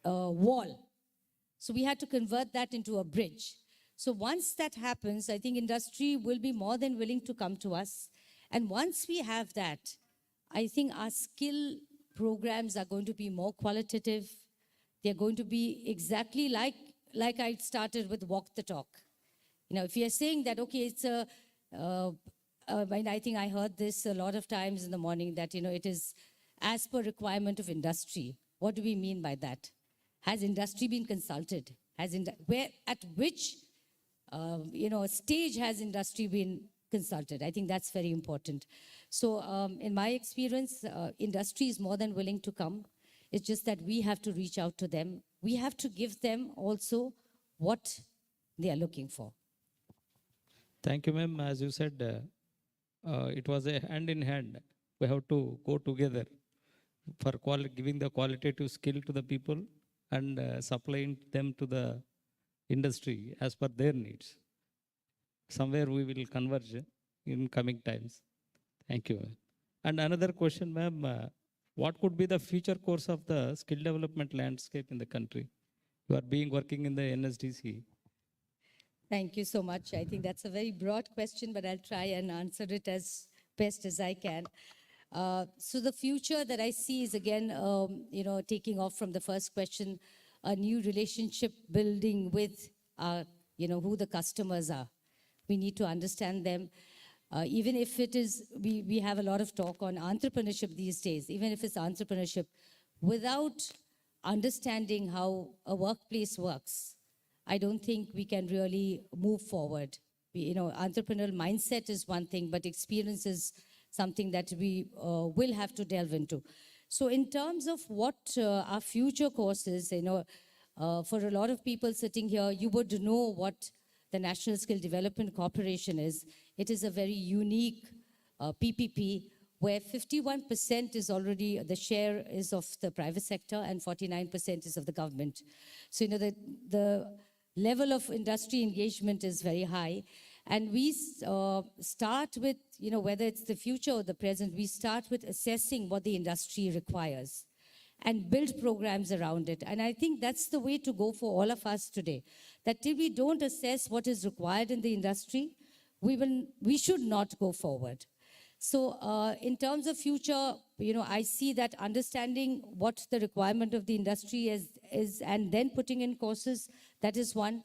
wall. So we had to convert that into a bridge. So once that happens, I think industry will be more than willing to come to us. And once we have that, I think our skill programs are going to be more qualitative. They're going to be exactly like I started with walk the talk. If you're saying that, okay, it's I think I heard this a lot of times in the morning that, it is as per requirement of industry. What do we mean by that? Has industry been consulted? At which, stage has industry been consulted? I think that's very important. So in my experience, industry is more than willing to come. It's just that we have to reach out to them. We have to give them also what they are looking for. Thank you, ma'am. As you said, it was a hand in hand. We have to go together for giving the qualitative skill to the people and supplying them to the industry as per their needs. Somewhere we will converge in coming times. Thank you. And another question, ma'am, what could be the future course of the skill development landscape in the country? You are working in the NSDC. Thank you so much. I think that's a very broad question, but I'll try and answer it as best as I can. So the future that I see is, again, taking off from the first question, a new relationship building with, who the customers are. We need to understand them. Even if it is, we have a lot of talk on entrepreneurship these days, even if it's entrepreneurship, without understanding how a workplace works, I don't think we can really move forward. entrepreneurial mindset is one thing, but experience is something that we will have to delve into. So in terms of what our future courses, for a lot of people sitting here, you would know what the National Skill Development Corporation is. It is a very unique PPP where 51% is already, the share is of the private sector and 49% is of the government. So, the level of industry engagement is very high. And we start with, whether it's the future or the present, we start with assessing what the industry requires and build programs around it. And I think that's the way to go for all of us today, that till we don't assess what is required in the industry, we should not go forward. So in terms of future, I see that understanding what the requirement of the industry is and then putting in courses, that is one.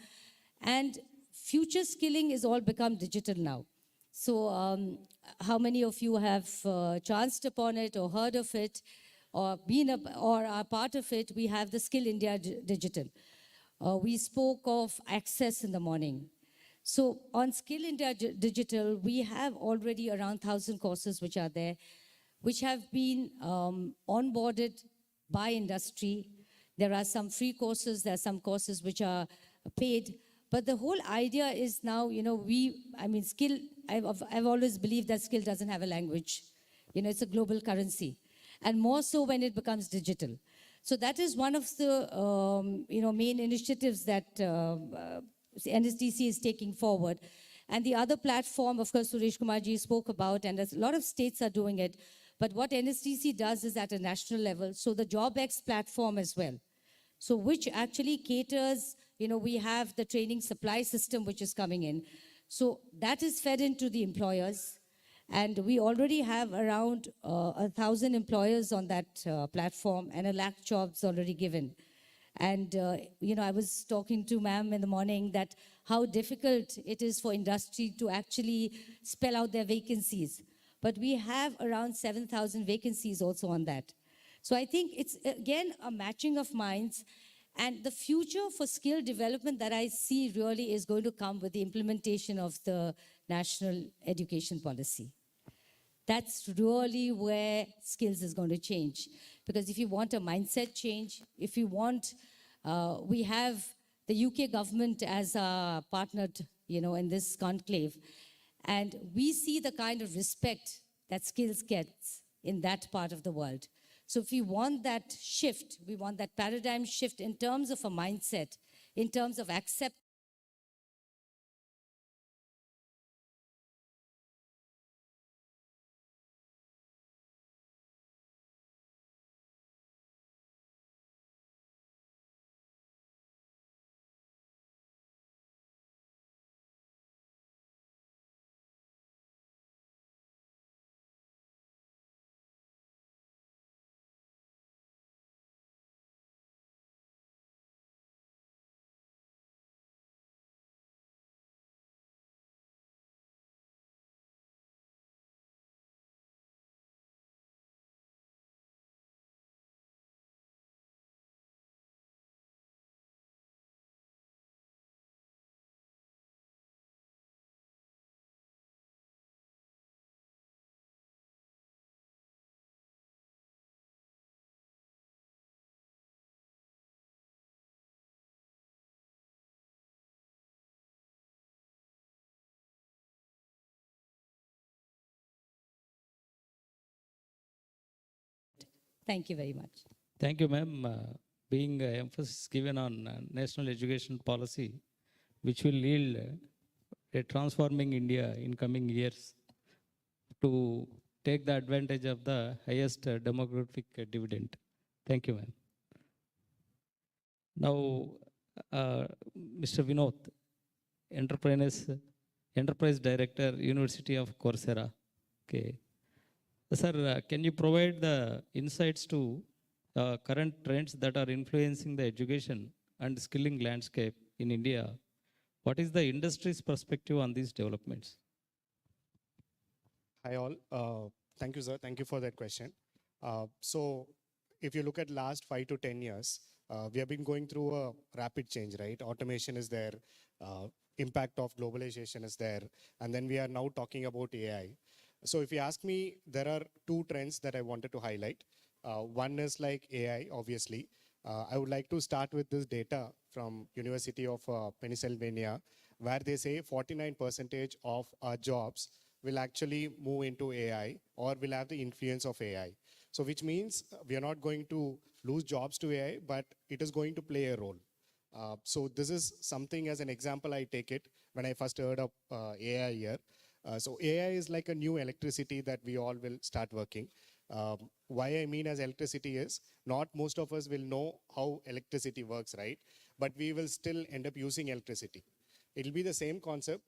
And future skilling is all become digital now. So how many of you have chanced upon it or heard of it or or are part of it? We have the Skill India Digital. We spoke of access in the morning. So on Skill India Digital, we have already around 1,000 courses which are there, which have been onboarded by industry. There are some free courses, there are some courses which are paid. But the whole idea is now, skill, I've always believed that skill doesn't have a language. It's a global currency. And more so when it becomes digital. So that is one of the, main initiatives that NSDC is taking forward. And the other platform, of course, Suresh Kumarji spoke about, and a lot of states are doing it. But what NSDC does is at a national level, so the JobX platform as well. So which actually caters, we have the training supply system which is coming in. So that is fed into the employers. And we already have around 1,000 employers on that platform and 1 lakh jobs already given. And, I was talking to ma'am in the morning that how difficult it is for industry to actually spell out their vacancies. But we have around 7,000 vacancies also on that. So I think it's, again, a matching of minds. And the future for skill development that I see really is going to come with the implementation of the National Education Policy. That's really where skills is going to change. Because if you want a mindset change, if you want, we have the UK government as a partner, in this conclave. And we see the kind of respect that skills gets in that part of the world. So if we want that shift, we want that paradigm shift in terms of a mindset, in terms of accept. Thank you very much. Thank you, ma'am. Being emphasis given on national education policy, which will yield a transforming India in coming years to take the advantage of the highest demographic dividend. Thank you, ma'am. Now, Mr. Vinod, Enterprise Director, University of Coursera. Okay. Sir, can you provide the insights to current trends that are influencing the education and skilling landscape in India? What is the industry's perspective on these developments? Hi all. Thank you, sir. Thank you for that question. So if you look at last 5 to 10 years, we have been going through a rapid change, right? Automation is there. impact of globalization is there. And then we are now talking about AI. So if you ask me, there are two trends that I wanted to highlight. One is like AI, obviously. I would like to start with this data from University of Pennsylvania, where they say 49% of our jobs will actually move into AI or will have the influence of AI. So which means we are not going to lose jobs to AI, but it is going to play a role. So this is something as an example I take it when I first heard of AI here. So AI is like a new electricity that we all will start working. Why I mean as electricity is, not most of us will know how electricity works, right? But we will still end up using electricity. It'll be the same concept,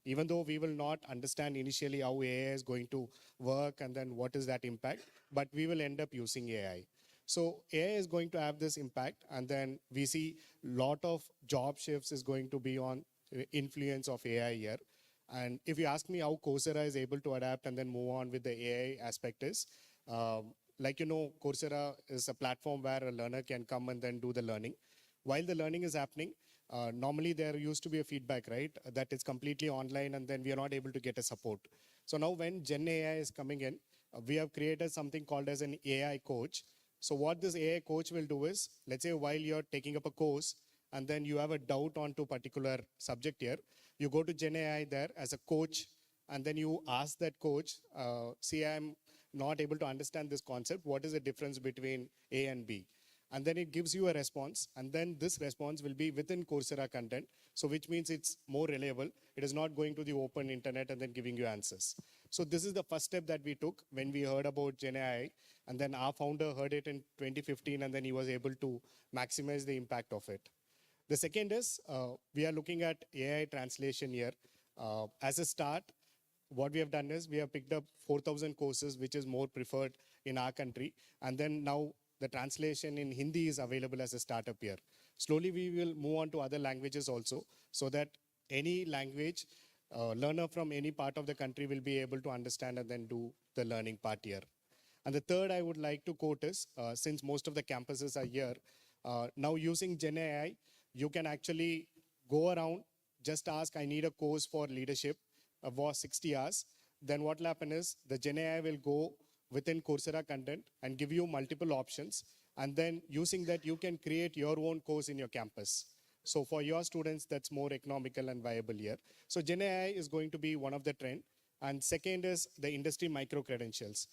even though we will not understand initially how AI is going to work and then what is that impact, but we will end up using AI. So AI is going to have this impact, and then we see lot of job shifts is going to be on influence of AI here. And if you ask me how Coursera is able to adapt and then move on with the AI aspect is, like, you know, Coursera is a platform where a learner can come and then do the learning. While the learning is happening, normally there used to be a feedback, right? That it's completely online and then we are not able to get a support. So now when Gen AI is coming in, we have created something called as an AI coach. So what this AI coach will do is, let's say while you're taking up a course and then you have a doubt onto a particular subject here, you go to Gen AI there as a coach, and then you ask that coach, see, I'm not able to understand this concept. What is the difference between A and B? And then it gives you a response, and then this response will be within Coursera content. So which means it's more reliable. It is not going to the open internet and then giving you answers. So this is the first step that we took when we heard about Gen AI, and then our founder heard it in 2015, and then he was able to maximize the impact of it. The second is, we are looking at AI translation here. As a start, what we have done is we have picked up 4,000 courses, which is more preferred in our country. And then now the translation in Hindi is available as a startup here. Slowly, we will move on to other languages also, so that any language learner from any part of the country will be able to understand and then do the learning part here. And the third I would like to quote is, since most of the campuses are here, now using Gen AI, you can actually go around, just ask, I need a course for leadership for 60 hours. Then what will happen is the Gen AI will go within Coursera content and give you multiple options. And then using that, you can create your own course in your campus. So for your students, that's more economical and viable here. So Gen AI is going to be one of the trend. And second is the industry micro-credentials.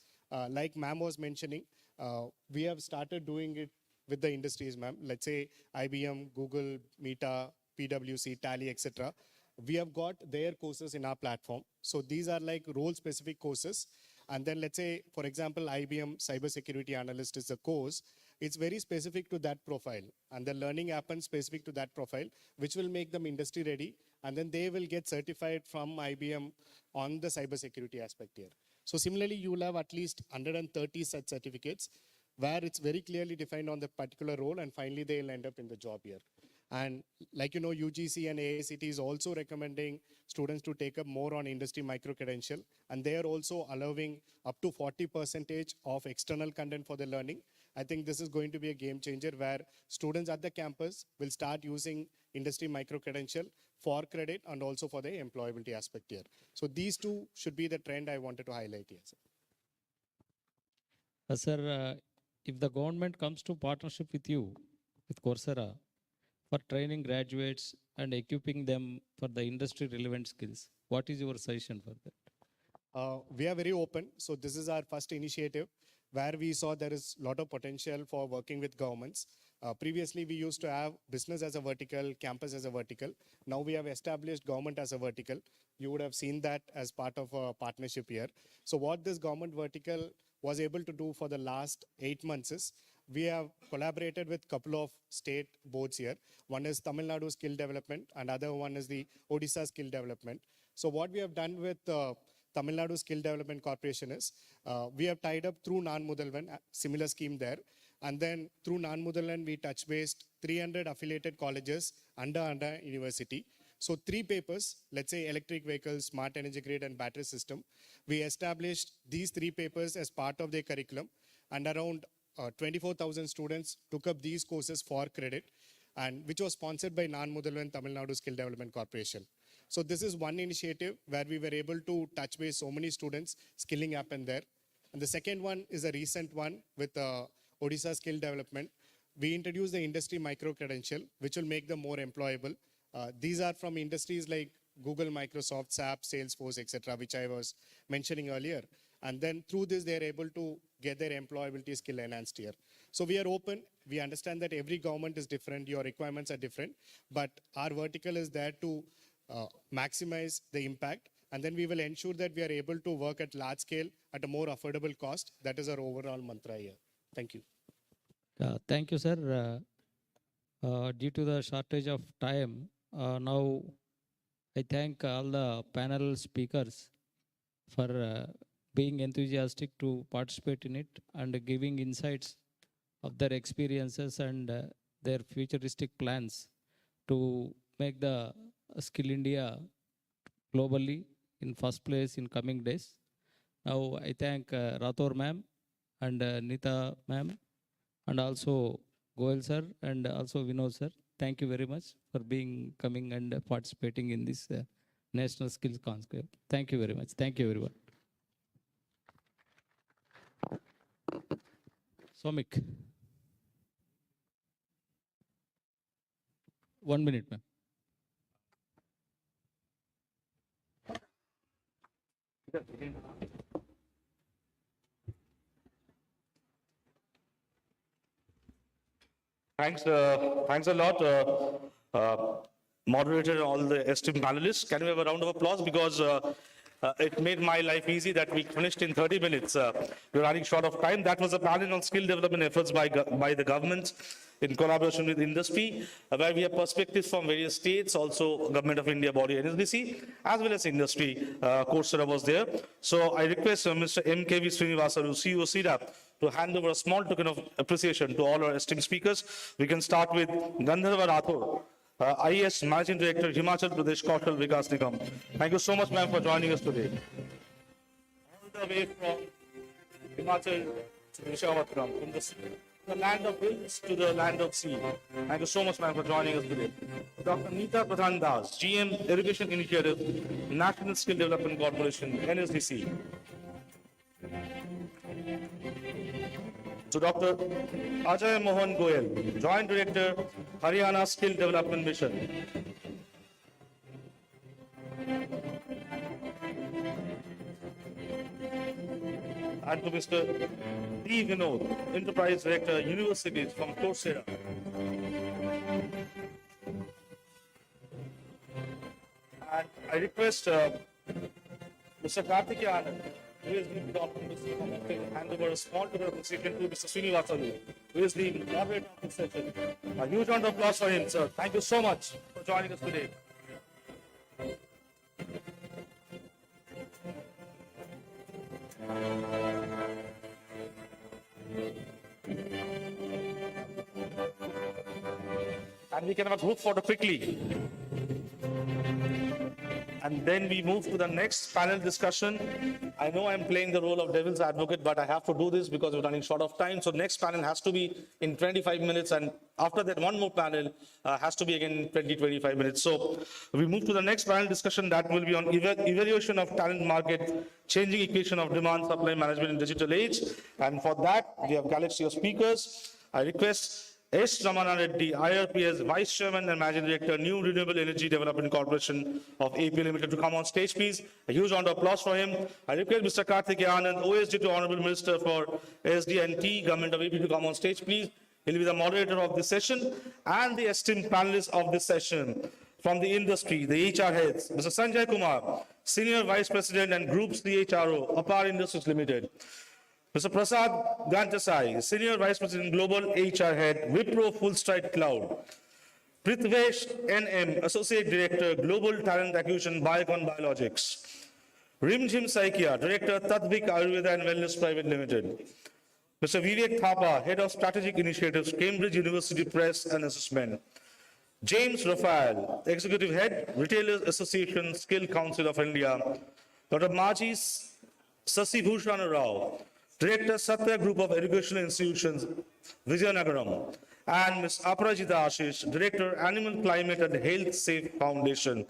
Like ma'am was mentioning, we have started doing it with the industries, ma'am. Let's say IBM, Google, Meta, PwC, Tally, etc. We have got their courses in our platform. So these are like role-specific courses. And then let's say, for example, IBM Cybersecurity Analyst is a course. It's very specific to that profile. And the learning happens specific to that profile, which will make them industry ready. And then they will get certified from IBM on the cybersecurity aspect here. So similarly, you will have at least 130 such certificates where it's very clearly defined on the particular role, and finally they'll end up in the job here. And like, you know, UGC and AICT is also recommending students to take up more on industry micro-credential, and they are also allowing up to 40% of external content for the learning. I think this is going to be a game changer where students at the campus will start using industry micro-credential for credit and also for the employability aspect here. So these two should be the trend I wanted to highlight here. Sir, if the government comes to partnership with you, with Coursera, for training graduates and equipping them for the industry relevant skills, what is your suggestion for that? We are very open. So this is our first initiative where we saw there is a lot of potential for working with governments. Previously, we used to have business as a vertical, campus as a vertical. Now we have established government as a vertical. You would have seen that as part of a partnership here. So what this government vertical was able to do for the last 8 months is, we have collaborated with a couple of state boards here. One is Tamil Nadu Skill Development, and other one is the Odisha Skill Development. So what we have done with Tamil Nadu Skill Development Corporation is, we have tied up through Non-Mudalvan, similar scheme there. And then through Non-Mudalvan, we touch-based 300 affiliated colleges under university. So 3 papers, let's say electric vehicles, smart energy grid, and battery system. We established these 3 papers as part of their curriculum, and around 24,000 students took up these courses for credit. and which was sponsored by Nan Mudalvan Tamil Nadu Skill Development Corporation. So this is one initiative where we were able to touch base so many students skilling up in there. And the second one is a recent one with Odisha Skill Development. We introduced the industry micro credential, which will make them more employable. These are from industries like Google, Microsoft, SAP, Salesforce, etc., which I was mentioning earlier. And then through this, they're able to get their employability skill enhanced here. So we are open. We understand that every government is different. Your requirements are different. But our vertical is there to maximize the impact. And then we will ensure that we are able to work at large scale at a more affordable cost. That is our overall mantra here. Thank you. Thank you, sir. Due to the shortage of time, now I thank all the panel speakers for being enthusiastic to participate in it and giving insights of their experiences and their futuristic plans to make the Skill India globally in first place in coming days. Now I thank Rathore ma'am and Nita ma'am and also Goel sir and also Vinod sir. Thank you very much for coming and participating in this National Skills Conclave. Thank you very much. Thank you everyone. Somik. 1 minute, ma'am. Thanks a lot, moderator and all the esteemed panelists. Can we have a round of applause? Because it made my life easy that we finished in 30 minutes. We're running short of time. That was a panel on skill development efforts by the government in collaboration with industry, where we have perspectives from various states, also Government of India body NSBC, as well as industry. Coursera was there. So I request Mr. MKV Srinivasalu, CEO CDAP, to hand over a small token of appreciation to all our esteemed speakers. We can start with Gandharva Rathore, IAS Managing Director, Himachal Pradesh Kaushal Vikas Nigam. Thank you so much, ma'am, for joining us today. All the way from Himachal to Visakhapatnam, from the land of hills to the land of sea. Thank you so much, ma'am, for joining us today. Dr. Neeta Pradhan Das, GM Irrigation Initiative, National Skill Development Corporation, NSDC. To Dr. Ajay Mohan Goel, Joint Director, Haryana Skill Development Mission. And to Mr. D. Vinod, Enterprise Director, Universities from Coursera. And I request Mr. Karthikeya Anand, who is the doctor, to hand over a small token of appreciation to Mr. Srinivasalu, who is the moderator of this session. A huge round of applause for him, sir. Thank you so much for joining us today. And we can have a group photo quickly. And then we move to the next panel discussion. I know I'm playing the role of devil's advocate, but I have to do this because we're running short of time. So next panel has to be in 25 minutes. And after that, one more panel has to be again 20-25 minutes. So we move to the next panel discussion that will be on evaluation of talent market, changing equation of demand, supply management in digital age. And for that, we have galaxy of speakers. I request S. Ramana Reddy, IRPS Vice Chairman and Managing Director, New Renewable Energy Development Corporation of AP Limited, to come on stage, please. A huge round of applause for him. I request Mr. Karthikeya Anand, OSD to Honorable Minister for SD&T, Government of AP, to come on stage, please. He'll be the moderator of this session and the esteemed panelists of this session. From the industry, the HR heads, Mr. Sanjay Kumar, Senior Vice President and Group CHRO, APAC Industries Limited. Mr. Prasad Gantasai, Senior Vice President, Global HR Head, Wipro Full Stride Cloud. Prithvesh NM, Associate Director, Global Talent Acquisition, Biocon Biologics. Rimjim Saikia, Director, Tadvik Ayurveda and Wellness Private Limited. Mr. Vivek Thapa, Head of Strategic Initiatives, Cambridge University Press and Assessment. James Raphael, Executive Head, Retailers Association, Skill Council of India. Dr. Maji Sasibhushan Rao, Director, Satya Group of Educational Institutions, Vizianagaram. and Ms. Aparajita Ashish, Director, Animal Climate and Health Safe Foundation.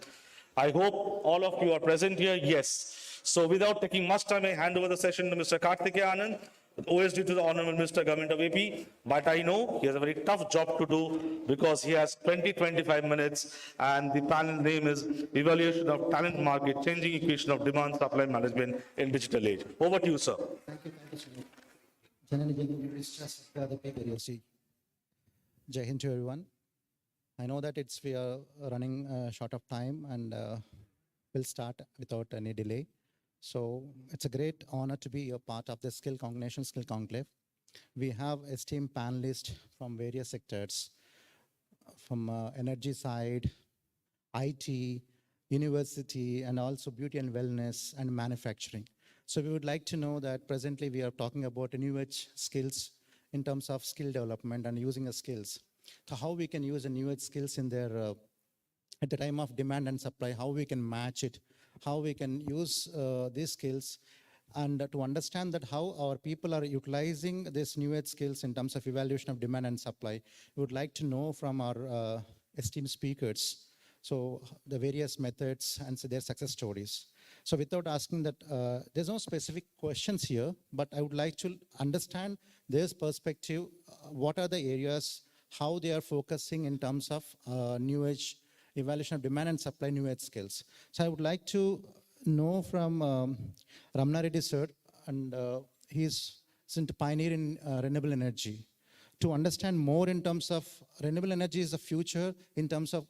I hope all of you are present here. Yes. So without taking much time, I hand over the session to Mr. Karthikeya Anand, OSD to the Honorable Minister, Government of AP. But I know he has a very tough job to do because he has 20-25 minutes, and the panel name is Evaluation of Talent Market, Changing Equation of Demand Supply Management in Digital Age. Over to you, sir. Thank you, sir. Jai Hind to everyone. I know that we are running short of time, and we'll start without any delay. So it's a great honor to be a part of the National Skill Conclave. We have esteemed panelists from various sectors, from energy side, IT, university, and also beauty and wellness and manufacturing. So we would like to know that presently we are talking about new age skills in terms of skill development and using the skills. So how we can use the new age skills in their at the time of demand and supply, how we can match it, how we can use these skills, and to understand that how our people are utilizing these new age skills in terms of evaluation of demand and supply. We would like to know from our esteemed speakers, so the various methods and their success stories. So without asking that, there's no specific questions here, but I would like to understand their perspective, what are the areas, how they are focusing in terms of new age evaluation of demand and supply new age skills. So I would like to know from Ramana Reddy sir, and he's a pioneer in renewable energy. To understand more in terms of renewable energy is the future in terms of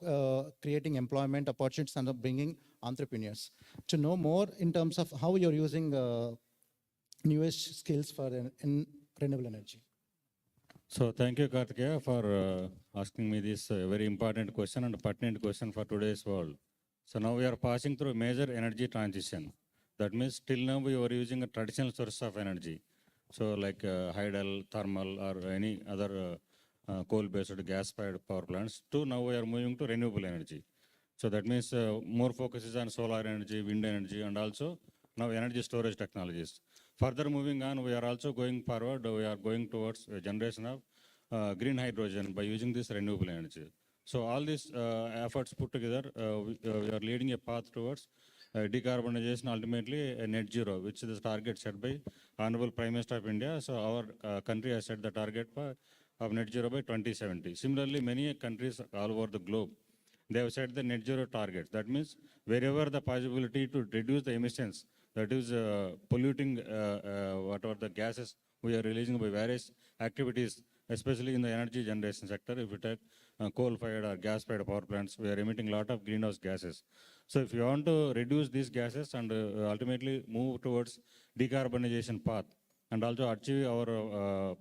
creating employment opportunities and bringing entrepreneurs. To know more in terms of how you're using new age skills for in renewable energy. So thank you, Karthikeya, for asking me this very important question and pertinent question for today's world. So now we are passing through a major energy transition. That means till now we were using a traditional source of energy. So like hydel, thermal, or any other coal-based gas-fired power plants, to now we are moving to renewable energy. So that means more focus is on solar energy, wind energy, and also now energy storage technologies. Further moving on, we are also going forward, we are going towards a generation of green hydrogen by using this renewable energy. So all these efforts put together, we are leading a path towards decarbonization, ultimately a net zero, which is the target set by Honorable Prime Minister of India. So our country has set the target of net zero by 2070. Similarly, many countries all over the globe, they have set the net zero targets. That means wherever the possibility to reduce the emissions, that is polluting whatever the gases we are releasing by various activities, especially in the energy generation sector. If you take coal-fired or gas-fired power plants, we are emitting a lot of greenhouse gases. So if you want to reduce these gases and ultimately move towards decarbonization path and also achieve our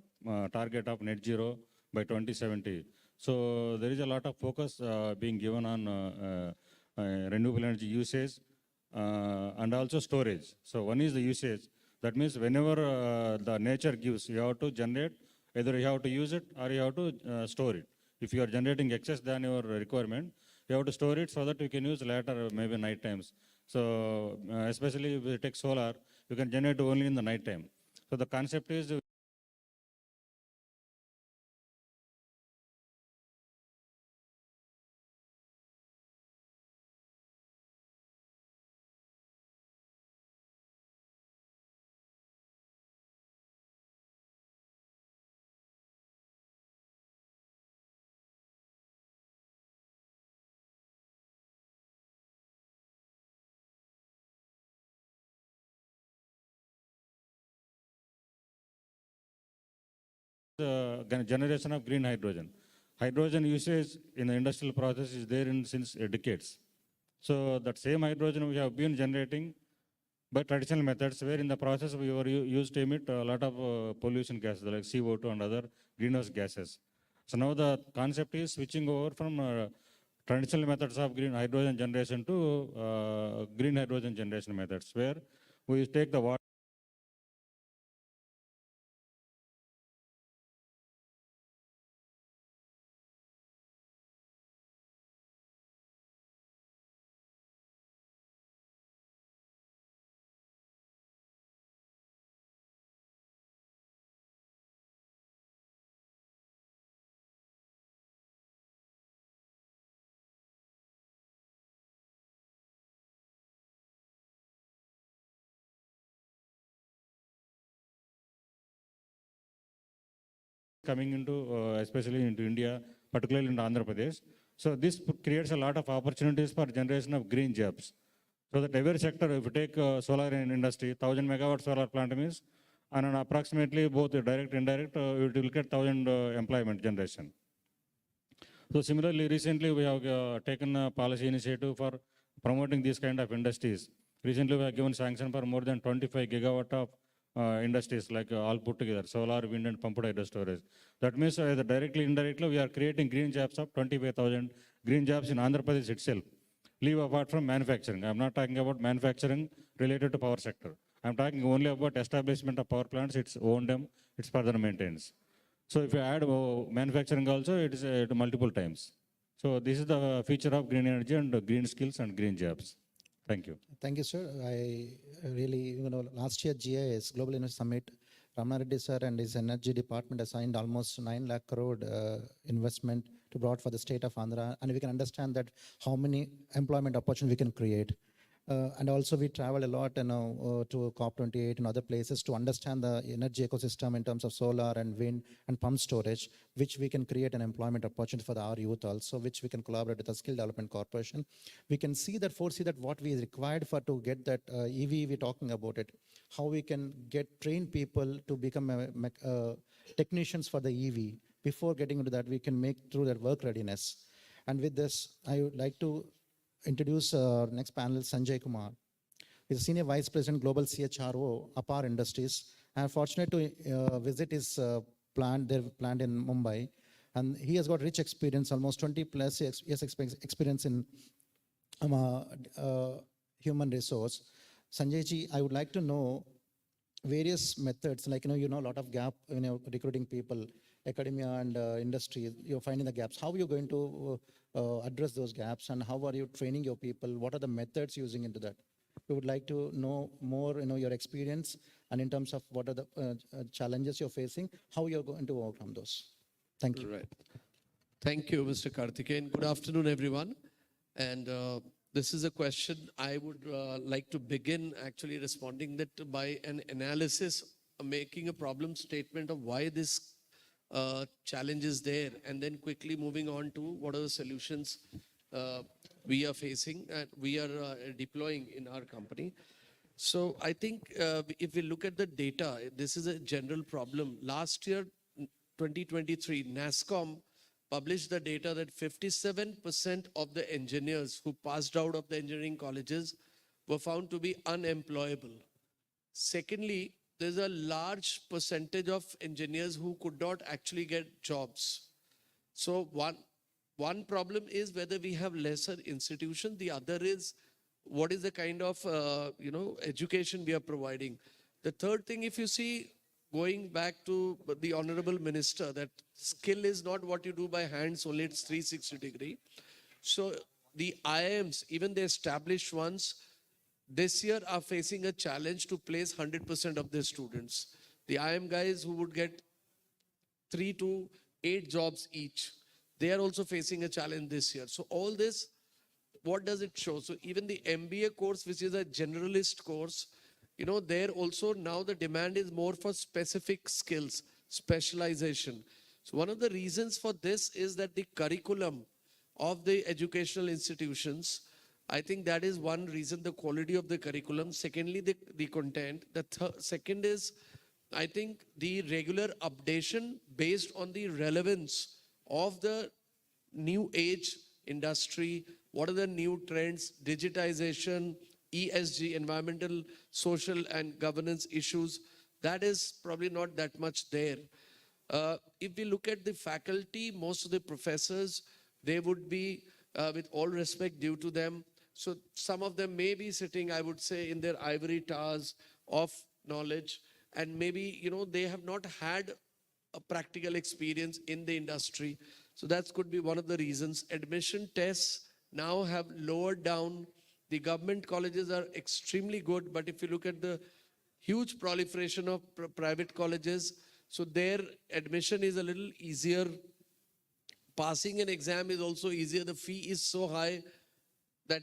target of net zero by 2070. So there is a lot of focus being given on renewable energy usage and also storage. So one is the usage. That means whenever the nature gives, you have to generate, either you have to use it or you have to store it. If you are generating excess than your requirement, you have to store it so that you can use later, maybe night times. So especially if you take solar, you can generate only in the night time. So the concept is the generation of green hydrogen. Hydrogen usage in the industrial process is there since decades. So that same hydrogen we have been generating by traditional methods, where in the process we were used to emit a lot of pollution gases like CO2 and other greenhouse gases. So now the concept is switching over from traditional methods of green hydrogen generation to green hydrogen generation methods, where we take the water coming into, especially into India, particularly in Andhra Pradesh. So this creates a lot of opportunities for generation of green jobs. So that every sector, if you take solar industry, 1000 megawatt solar plant means, and approximately both direct and indirect, it will get 1000 employment generation. So similarly, recently we have taken a policy initiative for promoting these kind of industries. Recently we have given sanction for more than 25 gigawatt of industries, like all put together, solar, wind and pumped hydro storage. That means either directly, indirectly, we are creating green jobs of 25,000 green jobs in Andhra Pradesh itself. Leave apart from manufacturing. I'm not talking about manufacturing related to power sector. I'm talking only about establishment of power plants, its O&M, its further maintenance. So if you add manufacturing also, it is multiple times. So this is the feature of green energy and green skills and green jobs. Thank you. Thank you, sir. I really, last year GIS, Global Innovation Summit, Ramana Reddy sir and his energy department assigned almost 9 lakh crore investment to brought for the state of Andhra. And we can understand that how many employment opportunities we can create. And also we travel a lot to COP28 and other places to understand the energy ecosystem in terms of solar and wind and pump storage, which we can create an employment opportunity for our youth also, which we can collaborate with the Skill Development Corporation. We can foresee that what we required for to get that EV, we're talking about it, how we can get trained people to become technicians for the EV. Before getting into that, we can make through their work readiness. And with this, I would like to introduce our next panelist, Sanjay Kumar. He's Senior Vice President, Global CHRO, APAC Industries. I'm fortunate to visit his plant, their plant in Mumbai. And he has got rich experience, almost 20 plus years experience in human resource. Sanjay ji, I would like to know various methods, like, a lot of gap, recruiting people, academia and industry, you're finding the gaps. How are you going to address those gaps, and how are you training your people? What are the methods using into that? We would like to know more, your experience, and in terms of what are the challenges you're facing, how you're going to overcome those. Thank you. Right. Thank you, Mr. Karthikeyan. Good afternoon, everyone. And this is a question I would like to begin actually responding that by an analysis, making a problem statement of why this challenge is there, and then quickly moving on to what are the solutions we are facing and we are deploying in our company. So I think if we look at the data, this is a general problem. Last year, 2023, NASSCOM published the data that 57% of the engineers who passed out of the engineering colleges were found to be unemployable. Secondly, there's a large percentage of engineers who could not actually get jobs. So one problem is whether we have lesser institutions. The other is what is the kind of education we are providing. The third thing, if you see, going back to the Honorable Minister, that skill is not what you do by hands only, it's 360-degree. So the IIMs, even the established ones, this year are facing a challenge to place 100% of their students. The IIM guys who would get 3 to 8 jobs each, they are also facing a challenge this year. So all this, what does it show? So even the MBA course, which is a generalist course, there also now the demand is more for specific skills, specialization. So one of the reasons for this is that the curriculum of the educational institutions, I think that is one reason, the quality of the curriculum. Secondly, the content. The second is, I think, the regular updation based on the relevance of the new age industry. What are the new trends? Digitization, ESG, environmental, social and governance issues. That is probably not that much there. If we look at the faculty, most of the professors, they would be, with all respect due to them, so some of them may be sitting, I would say, in their ivory towers of knowledge, and maybe, they have not had a practical experience in the industry. So that could be one of the reasons. Admission tests now have lowered down. The government colleges are extremely good, but if you look at the huge proliferation of private colleges, so their admission is a little easier. Passing an exam is also easier. The fee is so high that,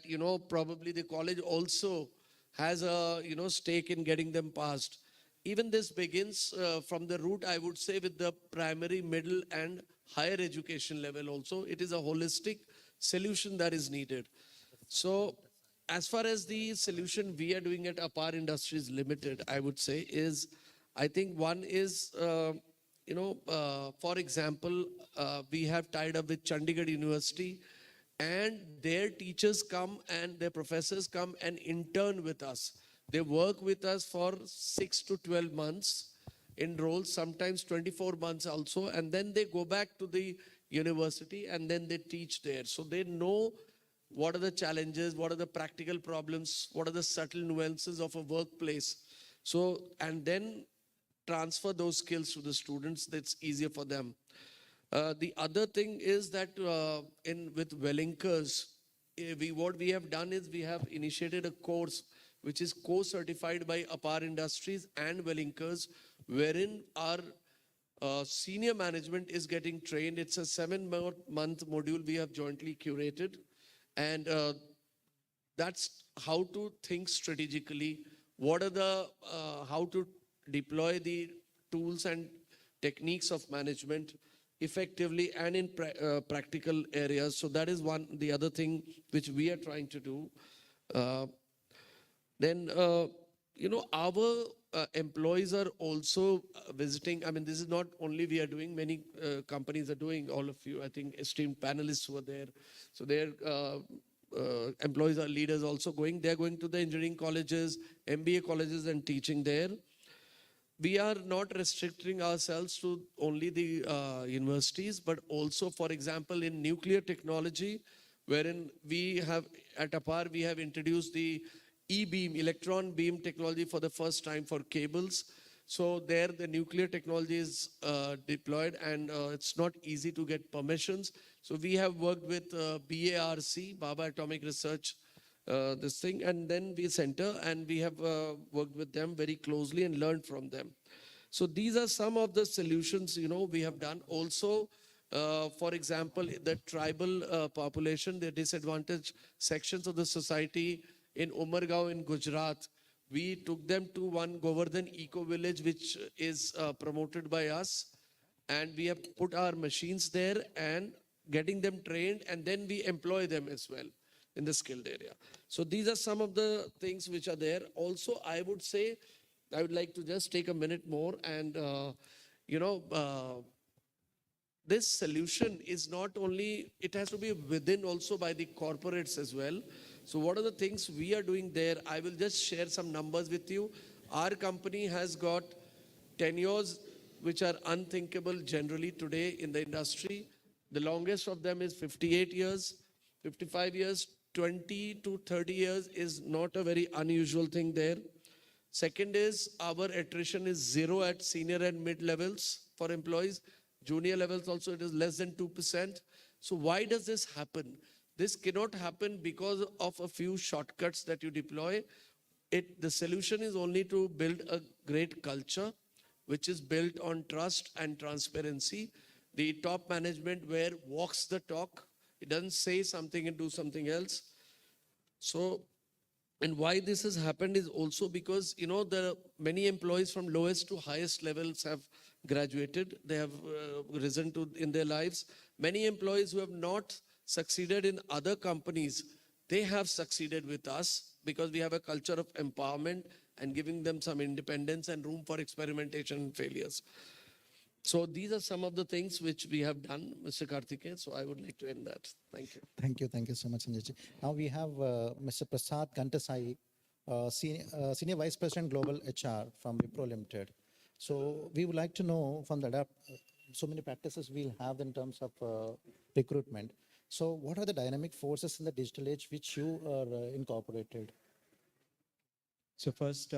probably the college also has a, stake in getting them passed. even this begins from the root, I would say, with the primary, middle, and higher education level also. It is a holistic solution that is needed. So as far as the solution we are doing at APAR Industries Limited, I would say is, I think one is, for example, we have tied up with Chandigarh University, and their teachers come and their professors come and intern with us. They work with us for 6 to 12 months in roles, sometimes 24 months also, and then they go back to the university and then they teach there. So they know what are the challenges, what are the practical problems, what are the subtle nuances of a workplace. So, and then transfer those skills to the students. That's easier for them. The other thing is that with Wellinkers, what we have done is we have initiated a course which is co-certified by APAR Industries and Wellinkers, wherein our senior management is getting trained. It's a 7-month module we have jointly curated. And that's how to think strategically. What are the, how to deploy the tools and techniques of management effectively and in practical areas. So that is one, the other thing which we are trying to do. Then, our employees are also visiting. I mean, this is not only we are doing, many companies are doing, all of you, I think esteemed panelists who are there. So their employees are leaders also going. They're going to the engineering colleges, MBA colleges and teaching there. We are not restricting ourselves to only the universities, but also, for example, in nuclear technology, wherein we have, at APAR, we have introduced the E-beam, electron beam technology for the first time for cables. So there the nuclear technology is deployed, and it's not easy to get permissions. So we have worked with BARC, Baba Atomic Research, this thing, and then we center, and we have worked with them very closely and learned from them. So these are some of the solutions, we have done. Also, for example, the tribal population, the disadvantaged sections of the society in Umargaon in Gujarat, we took them to one Govardhan Eco Village, which is promoted by us. And we have put our machines there and getting them trained, and then we employ them as well in the skilled area. So these are some of the things which are there. Also, I would say, I would like to just take a minute more and, this solution is not only, it has to be within also by the corporates as well. So what are the things we are doing there? I will just share some numbers with you. Our company has got tenures which are unthinkable generally today in the industry. The longest of them is 58 years, 55 years, 20 to 30 years is not a very unusual thing there. Second is our attrition is 0 at senior and mid levels for employees. Junior levels also it is less than 2%. So why does this happen? This cannot happen because of a few shortcuts that you deploy. The solution is only to build a great culture, which is built on trust and transparency. The top management where walks the talk. It doesn't say something and do something else. So, and why this has happened is also because, the many employees from lowest to highest levels have graduated. They have risen to in their lives. Many employees who have not succeeded in other companies, they have succeeded with us because we have a culture of empowerment and giving them some independence and room for experimentation and failures. So these are some of the things which we have done, Mr. Karthikeyan. So I would like to end that. Thank you. Thank you. Thank you so much, Sanjay. Now we have Mr. Prasad Gantasai, Senior Vice President Global HR from Wipro Limited. So we would like to know from the so many practices we'll have in terms of recruitment. So what are the dynamic forces in the digital age which you are incorporated? So first,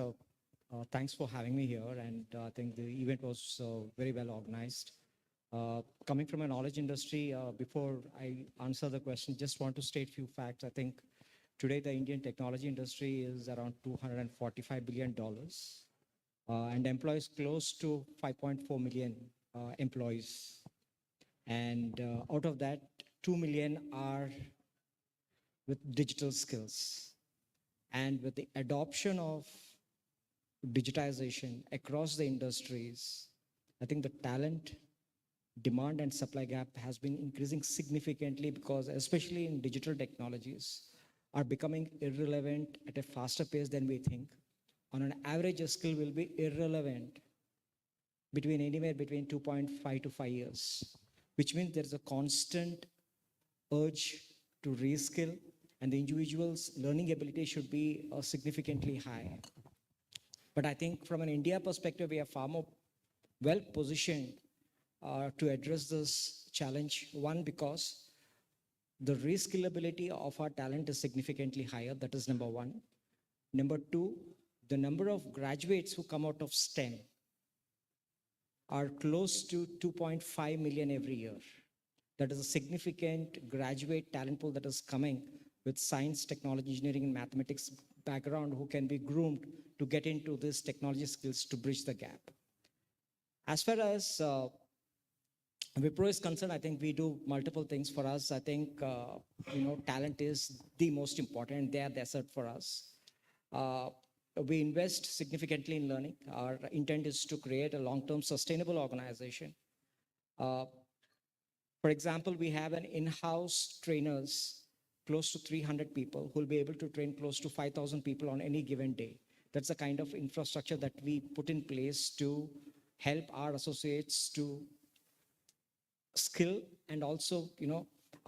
thanks for having me here, and I think the event was very well organized. Coming from a knowledge industry, before I answer the question, just want to state a few facts. I think today the Indian technology industry is around $245 billion and employs close to 5.4 million employees. And out of that, 2 million are with digital skills. And with the adoption of digitization across the industries, I think the talent demand and supply gap has been increasing significantly because especially in digital technologies are becoming irrelevant at a faster pace than we think. On an average, a skill will be irrelevant anywhere between 2.5 to 5 years, which means there's a constant urge to reskill, and the individual's learning ability should be significantly high. But I think from an India perspective, we are far more well positioned to address this challenge. One, because the reskillability of our talent is significantly higher. That is number one. Number two, the number of graduates who come out of STEM are close to 2.5 million every year. That is a significant graduate talent pool that is coming with science, technology, engineering, and mathematics background who can be groomed to get into these technology skills to bridge the gap. As far as Wipro is concerned, I think we do multiple things for us. I think, talent is the most important. They are the asset for us. We invest significantly in learning. Our intent is to create a long-term sustainable organization. For example, we have an in-house trainers, close to 300 people who will be able to train close to 5,000 people on any given day. That's the kind of infrastructure that we put in place to help our associates to skill and also,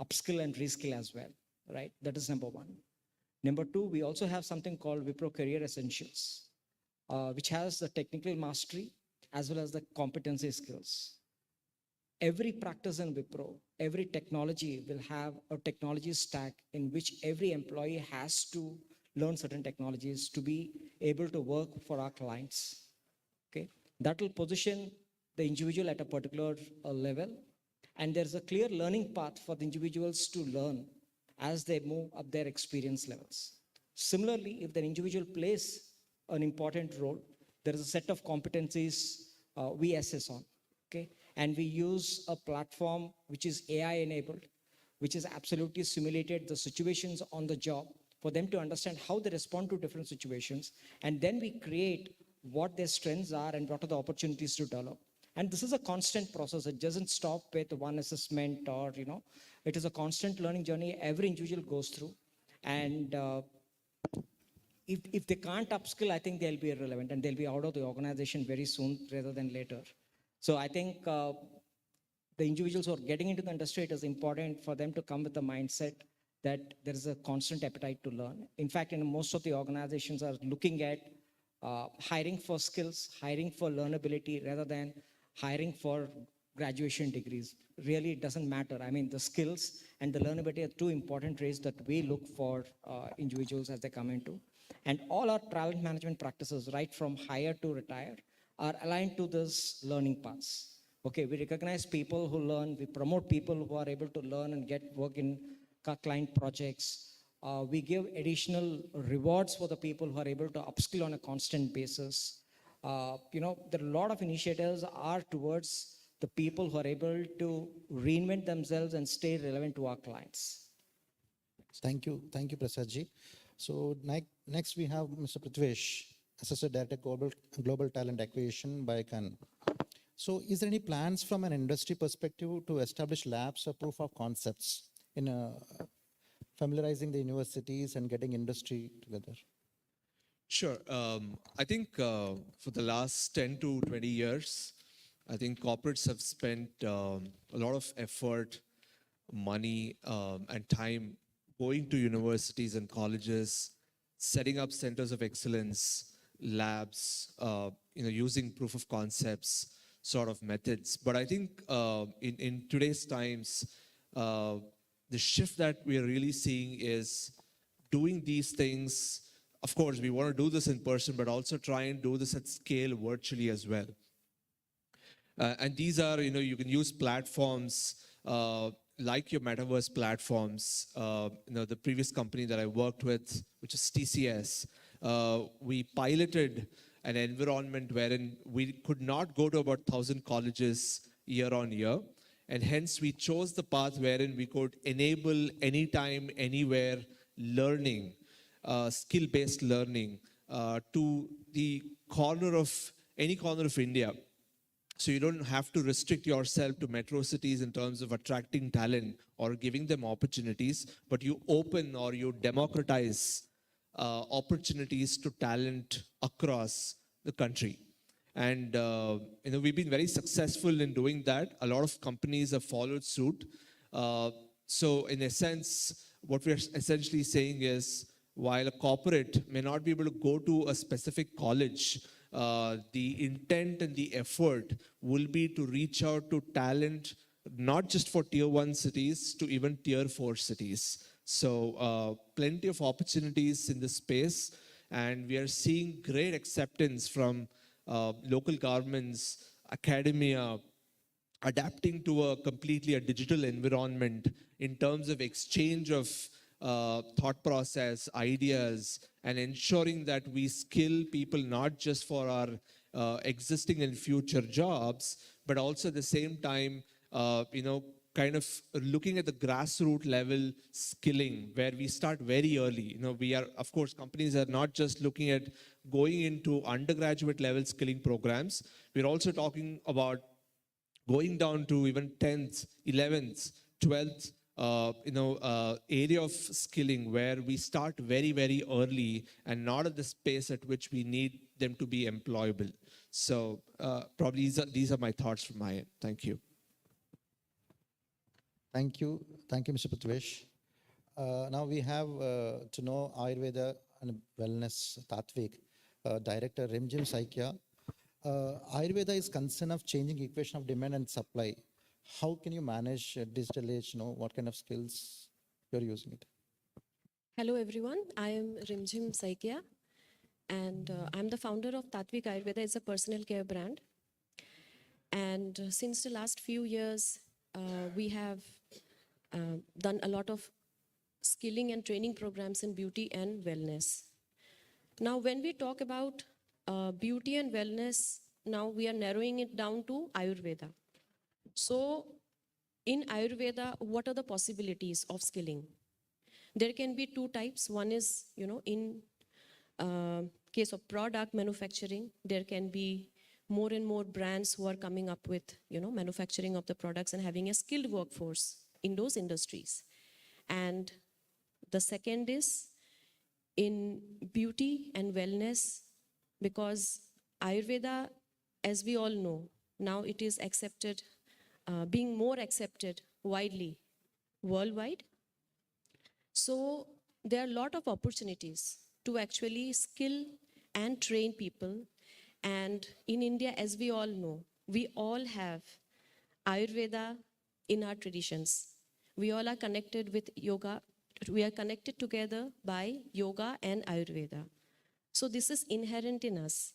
upskill and reskill as well, right? That is number one. Number two, we also have something called Wipro Career Essentials, which has the technical mastery as well as the competency skills. Every practice in Wipro, every technology will have a technology stack in which every employee has to learn certain technologies to be able to work for our clients. Okay, that will position the individual at a particular level, and there's a clear learning path for the individuals to learn as they move up their experience levels. Similarly, if the individual plays an important role, there is a set of competencies we assess on. Okay, and we use a platform which is AI enabled, which is absolutely simulated the situations on the job for them to understand how they respond to different situations. And then we create what their strengths are and what are the opportunities to develop. And this is a constant process. It doesn't stop with one assessment or, it is a constant learning journey every individual goes through. And if they can't upskill, I think they'll be irrelevant and they'll be out of the organization very soon rather than later. So I think the individuals who are getting into the industry, it is important for them to come with the mindset that there is a constant appetite to learn. In fact, most of the organizations are looking at hiring for skills, hiring for learnability rather than hiring for graduation degrees. Really, it doesn't matter. I mean, the skills and the learnability are two important traits that we look for individuals as they come into. And all our talent management practices, right from hire to retire, are aligned to this learning paths. Okay, we recognize people who learn, we promote people who are able to learn and get work in client projects. We give additional rewards for the people who are able to upskill on a constant basis. There are a lot of initiatives are towards the people who are able to reinvent themselves and stay relevant to our clients. Thank you, Prasad ji. So next we have Mr. Prithvesh, Associate Director Global Talent Acquisition by CAN. So is there any plans from an industry perspective to establish labs or proof of concepts in familiarizing the universities and getting industry together? Sure. I think for the last 10 to 20 years, I think corporates have spent a lot of effort, money, and time going to universities and colleges, setting up centers of excellence, labs, using proof of concepts sort of methods. But I think in today's times, the shift that we are really seeing is doing these things. Of course, we want to do this in person, but also try and do this at scale virtually as well. And these are, you can use platforms like your metaverse platforms. The previous company that I worked with, which is TCS, we piloted an environment wherein we could not go to about 1,000 colleges year on year. And hence we chose the path wherein we could enable anytime, anywhere learning, skill-based learning to the any corner of India. So you don't have to restrict yourself to metro cities in terms of attracting talent or giving them opportunities, but you open or you democratize opportunities to talent across the country. And we've been very successful in doing that. A lot of companies have followed suit. So in a sense, what we're essentially saying is, while a corporate may not be able to go to a specific college, the intent and the effort will be to reach out to talent, not just for tier 1 cities, to even tier 4 cities. So plenty of opportunities in this space, and we are seeing great acceptance from local governments, academia, adapting to a digital environment in terms of exchange of thought process, ideas, and ensuring that we skill people not just for our existing and future jobs, but also at the same time, kind of looking at the grassroots level skilling, where we start very early. We are, of course, companies are not just looking at going into undergraduate level skilling programs. We're also talking about going down to even 10th, 11th, 12th, area of skilling, where we start very, very early and not at the space at which we need them to be employable. So probably these are my thoughts from my end. Thank you. Thank you. Thank you, Mr. Prithvesh. Now we have to know Ayurveda and Wellness Tatvik, Director Rimjim Saikya. Ayurveda is concerned of changing equation of demand and supply. How can you manage digital age? What kind of skills you're using it? Hello everyone, I am Rimjim Saikya, and I'm the founder of Tatvik Ayurveda. It's a personal care brand. And since the last few years, we have done a lot of skilling and training programs in beauty and wellness. Now, when we talk about beauty and wellness, now we are narrowing it down to Ayurveda. So in Ayurveda, what are the possibilities of skilling? There can be two types. One is, in case of product manufacturing, there can be more and more brands who are coming up with, manufacturing of the products and having a skilled workforce in those industries. And the second is in beauty and wellness, because Ayurveda, as we all know, now it is accepted, being more accepted widely, worldwide. So there are a lot of opportunities to actually skill and train people. And in India, as we all know, we all have Ayurveda in our traditions. We all are connected with yoga. We are connected together by yoga and Ayurveda. So this is inherent in us.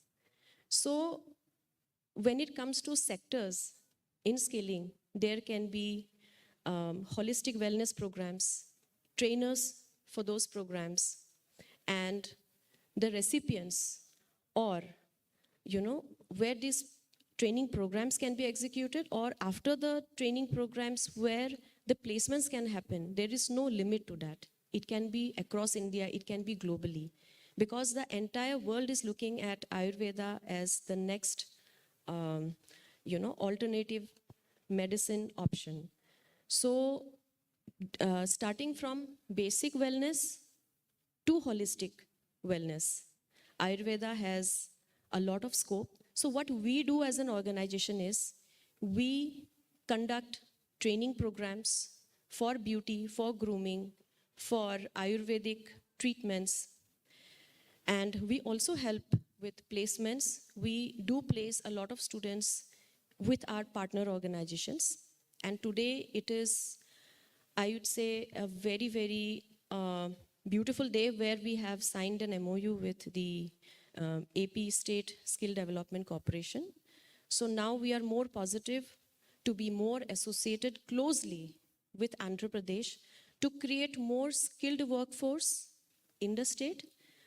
So when it comes to sectors in skilling, there can be holistic wellness programs, trainers for those programs, and the recipients, or where these training programs can be executed, or after the training programs where the placements can happen. There is no limit to that. It can be across India, it can be globally, because the entire world is looking at Ayurveda as the next alternative medicine option. So starting from basic wellness to holistic wellness, Ayurveda has a lot of scope. So what we do as an organization is we conduct training programs for beauty, for grooming, for Ayurvedic treatments. And we also help with placements. We do place a lot of students with our partner organizations. And today it is, I would say, a very, very beautiful day where we have signed an MOU with the AP State Skill Development Corporation. So now we are more positive to be more associated closely with Andhra Pradesh to create more skilled workforce in the state,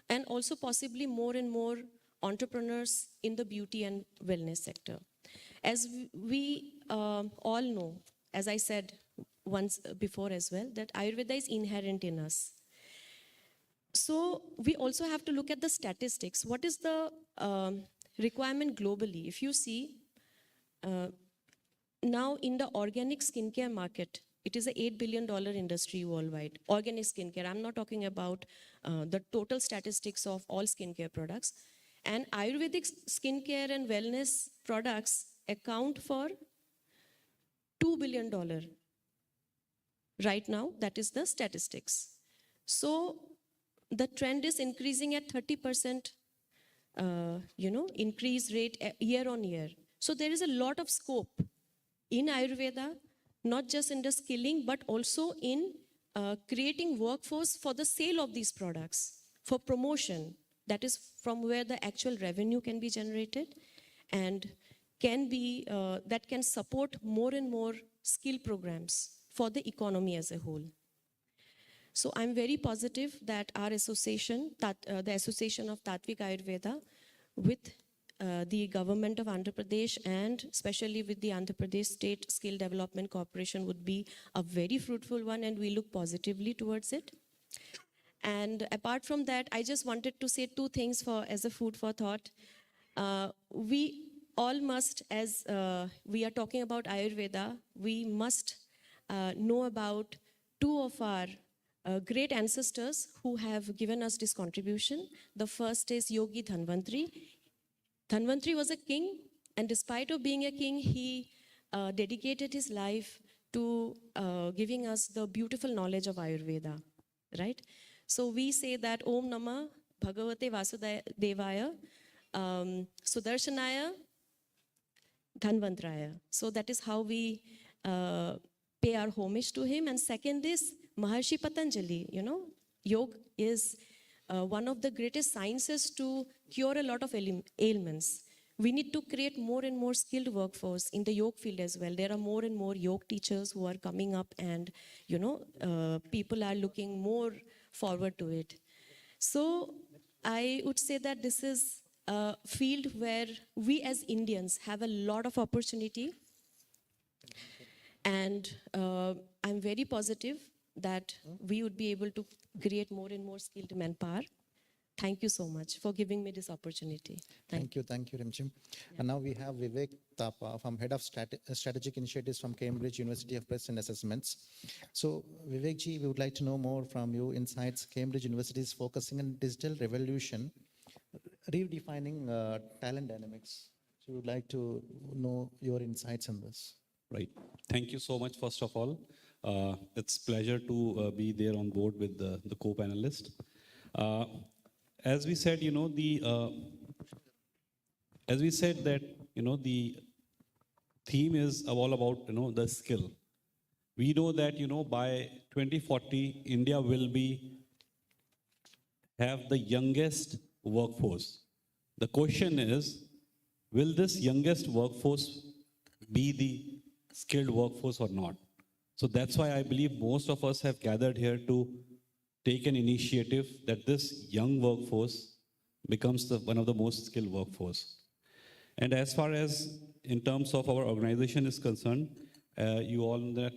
and also possibly more and more entrepreneurs in the beauty and wellness sector. As we all know, as I said once before as well, that Ayurveda is inherent in us. So we also have to look at the statistics. What is the requirement globally. If you see, now in the organic skincare market, it is a $8 billion industry worldwide. Organic skincare, I'm not talking about the total statistics of all skincare products. And Ayurvedic skincare and wellness products account for $2 billion. Right now, that is the statistics. So the trend is increasing at 30%, increase rate year on year. So there is a lot of scope in Ayurveda, not just in the skilling, but also in creating workforce for the sale of these products, for promotion. That is from where the actual revenue can be generated and can be, that can support more and more skill programs for the economy as a whole. So I'm very positive that our association, the Association of Tatvik Ayurveda, with the government of Andhra Pradesh and especially with the Andhra Pradesh State Skill Development Corporation would be a very fruitful one, and we look positively towards it. And apart from that, I just wanted to say two things as a food for thought. We all must, as we are talking about Ayurveda, we must know about two of our great ancestors who have given us this contribution. The first is Yogi Dhanvantri. Dhanvantri was a king, and despite of being a king, he dedicated his life to giving us the beautiful knowledge of Ayurveda, right? So we say that Om Namah Bhagavate Vasudevaya, Sudarshanaya, Dhanvantraya. So that is how we pay our homage to him. And second is Maharshi Patanjali. Yoga is one of the greatest sciences to cure a lot of ailments. We need to create more and more skilled workforce in the yoga field as well. There are more and more yoga teachers who are coming up, and people are looking more forward to it. So I would say that this is a field where we as Indians have a lot of opportunity, and I'm very positive that we would be able to create more and more skilled manpower. Thank you so much for giving me this opportunity. Thank you, Rimchim. And now we have Vivek Thapa from Head of Strategic Initiatives from Cambridge University of Press and Assessments. So Vivek ji, we would like to know more from you insights. Cambridge University is focusing on digital revolution, redefining talent dynamics. So we would like to know your insights on this. Right. Thank you so much, first of all. It's pleasure to be there on board with the co-panelist. As we said, as we said that, the theme is all about, the skill. We know that, by 2040, India will have the youngest workforce. The question is, will this youngest workforce be the skilled workforce or not? So that's why I believe most of us have gathered here to take an initiative that this young workforce becomes one of the most skilled workforce. And as far as in terms of our organization is concerned, you all know that,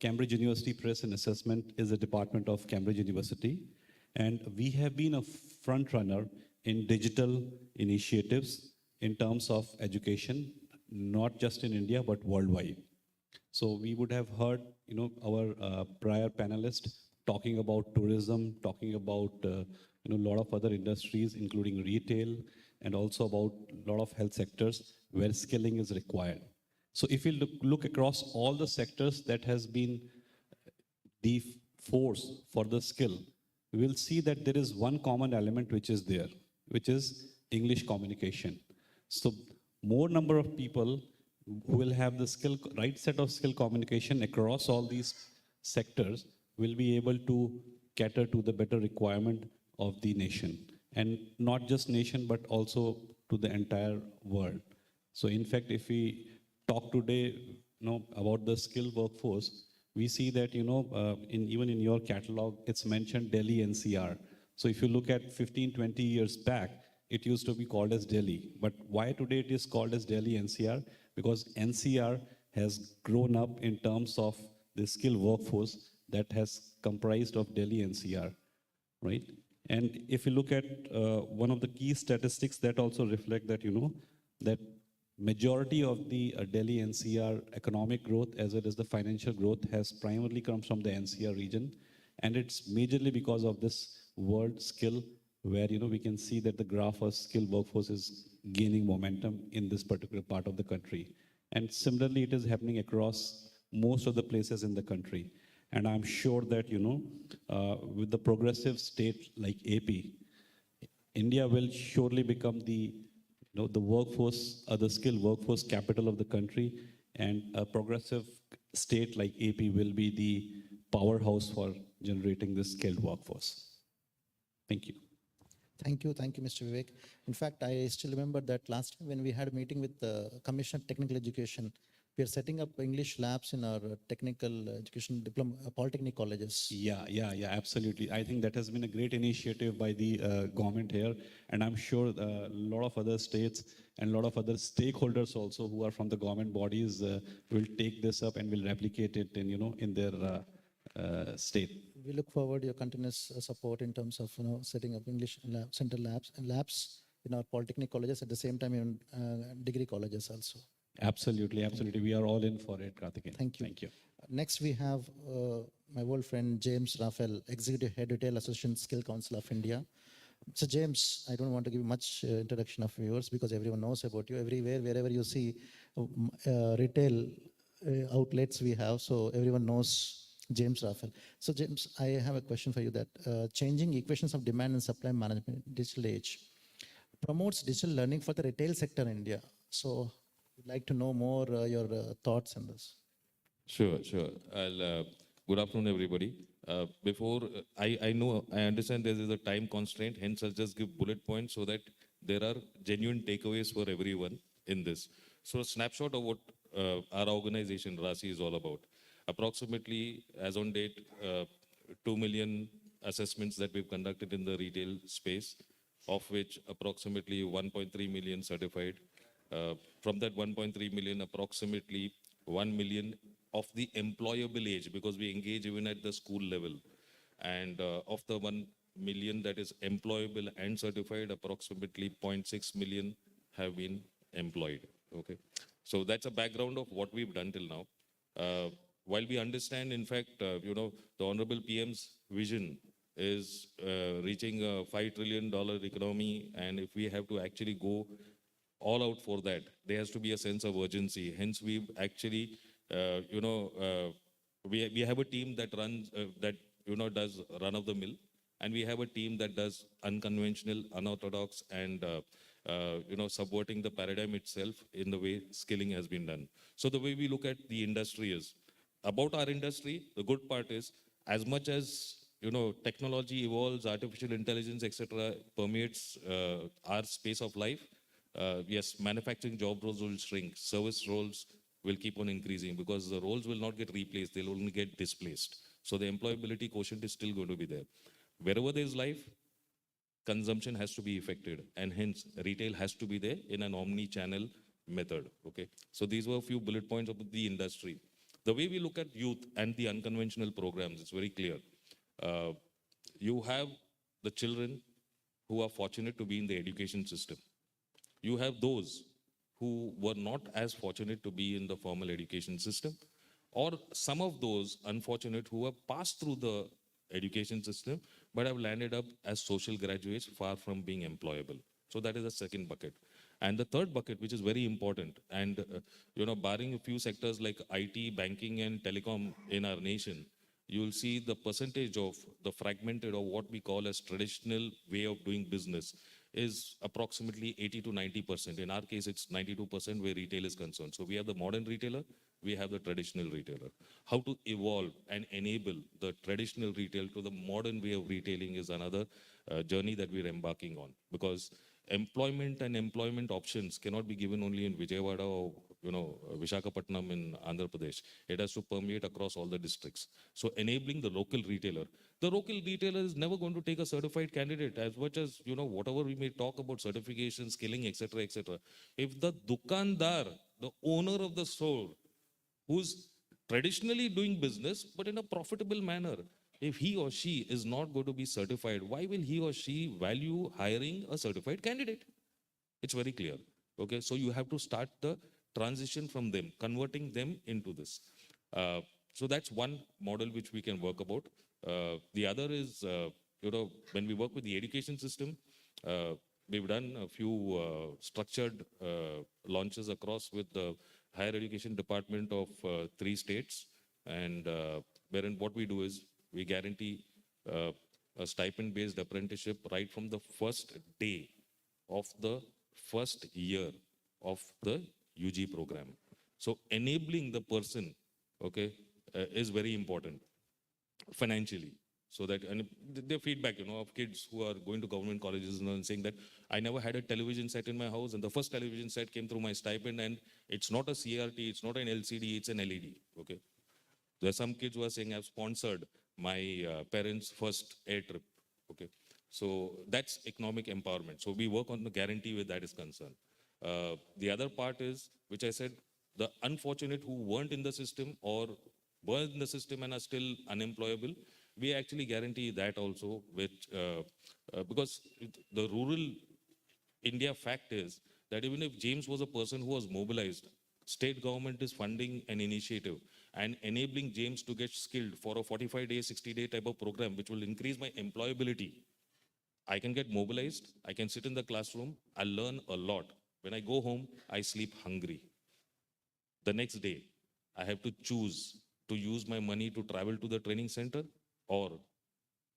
Cambridge University Press and Assessment is a department of Cambridge University. And we have been a front runner in digital initiatives in terms of education, not just in India, but worldwide. So we would have heard, our prior panelists talking about tourism, talking about, a lot of other industries, including retail, and also about a lot of health sectors where skilling is required. So if you look across all the sectors that has been the force for the skill, we will see that there is one common element which is there, which is English communication. So more number of people who will have the right set of skill communication across all these sectors will be able to cater to the better requirement of the nation. And not just nation, but also to the entire world. So in fact, if we talk today about the skilled workforce, we see that, even in your catalog, it's mentioned Delhi NCR. So if you look at 15, 20 years back, it used to be called as Delhi. But why today it is called as Delhi NCR? Because NCR has grown up in terms of the skilled workforce that has comprised of Delhi NCR, right? And if you look at one of the key statistics that also reflect that, that majority of the Delhi NCR economic growth as well as the financial growth has primarily come from the NCR region. And it's majorly because of this word skill, where, we can see that the graph of skilled workforce is gaining momentum in this particular part of the country. And similarly, it is happening across most of the places in the country. And I'm sure that, with the progressive state like AP, India will surely become the workforce, the skilled workforce capital of the country, and a progressive state like AP will be the powerhouse for generating this skilled workforce. Thank you. Thank you, Mr. Vivek. In fact, I still remember that last time when we had a meeting with the Commission of Technical Education, we are setting up English labs in our technical education diploma, polytechnic colleges. Yeah, absolutely. I think that has been a great initiative by the government here, and I'm sure a lot of other states and a lot of other stakeholders also who are from the government bodies will take this up and will replicate it in their state. We look forward to your continuous support in terms of setting up English lab, center labs and labs in our polytechnic colleges, at the same time in degree colleges also. Absolutely. We are all in for it, Karthikeyan. Thank you. Thank you. Next, we have my old friend James Raphael, Executive Head Retail Association Skill Council of India. So James, I don't want to give much introduction of yours because everyone knows about you. Everywhere, wherever you see retail outlets we have, so everyone knows James Raphael. So James, I have a question for you that changing equations of demand and supply management, digital age, promotes digital learning for the retail sector in India. So I'd like to know more your thoughts on this. Sure. Good afternoon, everybody. I understand there is a time constraint, hence I'll just give bullet points so that there are genuine takeaways for everyone in this. So a snapshot of what our organization, RASI, is all about. Approximately, as on date, 2 million assessments that we've conducted in the retail space, of which approximately 1.3 million certified. From that 1.3 million, approximately 1 million of the employable age, because we engage even at the school level. And of the 1 million that is employable and certified, approximately 0.6 million have been employed. Okay, so that's a background of what we've done till now. While we understand, in fact, the Honorable PM's vision is reaching a $5 trillion economy, and if we have to actually go all out for that, there has to be a sense of urgency. Hence, we've actually, we have a team that runs, does run of the mill, and we have a team that does unconventional, unorthodox, and subverting the paradigm itself in the way skilling has been done. So the way we look at the industry is, about our industry, the good part is, as much as technology evolves, artificial intelligence, etc., permeates our space of life. Yes, manufacturing job roles will shrink. Service roles will keep on increasing because the roles will not get replaced. They'll only get displaced. So the employability quotient is still going to be there. Wherever there is life, consumption has to be effected. And hence, retail has to be there in an omni-channel method. Okay. So these were a few bullet points of the industry. The way we look at youth and the unconventional programs, it's very clear. You have the children who are fortunate to be in the education system. You have those who were not as fortunate to be in the formal education system, or some of those unfortunate who have passed through the education system but have landed up as social graduates far from being employable. So that is the second bucket. And the third bucket, which is very important, and barring a few sectors like IT, banking, and telecom in our nation, you will see the percentage of the fragmented, or what we call as traditional way of doing business, is approximately 80 to 90%. In our case, it's 92% where retail is concerned. So we have the modern retailer, we have the traditional retailer. How to evolve and enable the traditional retail to the modern way of retailing is another journey that we're embarking on, because employment and employment options cannot be given only in Vijayawada or Visakhapatnam in Andhra Pradesh. It has to permeate across all the districts. So enabling the local retailer is never going to take a certified candidate, as much as whatever we may talk about certification, skilling, etc., etc. If the dukandar, the owner of the store, who's traditionally doing business but in a profitable manner, If he or she is not going to be certified, why will he or she value hiring a certified candidate? It's very clear. Okay, so you have to start the transition from them, converting them into this. So that's one model which we can work about. The other is, when we work with the education system, we've done a few structured launches across with the higher education department of 3 states. And wherein what we do is we guarantee a stipend-based apprenticeship right from the first day of the first year of the UG program. So enabling the person, okay, is very important financially. So that, and the feedback, of kids who are going to government colleges and saying that I never had a television set in my house, and the first television set came through my stipend, and it's not a CRT, it's not an LCD, it's an LED. Okay. There are some kids who are saying I've sponsored my parents' first air trip. Okay. So that's economic empowerment. So we work on the guarantee where that is concerned. The other part is, which I said, the unfortunate who weren't in the system or were in the system and are still unemployable, we actually guarantee that also, which, because the rural India fact is that even if James was a person who was mobilized, state government is funding an initiative and enabling James to get skilled for a 45-day, 60-day type of program, which will increase my employability. I can get mobilized, I can sit in the classroom, I learn a lot. When I go home, I sleep hungry. The next day, I have to choose to use my money to travel to the training center or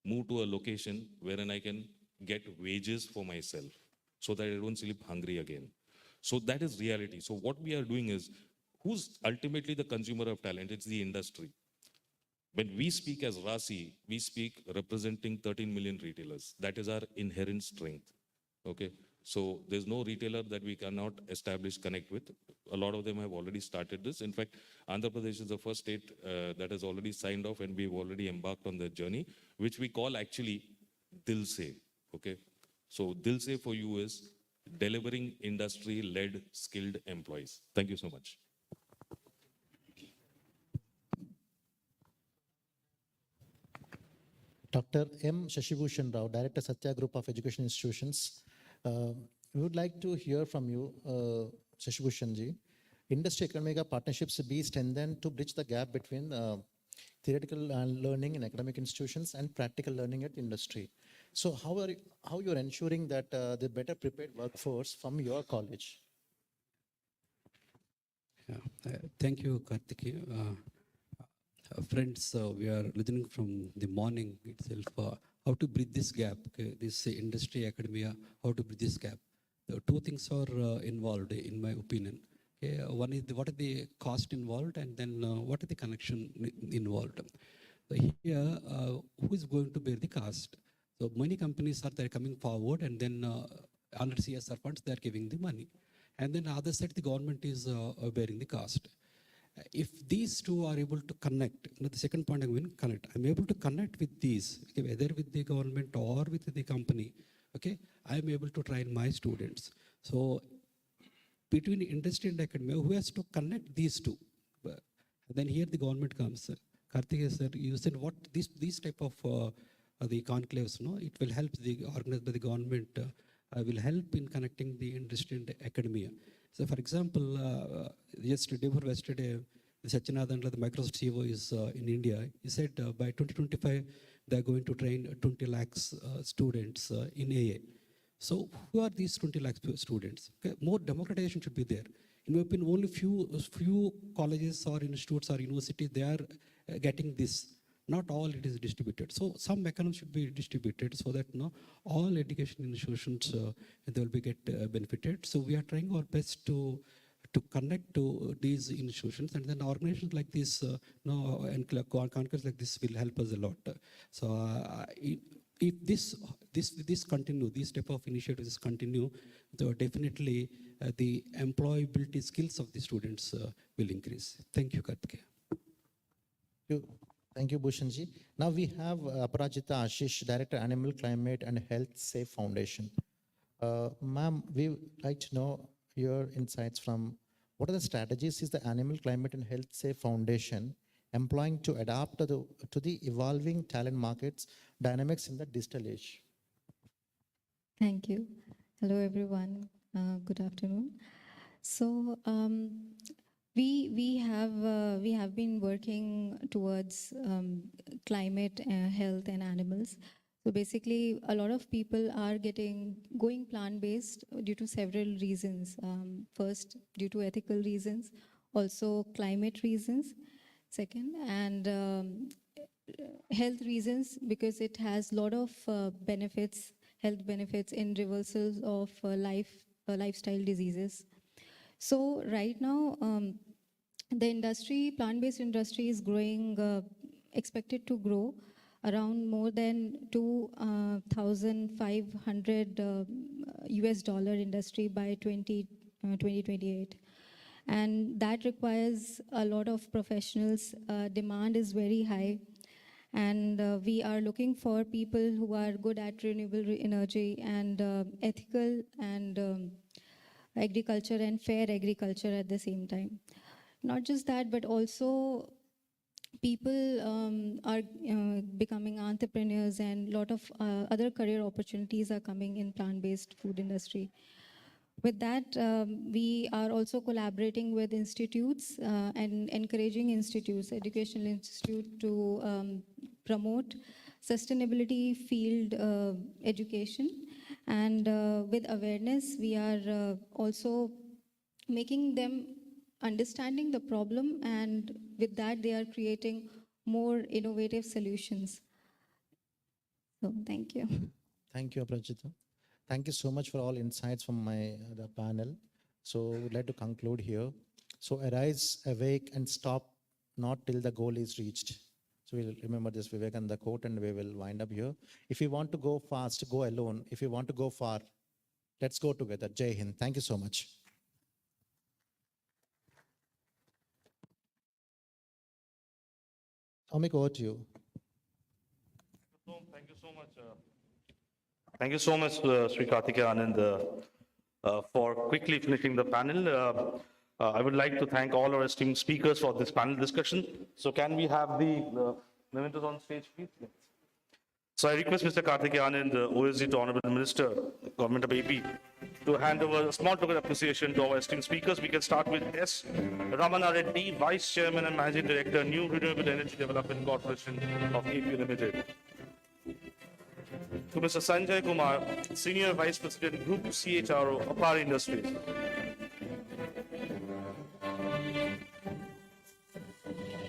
move to a location wherein I can get wages for myself so that I don't sleep hungry again. So that is reality. So what we are doing is, who's ultimately the consumer of talent? It's the industry. When we speak as Rasi, we speak representing 13 million retailers. That is our inherent strength. Okay. So there's no retailer that we cannot establish connect with. A lot of them have already started this. In fact, Andhra Pradesh is the first state that has already signed off, and we've already embarked on the journey, which we call actually Dil Se. Okay. So Dil Se for you is delivering industry-led skilled employees. Thank you so much. Dr. M. Shashibhushan Rao, Director, Satya Group of Education Institutions. We would like to hear from you, Shashibhushan ji. Industry academic partnerships be strengthened to bridge the gap between theoretical learning in academic institutions and practical learning at industry. So how you're ensuring that the better prepared workforce from your college? Yeah. Thank you, Karthikeya. Friends, we are listening from the morning itself, how to bridge this gap, okay? This industry, academia, how to bridge this gap. Two things are involved, in my opinion. Okay? One is what is the cost involved, and then what is the connection involved. So here, who is going to bear the cost? So many companies are there coming forward, and then under CSR funds, they are giving the money. And then other side, the government is bearing the cost. If these two are able to connect, the second point I'm going to connect. I'm able to connect with these, okay, whether with the government or with the company. Okay, I'm able to train my students. So between industry and academia, who has to connect these two? Then here the government comes. Karthikeya sir, you said what these type of the conclaves, no, it will help the organized by the government. Will help in connecting the industry and academia. So, for example, yesterday, Satyanathan, the Microsoft CEO, is in India. He said by 2025, they're going to train 20 lakhs students in AA. So, who are these 20 lakhs students? Okay, more democratization should be there. In my opinion, only few colleges or institutes or universities, they are getting this. Not all it is distributed. So some mechanism should be distributed so that all education institutions they will be get benefited. So we are trying our best to connect to these institutions, and then organizations like this, and conclaves like this will help us a lot. So if this continue, these type of initiatives continue, though definitely the employability skills of the students will increase. Thank you, Karthikeya. Thank you, Bhushanji. Now we have Aparajita Ashish, Director, Animal Climate and Health Safe Foundation. Ma'am, we would like to know your insights from what are the strategies is the Animal Climate and Health Safe Foundation employing to adapt to the evolving talent markets dynamics in the digital age? Thank you. Hello, everyone. Good afternoon. So we have been working towards climate, health, and animals. So basically, a lot of people are going plant-based due to several reasons. First, due to ethical reasons, also climate reasons. Second, and health reasons, because it has a lot of benefits, health benefits in reversals of lifestyle diseases. So right now, the industry, plant-based industry is growing, expected to grow around more than 2,500 US dollar industry by 2028. And that requires a lot of professionals. Demand is very high. And we are looking for people who are good at renewable energy and ethical and agriculture and fair agriculture at the same time. Not just that, but also people are becoming entrepreneurs, and a lot of other career opportunities are coming in plant-based food industry. With that, we are also collaborating with institutes and encouraging institutes, educational institute, to promote sustainability field education. And with awareness, we are also making them understanding the problem, and with that, they are creating more innovative solutions. So, thank you. Thank you, Aparajita. Thank you so much for all insights from the panel. So we'd like to conclude here. So arise, awake, and stop not till the goal is reached. So we'll remember this Vivekananda quote, and we will wind up here. If you want to go fast, go alone. If you want to go far, let's go together. Jai Hind. Thank you so much. Amik, over to you. Thank you so much. Thank you so much, Sri Karthikeya Anand, for quickly finishing the panel. I would like to thank all our esteemed speakers for this panel discussion. So can we have the mementos on stage, please? Yes. So I request Mr. Karthikeya Anand, OSD to Honorable Minister, Government of AP, to hand over a small token appreciation to our esteemed speakers. We can start with S. Ramana Reddy, Vice Chairman and Managing Director, New Renewable Energy Development Corporation of AP Limited. To Mr. Sanjay Kumar, Senior Vice President, Group CHRO, APAC Industries.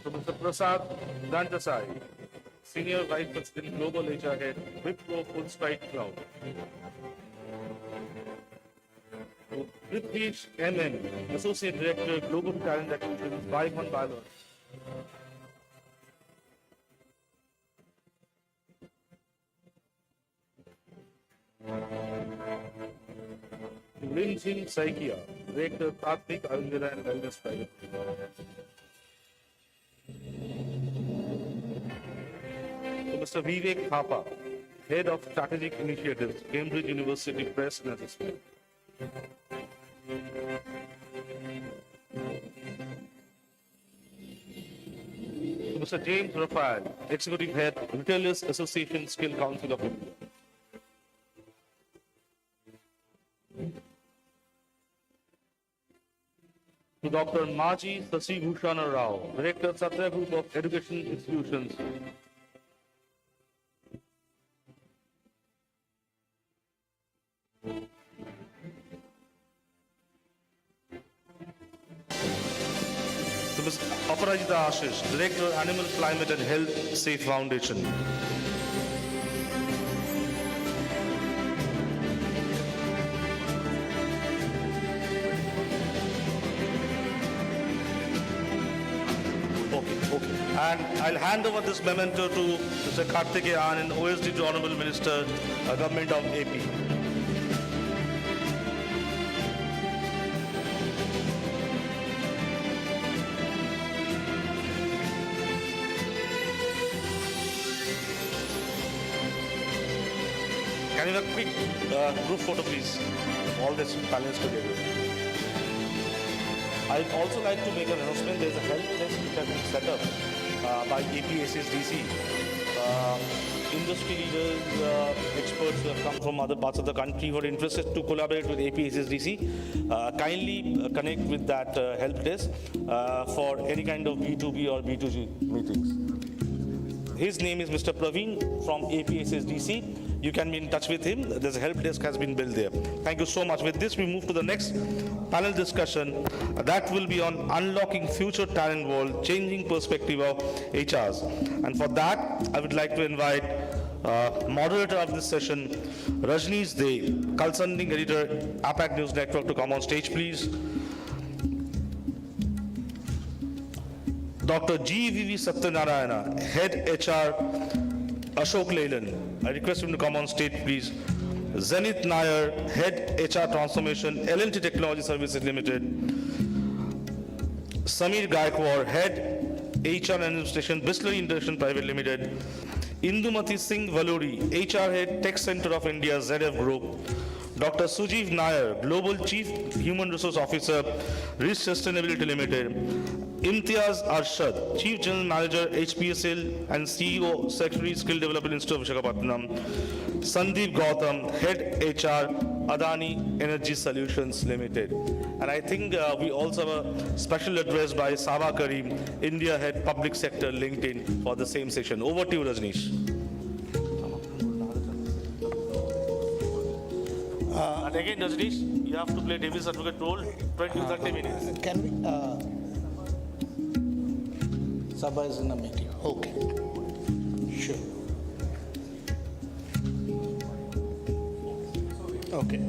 To Mr. Prasad Dantasai, Senior Vice President, Global HR Head, Wipro Full Strike Cloud. To Prithvish MM, Associate Director, Global Talent Acquisition, Bhaiman Balor. Rimjim Saikia, Director, Tatvik Ayurveda and Wellness Private. To Mr. Vivek Thapa, Head of Strategic Initiatives, Cambridge University Press and Assessment. To Mr. James Raphael, Executive Head, Retailers Association Skill Council of India. To Dr. Maji Sasi Bhushana Rao, Director, Satya Group of Education Institutions. To Ms. Aparajita Ashish, Director, Animal Climate and Health Safe Foundation. And I'll hand over this memento to Mr. Karthikeya Anand, OSD to Honorable Minister, Government of AP. Can you have a quick group photo, please? All these panelists together. I'd also like to make an announcement. There's a help desk which has been set up by APACSDC. Industry leaders, experts who have come from other parts of the country who are interested to collaborate with APACSDC, kindly connect with that help desk for any kind of B2B or B2G meetings. His name is Mr. Praveen from APACSDC. You can be in touch with him. There's a help desk has been built there. Thank you so much. With this, we move to the next panel discussion. That will be on unlocking future talent world, changing perspective of HRs. And for that, I would like to invite moderator of this session, Rajneesh De, consulting editor, APAC News Network, to come on stage, please. Dr. G.V.V. Satyanarayana, Head HR, Ashok Leyland. I request him to come on stage, please. Zenith Nair, Head HR Transformation, L&T Technology Services Limited. Samir Gaikwad, Head HR Administration, Bisleri International Private Limited. Indumati Singh Valuri, HR Head, Tech Center of India, ZF Group. Dr. Sujeev Nair, Global Chief Human Resource Officer, Risk Sustainability Limited. Imtiaz Arshad, Chief General Manager, HPSL and CEO, Secretary, Skill Development Institute of Visakhapatnam. Sandeep Gautam, Head HR, Adani Energy Solutions Limited. And I think we also have a special address by Saba Karim, India Head Public Sector, LinkedIn, for the same session. Over to you, Rajneesh. And again, Rajneesh, you have to play Davis Advocate role, 20 to 30 minutes. Can we? Sabha is in a meeting. Okay. Sure. Okay.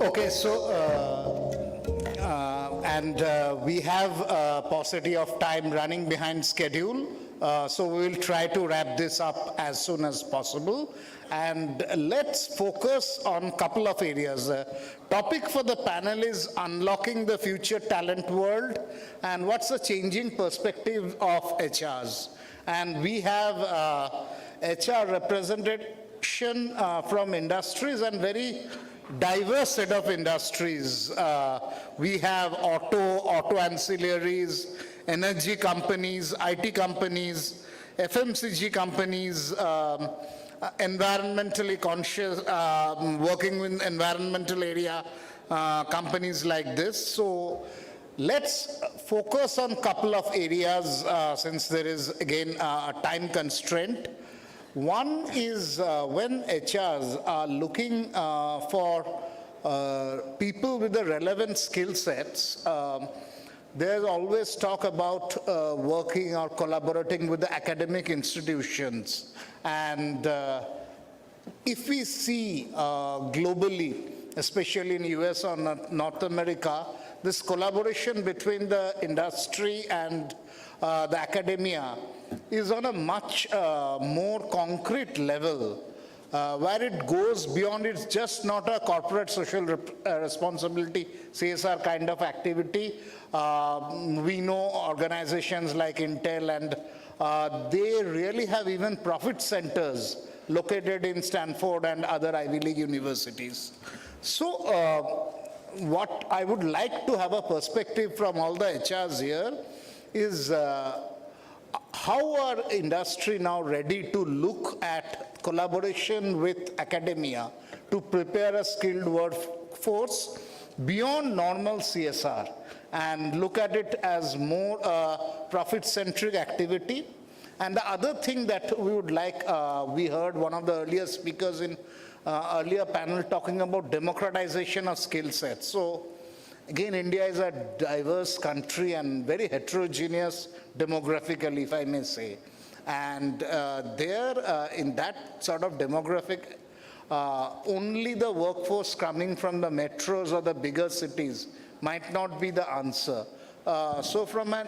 Okay, so, we have a paucity of time running behind schedule. So we will try to wrap this up as soon as possible. And let's focus on a couple of areas. Topic for the panel is unlocking the future talent world and what's the changing perspective of HRs. And we have HR representation from industries and very diverse set of industries. We have auto ancillaries, energy companies, IT companies, FMCG companies, environmentally conscious, working with environmental area companies like this. So let's focus on a couple of areas since there is again a time constraint. One is when HRs are looking for people with the relevant skill sets, there's always talk about working or collaborating with the academic institutions. And if we see globally, especially in US or North America, this collaboration between the industry and the academia is on a much more concrete level, where it goes beyond, it's just not a corporate social responsibility, CSR kind of activity. We know organizations like Intel, and they really have even profit centers located in Stanford and other Ivy League universities. So what I would like to have a perspective from all the HRs here is how are industry now ready to look at collaboration with academia to prepare a skilled workforce beyond normal CSR and look at it as more profit-centric activity. And the other thing that we would like, we heard one of the earlier speakers in earlier panel talking about democratization of skill sets. So again, India is a diverse country and very heterogeneous demographically, if I may say. And there, in that sort of demographic, only the workforce coming from the metros or the bigger cities might not be the answer. So from an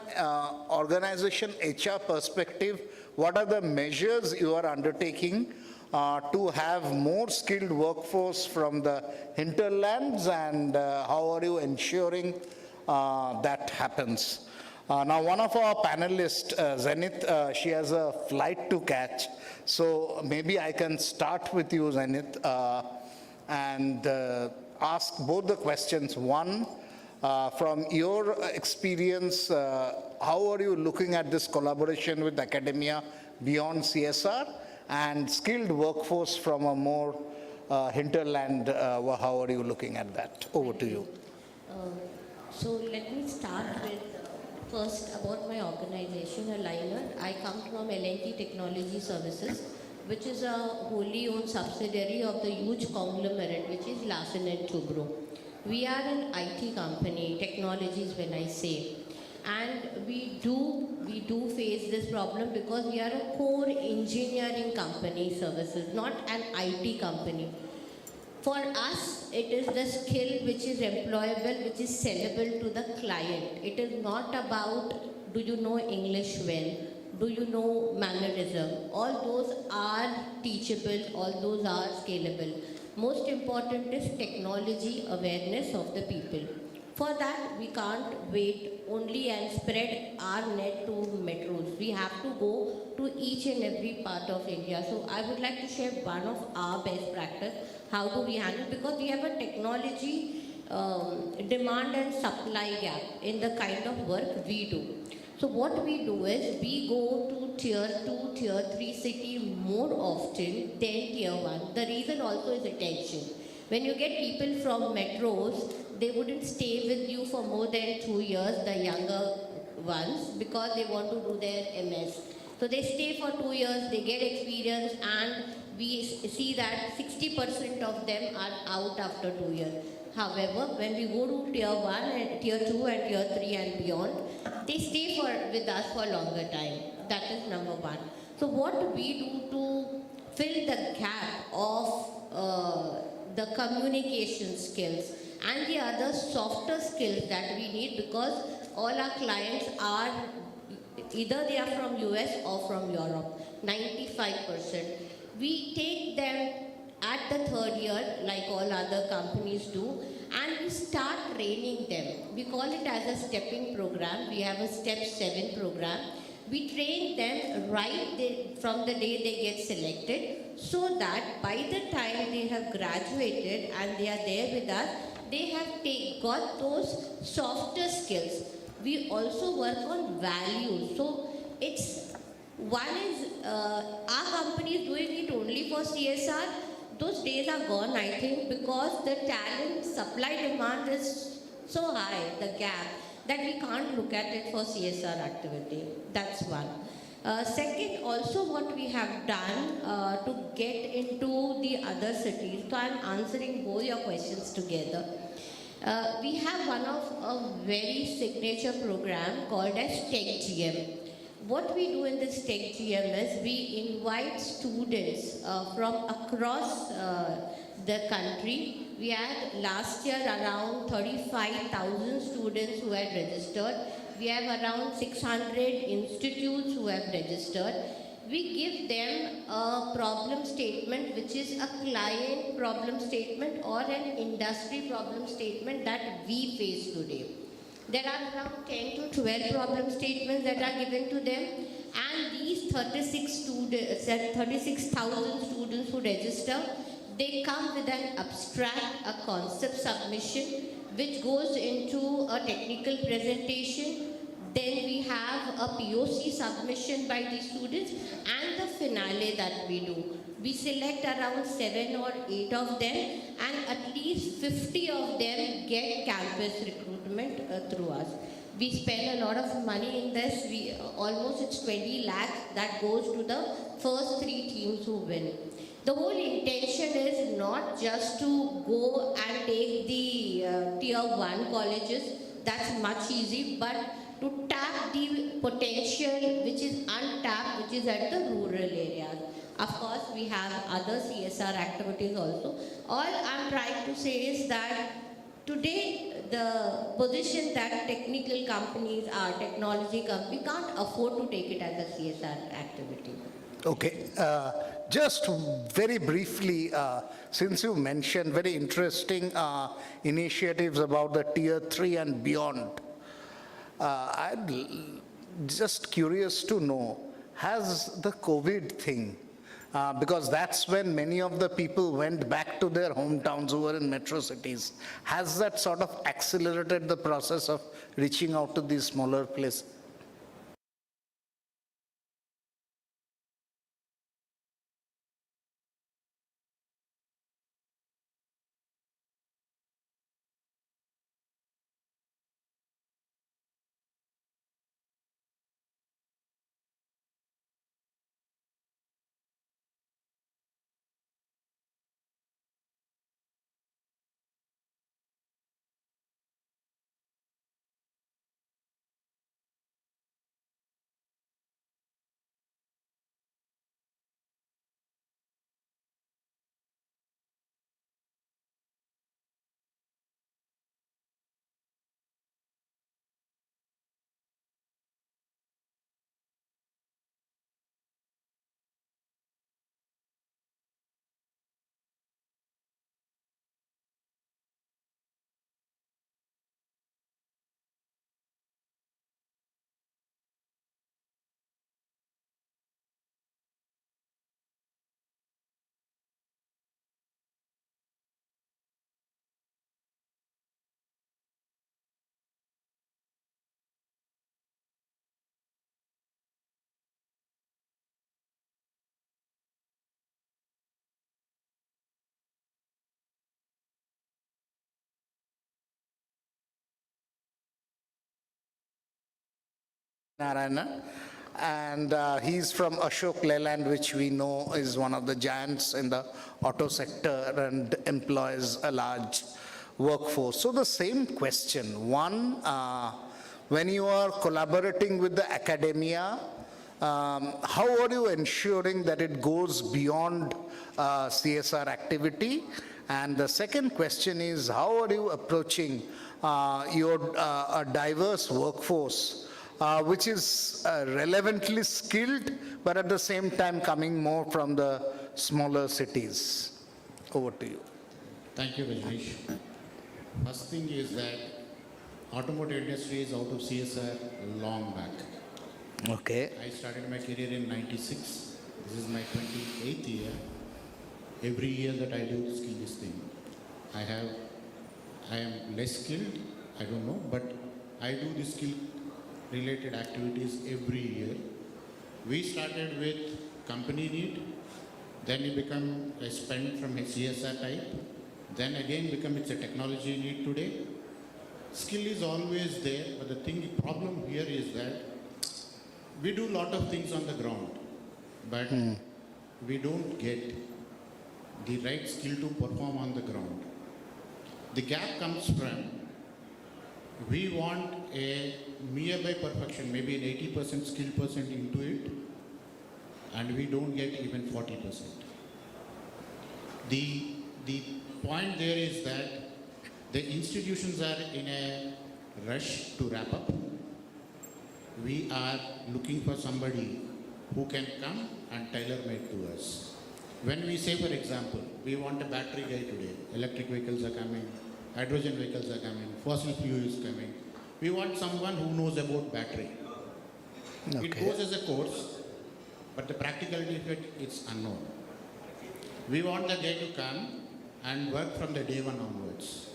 organization HR perspective, what are the measures you are undertaking to have more skilled workforce from the hinterlands, and how are you ensuring that happens? Now, one of our panelists, Zenith, she has a flight to catch. So maybe I can start with you, Zenith, and ask both the questions. One, From your experience, how are you looking at this collaboration with academia beyond CSR and skilled workforce from a more hinterland? How are you looking at that? Over to you. So let me start with first about my organization, Aligner. I come from L&T Technology Services, which is a wholly owned subsidiary of the huge conglomerate, which is Larsen & Toubro. We are an IT company, technologies when I say, and we do face this problem because we are a core engineering company services, not an IT company. For us, it is the skill which is employable, which is sellable to the client. It is not about, do you know English well? Do you know mannerism? All those are teachable, all those are scalable. Most important is technology awareness of the people. For that, we can't wait only and spread our net to metros. We have to go to each and every part of India. So I would like to share one of our best practice. How do we handle? Because we have a technology demand and supply gap in the kind of work we do. So what we do is we go to tier 2, tier 3 city more often than tier 1. The reason also is attention. When you get people from metros, they wouldn't stay with you for more than 2 years, the younger ones, because they want to do their MS. So they stay for 2 years, they get experience, and we see that 60% of them are out after 2 years. However, when we go to tier 1 and tier 2 and tier 3 and beyond, they stay with us for a longer time. That is number one. So what we do to fill the gap of the communication skills and the other softer skills that we need, because all our clients are either they are from US or from Europe, 95%. We take them at the third year, like all other companies do, and we start training them. We call it as a stepping program. We have a step 7 program. We train them from the day they get selected, so that by the time they have graduated and they are there with us, they have got those softer skills. We also work on values. So it's one is our company is doing it only for CSR. Those days are gone, I think, because the talent supply demand is so high, the gap, that we can't look at it for CSR activity. That's one. Second, also what we have done to get into the other cities, so I'm answering both your questions together. We have one of a very signature program called as Tech GM. What we do in this Tech GM is we invite students from across the country. We had last year around 35,000 students who had registered. We have around 600 institutes who have registered. We give them a problem statement, which is a client problem statement or an industry problem statement that we face today. There are around 10 to 12 problem statements that are given to them, and these 36,000 students who register, they come with an abstract, a concept submission, which goes into a technical presentation. Then we have a POC submission by the students and the finale that we do. We select around 7 or 8 of them, and at least 50 of them get campus recruitment through us. We spend a lot of money in this. Almost it's 20 lakhs that goes to the first 3 teams who win. The whole intention is not just to go and take the tier 1 colleges, that's much easy, but to tap the potential which is untapped, which is at the rural areas. Of course, we have other CSR activities also. All I'm trying to say is that today, the position that technical companies are, technology companies, can't afford to take it as a CSR activity. Okay, just very briefly, since you mentioned very interesting initiatives about the tier 3 and beyond, I'm just curious to know, has the COVID thing because that's when many of the people went back to their hometowns who were in metro cities. Has that sort of accelerated the process of reaching out to these smaller places? Narayana, and he's from Ashok Leyland, which we know is one of the giants in the auto sector and employs a large workforce. So the same question, one, when you are collaborating with the academia, how are you ensuring that it goes beyond CSR activity? And the second question is, how are you approaching your diverse workforce, which is relevantly skilled, but at the same time coming more from the smaller cities? Over to you. Thank you, Rajneesh. First thing is that automotive industry is out of CSR long back. Okay. I started my career in '96. This is my 28th year. Every year that I do skill this thing, I am less skilled, I don't know, but I do the skill related activities every year. We started with company need, then it become a spend from a CSR type, then again become it's a technology need today. Skill is always there, but the problem here is that we do a lot of things on the ground, but we don't get the right skill to perform on the ground. The gap comes from, we want a nearby perfection, maybe an 80% skill percent into it, and we don't get even 40%. The point there is that the institutions are in a rush to wrap up. We are looking for somebody who can come and tailor-made to us. When we say, for example, we want a battery guy today, electric vehicles are coming, hydrogen vehicles are coming, fossil fuel is coming. We want someone who knows about battery. Okay. It goes as a course, but the practicality of it, it's unknown. We want the guy to come and work from the day one onwards.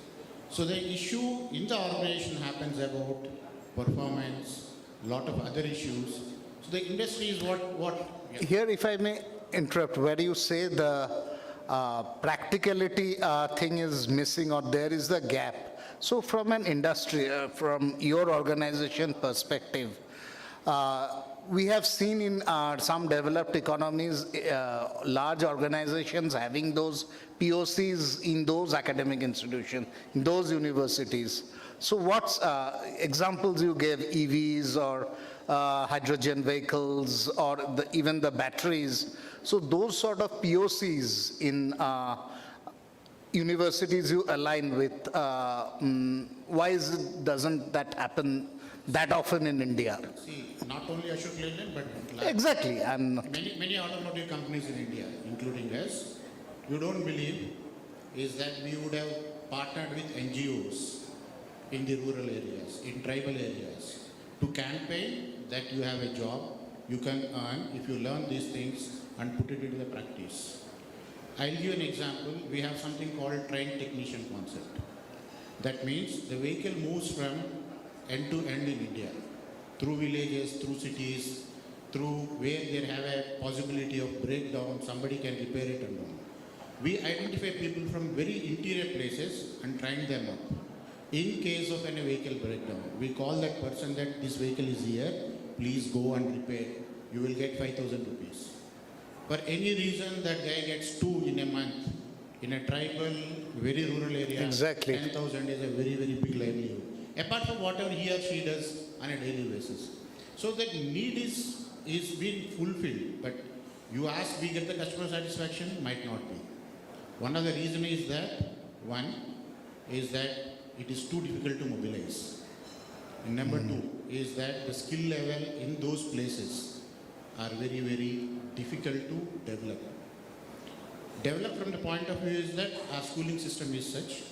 So the issue in the organization happens about performance, lot of other issues. So the industry is what Here, if I may interrupt, where you say the practicality thing is missing or there is the gap. So from an industry, from your organization perspective, we have seen in some developed economies, large organizations having those POCs in those academic institutions, in those universities. So what examples you gave, EVs or hydrogen vehicles or even the batteries. So those sort of POCs in universities you align with, why doesn't that happen that often in India? See, not only Ashok Leyland, but exactly. Many automotive companies in India, including us, you don't believe is that we would have partnered with NGOs in the rural areas, in tribal areas, to campaign that you have a job, you can earn, if you learn these things, and put it into the practice. I'll give you an example. We have something called trained technician concept. That means the vehicle moves from end to end in India, through villages, through cities, through where there have a possibility of breakdown, somebody can repair it and all. We identify people from very interior places and train them up. In case of any vehicle breakdown, we call that person that this vehicle is here, please go and repair. You will get 5,000 rupees. For any reason that guy gets 2 in a month, in a tribal, very rural area, Exactly. 10,000 is a very, very big livelihood. Apart from whatever he or she does on a daily basis. So that need is being fulfilled, but you ask, we get the customer satisfaction, might not be. One of the reasons is that, one, is that it is too difficult to mobilize. And number two is that the skill level in those places are very, very difficult to develop. Develop from the point of view is that our schooling system is such.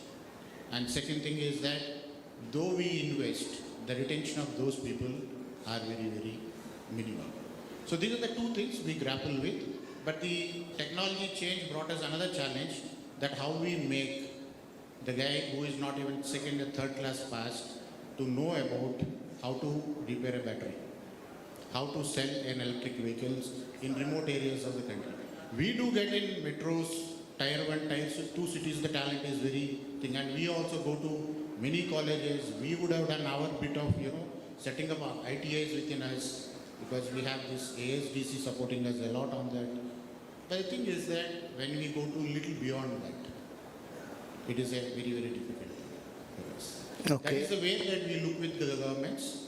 And second thing is that though we invest, the retention of those people are very, very minimal. So these are the two things we grapple with. But the technology change brought us another challenge, that how we make the guy who is not even second or third class passed to know about how to repair a battery, how to sell an electric vehicles in remote areas of the country. We do get in metros, tier 1, tier 2 cities, the talent is very thing, and we also go to many colleges. We would have done our bit of, setting up ITIs within us, because we have this ASDC supporting us a lot on that. But the thing is that when we go to a little beyond that, it is a very, very difficult for us. Okay. That is the way that we look with the governments.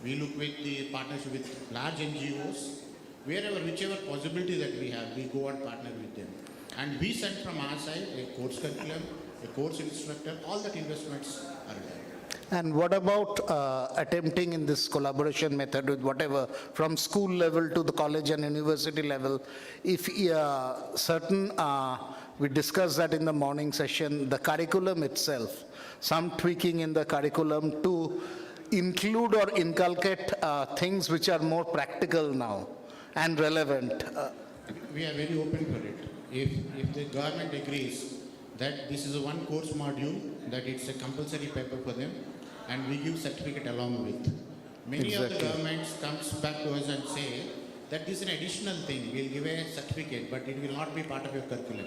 We look with the partnership with large NGOs. Wherever, whichever possibility that we have, we go and partner with them. And we send from our side a course curriculum, a course instructor, all that investments are done. And what about attempting in this collaboration method with whatever, from school level to the college and university level, if certain, we discussed that in the morning session, the curriculum itself, some tweaking in the curriculum to include or inculcate things which are more practical now and relevant. We are very open for it. If the government agrees that this is a one course module, that it's a compulsory paper for them, and we give certificate along with. Many of the governments comes back to us and say that this is an additional thing, we'll give a certificate, but it will not be part of your curriculum.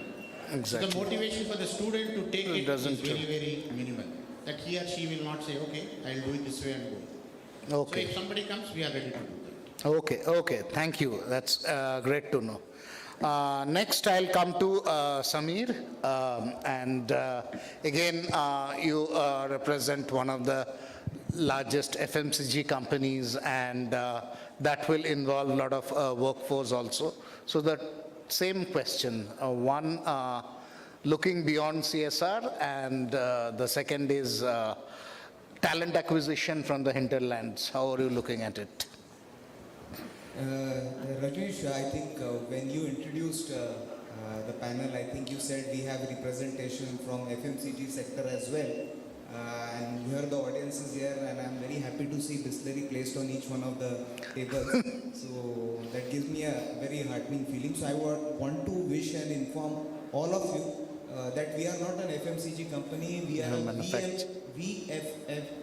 Exactly. So the motivation for the student to take it is very, very minimal. That he or she will not say, okay, I'll do it this way and go. Okay. So if somebody comes, we are ready to do that. Okay, thank you. That's great to know. Next, I'll come to Samir. Again, you represent one of the largest FMCG companies, and that will involve a lot of workforce also. So the same question, one, looking beyond CSR, and the second is talent acquisition from the hinterlands. How are you looking at it? Rajesh, I think when you introduced the panel, I think you said we have representation from FMCG sector as well. And here the audience is here, and I'm very happy to see distillery placed on each one of the tables. So that gives me a very heartening feeling. So I want to wish and inform all of you that we are not an FMCG company, we are a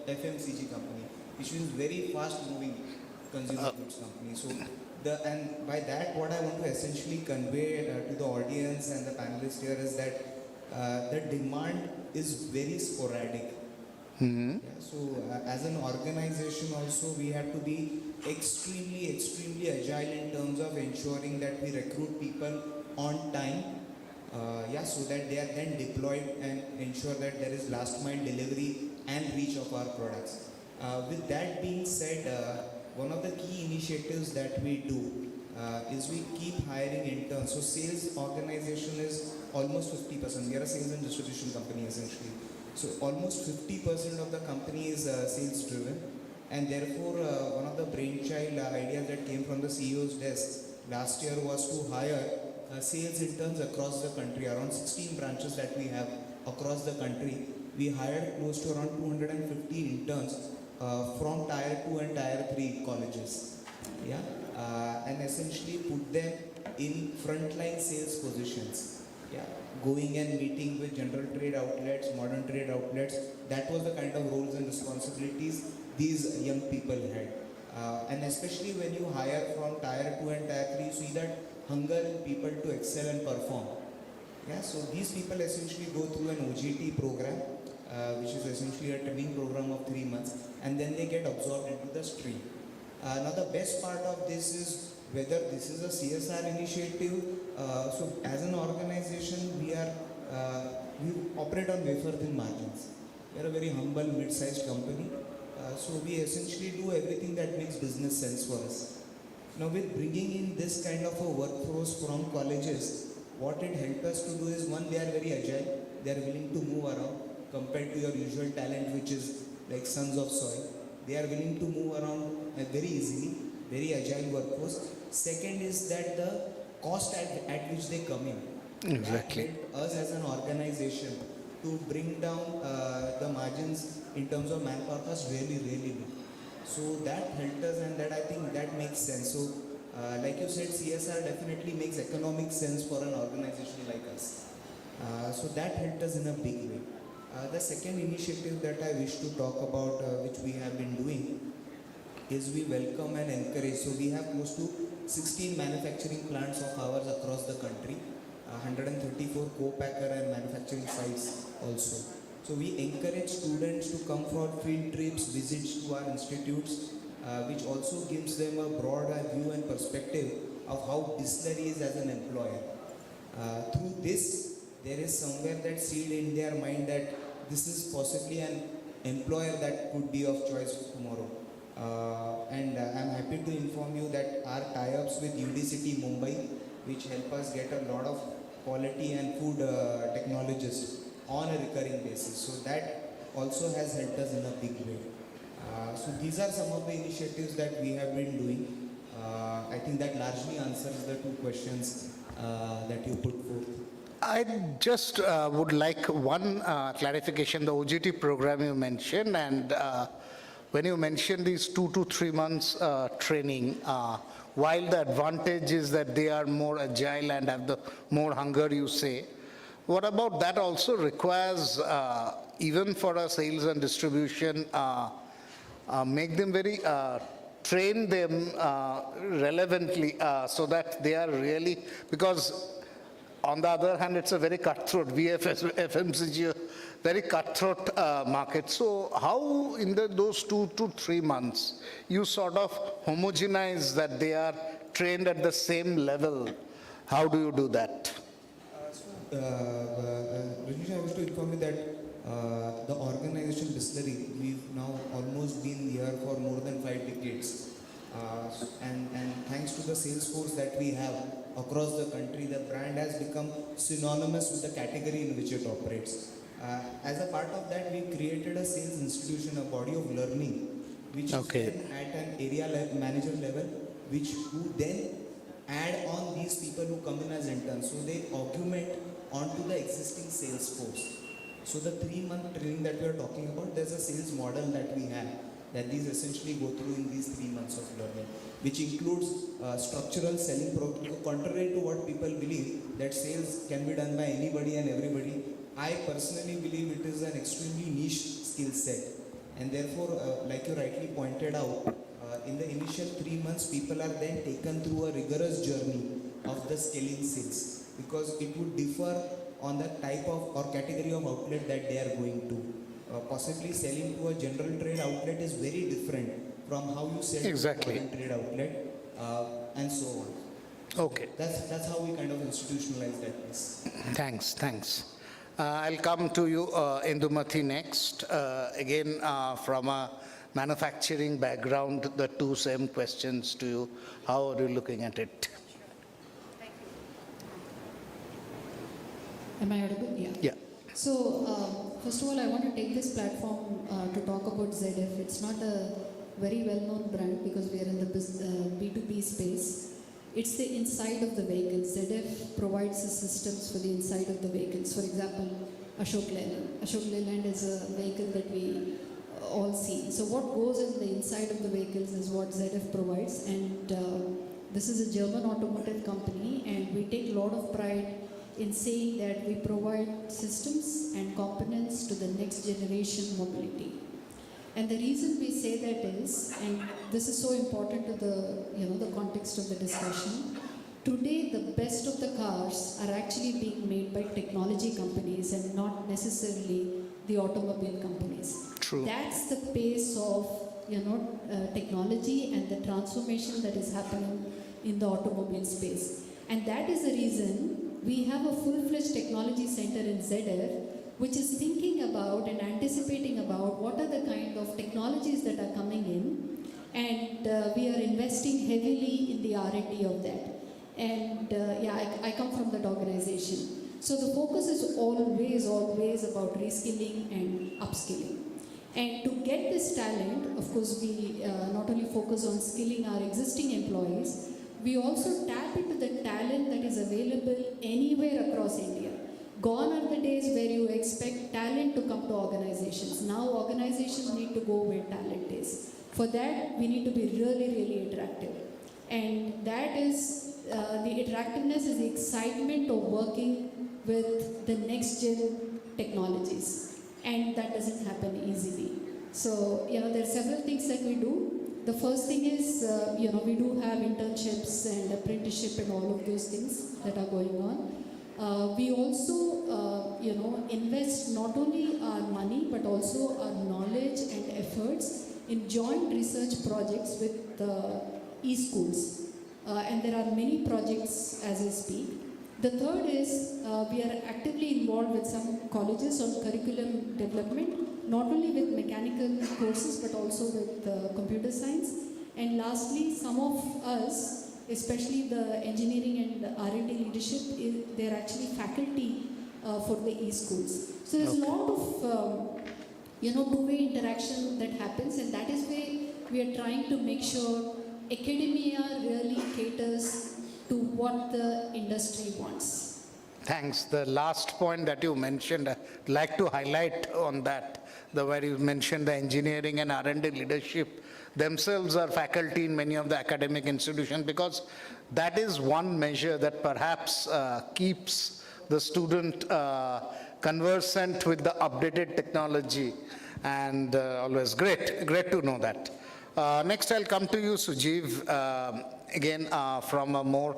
FMCG company, which means very fast moving consumer goods company. So and by that, what I want to essentially convey to the audience and the panelists here is that the demand is very sporadic. Yeah, so as an organization also, we have to be extremely agile in terms of ensuring that we recruit people on time, so that they are then deployed and ensure that there is last mile delivery and reach of our products. With that being said, one of the key initiatives that we do is we keep hiring interns. So sales organization is almost 50%. We are a sales and distribution company essentially. So almost 50% of the company is sales driven, and therefore one of the brainchild ideas that came from the CEO's desk last year was to hire sales interns across the country. Around 16 branches that we have across the country, we hired close to around 250 interns from tier 2 and tier 3 colleges, and essentially put them in frontline sales positions. Yeah, going and meeting with general trade outlets, modern trade outlets. That was the kind of roles and responsibilities these young people had. And especially when you hire from tier 2 and tier 3, you see that hunger in people to excel and perform. Yeah, so these people essentially go through an OGT program, which is essentially a training program of 3 months, and then they get absorbed into the stream. Now the best part of this is whether this is a CSR initiative. So as an organization, we operate on wafer thin margins. We are a very humble mid-sized company. So we essentially do everything that makes business sense for us. Now with bringing in this kind of a workforce from colleges, what it helped us to do is, one, they are very agile. They are willing to move around compared to your usual talent, which is like sons of soil. They are willing to move around very easily, very agile workforce. Second is that the cost at which they come in. Exactly. That helped us as an organization to bring down the margins in terms of manpower cost really, really low. So that helped us, and that I think that makes sense. So like you said, CSR definitely makes economic sense for an organization like us. So that helped us in a big way. The second initiative that I wish to talk about, which we have been doing, is we welcome and encourage. So we have close to 16 manufacturing plants of ours across the country, 134 co-packer and manufacturing sites also. So we encourage students to come for field trips, visits to our institutes, which also gives them a broader view and perspective of how distillery is as an employer. Through this, there is somewhere that seed in their mind that this is possibly an employer that could be of choice tomorrow. And I'm happy to inform you that our tie-ups with UDCT Mumbai, which help us get a lot of quality and food technologists on a recurring basis. So that also has helped us in a big way. So these are some of the initiatives that we have been doing. I think that largely answers the two questions that you put forth. I just would like one clarification, the OGT program you mentioned, and when you mentioned these 2 to 3 months training, while the advantage is that they are more agile and have the more hunger, you say, what about that also requires, even for a sales and distribution, make them very, train them relevantly so that they are really, because on the other hand, it's a very cutthroat, VFS, FMCG, very cutthroat market. So how in those 2 to 3 months, you sort of homogenize that they are trained at the same level? How do you do that? Rajnish, I wish to inform you that the organization Distillery, we've now almost been here for more than 5 decades. And thanks to the sales force that we have across the country, the brand has become synonymous with the category in which it operates. As a part of that, we created a sales institution, a body of learning, which is at an area manager level, who then add on these people who come in as interns. So they augment onto the existing sales force. So the 3-month training that we are talking about, there's a sales model that we have, that these essentially go through in these 3 months of learning, which includes structural selling program. Contrary to what people believe, that sales can be done by anybody and everybody, I personally believe it is an extremely niche skill set. And therefore, like you rightly pointed out, in the initial 3 months, people are then taken through a rigorous journey of the scaling sales, because it would differ on the type of or category of outlet that they are going to. Possibly selling to a general trade outlet is very different from how you sell to a modern trade outlet, and so on. Okay. That's how we kind of institutionalize that piece. Thanks. I'll come to you, Indumati, next. Again, from a manufacturing background, the 2 same questions to you. How are you looking at it? Am I audible? Yeah. So, first of all, I want to take this platform to talk about ZF. It's not a very well-known brand because we are in the B2B space. It's the inside of the vehicle. ZF provides the systems for the inside of the vehicles. For example, Ashok Leyland. Ashok Leyland is a vehicle that we all see. So what goes in the inside of the vehicles is what ZF provides, and this is a German automotive company, and we take a lot of pride in saying that we provide systems and components to the next generation mobility. And the reason we say that is, and this is so important to the context of the discussion, today the best of the cars are actually being made by technology companies and not necessarily the automobile companies. True. That's the pace of technology and the transformation that is happening in the automobile space. And that is the reason we have a full-fledged technology center in ZF, which is thinking about and anticipating about what are the kind of technologies that are coming in, and we are investing heavily in the R&D of that. And I come from that organization. So the focus is always about reskilling and upskilling. And to get this talent, of course, we not only focus on skilling our existing employees, we also tap into the talent that is available anywhere across India. Gone are the days where you expect talent to come to organizations. Now organizations need to go where talent is. For that, we need to be really attractive. And that is, the attractiveness is the excitement of working with the next gen technologies. And that doesn't happen easily. So, there are several things that we do. The first thing is, we do have internships and apprenticeship and all of those things that are going on. We also, invest not only our money, but also our knowledge and efforts in joint research projects with e-schools. And there are many projects as I speak. The third is we are actively involved with some colleges on curriculum development, not only with mechanical courses but also with computer science. And lastly, some of us, especially the engineering and R&D leadership, they're actually faculty for the e-schools. So there's a lot of two-way interaction that happens, and that is why we are trying to make sure academia really caters to what the industry wants. Thanks. The last point that you mentioned, I'd like to highlight on that, where you mentioned the engineering and R&D leadership themselves are faculty in many of the academic institutions, because that is one measure that perhaps keeps the student conversant with the updated technology, and always great to know that. Next, I'll come to you, Sujeev, again from a more,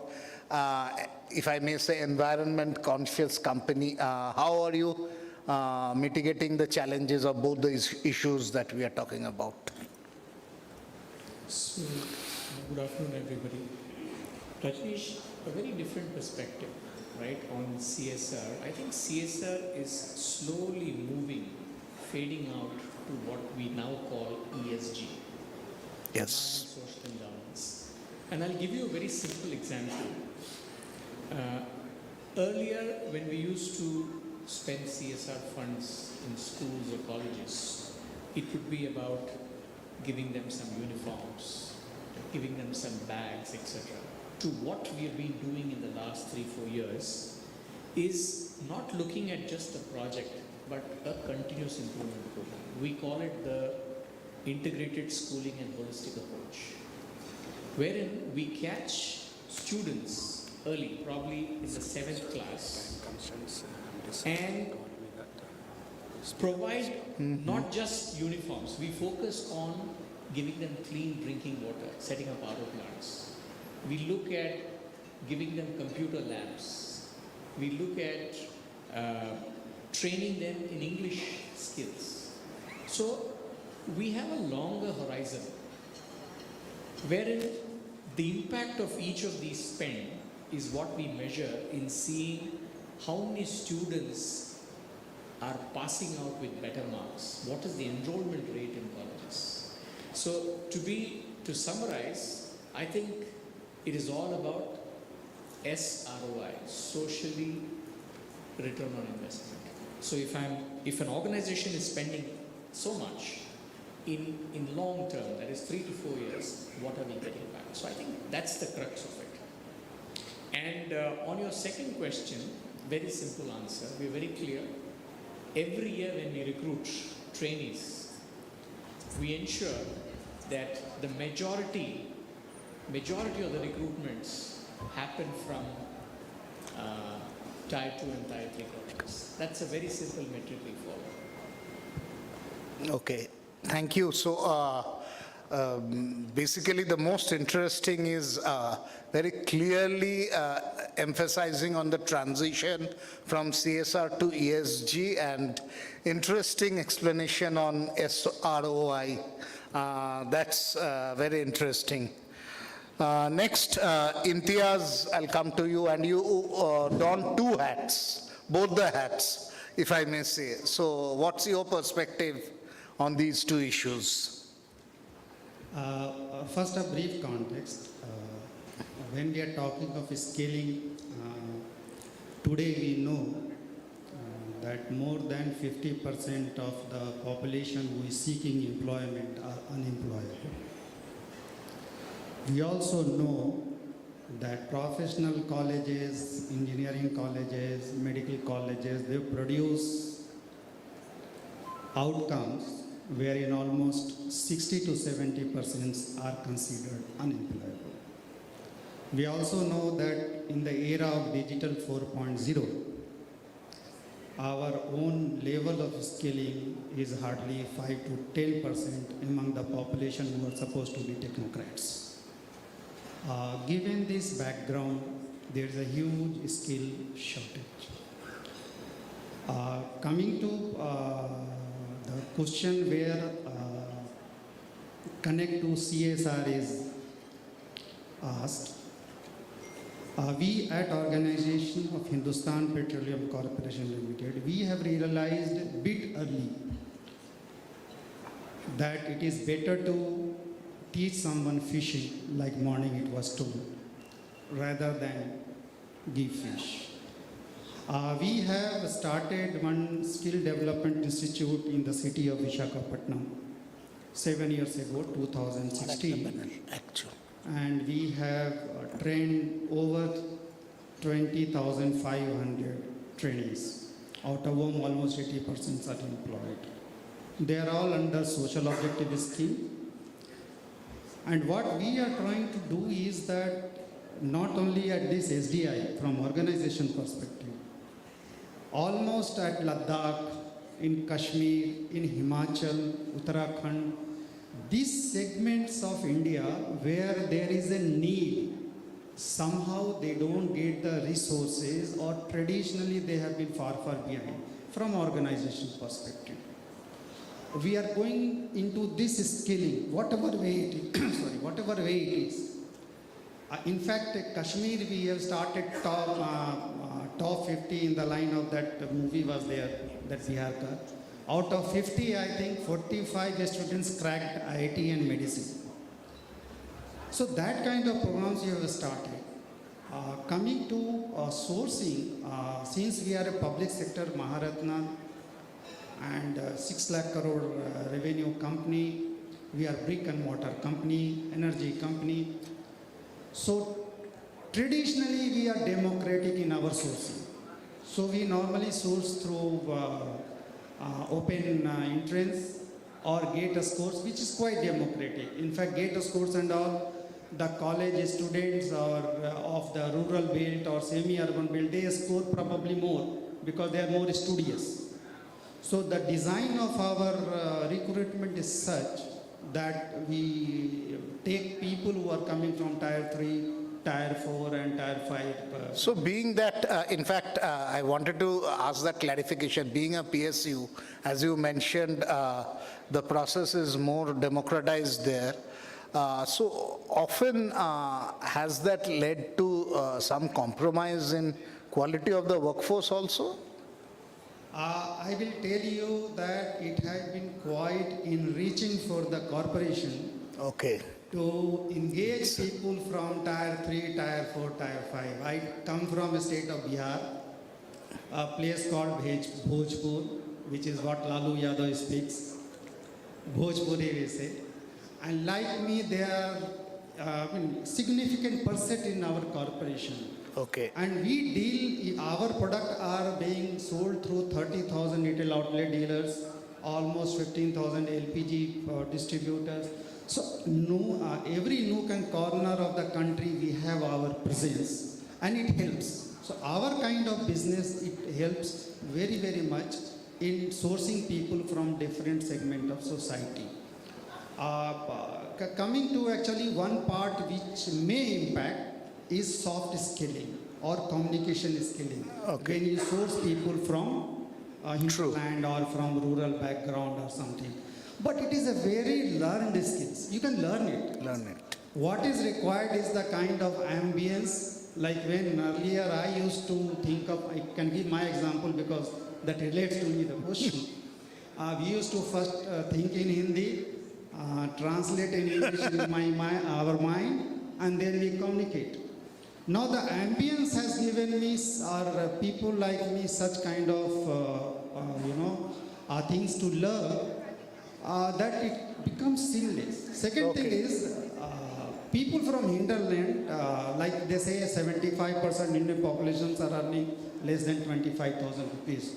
if I may say, environment conscious company. How are you mitigating the challenges of both these issues that we are talking about? So, good afternoon, everybody. Rajneesh, a very different perspective, right, on CSR. I think CSR is slowly moving, fading out to what we now call ESG. Yes. Social and governance. And I'll give you a very simple example. Earlier, when we used to spend CSR funds in schools or colleges, it would be about giving them some uniforms, giving them some bags, etc. To what we have been doing in the last 3-4 years is not looking at just a project, but a continuous improvement program. We call it the integrated schooling and holistic approach, wherein we catch students early, probably in the 7th class, and provide not just uniforms. We focus on giving them clean drinking water, setting up auto plants. We look at giving them computer labs. We look at training them in English skills. So we have a longer horizon, wherein the impact of each of these spend is what we measure in seeing how many students are passing out with better marks. What is the enrollment rate in colleges? So to summarize, I think it is all about SROI, socially return on investment. So if an organization is spending so much in long term, that is 3 to 4 years, what are we getting back? So I think that's the crux of it. And on your second question, very simple answer, we're very clear. Every year when we recruit trainees, we ensure that the majority majority of the recruitments happen from Tier 2 and Tier 3 colleges. That's a very simple metric we follow. Okay, thank you. So basically the most interesting is very clearly emphasizing on the transition from CSR to ESG, and interesting explanation on ROI. That's very interesting. Next, Imtiaz, I'll come to you, and you don two hats, both the hats, if I may say. So what's your perspective on these two issues? First, a brief context. When we are talking of scaling, today we know that more than 50% of the population who is seeking employment are unemployed. We also know that professional colleges, engineering colleges, medical colleges, they produce outcomes wherein almost 60 to 70% are considered unemployable. We also know that in the era of digital 4.0, our own level of skilling is hardly 5 to 10% among the population who are supposed to be technocrats. Given this background, there is a huge skill shortage. Coming to the question where connect to CSR is asked, we at Organization of Hindustan Petroleum Corporation Limited, we have realized a bit early that it is better to teach someone fishing, like morning it was told, rather than give fish. We have started one skill development institute in the city of Visakhapatnam 7 years ago, 2016. And we have trained over 20,500 trainees, out of whom almost 80% are employed. They are all under social objective scheme. And what we are trying to do is that not only at this SDI, from organization perspective, almost at Ladakh, in Kashmir, in Himachal, Uttarakhand, these segments of India where there is a need, somehow they don't get the resources, or traditionally they have been far, far behind from organization perspective. We are going into this skilling, whatever way it is. Whatever way it is. In fact, Kashmir, we have started top 50 in the line of that movie was there, that Bihar ka. Out of 50, I think 45 students cracked IIT and medicine. So that kind of programs you have started. Coming to sourcing, since we are a public sector Maharatna and 6 lakh crore revenue company, we are brick and mortar company, energy company. So traditionally we are democratic in our sourcing. So we normally source through open entrance or gate scores, which is quite democratic. In fact, gate scores and all, the college students or of the rural belt or semi-urban belt, they score probably more because they are more studious. So the design of our recruitment is such that we take people who are coming from Tier 3, Tier 4 and Tier 5. So being that, in fact, I wanted to ask that clarification. Being a PSU, as you mentioned, the process is more democratized there. So often has that led to some compromise in quality of the workforce also? I will tell you that it has been quite enriching for the corporation to engage people from Tier 3, Tier 4, Tier 5. I come from a state of Bihar, a place called Bhojpur, which is what Lalu Yadav speaks. Bhojpuri we say. And like me, they are significant percent in our corporation. And we deal, our product are being sold through 30,000 retail outlet dealers, almost 15,000 LPG distributors. So every nook and corner of the country we have our presence, and it helps. So our kind of business, it helps very, very much in sourcing people from different segment of society. Coming to actually one part which may impact is soft skilling or communication skilling. Okay. When you source people from hinterland or from rural background or something. But it is a very learned skills. You can learn it. Learn it. What is required is the kind of ambience, like when earlier I used to think of, I can give my example because that relates to me the question. We used to first think in Hindi, translate in English in our mind, and then we communicate. Now the ambience has given me, or people like me, such kind of, things to learn, that it becomes seamless. Second thing is, people from hinterland, like they say 75% Indian populations are earning less than 25,000 rupees.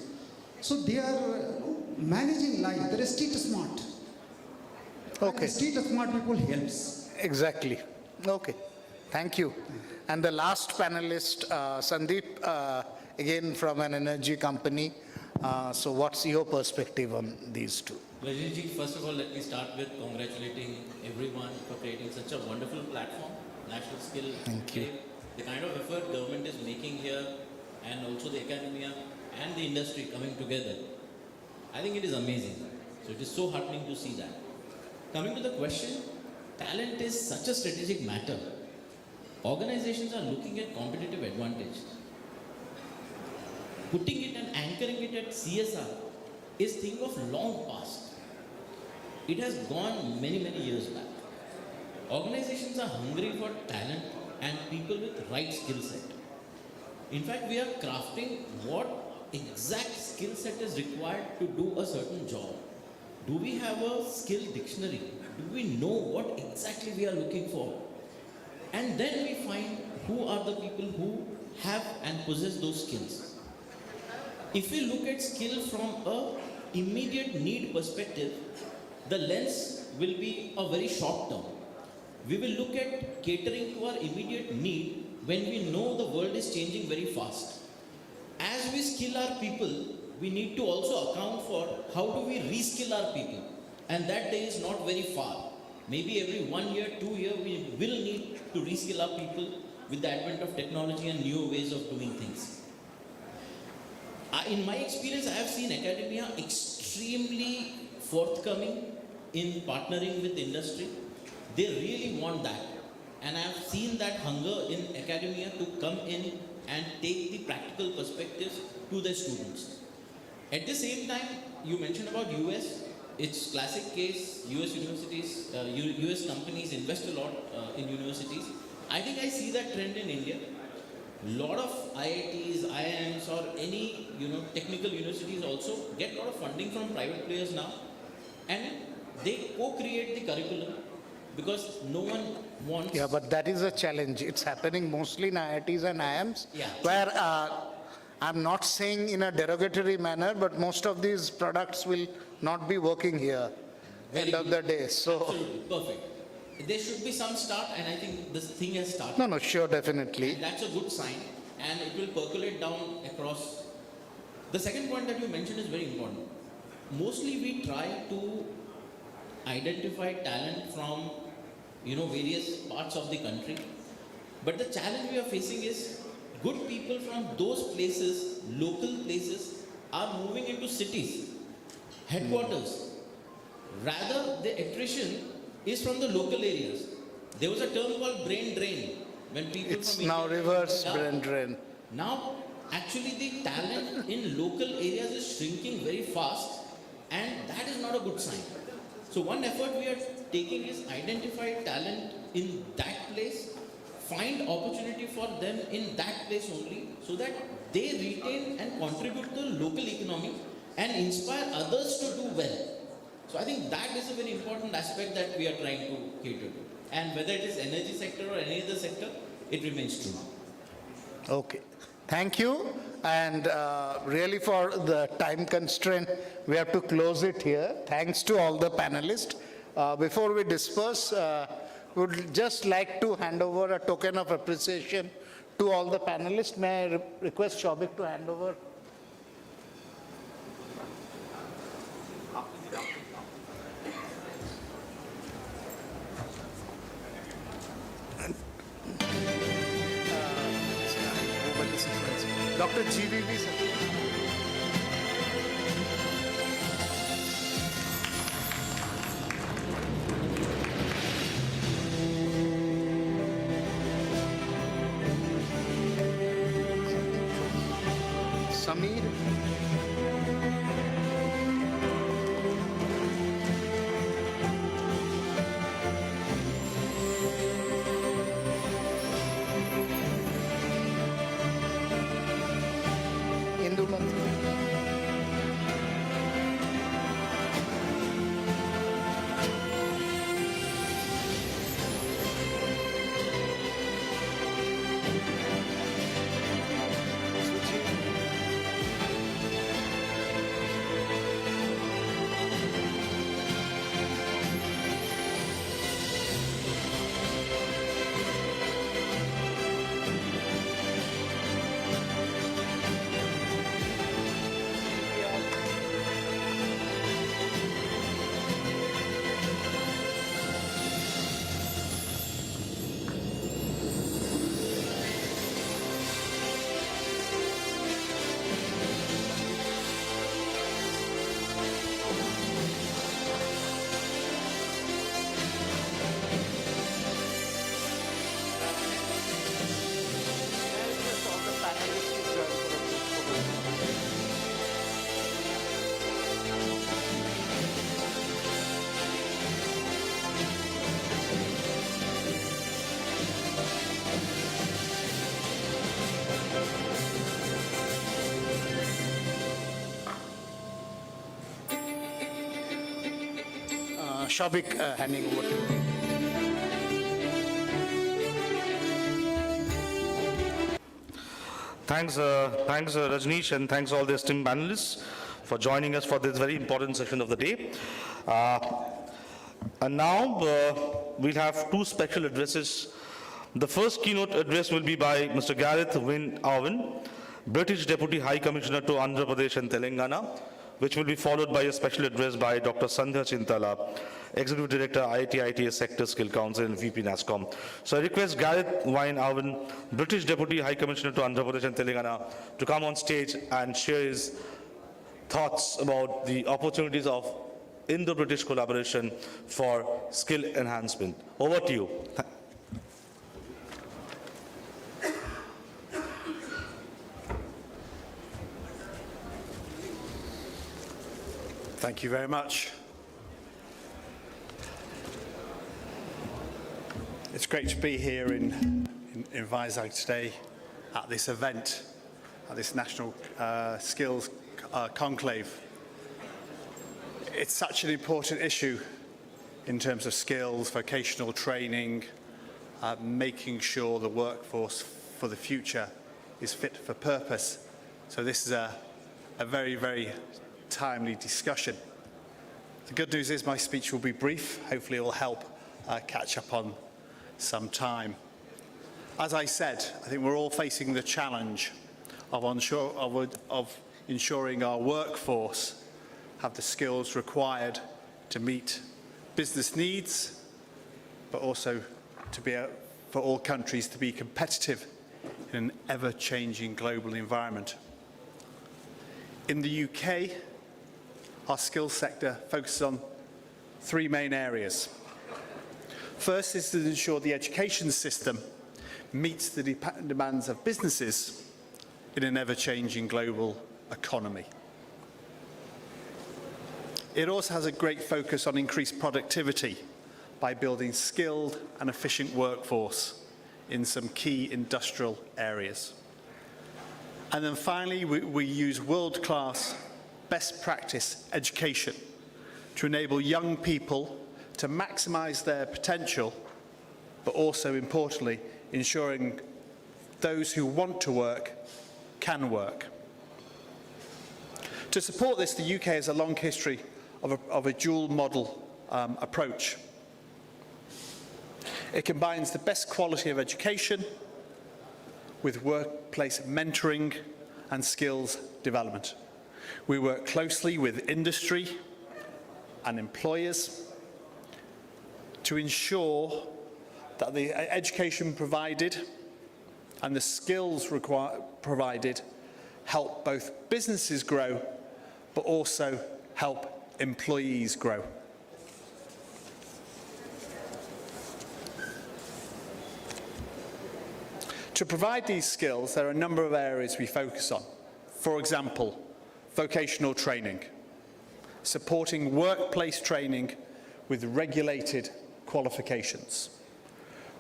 So they are managing life, they are street smart. Okay. Street smart people helps. Exactly. Okay. Thank you. And the last panelist, Sandeep, again from an energy company. So what's your perspective on these two? Rajinji, first of all, let me start with congratulating everyone for creating such a wonderful platform, National Skill Conclave. The kind of effort government is making here, and also the academia and the industry coming together, I think it is amazing. So it is so heartening to see that. Coming to the question, talent is such a strategic matter. Organizations are looking at competitive advantage. Putting it and anchoring it at CSR is thing of long past. It has gone many, many years back. Organizations are hungry for talent and people with right skill set. In fact, we are crafting what exact skill set is required to do a certain job. Do we have a skill dictionary? Do we know what exactly we are looking for? And then we find who are the people who have and possess those skills. If we look at skill from a immediate need perspective, the lens will be a very short term. We will look at catering to our immediate need when we know the world is changing very fast. As we skill our people, we need to also account for how do we reskill our people. And that day is not very far. Maybe every 1 year, 2 years, we will need to reskill our people with the advent of technology and new ways of doing things. In my experience, I have seen academia extremely forthcoming in partnering with industry. They really want that. And I have seen that hunger in academia to come in and take the practical perspectives to the students. At the same time, you mentioned about US. It's classic case, US universities, US companies invest a lot in universities. I think I see that trend in India. Lot of IITs, IIMs or any technical universities also get a lot of funding from private players now, and they co-create the curriculum because no one wants. Yeah, but that is a challenge. It's happening mostly in IITs and IIMs, where I'm not saying in a derogatory manner, but most of these products will not be working here end of the day. So absolutely perfect. There should be some start, and I think this thing has started. No, sure, definitely. And that's a good sign, and it will percolate down across. The second point that you mentioned is very important. Mostly we try to identify talent from various parts of the country, but the challenge we are facing is good people from those places, local places, are moving into cities, headquarters. Rather, the attrition is from the local areas. There was a term called brain drain when people it's from now India reverse brain drain. Now, actually, the talent in local areas is shrinking very fast, and that is not a good sign. So, one effort we are taking is identify talent in that place, find opportunity for them in that place only, so that they retain and contribute to the local economy and inspire others to do well. So I think that is a very important aspect that we are trying to cater to. And whether it is energy sector or any other sector, it remains true. Okay. Thank you. And really for the time constraint, we have to close it here. Thanks to all the panelists. Before we disperse, we would just like to hand over a token of appreciation to all the panelists. May I request Shobik to hand over? Dr. GVV. Sameer. Shobik, handing over to you. Thanks, Rajneesh, and thanks all the esteemed panelists for joining us for this very important session of the day. And now we'll have two special addresses. The first keynote address will be by Mr. Gareth Wynne Irwin, British Deputy High Commissioner to Andhra Pradesh and Telangana, which will be followed by a special address by Dr. Sandhya Chintala, Executive Director, IIT ITS Sector Skill Council and VP NASCOM. So I request Gareth Wynne Irwin, British Deputy High Commissioner to Andhra Pradesh and Telangana, to come on stage and share his thoughts about the opportunities of Indo-British collaboration for skill enhancement. Over to you. Thank you very much. It's great to be here in Vizag today at this event, at this National Skills Conclave. It's such an important issue in terms of skills, vocational training, making sure the workforce for the future is fit for purpose. So this is a very, very timely discussion. The good news is my speech will be brief. Hopefully it will help catch up on some time. As I said, I think we're all facing the challenge of ensuring our workforce have the skills required to meet business needs, but also for all countries to be competitive in an ever-changing global environment. In the UK, our skills sector focuses on three main areas. First is to ensure the education system meets the demands of businesses in an ever-changing global economy. It also has a great focus on increased productivity by building skilled and efficient workforce in some key industrial areas. And then finally, we use world-class best practice education to enable young people to maximize their potential, but also importantly, ensuring those who want to work can work. To support this, the UK has a long history of a dual model approach. It combines the best quality of education with workplace mentoring and skills development. We work closely with industry and employers to ensure that the education provided and the skills provided help both businesses grow, but also help employees grow. To provide these skills, there are a number of areas we focus on. For example, vocational training, supporting workplace training with regulated qualifications.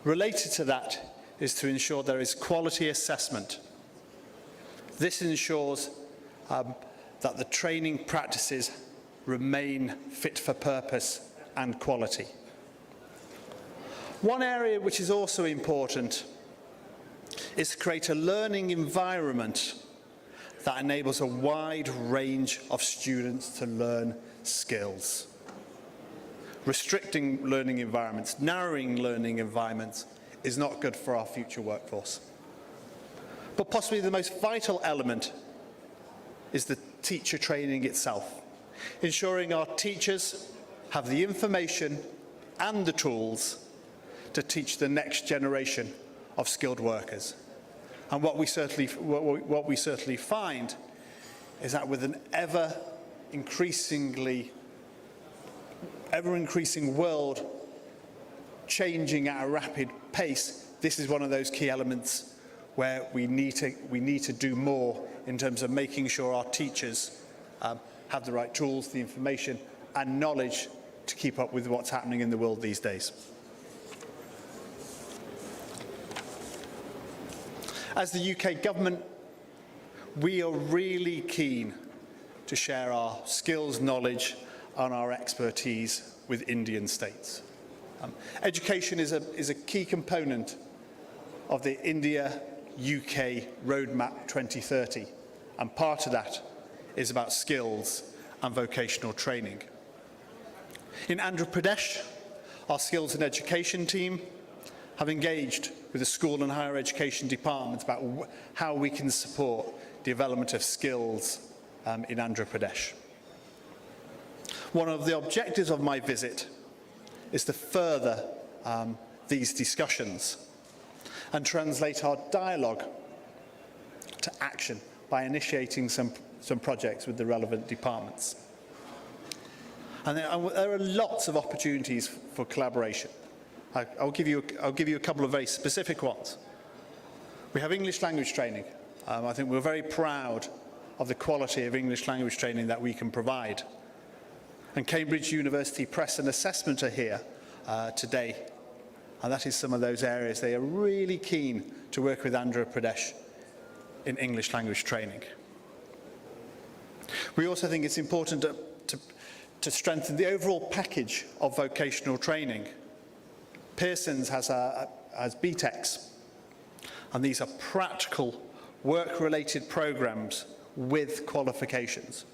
Related to that is to ensure there is quality assessment. This ensures that the training practices remain fit for purpose and quality. One area which is also important is to create a learning environment that enables a wide range of students to learn skills. Restricting learning environments, narrowing learning environments is not good for our future workforce. But possibly the most vital element is the teacher training itself, ensuring our teachers have the information and the tools to teach the next generation of skilled workers. And what we certainly find is that with an ever-increasing world changing at a rapid pace, this is one of those key elements where we need to do more in terms of making sure our teachers have the right tools, the information and knowledge to keep up with what's happening in the world these days. As the UK government, we are really keen to share our skills, knowledge and our expertise with Indian states. Education is a key component of the India-UK Roadmap 2030, and part of that is about skills and vocational training. In Andhra Pradesh, our skills and education team have engaged with the school and higher education departments about how we can support development of skills in Andhra Pradesh. One of the objectives of my visit is to further these discussions and translate our dialogue to action by initiating some projects with the relevant departments. And there are lots of opportunities for collaboration. I'll give you a couple of very specific ones. We have English language training. I think we're very proud of the quality of English language training that we can provide. And Cambridge University Press and Assessment are here today. And that is some of those areas. They are really keen to work with Andhra Pradesh in English language training. We also think it's important to strengthen the overall package of vocational training. Pearson's has BTECs, and these are practical work-related programs with qualifications.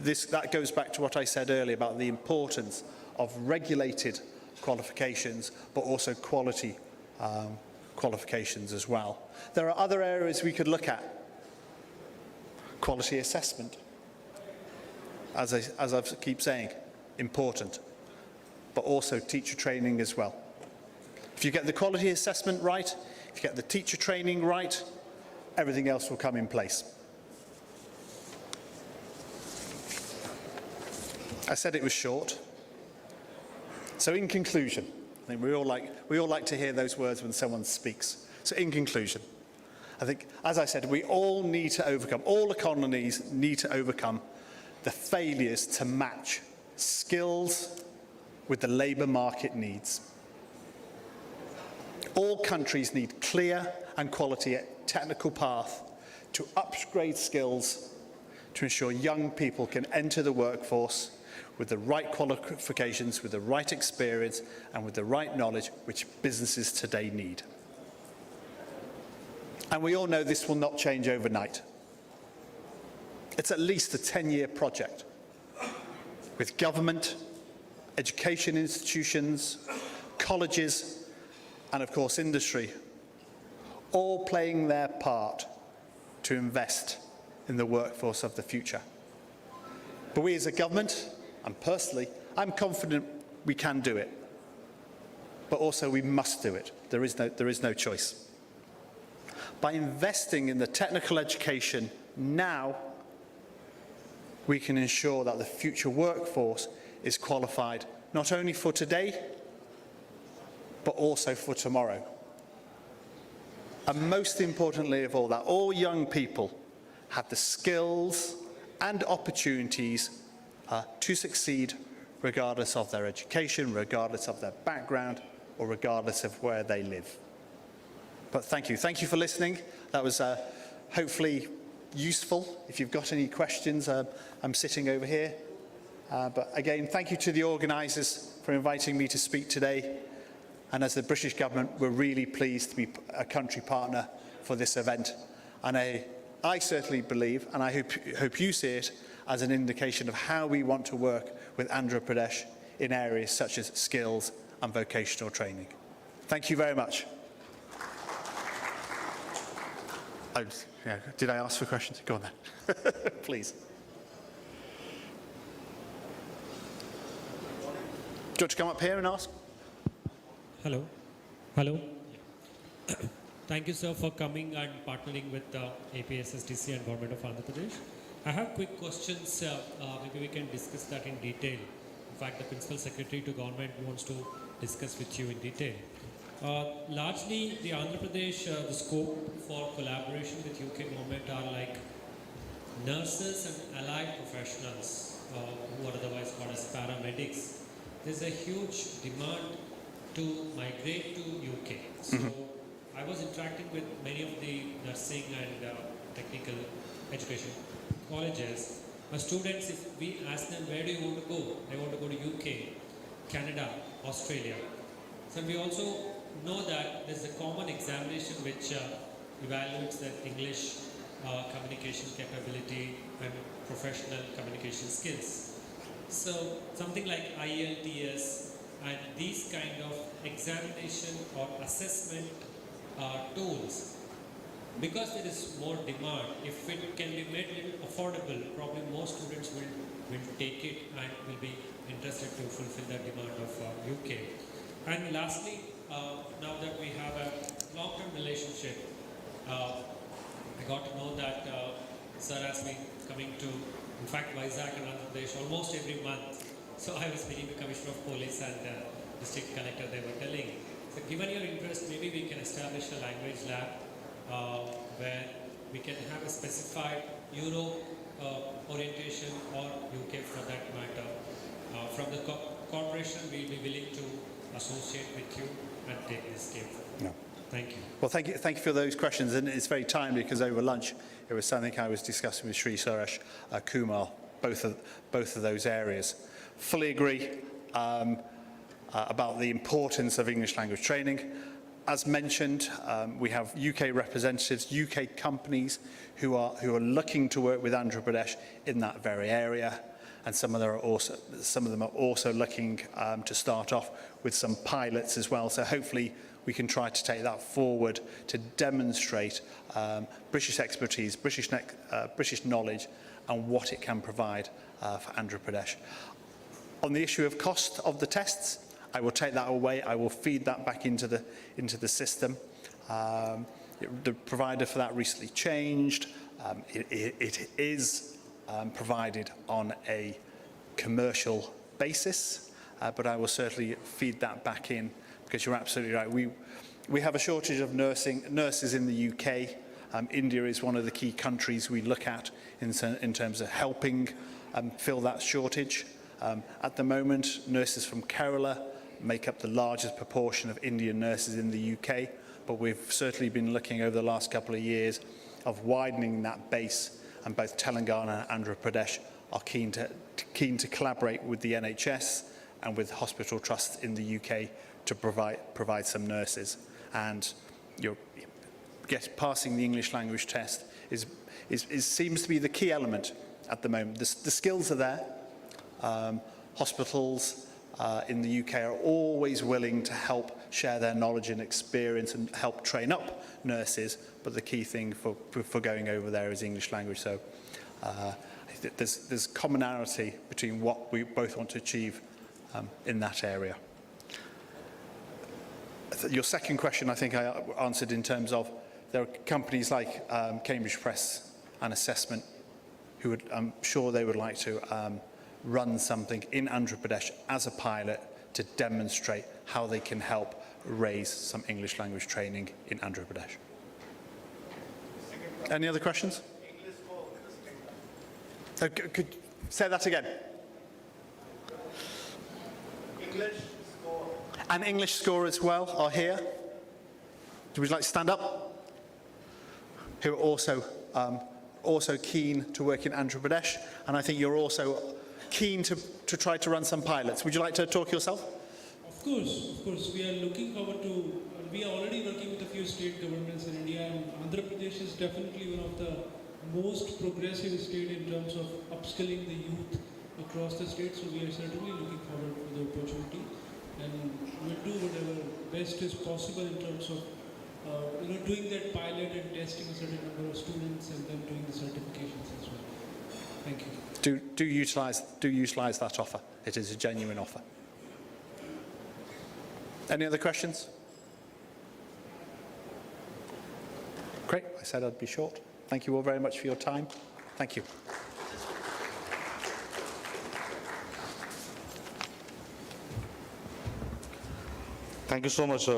That goes back to what I said earlier about the importance of regulated qualifications, but also quality qualifications as well. There are other areas we could look at. Quality assessment, as I keep saying, important, but also teacher training as well. If you get the quality assessment right, if you get the teacher training right, everything else will come in place. I said it was short. So in conclusion, I think we all like to hear those words when someone speaks. So in conclusion, I think, as I said, we all need to overcome, all economies need to overcome the failures to match skills with the labour market needs. All countries need clear and quality technical path to upgrade skills to ensure young people can enter the workforce with the right qualifications, with the right experience and with the right knowledge which businesses today need. And we all know this will not change overnight. It's at least a 10-year project with government, education institutions, colleges, and of course industry, all playing their part to invest in the workforce of the future. But we as a government, and personally, I'm confident we can do it. But also we must do it. There is no choice. By investing in the technical education now, we can ensure that the future workforce is qualified not only for today, but also for tomorrow. And most importantly of all, that all young people have the skills and opportunities to succeed regardless of their education, regardless of their background, or regardless of where they live. But thank you. Thank you for listening. That was hopefully useful. If you've got any questions, I'm sitting over here. But again, thank you to the organisers for inviting me to speak today. And as the British government, we're really pleased to be a country partner for this event. And I certainly believe, and I hope you see it, as an indication of how we want to work with Andhra Pradesh in areas such as skills and vocational training. Thank you very much. Did I ask for questions? Go on then, please. Do you want to come up here and ask? Hello. Hello. Thank you, sir, for coming and partnering with APSSDC and Government of Andhra Pradesh. I have quick questions. Maybe we can discuss that in detail. In fact, the Principal Secretary to Government wants to discuss with you in detail. Largely, the Andhra Pradesh, the scope for collaboration with UK government are like nurses and allied professionals who are otherwise called as paramedics. There's a huge demand to migrate to UK. So I was interacting with many of the nursing and technical education colleges. My students, if we ask them, where do you want to go? They want to go to UK, Canada, Australia. So we also know that there's a common examination which evaluates the English communication capability and professional communication skills. So something like IELTS and these kind of examination or assessment tools, because there is more demand, if it can be made a little affordable, probably more students will take it and will be interested to fulfill the demand of UK. And lastly, now that we have a long-term relationship, I got to know that sir has been coming to, in fact, Vizag and Andhra Pradesh almost every month. So I was meeting the Commissioner of Police and District Collector, they were telling. So given your interest, maybe we can establish a language lab where we can have a specified Euro orientation or UK for that matter. From the corporation, we'll be willing to associate with you and take this game forward. No. Thank you. Well, thank you for those questions, and it's very timely because over lunch it was something I was discussing with Sri Suresh Kumar, both of those areas. Fully agree about the importance of English language training. As mentioned, we have UK representatives, UK companies who are looking to work with Andhra Pradesh in that very area, and some of them are also looking to start off with some pilots as well. So hopefully we can try to take that forward to demonstrate British expertise, British knowledge, and what it can provide for Andhra Pradesh. On the issue of cost of the tests, I will take that away. I will feed that back into the system. The provider for that recently changed. It is provided on a commercial basis, but I will certainly feed that back in because you're absolutely right. We have a shortage of nurses in the UK. India is one of the key countries we look at in terms of helping fill that shortage. At the moment, nurses from Kerala make up the largest proportion of Indian nurses in the UK, but we've certainly been looking over the last couple of years of widening that base, and both Telangana and Andhra Pradesh are keen to collaborate with the NHS and with hospital trusts in the UK to provide some nurses. And passing the English language test seems to be the key element at the moment. The skills are there. Hospitals in the UK are always willing to help share their knowledge and experience and help train up nurses, but the key thing for going over there is English language. So there's commonality between what we both want to achieve in that area. Your second question, I think I answered in terms of there are companies like Cambridge Press and Assessment who would, I'm sure they would like to run something in Andhra Pradesh as a pilot to demonstrate how they can help raise some English language training in Andhra Pradesh. Any other questions? Could say that again. English score. An English score as well are here. Would you like to stand up? Who are also keen to work in Andhra Pradesh, and I think you're also keen to try to run some pilots. Would you like to talk yourself? Of course. We are looking forward to, we are already working with a few state governments in India, and Andhra Pradesh is definitely one of the most progressive state in terms of upskilling the youth across the state, so we are certainly looking forward to the opportunity, and we'll do whatever best is possible in terms of doing that pilot and testing a certain number of students and then doing the certifications as well. Thank you. Do utilize that offer. It is a genuine offer. Any other questions? Great. I said I'd be short. Thank you all very much for your time. Thank you. Thank you so much,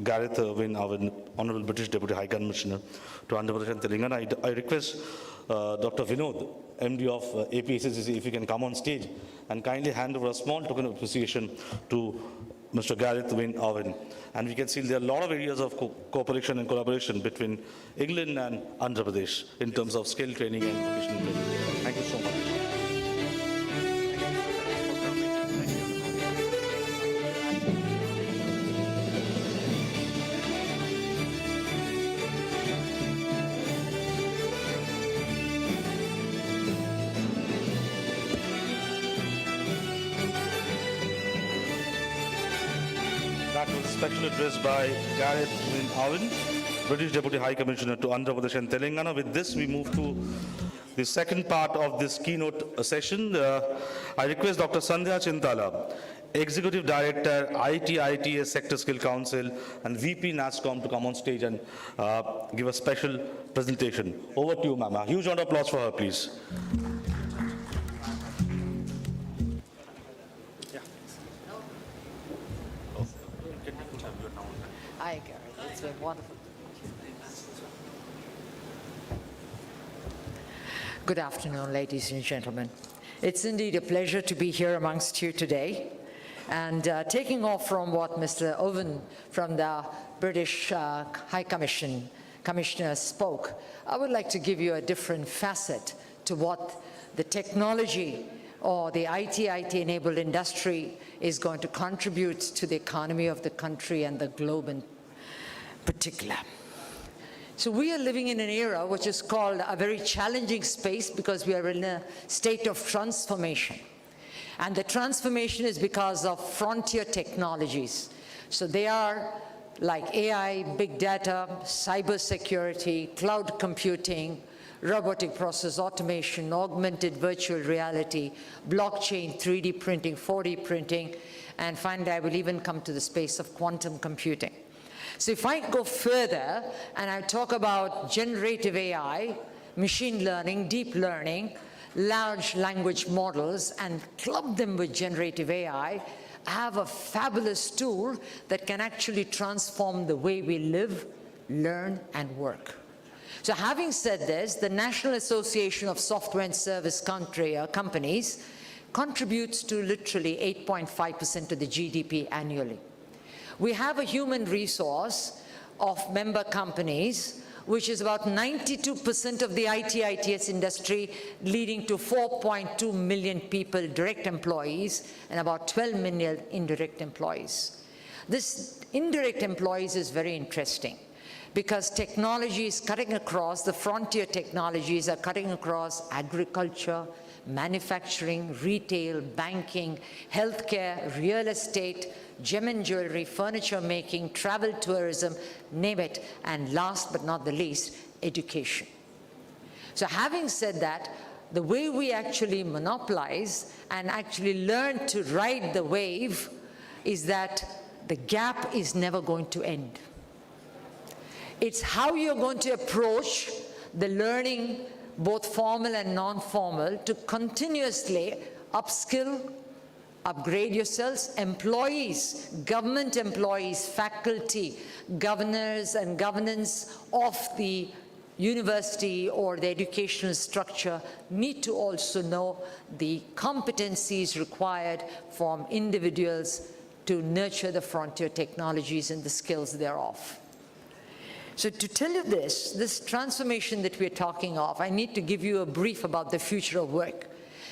Gareth Wynne, our Honourable British Deputy High Commissioner to Andhra Pradesh and Telangana. I request Dr. Vinod, MD of APACCC, if you can come on stage and kindly hand over a small token of appreciation to Mr. Gareth Wynne Owen. And we can see there are a lot of areas of cooperation and collaboration between England and Andhra Pradesh in terms of skill training and vocational training. Thank you so much. That was a special address by Gareth Wynne Owen, British Deputy High Commissioner to Andhra Pradesh and Telangana. With this, we move to the second part of this keynote session. I request Dr. Sandhya Chintala, Executive Director, ITS Sector Skill Council, and VP NASSCOM to come on stage and give a special presentation. Over to you, ma'am. A huge round of applause for her, please. Hi, Gary. It's been wonderful. Good afternoon, ladies and gentlemen. It's indeed a pleasure to be here amongst you today. And taking off from what Mr. Owen from the British High Commissioner spoke, I would like to give you a different facet to what the technology or the IT-enabled industry is going to contribute to the economy of the country and the globe in particular. So we are living in an era which is called a very challenging space because we are in a state of transformation. And the transformation is because of frontier technologies. So they are like AI, big data, cybersecurity, cloud computing, robotic process automation, augmented virtual reality, blockchain, 3D printing, 4D printing, and finally I will even come to the space of quantum computing. So if I go further and I talk about generative AI, machine learning, deep learning, large language models, and club them with generative AI, I have a fabulous tool that can actually transform the way we live, learn, and work. So having said this, the National Association of Software and Service Companies contributes to literally 8.5% of the GDP annually. We have a human resource of member companies, which is about 92% of the IT-ITS industry, leading to 4.2 million people, direct employees, and about 12 million indirect employees. This indirect employees is very interesting, because technology is cutting across, the frontier technologies are cutting across agriculture, manufacturing, retail, banking, healthcare, real estate, gem and jewelry, furniture making, travel, tourism, name it, and last but not the least, education. So having said that, the way we actually monopolize and actually learn to ride the wave is that the gap is never going to end. It's how you're going to approach the learning, both formal and non-formal, to continuously upskill, upgrade yourselves, employees, government employees, faculty, governors and governance of the university or the educational structure need to also know the competencies required from individuals to nurture the frontier technologies and the skills thereof. So to tell you this transformation that we're talking of, I need to give you a brief about the future of work.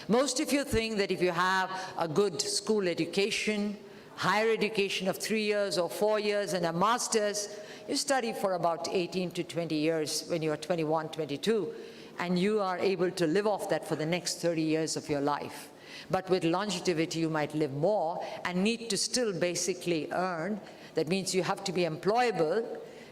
Most of you think that if you have a good school education, higher education of 3 years or 4 years and a master's, you study for about 18 to 20 years when you're 21, 22, and you are able to live off that for the next 30 years of your life. But with longevity, you might live more and need to still basically earn. That means you have to be employable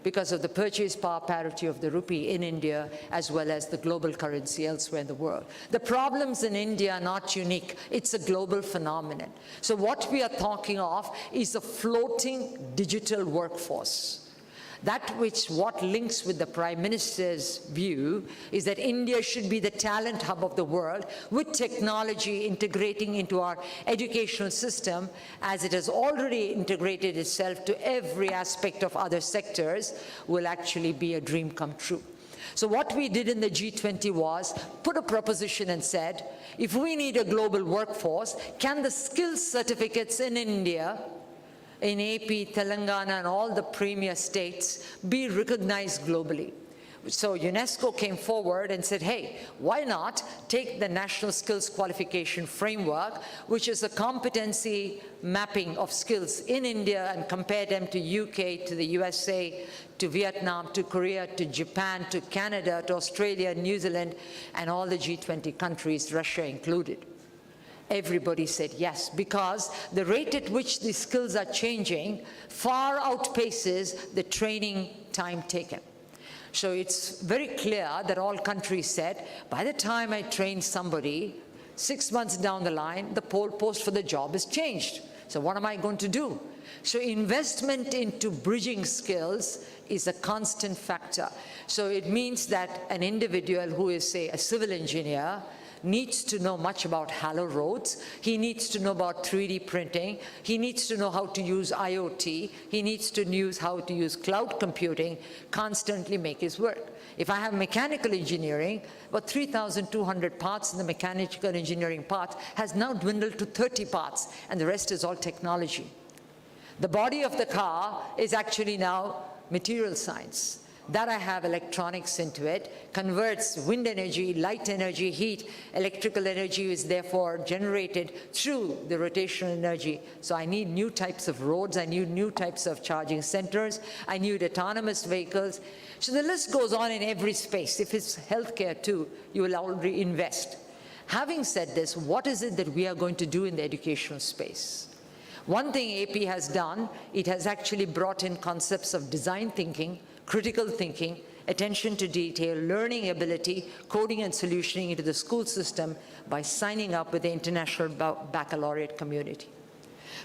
because of the purchase power parity of the rupee in India, as well as the global currency elsewhere in the world. The problems in India are not unique. It's a global phenomenon. So what we are talking of is a floating digital workforce. What links with the Prime Minister's view is that India should be the talent hub of the world, with technology integrating into our educational system as it has already integrated itself to every aspect of other sectors, will actually be a dream come true. So what we did in the G20 was put a proposition and said, if we need a global workforce, can the skills certificates in India, in AP, Telangana, and all the premier states be recognized globally? So UNESCO came forward and said, hey, why not take the National Skills Qualification Framework, which is a competency mapping of skills in India, and compare them to UK, to the USA, to Vietnam, to Korea, to Japan, to Canada, to Australia, New Zealand, and all the G20 countries, Russia included. Everybody said yes, because the rate at which these skills are changing far outpaces the training time taken. So it's very clear that all countries said, by the time I train somebody, 6 months down the line, the post for the job has changed. So what am I going to do? So investment into bridging skills is a constant factor. So it means that an individual who is, say, a civil engineer needs to know much about halo roads. He needs to know about 3D printing. He needs to know how to use IoT. He needs to know how to use cloud computing, constantly make his work. If I have mechanical engineering, about 3,200 parts in the mechanical engineering part has now dwindled to 30 parts, and the rest is all technology. The body of the car is actually now material science. That I have electronics into it, converts wind energy, light energy, heat, electrical energy is therefore generated through the rotational energy. So I need new types of roads, I need new types of charging centers, I need autonomous vehicles. So the list goes on in every space. If it's healthcare too, you will already invest. Having said this, what is it that we are going to do in the educational space? One thing AP has done, it has actually brought in concepts of design thinking, critical thinking, attention to detail, learning ability, coding and solutioning into the school system by signing up with the international baccalaureate community.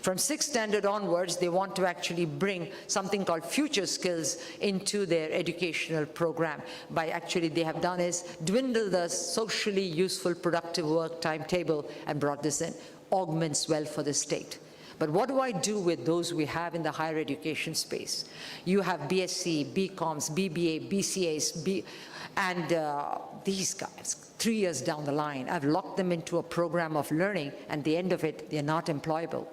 From 6th standard onwards, they want to actually bring something called future skills into their educational program. By actually they have done is dwindle the socially useful productive work timetable and brought this in, augments well for the state. But what do I do with those we have in the higher education space? You have BSc, BComs, BBA, BCAs, and these guys, 3 years down the line, I've locked them into a program of learning, and at the end of it, they're not employable.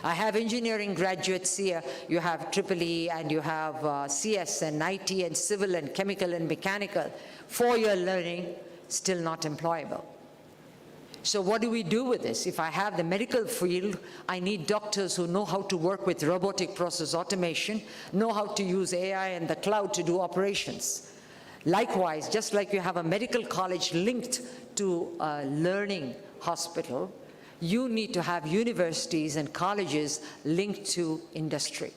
I have engineering graduates here, you have EEE, and you have CS and IT and civil and chemical and mechanical, 4-year learning, still not employable. So what do we do with this? If I have the medical field, I need doctors who know how to work with robotic process automation, know how to use AI and the cloud to do operations. Likewise, just like you have a medical college linked to a learning hospital, you need to have universities and colleges linked to industry.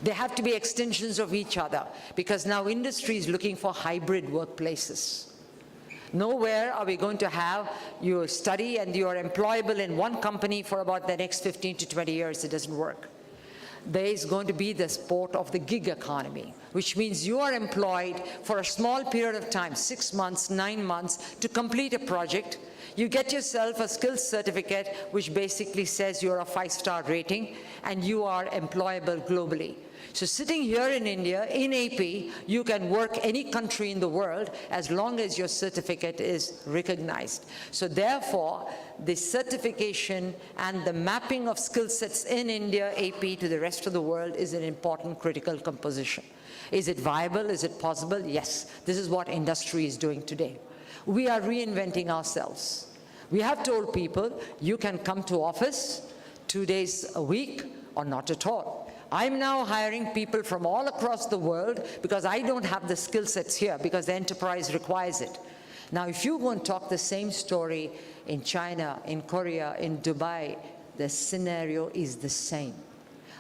They have to be extensions of each other, because now industry is looking for hybrid workplaces. Nowhere are we going to have you study and you're employable in one company for about the next 15 to 20 years. It doesn't work. There is going to be the sport of the gig economy, which means you are employed for a small period of time, 6 months, 9 months, to complete a project. You get yourself a skills certificate, which basically says you're a 5-star rating, and you are employable globally. So sitting here in India, in AP, you can work any country in the world as long as your certificate is recognized. So therefore, the certification and the mapping of skill sets in India, AP, to the rest of the world is an important critical composition. Is it viable? Is it possible? Yes. This is what industry is doing today. We are reinventing ourselves. We have told people, you can come to office 2 days a week or not at all. I'm now hiring people from all across the world because I don't have the skill sets here, because the enterprise requires it. Now, if you go and talk the same story in China, in Korea, in Dubai, the scenario is the same.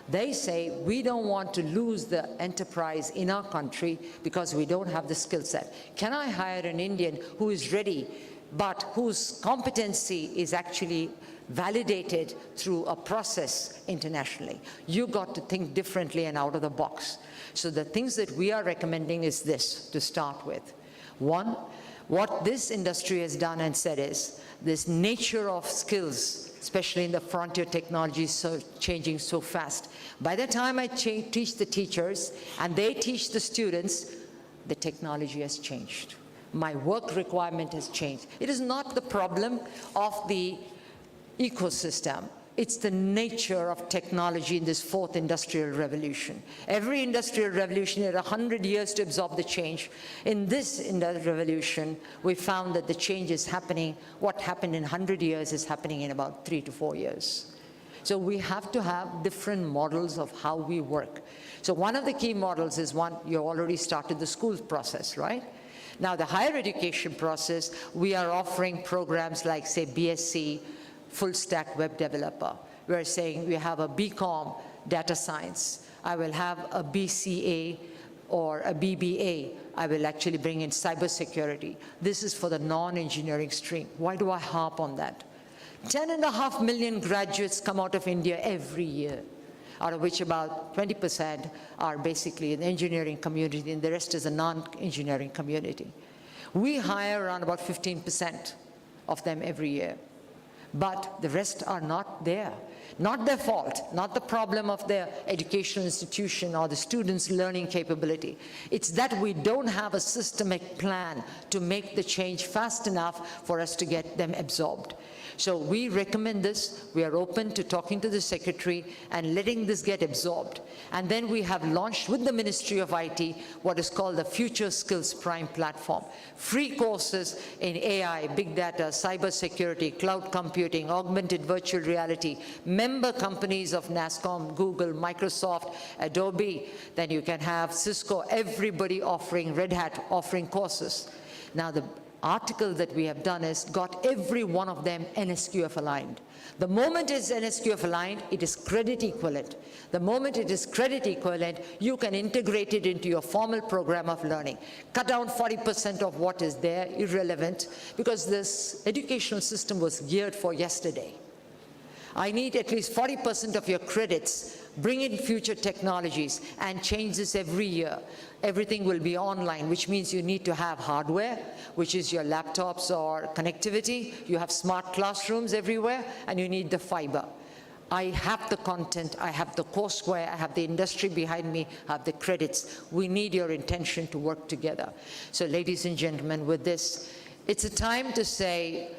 They say, we don't want to lose the enterprise in our country because we don't have the skill set. Can I hire an Indian who is ready, but whose competency is actually validated through a process internationally? You got to think differently and out of the box. So the things that we are recommending is this, to start with. One, what this industry has done and said is, this nature of skills, especially in the frontier technology, so changing so fast. By the time I teach the teachers and they teach the students, the technology has changed. My work requirement has changed. It is not the problem of the ecosystem. It's the nature of technology in this fourth industrial revolution. Every industrial revolution had 100 years to absorb the change. In this industrial revolution, we found that the change is happening. What happened in 100 years is happening in about 3 to 4 years. So we have to have different models of how we work. So one of the key models is one, you already started the school process, right? Now the higher education process, we are offering programs like, say, BSc, full stack web developer. We're saying we have a BCom data science. I will have a BCA or a BBA. I will actually bring in cybersecurity. This is for the non-engineering stream. Why do I harp on that? 10.5 million graduates come out of India every year, out of which about 20% are basically in the engineering community, and the rest is a non-engineering community. We hire around about 15% of them every year. But the rest are not there. Not their fault, not the problem of their educational institution or the students' learning capability. It's that we don't have a systemic plan to make the change fast enough for us to get them absorbed. So we recommend this. We are open to talking to the secretary and letting this get absorbed. And then we have launched with the Ministry of IT what is called the Future Skills Prime platform. Free courses in AI, big data, cybersecurity, cloud computing, augmented virtual reality, member companies of NASCOM, Google, Microsoft, Adobe. Then you can have Cisco, everybody offering, Red Hat offering courses. Now the article that we have done is got every one of them NSQF aligned. The moment it's NSQF aligned, it is credit equivalent. The moment it is credit equivalent, you can integrate it into your formal program of learning. Cut down 40% of what is there, irrelevant, because this educational system was geared for yesterday. I need at least 40% of your credits. Bring in future technologies and change this every year. Everything will be online, which means you need to have hardware, which is your laptops or connectivity. You have smart classrooms everywhere, and you need the fiber. I have the content, I have the courseware, I have the industry behind me, I have the credits. We need your intention to work together. So ladies and gentlemen, with this, it's a time to say,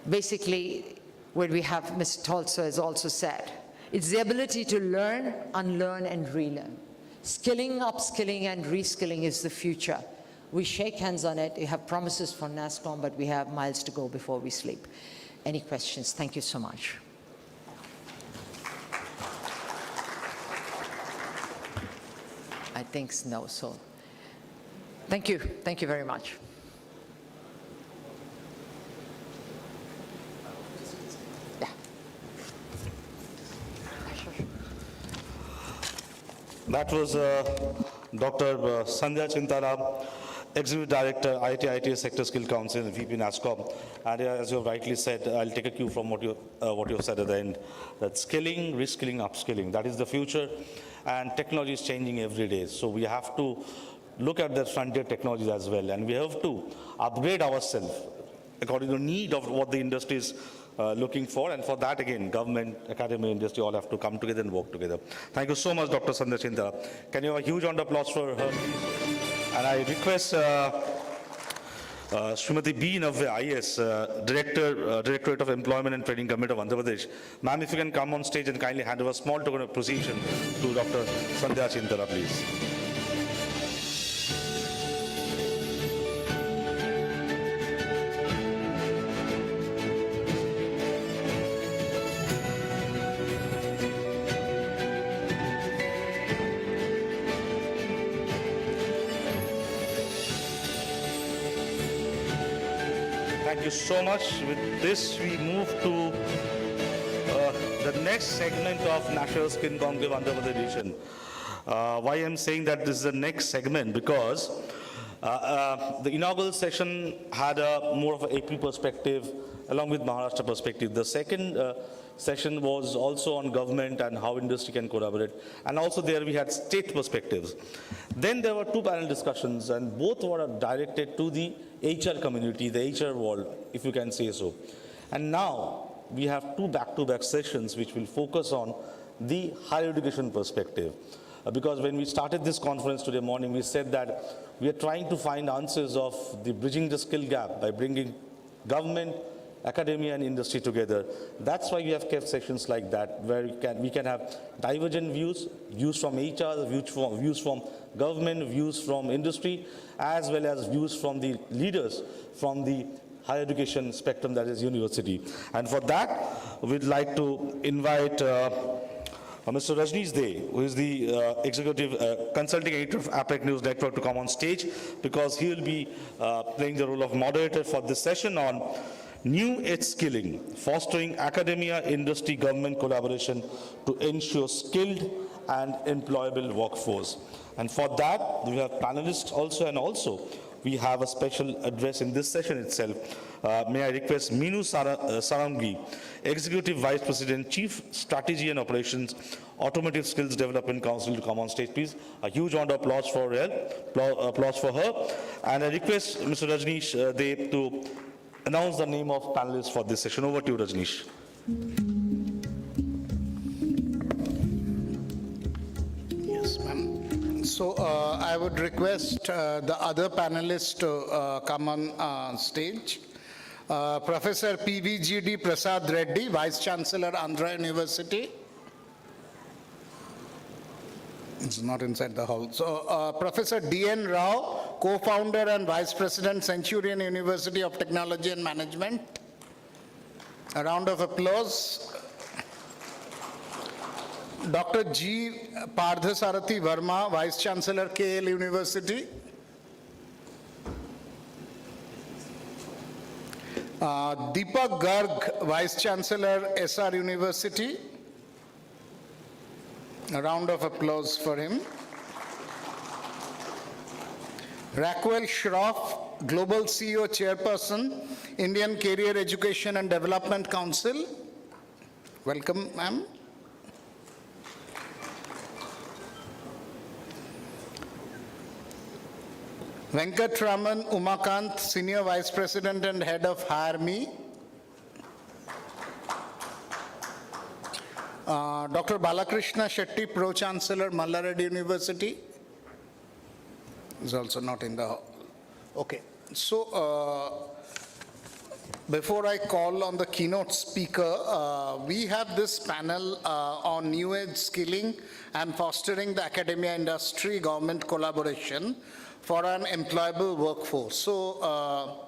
basically, what we have, Mr. Tolstoy has also said, it's the ability to learn, unlearn, and relearn. Skilling, upskilling, and reskilling is the future. We shake hands on it. We have promises for NASSCOM, but we have miles to go before we sleep. Any questions? Thank you so much. I think no, so thank you. Thank you very much. That was Dr. Sandhya Chintala, Executive Director, ITS Sector Skill Council, VP NASSCOM. And as you have rightly said, I'll take a cue from what you have said at the end, that skilling, reskilling, upskilling, that is the future. And technology is changing every day. So we have to look at the frontier technologies as well. And we have to upgrade ourselves according to the need of what the industry is looking for. And for that, again, government, academy, industry all have to come together and work together. Thank you so much, Dr. Sandhya Chintala. Can you have a huge round of applause for her, please? And I request Srimati B. Navya, IS, Directorate of Employment and Training, Government of Andhra Pradesh. Ma'am, if you can come on stage and kindly hand over a small token of appreciation to Dr. Sandhya Chintala, please. Thank you so much. With this, we move to the next segment of National Skill Conclave Andhra Pradesh edition. Why I'm saying that this is the next segment, because the inaugural session had a more of an AP perspective along with Maharashtra perspective. The second session was also on government and how industry can collaborate. And also there we had state perspectives. Then there were two panel discussions, and both were directed to the HR community, the HR world, if you can say so. And now we have two back-to-back sessions which will focus on the higher education perspective. Because when we started this conference today morning, we said that we are trying to find answers of the bridging the skill gap by bringing government, academia and industry together. That's why we have kept sessions like that, where we can have divergent views from HR, views from government, views from industry, as well as views from the leaders from the higher education spectrum, that is university. And for that, we'd like to invite Mr. Rajneesh Dey, who is the Executive Consulting Editor of APAC News Network, to come on stage, because he will be playing the role of moderator for this session on New Age Skilling, Fostering Academia, Industry, Government Collaboration to Ensure Skilled and Employable Workforce. And for that, we have panelists also, and also we have a special address in this session itself. May I request Meenu Sarangi, Executive Vice President, Chief Strategy and Operations, Automotive Skills Development Council, to come on stage, please. A huge round of applause for her. And I request Mr. Rajneesh Dey to announce the name of panelists for this session. Over to you, Rajneesh. Yes, ma'am. So I would request the other panelists to come on stage. Professor PVGD Prasad Reddy, Vice Chancellor, Andhra University. It's not inside the hall. So Professor D.N. Rao, co-founder and Vice President, Centurion University of Technology and Management. A round of applause. Dr. G. Pardhasarathi Verma, Vice Chancellor, KL University. Deepak Garg, Vice Chancellor, SR University. A round of applause for him. Raquel Schroff, Global CEO Chairperson, Indian Career Education and Development Council. Welcome, ma'am. Venkatraman Umakant, Senior Vice President and Head of Hire Me. Dr. Balakrishna Shetty, Pro-Chancellor, Mallareddy University. Is also not in the hall. Okay. So, before I call on the keynote speaker, we have this panel on new age skilling and fostering the academia industry government collaboration for an employable workforce. So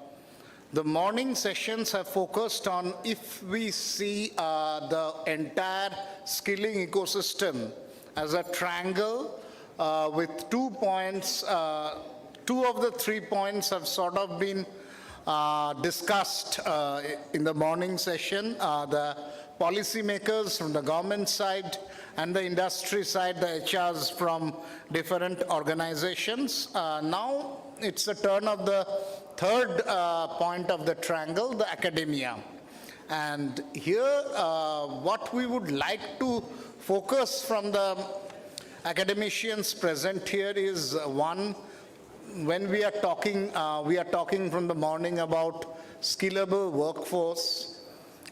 the morning sessions have focused on if we see the entire skilling ecosystem as a triangle with 2 points. 2 of the 3 points have sort of been discussed in the morning session. The policymakers from the government side and the industry side, the HRs from different organizations. Now it's the turn of the third point of the triangle, the academia. And here what we would like to focus from the academicians present here is one, when we are talking from the morning about skillable workforce.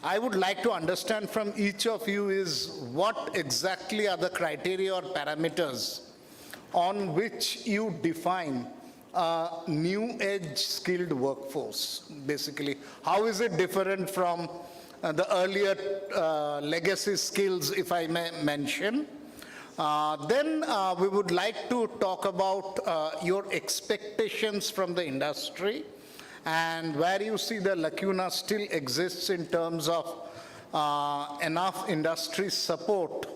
I would like to understand from each of you is what exactly are the criteria or parameters on which you define a new age skilled workforce, basically. How is it different from the earlier legacy skills, if I may mention? Then we would like to talk about your expectations from the industry and where you see the lacuna still exists in terms of enough industry support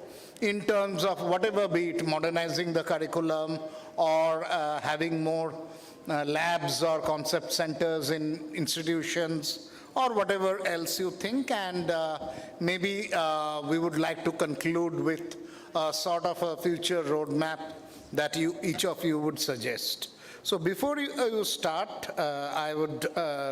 in terms of whatever, be it modernizing the curriculum or having more labs or concept centers in institutions or whatever else you think. And maybe we would like to conclude with sort of a future roadmap that each of you would suggest. So before you start, I would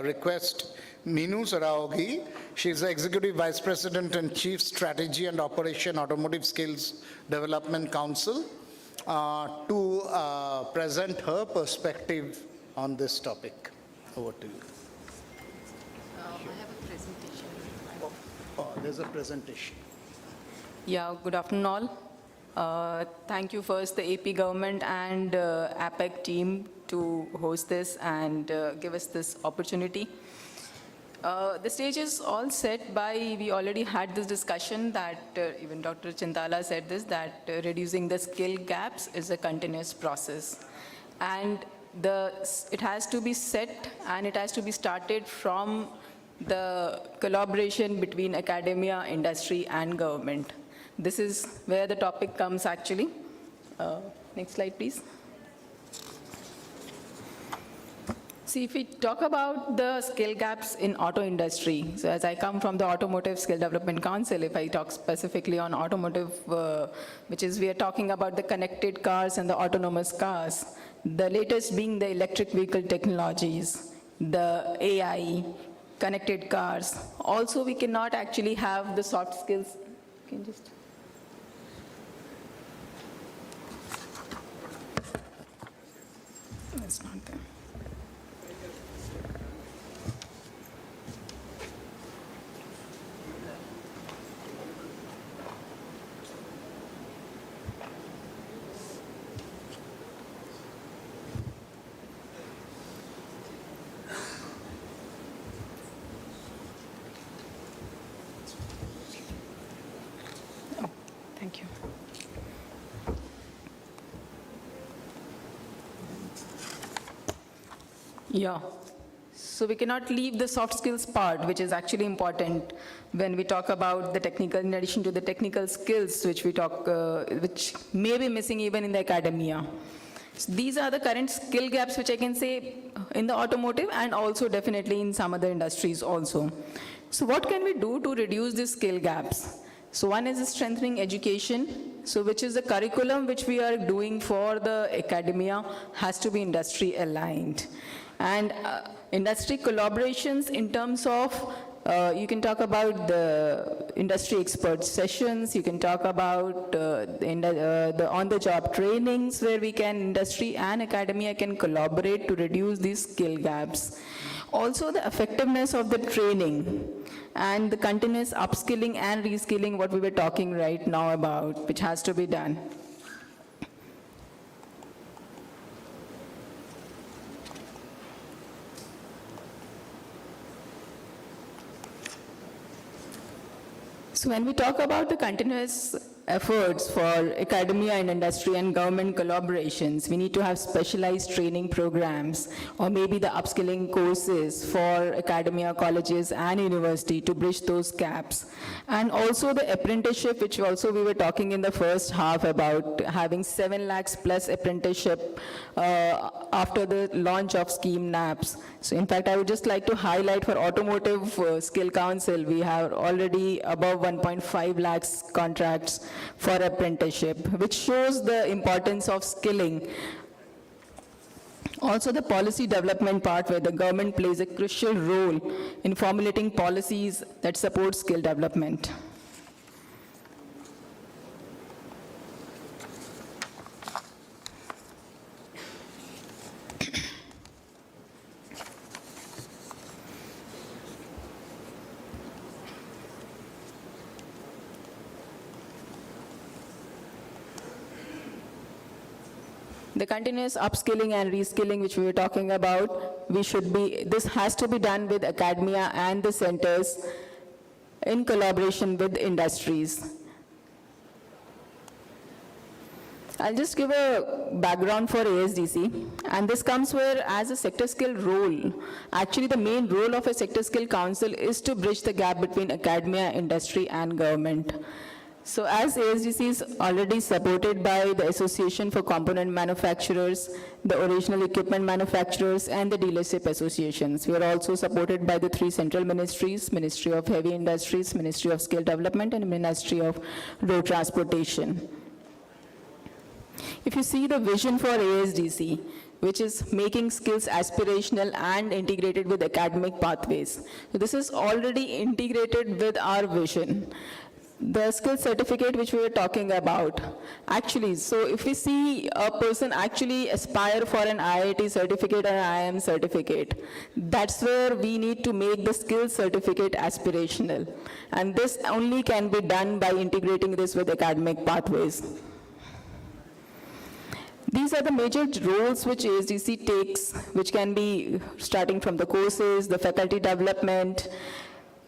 request Meenu Saraogi. She's the Executive Vice President and Chief Strategy and Operation Automotive Skills Development Council, to present her perspective on this topic. Over to you. I have a presentation. Oh, there's a presentation. Yeah, good afternoon all. Thank you first the AP government and APAC team to host this and give us this opportunity. The stage is all set by, we already had this discussion that even Dr. Chintala said this, that reducing the skill gaps is a continuous process. And it has to be set and it has to be started from the collaboration between academia, industry and government. This is where the topic comes actually. Next slide, please. See, if we talk about the skill gaps in auto industry, so as I come from the Automotive Skill Development Council, if I talk specifically on automotive, which is we are talking about the connected cars and the autonomous cars, the latest being the electric vehicle technologies, the AI, connected cars. Also, we cannot actually have the soft skills. You can just... It's not there. Thank you. Yeah. So we cannot leave the soft skills part, which is actually important when we talk about the technical, in addition to the technical skills, which we talk, which may be missing even in the academia. So these are the current skill gaps, which I can say in the automotive and also definitely in some other industries also. So what can we do to reduce these skill gaps? So one is strengthening education, so which is the curriculum which we are doing for the academia has to be industry aligned. And industry collaborations in terms of, you can talk about the industry expert sessions, you can talk about the on-the-job trainings where we can, industry and academia can collaborate to reduce these skill gaps. Also the effectiveness of the training and the continuous upskilling and reskilling, what we were talking right now about, which has to be done. So when we talk about the continuous efforts for academia and industry and government collaborations, we need to have specialized training programs or maybe the upskilling courses for academia, colleges and university to bridge those gaps. And also the apprenticeship, which also we were talking in the first half about having 7 lakhs plus apprenticeship after the launch of scheme NAPS. So in fact, I would just like to highlight for Automotive Skill Council, we have already above 1.5 lakhs contracts for apprenticeship, which shows the importance of skilling. Also the policy development part where the government plays a crucial role in formulating policies that support skill development. The continuous upskilling and reskilling which we were talking about, this has to be done with academia and the centers in collaboration with industries. I'll just give a background for ASDC, and this comes where as a sector skill role, actually the main role of a sector skill council is to bridge the gap between academia, industry and government. So as ASDC is already supported by the Association for Component Manufacturers, the Original Equipment Manufacturers, and the Dealership Associations. We are also supported by the 3 central ministries, Ministry of Heavy Industries, Ministry of Skill Development, and Ministry of Road Transportation. If you see the vision for ASDC, which is making skills aspirational and integrated with academic pathways. So this is already integrated with our vision. The skill certificate which we were talking about, actually, so if we see a person actually aspire for an IIT certificate or an IIM certificate, that's where we need to make the skill certificate aspirational. And this only can be done by integrating this with academic pathways. These are the major roles which ASDC takes, which can be starting from the courses, the faculty development,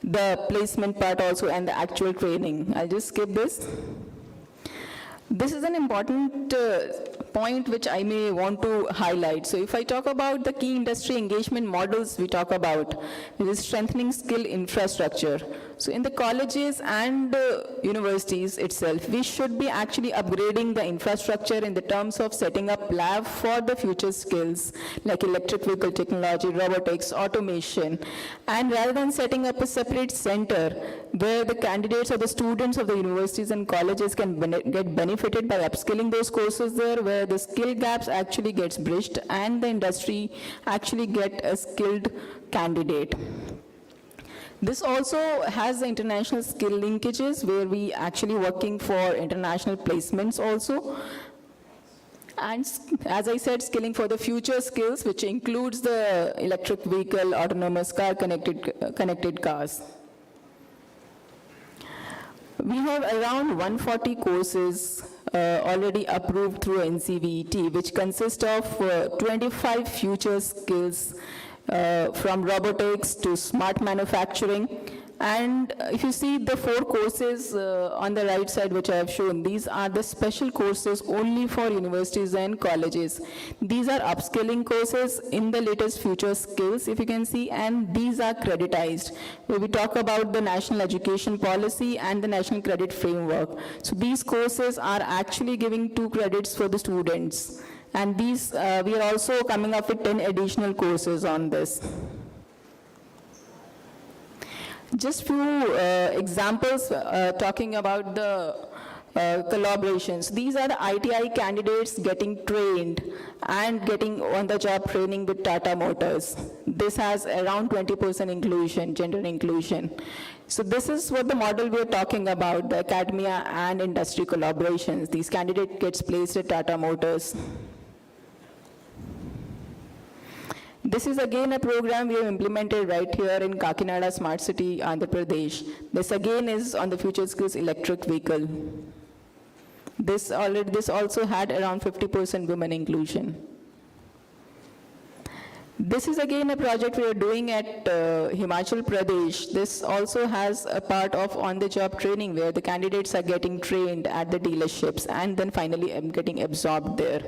the placement part also, and the actual training. I'll just skip this. This is an important point which I may want to highlight. So if I talk about the key industry engagement models we talk about, it is strengthening skill infrastructure. So in the colleges and universities itself, we should be actually upgrading the infrastructure in the terms of setting up lab for the future skills like electric vehicle technology, robotics, automation. And rather than setting up a separate center where the candidates or the students of the universities and colleges can get benefited by upskilling those courses there, where the skill gaps actually gets bridged and the industry actually get a skilled candidate. This also has the international skill linkages where we actually working for international placements also. And as I said, skilling for the future skills, which includes the electric vehicle, autonomous car, connected cars. We have around 140 courses already approved through NCVET, which consist of 25 future skills from robotics to smart manufacturing. And if you see the 4 courses on the right side which I have shown, these are the special courses only for universities and colleges. These are upskilling courses in the latest future skills, if you can see, and these are creditized, where we talk about the National Education Policy and the National Credit Framework. So these courses are actually giving 2 credits for the students. And these, we are also coming up with 10 additional courses on this. Just few examples talking about the collaborations. These are the ITI candidates getting trained and getting on-the-job training with Tata Motors. This has around 20% inclusion, gender inclusion. So this is what the model we are talking about, the academia and industry collaborations. These candidates gets placed at Tata Motors. This is again a program we have implemented right here in Kakinada Smart City, Andhra Pradesh. This again is on the future skills electric vehicle. This also had around 50% women inclusion. This is again a project we are doing at Himachal Pradesh. This also has a part of on-the-job training where the candidates are getting trained at the dealerships and then finally getting absorbed there.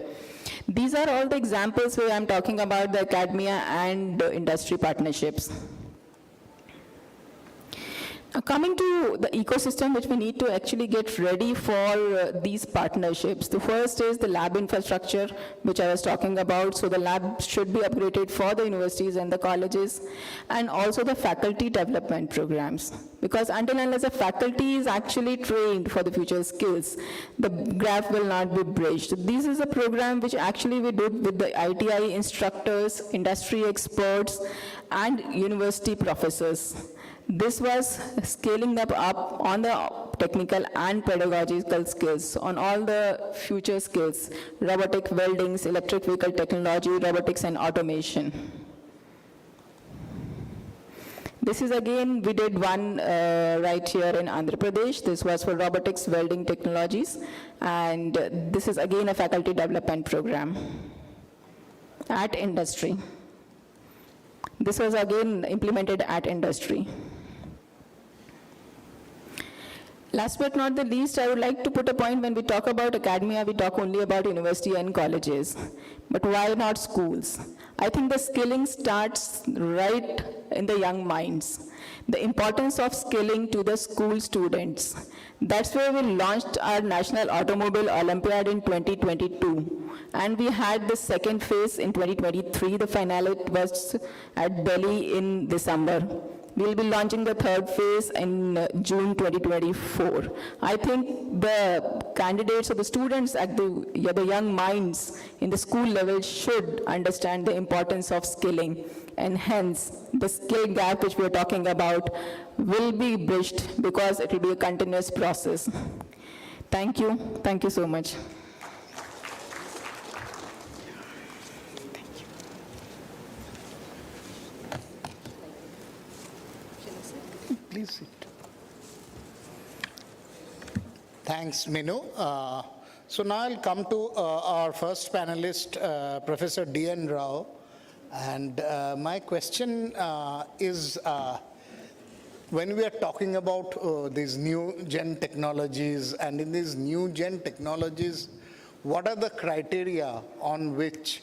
These are all the examples where I'm talking about the academia and industry partnerships. Coming to the ecosystem which we need to actually get ready for these partnerships. The first is the lab infrastructure, which I was talking about. So the lab should be upgraded for the universities and the colleges, and also the faculty development programs. Because until and unless the faculty is actually trained for the future skills, the gap will not be bridged. This is a program which actually we did with the ITI instructors, industry experts, and university professors. This was scaling them up on the technical and pedagogical skills, on all the future skills, robotic weldings, electric vehicle technology, robotics and automation. This is again, we did one right here in Andhra Pradesh. This was for robotics welding technologies. And this is again a faculty development program at industry. This was again implemented at industry. Last but not the least, I would like to put a point: when we talk about academia, we talk only about university and colleges. But why not schools? I think the skilling starts right in the young minds. The importance of skilling to the school students. That's where we launched our National Automobile Olympiad in 2022. And we had the second phase in 2023. The finale was at Delhi in December. We'll be launching the third phase in June 2024. I think the candidates or the students at the young minds in the school level should understand the importance of skilling, and hence the skill gap which we're talking about will be bridged because it will be a continuous process. Thank you. Thank you so much. Please sit. Thanks, Minu. So now I'll come to our first panelist, Professor D.N. Rao. And my question is, when we are talking about these new gen technologies, and in these new gen technologies, what are the criteria on which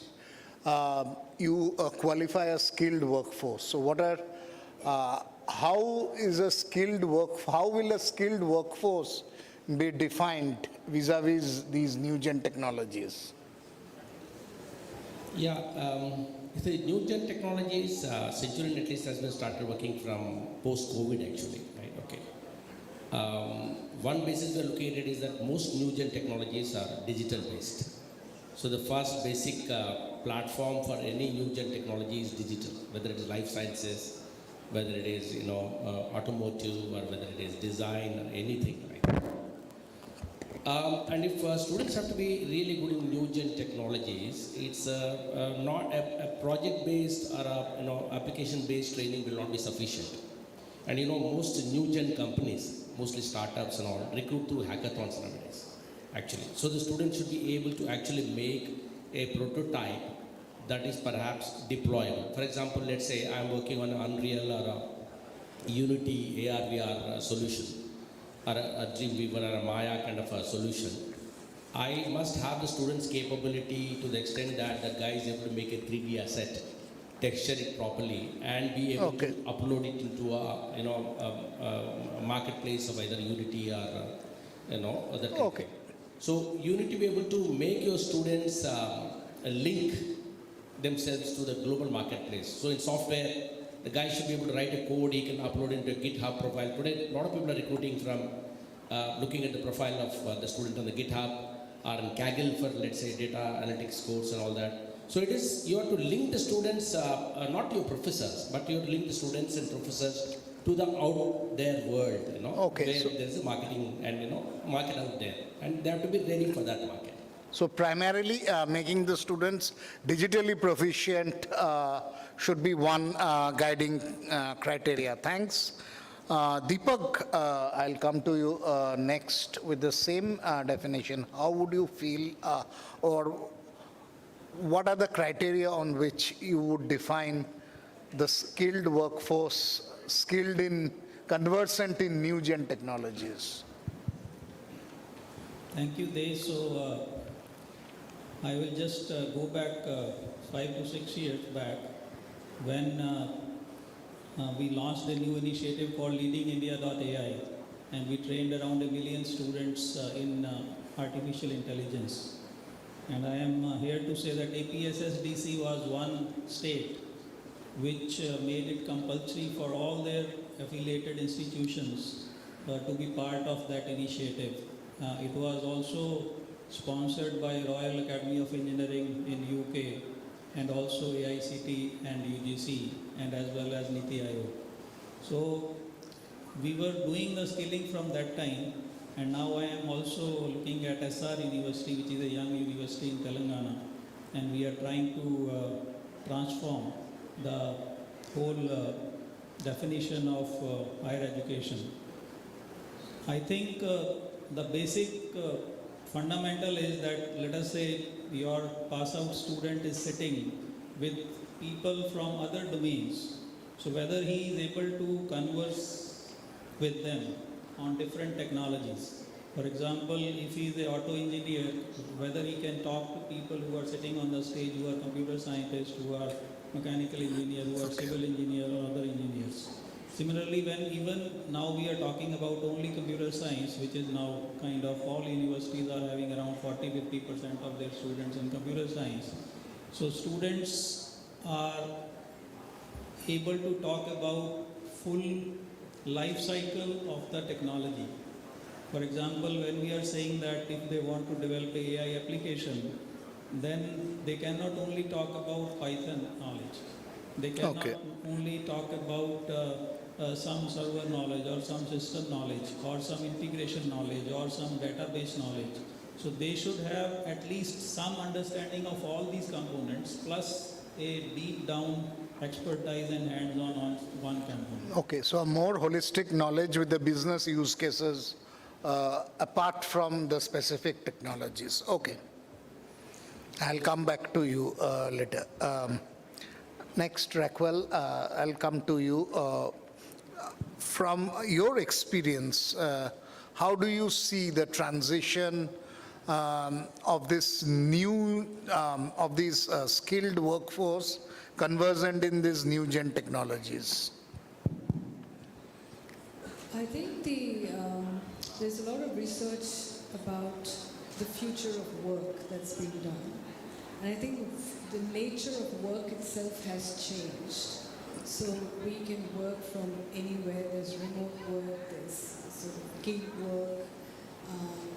you qualify a skilled workforce? So what are, how will a skilled workforce be defined vis-a-vis these new gen technologies? Yeah, the new gen technologies, Centurion at least has been started working from post-COVID actually, right? Okay. One basis we are looking at it is that most new gen technologies are digital based. So the first basic platform for any new gen technology is digital, whether it is life sciences, whether it is automotive, or whether it is design or anything, right? And if students have to be really good in new gen technologies, it's not a project-based or application-based training will not be sufficient. And most new gen companies, mostly startups and all, recruit through hackathons nowadays, actually. So the students should be able to actually make a prototype that is perhaps deployable. For example, let's say I'm working on an Unreal or a Unity AR/VR solution, or a Dreamweaver or a Maya kind of a solution. I must have the students' capability to the extent that the guy is able to make a 3D asset, texture it properly, and be able to upload it into a marketplace of either Unity or other kind. Okay. So you need to be able to make your students link themselves to the global marketplace. So in software, the guy should be able to write a code, he can upload into a GitHub profile. Today, a lot of people are recruiting from looking at the profile of the student on the GitHub, or in Kaggle for, let's say, data analytics course and all that. So it is, you have to link the students, not your professors, but you have to link the students and professors to the out there world, Okay, where there is a marketing and, market out there. And they have to be ready for that market. So primarily making the students digitally proficient should be one guiding criteria. Thanks. Deepak, I'll come to you next with the same definition. How would you feel, or what are the criteria on which you would define the skilled workforce, skilled in, conversant in new gen technologies? Thank you, Dave. So I will just go back 5 to 6 years back when we launched a new initiative called leadingindia.ai, and we trained around 1 million students in artificial intelligence. And I am here to say that APSSDC was one state which made it compulsory for all their affiliated institutions to be part of that initiative. It was also sponsored by Royal Academy of Engineering in UK and also AICT and UGC and as well as Niti Aayog. So we were doing the skilling from that time, and now I am also looking at SR University, which is a young university in Telangana, and we are trying to transform the whole definition of higher education. I think the basic fundamental is that, let us say your pass out student is sitting with people from other domains. So whether he is able to converse with them on different technologies. For example, if he is an auto engineer, whether he can talk to people who are sitting on the stage, who are computer scientists, who are mechanical engineers, who are civil engineers or other engineers. Similarly, when even now we are talking about only computer science, which is now kind of all universities are having around 40-50% of their students in computer science. So students are able to talk about full life cycle of the technology. For example, when we are saying that if they want to develop an AI application, then they cannot only talk about Python knowledge. They cannot only talk about some server knowledge or some system knowledge or some integration knowledge or some database knowledge. So they should have at least some understanding of all these components plus a deep down expertise and hands-on on one component. Okay, so a more holistic knowledge with the business use cases apart from the specific technologies. Okay. I'll come back to you later. Next, Raquel, I'll come to you. From your experience, how do you see the transition of this new, of these skilled workforce conversant in these new gen technologies? I think there's a lot of research about the future of work that's being done. And I think the nature of work itself has changed. So we can work from anywhere. There's remote work, there's sort of gig work,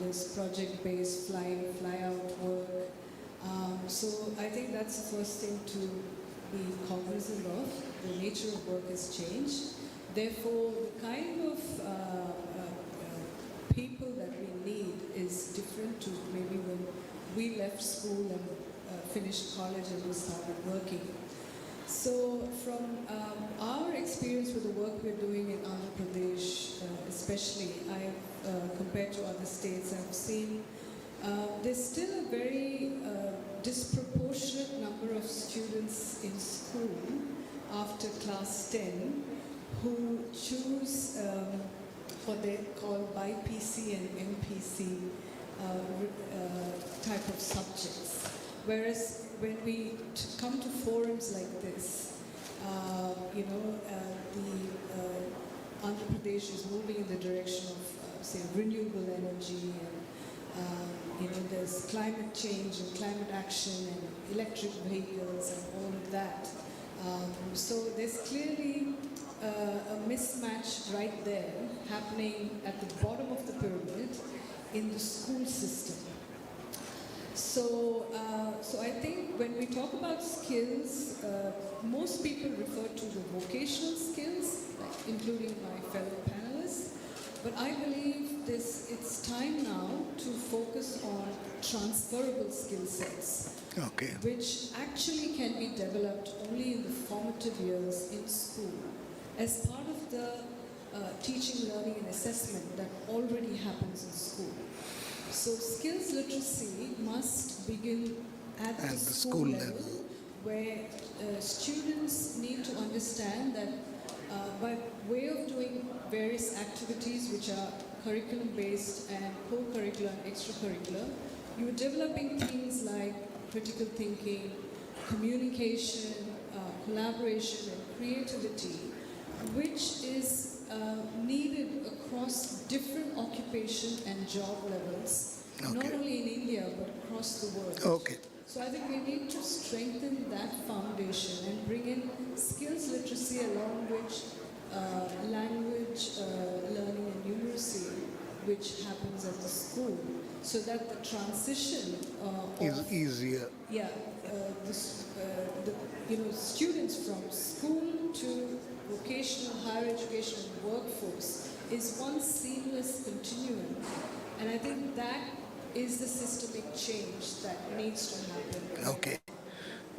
there's project-based fly-out work. So I think that's the first thing to be cognizant of. The nature of work has changed. Therefore, the kind of people that we need is different to maybe when we left school and finished college and we started working. So from our experience with the work we're doing in Andhra Pradesh, especially, compared to other states, I've seen there's still a very disproportionate number of students in school after class 10 who choose what they call BPC and MPC type of subjects. Whereas when we come to forums like this, Andhra Pradesh is moving in the direction of, say, renewable energy, and there's climate change and climate action and electric vehicles and all of that. So there's clearly a mismatch right there happening at the bottom of the pyramid in the school system. So I think when we talk about skills, most people refer to the vocational skills, including my fellow panelists. But I believe it's time now to focus on transferable skill sets, which actually can be developed only in the formative years in school, as part of the teaching, learning, and assessment that already happens in school. So skills literacy must begin at the school level, where students need to understand that by way of doing various activities which are curriculum-based and co-curricular and extracurricular, you're developing things like critical thinking, communication, collaboration, and creativity, which is needed across different occupation and job levels, not only in India but across the world. Okay. So I think we need to strengthen that foundation and bring in skills literacy along which language learning and numeracy, which happens at the school, so that the transition Is easier. yeah, students from school to vocational, higher education, and workforce is one seamless continuum, and I think that is the systemic change that needs to happen. Okay,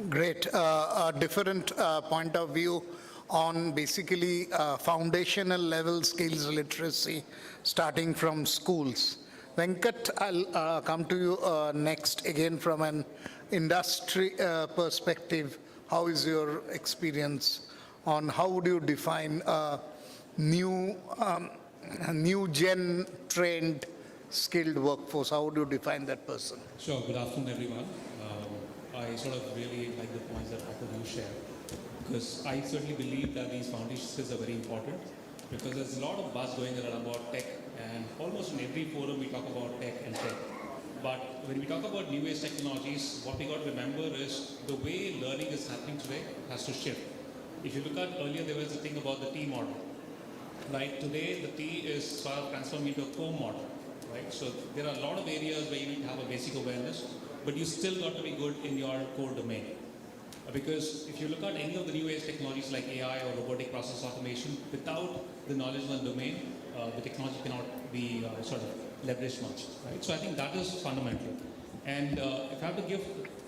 great. A different point of view on basically foundational level skills literacy starting from schools. Venkat, I'll come to you next again from an industry perspective. How is your experience on how would you define a new gen trained skilled workforce? How would you define that person? Sure. Good afternoon, everyone. I sort of really like the points that both of you share, because I certainly believe that these foundation skills are very important, because there's a lot of buzz going around about tech, and almost in every forum we talk about tech and tech. But when we talk about new age technologies, what we got to remember is the way learning is happening today has to shift. If you look at earlier, there was a thing about the T model, right? Today, the T is sort of transformed into a core model. Right? So there are a lot of areas where you need to have a basic awareness, but you still got to be good in your core domain. Because if you look at any of the new age technologies like AI or robotic process automation, without the knowledge of the domain, the technology cannot be sort of leveraged much. Right? So I think that is fundamental. And if I have to give,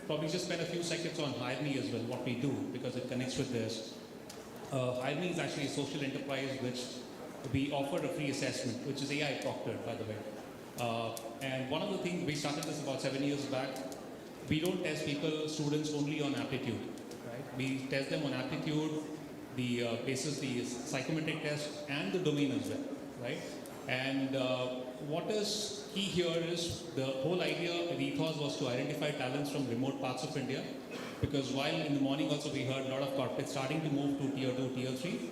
probably just spend a few seconds on HireMe as well, what we do, because it connects with this. HireMe is actually a social enterprise which we offer a free assessment, which is AI proctored, by the way. And one of the things, we started this about 7 years back. We don't test students only on aptitude, right? We test them on aptitude, the basis the psychometric test, and the domain as well, right? And what is key here is the whole idea, the ethos was to identify talents from remote parts of India, because while in the morning also we heard a lot of corporates starting to move to tier 2, tier 3,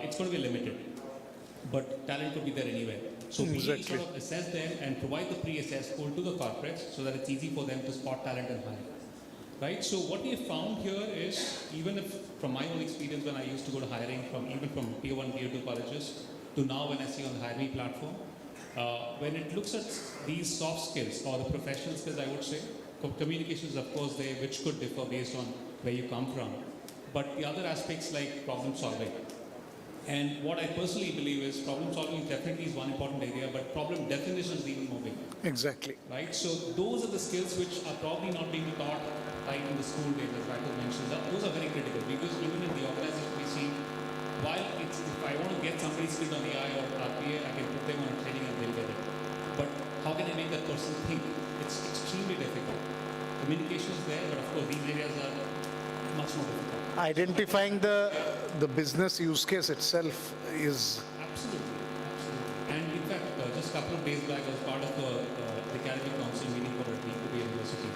it's going to be limited, but talent could be there anywhere. So we sort of assess them and provide the pre-assessed pool to the corporates so that it's easy for them to spot talent and hire. Right? So what we have found here is, even if from my own experience when I used to go to hiring even from tier 1, tier 2 colleges to now when I see on the HireMe platform, when it looks at these soft skills or the professional skills, I would say, communication is of course there, which could differ based on where you come from. But the other aspects like problem solving. And what I personally believe is problem solving definitely is one important area, but problem definition is even more big. Exactly. Right? So those are the skills which are probably not being taught right in the school days, as Raghav mentioned. Those are very critical, because even in the organization we see, while if I want to get somebody skilled on AI or RPA, I can put them on a training and they'll get it. But how can I make that person think? It's extremely difficult. Communication is there, but of course these areas are much more difficult. Identifying the business use case itself is... Absolutely. And in fact, just a couple of days back, I was part of the Academic Council meeting for a B2B university.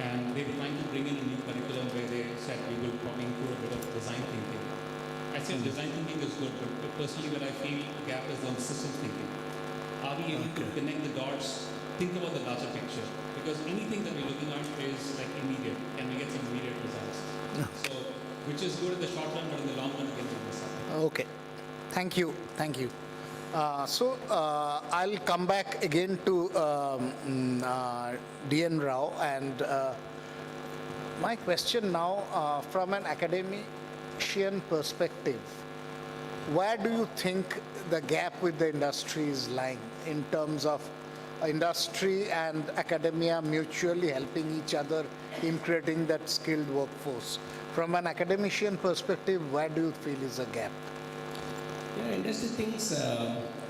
And they were trying to bring in a new curriculum where they said we will probably include a bit of design thinking. I said design thinking is good, but personally where I feel the gap is on system thinking. Are we able to connect the dots, think about the larger picture? Because anything that we're looking at is like immediate. Can we get some immediate results? So, which is good in the short run, but in the long run, again, we miss out. Okay. Thank you. Thank you. I'll come back again to D.N. Rao, and my question now from an academician perspective, where do you think the gap with the industry is lying in terms of industry and academia mutually helping each other in creating that skilled workforce? From an academician perspective, where do you feel is a gap? Yeah, industry thinks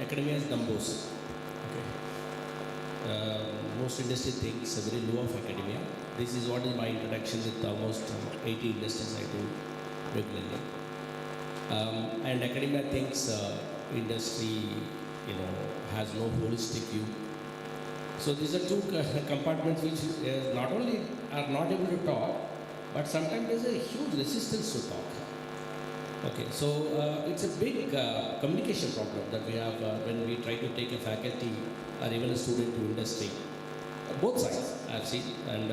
academia is numbers. Okay. most industry thinks very low of academia. This is what is my introduction with almost 80 industries I do regularly. And academia thinks industry, has no holistic view. So these are two compartments which not only are not able to talk, but sometimes there's a huge resistance to talk. Okay, so it's a big communication problem that we have when we try to take a faculty or even a student to industry. Both sides I've seen, and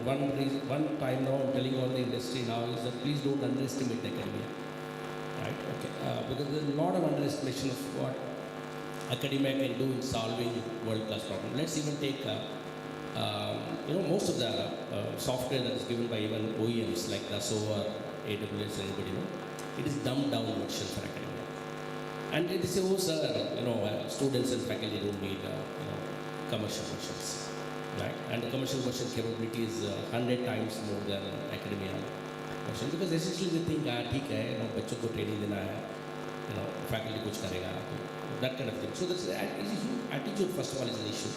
one time now I'm telling all the industry now is that please don't underestimate academia, right? Okay, because there's a lot of underestimation of what academia can do in solving world-class problems. Let's even take most of the software that is given by even OEMs like Dassault or AWS, anybody know. It is dumbed down version for academia. And they say, oh sir, students and faculty don't need commercial versions, right? And the commercial version capability is 100 times more than academia version, because essentially they think, ठीक है, बच्चों को training देना है, faculty कुछ करेगा, that kind of thing. So that's attitude first of all is an issue,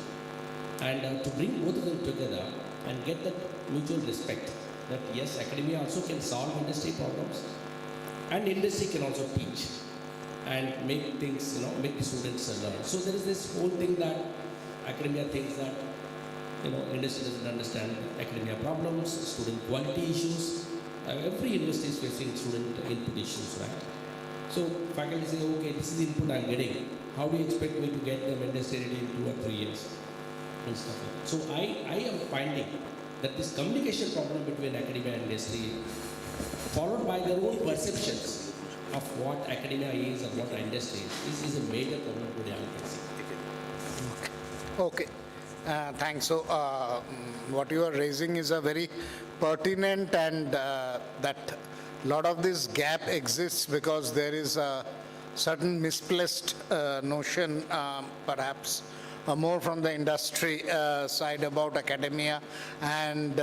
and to bring both of them together and get that mutual respect that yes, academia also can solve industry problems. And industry can also teach and make things, make the students learn. So there is this whole thing that academia thinks that, industry doesn't understand academia problems, student quality issues. Every university is facing student input issues, right? So faculty say, okay, this is the input I'm getting. How do you expect me to get them industry ready in 2 or 3 years? And stuff like that. So I am finding that this communication problem between academia and industry, followed by their own perceptions of what academia is and what industry is a major problem today, I can see. Okay. Thanks. So what you are raising is a very pertinent, and that a lot of this gap exists because there is a certain misplaced notion, perhaps more from the industry side about academia, and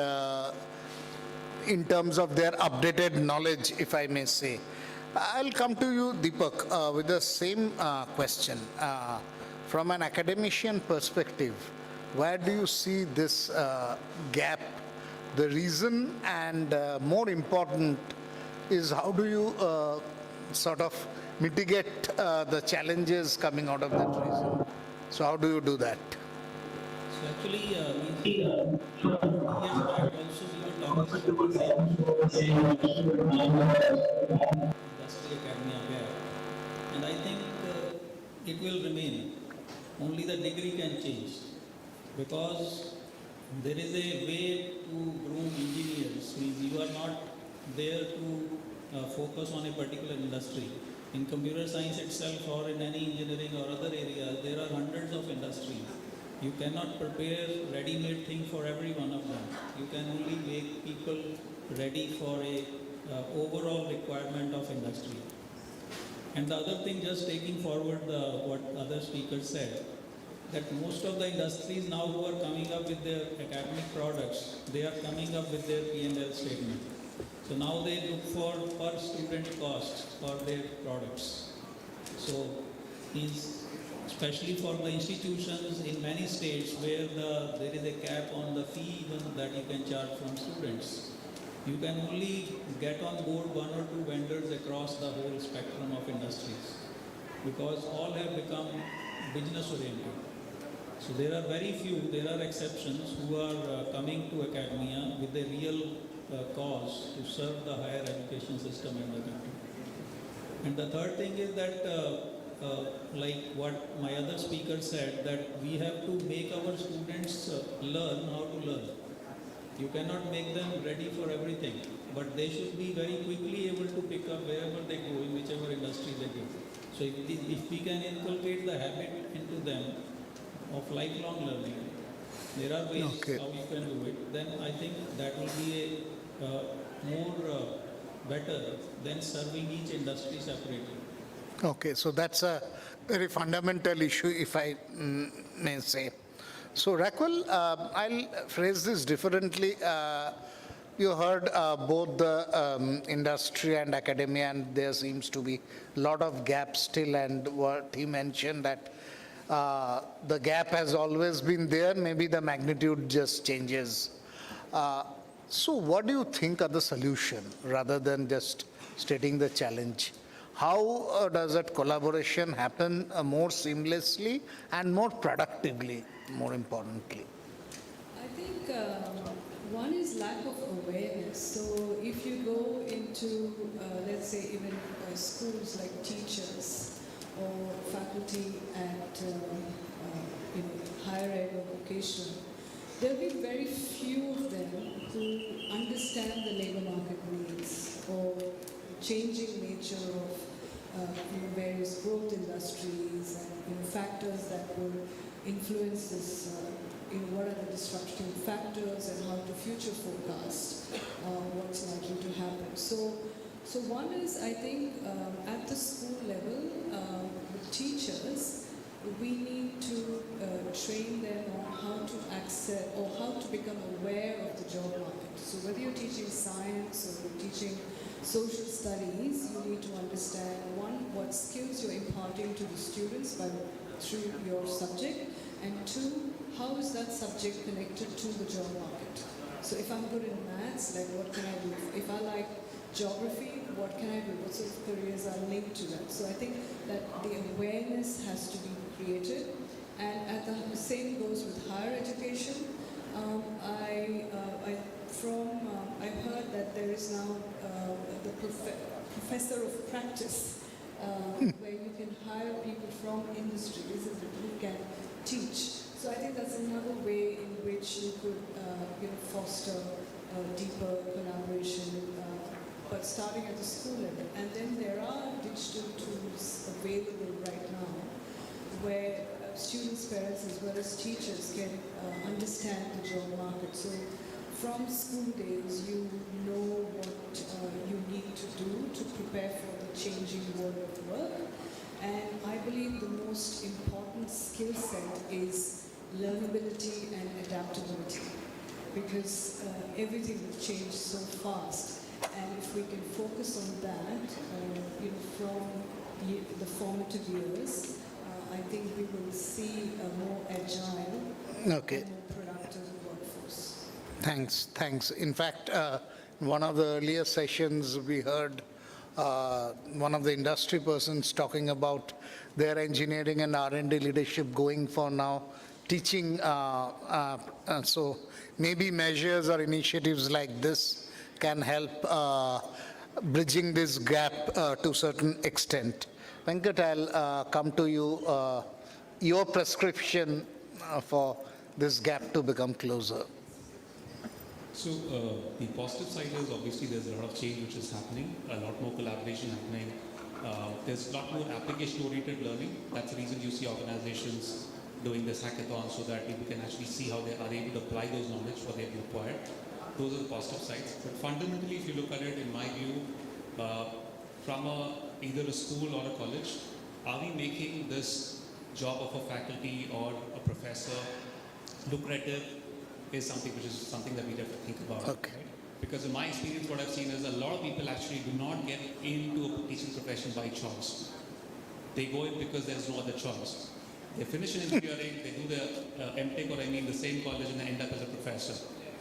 in terms of their updated knowledge, if I may say. I'll come to you, Deepak, with the same question. From an academician perspective, where do you see this gap? The reason, and more important, is how do you sort of mitigate the challenges coming out of that reason? So how do you do that? So actually, years back also we were talking about the same industry academia gap, and I think it will remain. Only the degree can change, because there is a way to groom engineers. Means you are not there to focus on a particular industry. In computer science itself, or in any engineering or other areas, there are hundreds of industries. You cannot prepare ready-made thing for every one of them. You can only make people ready for a overall requirement of industry. And the other thing, just taking forward what other speakers said, that most of the industries now who are coming up with their academic products, they are coming up with their P&L statement. So now they look for per student cost for their products. So especially for the institutions in many states where there is a cap on the fee even that you can charge from students, you can only get on board 1 or 2 vendors across the whole spectrum of industries, because all have become business oriented. So there are very few, there are exceptions who are coming to academia with a real cause to serve the higher education system in the country. And the third thing is that, like what my other speaker said, that we have to make our students learn how to learn. You cannot make them ready for everything, but they should be very quickly able to pick up wherever they go, in whichever industry they go. So if we can inculcate the habit into them of lifelong learning, there are ways how you can do it, then I think that will be a more better than serving each industry separately. Okay, so that's a very fundamental issue, if I may say. So Raquel, I'll phrase this differently. You heard both the industry and academia, and there seems to be a lot of gaps still, and what he mentioned that The gap has always been there, maybe the magnitude just changes. So what do you think are the solution rather than just stating the challenge? How does that collaboration happen more seamlessly and more productively, more importantly? I think one is lack of awareness. So if you go into, let's say, even schools like teachers or faculty at higher ed or vocational, there will be very few of them who understand the labor market needs or changing nature of various growth industries and factors that will influence this. What are the disruptive factors and how to future forecast what's likely to happen. So one is, I think, at the school level, with teachers, we need to train them on how to access or how to become aware of the job market. So whether you're teaching science or you're teaching social studies, you need to understand, one, what skills you're imparting to the students through your subject, and two, how is that subject connected to the job market? So if I'm good in maths, like what can I do? If I like geography, what can I do? What sort of careers are linked to that? So I think that the awareness has to be created, and the same goes with higher education. I've heard that there is now the professor of practice, where you can hire people from industries who can teach. So I think that's another way in which you could foster deeper collaboration, but starting at the school level. And then there are digital tools available right now where students, parents, as well as teachers can understand the job market. So from school days, you know what you need to do to prepare for the changing world of work. And I believe the most important skill set is learnability and adaptability, because everything will change so fast. And if we can focus on that, from the formative years, I think we will see a more agile and more productive workforce. Thanks. In fact, one of the earlier sessions we heard one of the industry persons talking about their engineering and R&D leadership going for now teaching. So maybe measures or initiatives like this can help bridging this gap to a certain extent. Venkat, I'll come to you. Your prescription for this gap to become closer. So the positive side is obviously there's a lot of change which is happening, a lot more collaboration happening. There's a lot more application-oriented learning. That's the reason you see organizations doing this hackathon, so that people can actually see how they are able to apply those knowledge what they've acquired. Those are the positive sides. But fundamentally, if you look at it, in my view, from either a school or a college, are we making this job of a faculty or a professor lucrative? Is something which is something that we have to think about. Okay. Right? Because in my experience, what I've seen is a lot of people actually do not get into a teaching profession by choice. They go in because there's no other choice. They finish in engineering, they do the MTech or in the same college, and they end up as a professor.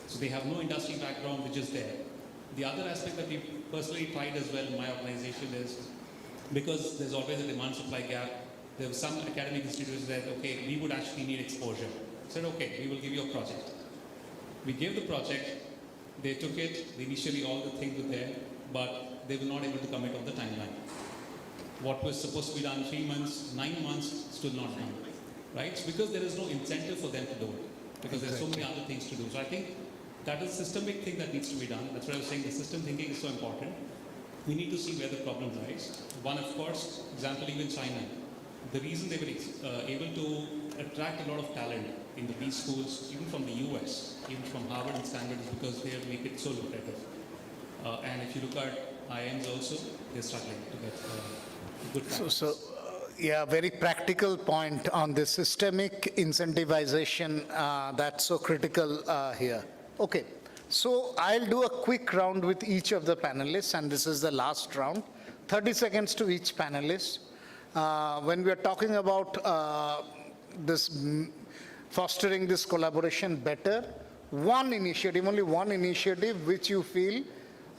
So they have no industry background which is there. The other aspect that we personally tried as well in my organization is, because there's always a demand-supply gap, there were some academic institutions that, okay, we would actually need exposure. Said, okay, we will give you a project. We gave the project, they took it, initially all the things were there, but they were not able to commit on the timeline. What was supposed to be done 3 months, 9 months, still not done, right? So because there is no incentive for them to do it, because there's so many other things to do. So I think that is a systemic thing that needs to be done. That's why I was saying the system thinking is so important. We need to see where the problem lies. One, of course, example, even China. The reason they were able to attract a lot of talent in the B schools, even from the US, even from Harvard and Stanford, is because they have made it so lucrative. And if you look at IIMs also, they're struggling to get good practice. Yeah, very practical point on the systemic incentivization that's so critical here. Okay, so I'll do a quick round with each of the panelists, and this is the last round. 30 seconds to each panelist. When we are talking about fostering this collaboration better? One initiative, only one initiative which you feel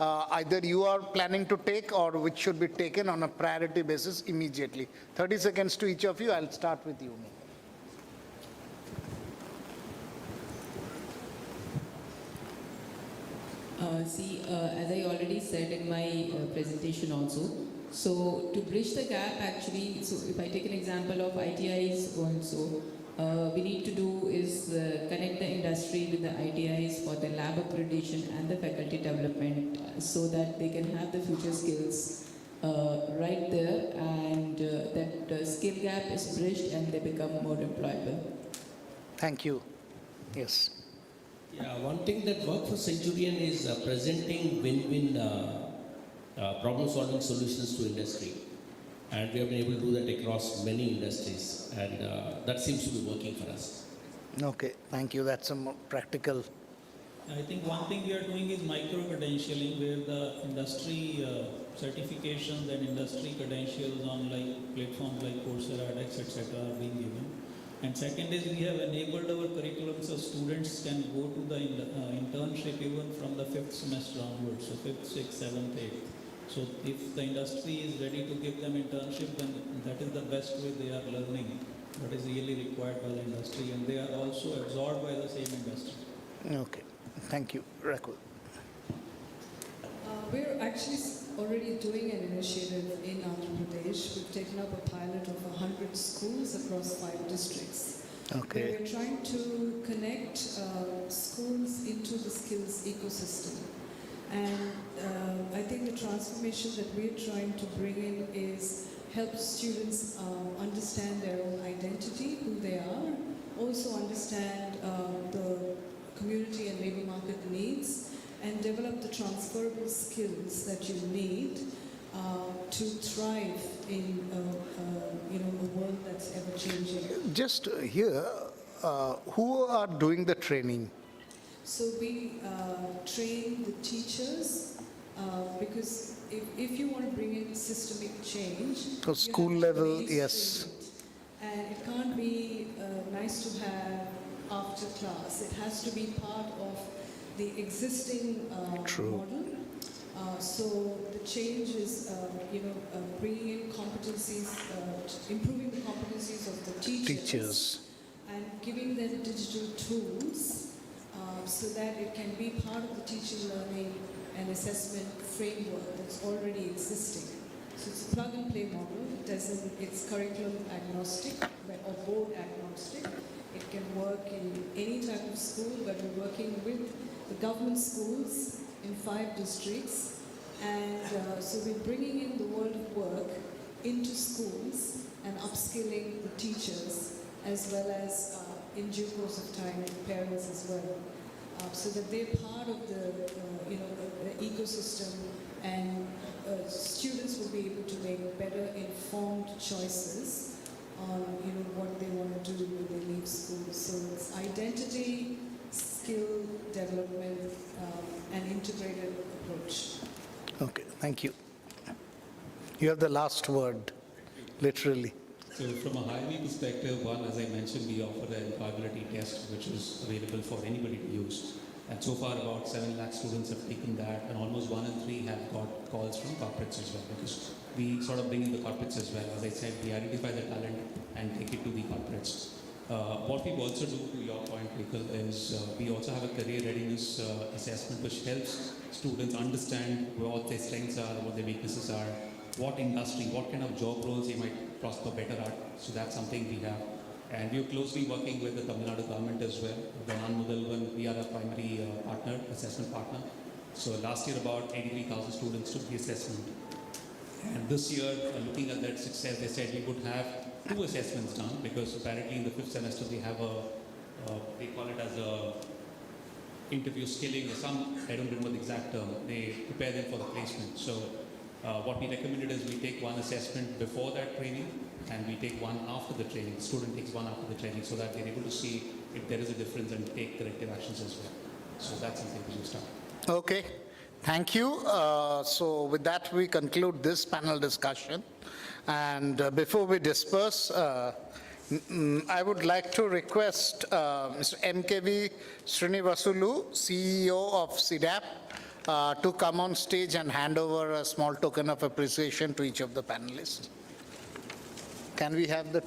either you are planning to take or which should be taken on a priority basis immediately. 30 seconds to each of you. I'll start with you. As I already said in my presentation also, so to bridge the gap actually, so if I take an example of ITIs also, we need to do is connect the industry with the ITIs for the lab accreditation and the faculty development so that they can have the future skills right there, and that skill gap is bridged and they become more employable. Thank you. Yes. Yeah, one thing that worked for Centurion is presenting win-win problem-solving solutions to industry. And we have been able to do that across many industries, and that seems to be working for us. Okay, thank you. That's a more practical. I think one thing we are doing is micro-credentialing, where the industry certifications and industry credentials on like platforms like Coursera, edX, etc. are being given. And second is we have enabled our curriculum so students can go to the internship even from the 5th semester onwards, so 5th, 6th, 7th, 8th. So if the industry is ready to give them internship, then that is the best way they are learning what is really required by the industry, and they are also absorbed by the same industry. Okay, thank you. Rakul. We're actually already doing an initiative in Andhra Pradesh. We've taken up a pilot of 100 schools across 5 districts. Okay. Where we're trying to connect schools into the skills ecosystem. And I think the transformation that we're trying to bring in is help students understand their own identity, who they are, also understand the community and labor market needs, and develop the transferable skills that you need to thrive in a world that's ever changing. Just here, who are doing the training? So we train the teachers because if you want to bring in systemic change, So school level, yes. And it can't be nice to have after class. It has to be part of the existing model. So the change is, bringing in competencies, improving the competencies of the teachers. And giving them digital tools so that it can be part of the teaching, learning and assessment framework that's already existing. So it's a plug and play model. It's curriculum agnostic or board agnostic. It can work in any type of school, but we're working with the government schools in 5 districts. And so we're bringing in the world of work into schools and upskilling the teachers as well as in due course of time parents as well. So that they're part of the ecosystem, and students will be able to make better informed choices on what they want to do when they leave school. So it's identity, skill development, and integrated approach. Okay, thank you. You have the last word, literally. So from a highway perspective, one, as I mentioned, we offer an employability test, which is available for anybody to use. And so far, about 7 lakh students have taken that, and almost 1 in 3 have got calls from corporates as well, because we sort of bring in the corporates as well. As I said, we identify the talent and take it to the corporates. What we also do, to your point, Vikal, is we also have a career readiness assessment, which helps students understand what their strengths are, what their weaknesses are, what industry, what kind of job roles they might prosper better at. So that's something we have. And we are closely working with the Tamil Nadu government as well. The non-Mudalvan, we are a primary partner, assessment partner. So last year, about 83,000 students took the assessment. And this year, looking at that success, they said we would have 2 assessments done, because apparently in the 5th semester they have they call it as a interview skilling or some, I don't remember the exact term, they prepare them for the placement. So what we recommended is we take 1 assessment before that training, and we take 1 after the training. The student takes 1 after the training, so that they're able to see if there is a difference and take corrective actions as well. So that's something we will start. Okay, thank you. So with that, we conclude this panel discussion. And before we disperse, I would like to request Mr. MKV Srinivasulu, CEO of CDAP, to come on stage and hand over a small token of appreciation to each of the panelists. Can we have the...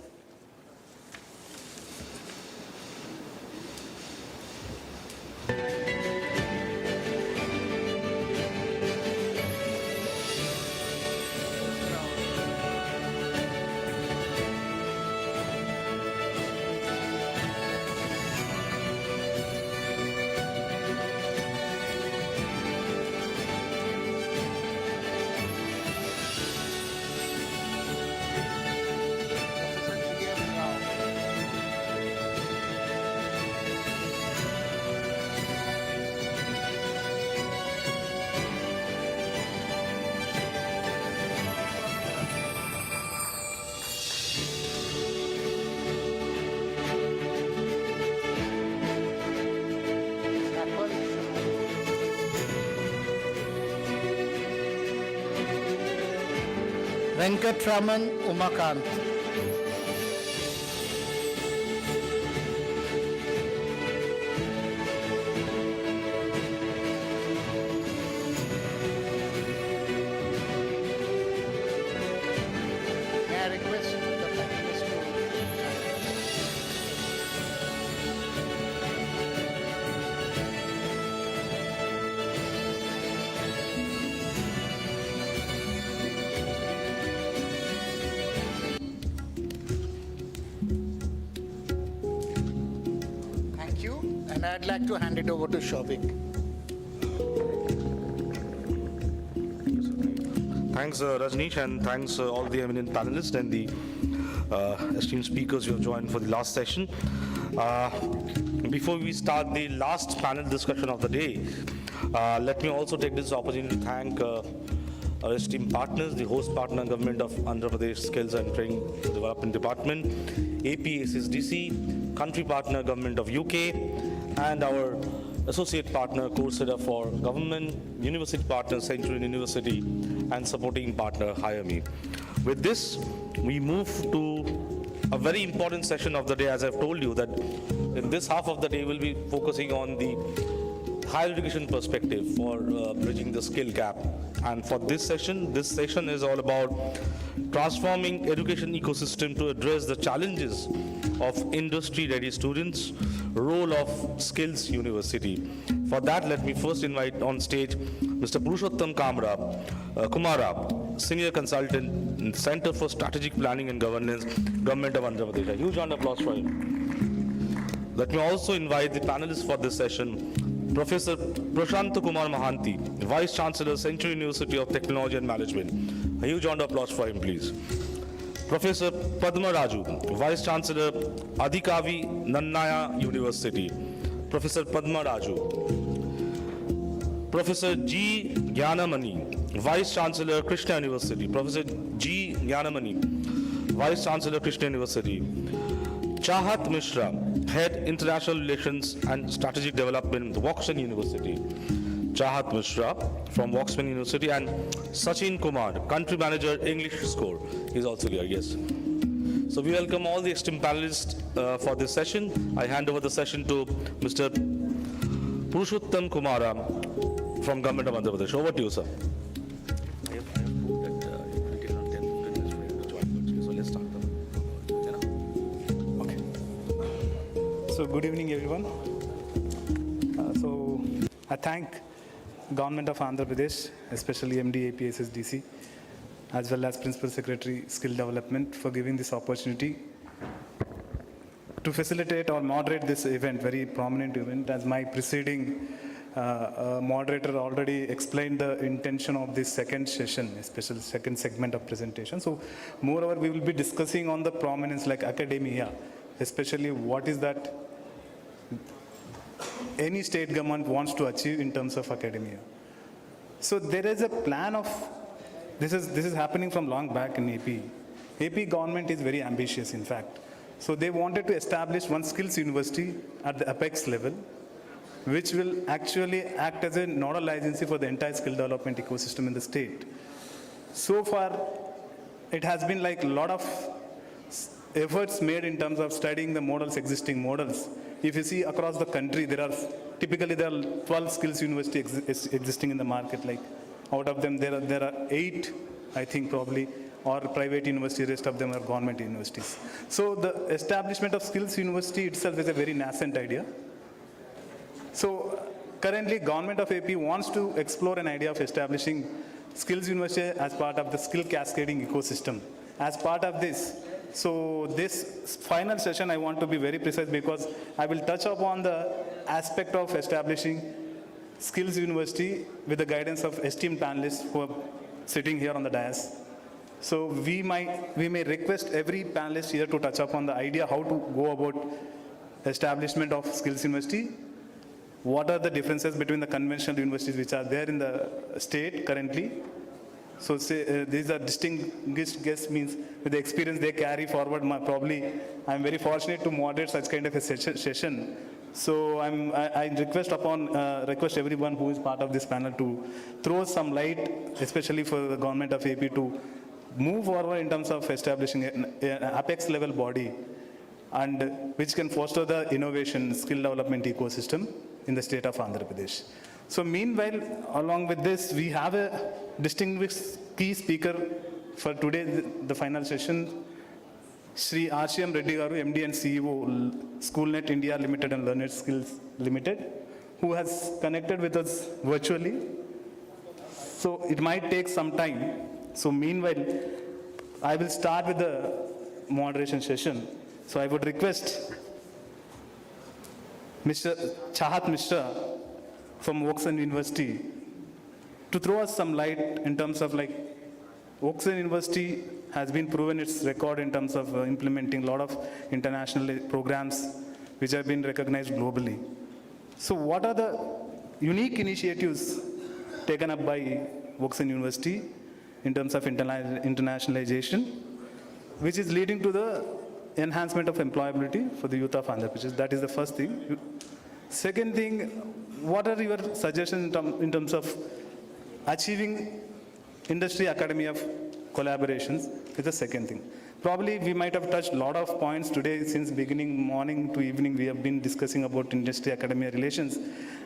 Venkatraman Umakant. May I request the panelists to... Thank you, and I'd like to hand it over to Shobik. Thanks, Rajneesh, and thanks all the eminent panelists and the esteemed speakers who have joined for the last session. Before we start the last panel discussion of the day, let me also take this opportunity to thank our esteemed partners, the host partner government of Andhra Pradesh Skills and Training Development Department, APAC, country partner government of UK, and our associate partner Coursera for Government, university partner Centurion University, and supporting partner Hire Me. With this, we move to a very important session of the day. As I've told you that in this half of the day, we'll be focusing on the higher education perspective for bridging the skill gap. And for this session is all about transforming education ecosystem to address the challenges of industry-ready students, role of skills university. For that, let me first invite on stage Mr. Purushottam Kumara, Senior Consultant in Center for Strategic Planning and Governance, Government of Andhra Pradesh. A huge round of applause for him. Let me also invite the panelists for this session, Professor Prashant Kumar Mahanti, Vice Chancellor, Central University of Technology and Management. A huge round of applause for him, please. Professor Padma Raju, Vice Chancellor, Adhikavi Nannaya University. Professor Padma Raju. Professor G. Gyanamani, Vice Chancellor, Krishna University. Professor G. Gyanamani, Vice Chancellor, Krishna University. Chahat Mishra, Head International Relations and Strategic Development, Woxman University. Chahat Mishra from Woxman University, and Sachin Kumar, Country Manager, English Score. He's also here, yes. So we welcome all the esteemed panelists for this session. I hand over the session to Mr. Purushottam Kumara from Government of Andhra Pradesh. Over to you, sir. I have proved that it will take around 10 minutes for you to join. So let's start. So good evening, everyone. So I thank Government of Andhra Pradesh, especially MD APSSDC, as well as Principal Secretary Skill Development for giving this opportunity to facilitate or moderate this event, very prominent event. As my preceding moderator already explained the intention of this second session, especially second segment of presentation. So moreover, we will be discussing on the prominence like academia, especially what is that any state government wants to achieve in terms of academia. So there is a plan of, this is happening from long back in AP. AP government is very ambitious, in fact. So they wanted to establish one skills university at the apex level, which will actually act as a nodal agency for the entire skill development ecosystem in the state. So far, it has been like a lot of efforts made in terms of studying the models, existing models. If you see across the country, there are 12 skills universities existing in the market. Like out of them, there are 8, I think probably, or private universities, rest of them are government universities. So the establishment of skills university itself is a very nascent idea. So currently, government of AP wants to explore an idea of establishing skills university as part of the skill cascading ecosystem. As part of this, so this final session I want to be very precise because I will touch upon the aspect of establishing skills university with the guidance of esteemed panelists who are sitting here on the dais. So we may request every panelist here to touch upon the idea how to go about establishment of skills university. What are the differences between the conventional universities which are there in the state currently? So these are distinguished guests, means with the experience they carry forward, probably I'm very fortunate to moderate such kind of a session. So I request everyone who is part of this panel to throw some light, especially for the government of AP, to move forward in terms of establishing an apex level body and which can foster the innovation skill development ecosystem in the state of Andhra Pradesh. So meanwhile, along with this, we have a distinguished key speaker for today, the final session, Shri RCM Reddy Garu, MD and CEO, SchoolNet India Limited and Learner Skills Limited, who has connected with us virtually. So it might take some time. So meanwhile, I will start with the moderation session. So I would request Mr. Chahat Mishra from Oxford University to throw us some light in terms of like Oxford University has been proven its record in terms of implementing a lot of international programs which have been recognized globally. So what are the unique initiatives taken up by Oxford University in terms of internationalization, which is leading to the enhancement of employability for the youth of Andhra Pradesh? That is the first thing. Second thing, what are your suggestions in terms of achieving industry academy of collaborations? Is the second thing. Probably we might have touched a lot of points today since beginning, morning to evening. We have been discussing about industry academia relations.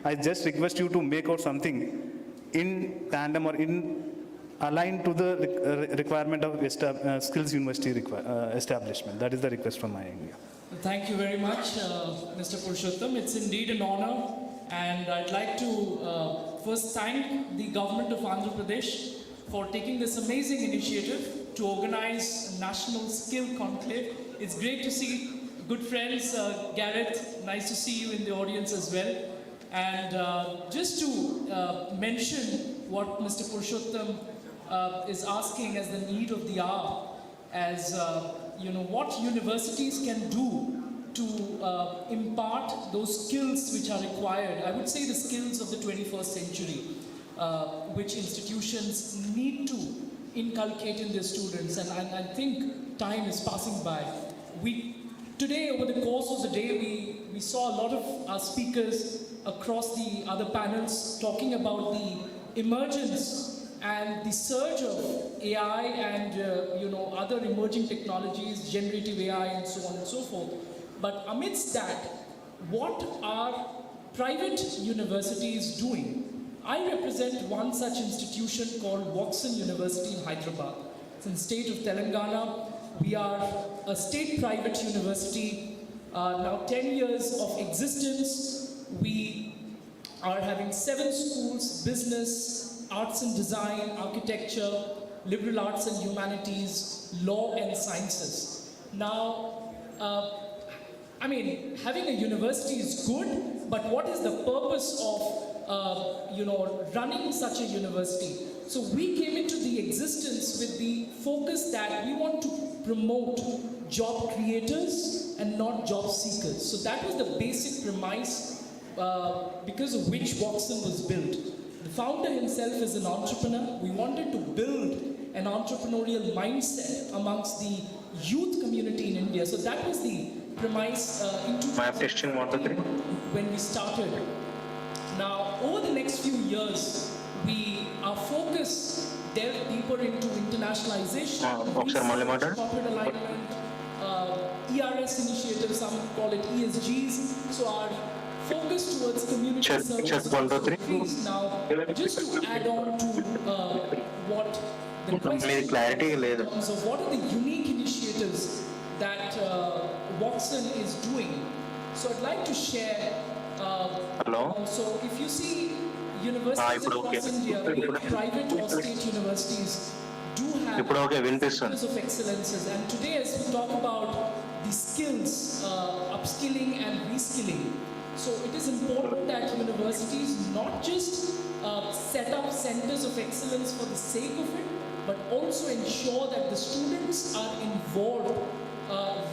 I just request you to make out something in tandem or in aligned to the requirement of skills university establishment. That is the request from my end. Thank you very much, Mr. Purushottam. It's indeed an honor, and I'd like to first thank the government of Andhra Pradesh for taking this amazing initiative to organize a National Skill Conclave. It's great to see good friends, Gareth, nice to see you in the audience as well. And just to mention what Mr. Purushottam is asking as the need of the hour, as what universities can do to impart those skills which are required. I would say the skills of the 21st century, which institutions need to inculcate in their students. And I think time is passing by. Today, over the course of the day, we saw a lot of our speakers across the other panels talking about the emergence and the surge of AI and other emerging technologies, generative AI and so on and so forth. But amidst that, what are private universities doing? I represent one such institution called Watson University in Hyderabad. It's in the state of Telangana. We are a state private university, now 10 years of existence. We are having 7 schools: business, arts and design, architecture, liberal arts and humanities, law and sciences. Now, having a university is good, but what is the purpose of, running such a university? So we came into the existence with the focus that we want to promote job creators and not job seekers. So that was the basic premise because of which Watson was built. The founder himself is an entrepreneur. We wanted to build an entrepreneurial mindset amongst the youth community in India. So that was the premise in 2000 when we started. Now, over the next few years, our focus delved deeper into internationalization, research, corporate alignment, ERS initiatives, some call it ESGs. So our focus towards community service increased. Now, just to add on to what the question clarity in terms of what are the unique initiatives that Watson is doing. So I'd like to share. So if you see universities across India, be it private or state universities, do have centers of excellences. And today, as we talk about the skills, upskilling and reskilling, so it is important that universities not just set up centers of excellence for the sake of it, but also ensure that the students are involved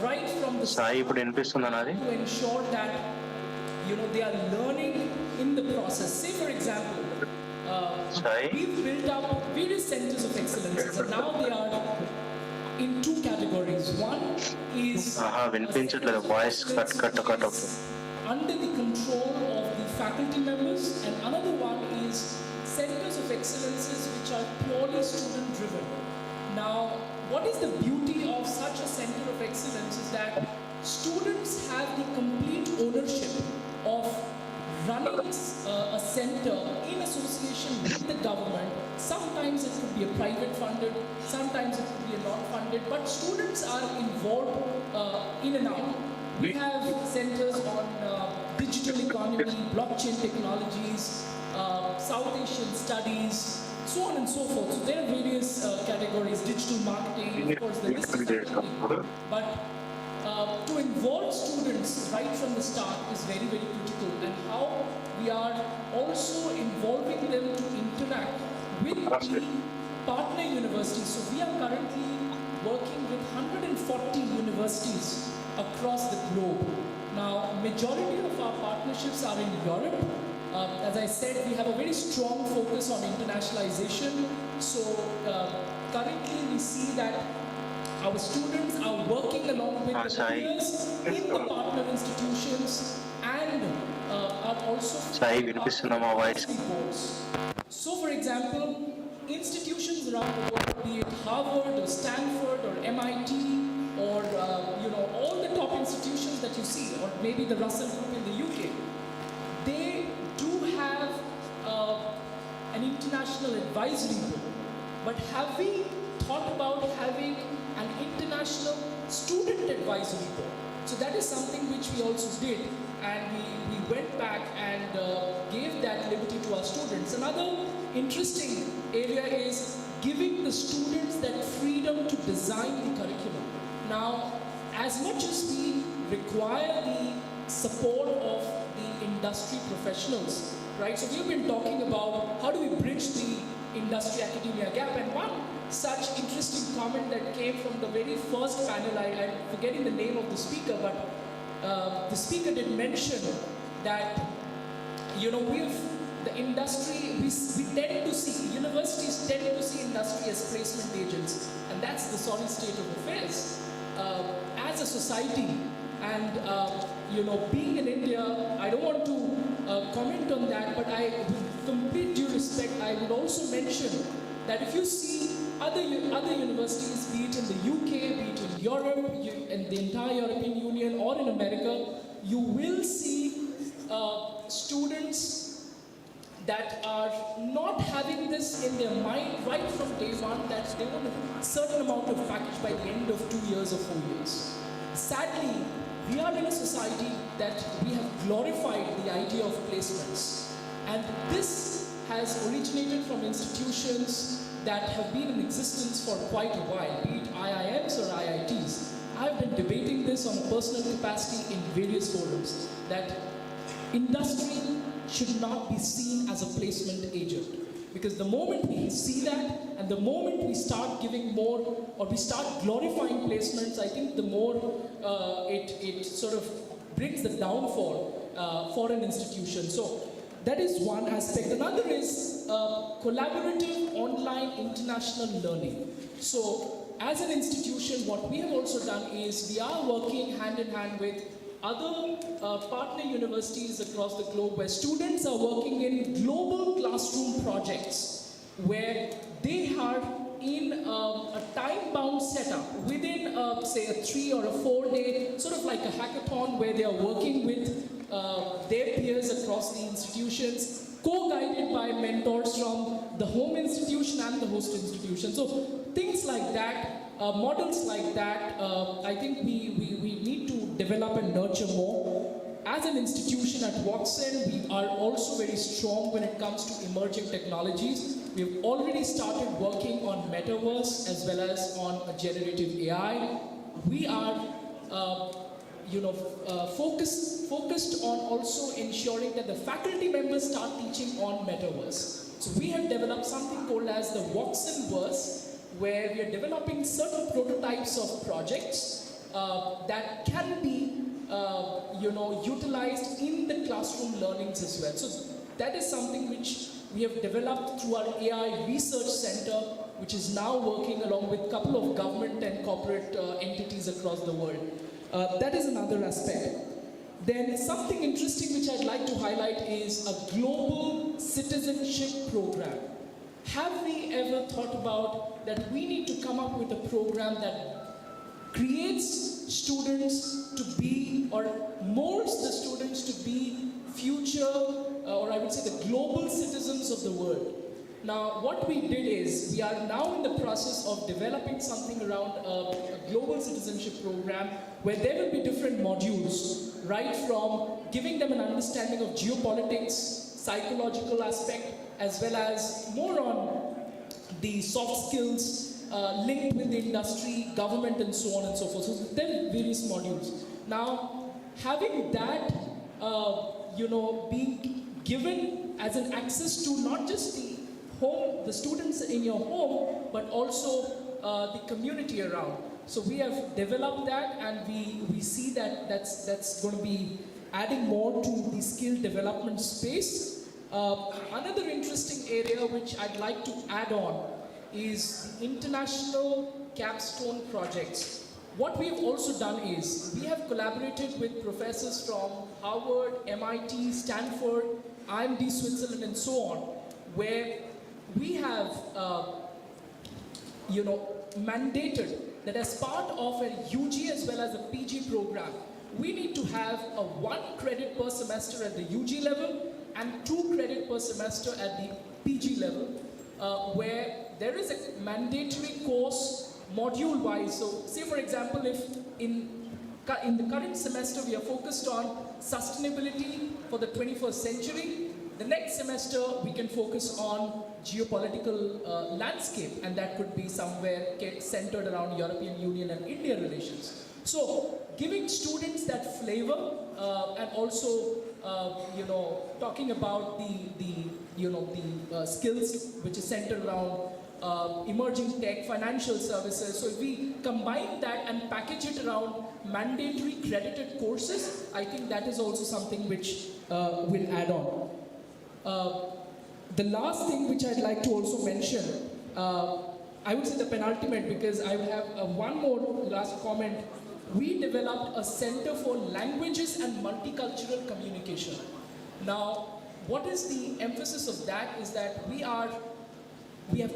right from the start to ensure that they are learning in the process. Say for example, we've built up various centers of excellence, and now they are in two categories. One is under the control of the faculty members, and another one is centers of excellences which are purely student driven. Now, what is the beauty of such a center of excellence is that students have the complete ownership of running a center in association with the government. Sometimes it could be a private funded, sometimes it could be a non-funded, but students are involved in and out. We have centers on digital economy, blockchain technologies, South Asian studies, so on and so forth. So there are various categories, digital marketing, of course the list is very but to involve students right from the start is very, very critical, and how we are also involving them to interact with the partner universities. So we are currently working with 140 universities across the globe. Now, majority of our partnerships are in Europe. As I said, we have a very strong focus on internationalization. So currently we see that our students are working along with the peers in the partner institutions and are also boards. So for example, institutions around the world, be it Harvard or Stanford or MIT or all the top institutions that you see, or maybe the Russell Group in the UK, they do have an international advisory board. But have we thought about having an international student advisory board? So that is something which we also did, and we went back and gave that liberty to our students. Another interesting area is giving the students that freedom to design the curriculum. Now, as much as we require the support of the industry professionals, right? So we've been talking about how do we bridge the industry-academia gap, and one such interesting comment that came from the very first panel, I'm forgetting the name of the speaker, but the speaker did mention that, the industry, we tend to see, universities tend to see industry as placement agents, and that's the sorry state of affairs. As a society, and being in India, I don't want to comment on that, but with complete due respect, I would also mention that if you see other universities, be it in the UK, be it in Europe, in the entire European Union, or in America, you will see students that are not having this in their mind right from day one, that they want a certain amount of package by the end of 2 years or 4 years. Sadly, we are in a society that we have glorified the idea of placements. And this has originated from institutions that have been in existence for quite a while, be it IIMs or IITs. I've been debating this on a personal capacity in various forums, that industry should not be seen as a placement agent. Because the moment we see that, and the moment we start giving more, or we start glorifying placements, I think the more it sort of brings the downfall for an institution. So that is one aspect. Another is collaborative online international learning. So as an institution, what we have also done is we are working hand in hand with other partner universities across the globe, where students are working in global classroom projects, where they are in a time-bound setup within, say, a 3 or a 4-day, sort of like a hackathon where they are working with their peers across the institutions, co-guided by mentors from the home institution and the host institution. So things like that, models like that, I think we need to develop and nurture more. As an institution at Watson, we are also very strong when it comes to emerging technologies. We've already started working on metaverse as well as on generative AI. We are focused on also ensuring that the faculty members start teaching on metaverse. So we have developed something called as the Watsonverse, where we are developing certain prototypes of projects that can be utilized in the classroom learnings as well. So that is something which we have developed through our AI Research Center, which is now working along with a couple of government and corporate entities across the world. That is another aspect. Then something interesting which I'd like to highlight is a global citizenship program. Have we ever thought about that we need to come up with a program that creates students to be, or molds the students to be future, or I would say the global citizens of the world? Now, what we did is, we are now in the process of developing something around a global citizenship program where there will be different modules, right from giving them an understanding of geopolitics, psychological aspect, as well as more on the soft skills linked with the industry, government, and so on and so forth. So there are various modules. Now, having that, being given as an access to not just the students in your home, but also the community around. So we have developed that, and we see that that's going to be adding more to the skill development space. Another interesting area which I'd like to add on is the international capstone projects. What we have also done is, we have collaborated with professors from Harvard, MIT, Stanford, IMD Switzerland, and so on, where we have mandated that as part of a UG as well as a PG program, we need to have a 1 credit per semester at the UG level and 2 credit per semester at the PG level, where there is a mandatory course module-wise. So say for example, if in the current semester we are focused on sustainability for the 21st century, the next semester we can focus on geopolitical landscape, and that could be somewhere centered around European Union and India relations. So giving students that flavor and also talking about the skills which is centered around emerging tech, financial services. So if we combine that and package it around mandatory credited courses, I think that is also something which will add on. The last thing which I'd like to also mention, I would say the penultimate, because I will have one more last comment. We developed a Center for Languages and Multicultural Communication. Now, what is the emphasis of that is that we have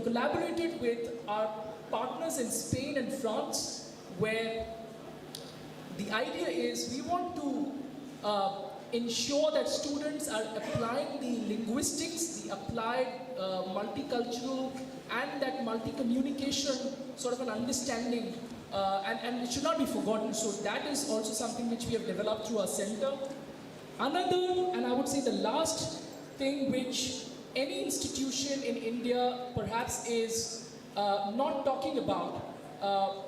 collaborated with our partners in Spain and France, where the idea is we want to ensure that students are applying the linguistics, the applied multicultural, and that multi-communication sort of an understanding, and it should not be forgotten. So that is also something which we have developed through our center. Another, and I would say the last thing which any institution in India perhaps is not talking about,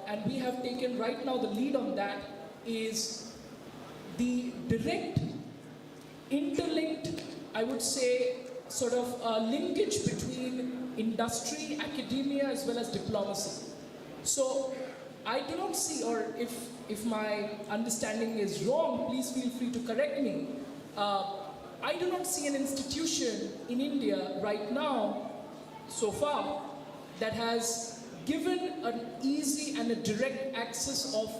and we have taken right now the lead on that, is the direct, interlinked, I would say, sort of linkage between industry, academia, as well as diplomacy. So I do not see, or if my understanding is wrong, please feel free to correct me. I do not see an institution in India right now, so far, that has given an easy and a direct access of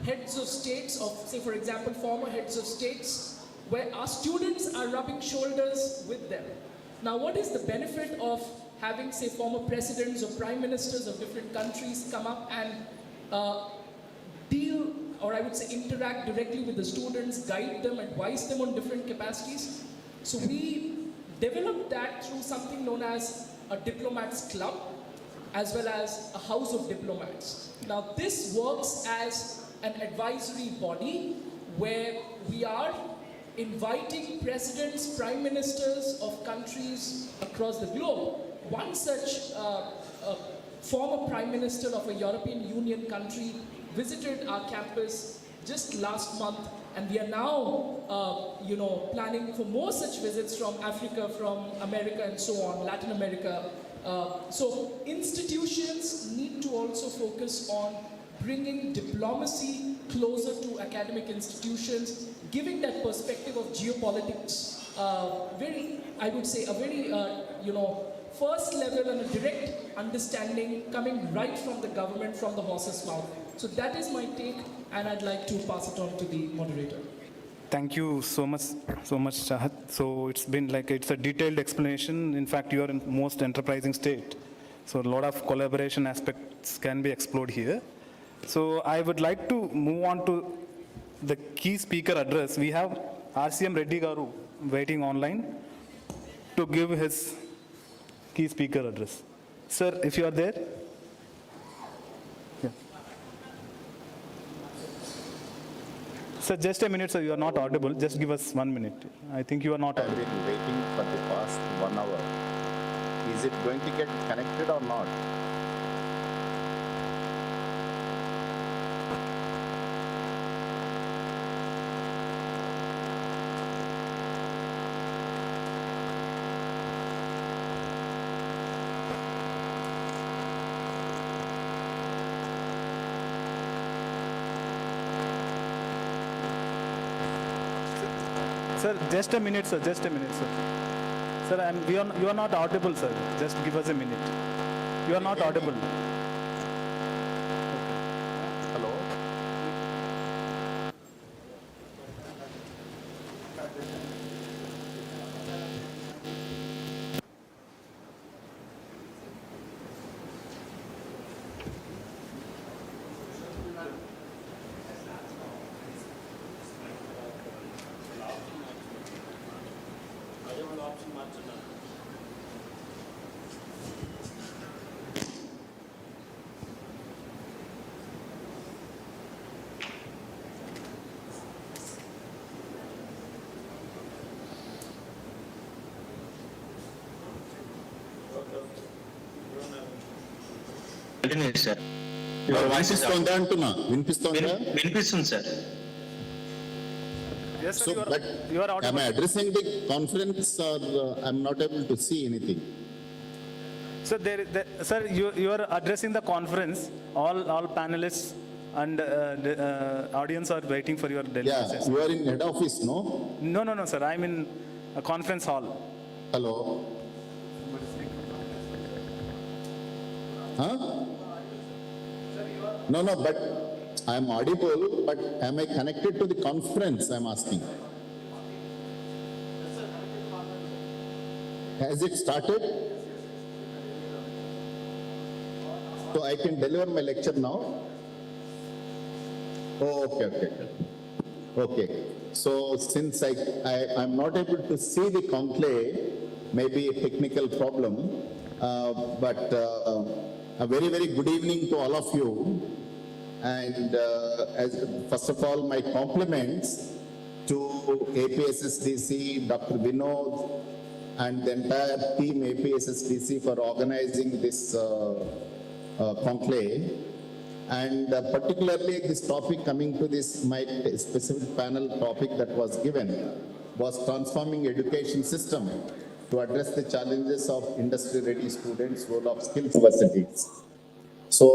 heads of states, of say for example former heads of states, where our students are rubbing shoulders with them. Now what is the benefit of having, say, former presidents or prime ministers of different countries come up and deal, or I would say interact directly with the students, guide them, advise them on different capacities. So we developed that through something known as a diplomats club, as well as a house of diplomats. Now this works as an advisory body where we are inviting presidents, prime ministers of countries across the globe. One such former prime minister of a European Union country visited our campus just last month, and we are now planning for more such visits from Africa, from America, and so on, Latin America. So institutions need to also focus on bringing diplomacy closer to academic institutions, giving that perspective of geopolitics, I would say, a very, first level and a direct understanding coming right from the government, from the horse's mouth. So that is my take, and I'd like to pass it on to the moderator. Thank you so much, Chahat. So it's been like, it's a detailed explanation. In fact, you are in most enterprising state. So a lot of collaboration aspects can be explored here. So I would like to move on to the key speaker address. We have RCM Reddy Garu waiting online to give his key speaker address. Sir, if you are there. Yeah. Sir, just a minute, sir. You are not audible. Just give us 1 minute. I think you are not audible. I've been waiting for the past 1 hour. Is it going to get connected or not? Sir, just a minute, sir. Just a minute, sir. Sir, you are not audible, sir. Just give us a minute. You are not audible. Hello? Sir వినిపిస్తోందా అంటున్నా వినిపిస్తోందా వినిపిస్తుంది sir Yes, sir. So, but you are audible. am I addressing the conference or I'm not able to see anything? So sir, you are addressing the conference. All panelists and audience are waiting for your delivery. Yeah, you are in head office, no? No, sir. I'm in a conference hall. Hello? Huh? No, but I'm audible, but am I connected to the conference, I'm asking? Has it started? So I can deliver my lecture now? Oh, okay. So since I'm not able to see the conclave, maybe a technical problem, but a very, very good evening to all of you. And first of all, my compliments to APSSDC, Dr. Vinod, and the entire team APSSDC for organizing this conclave. And particularly this topic coming to this, my specific panel topic that was given was transforming education system to address the challenges of industry-ready students, role of skill universities. So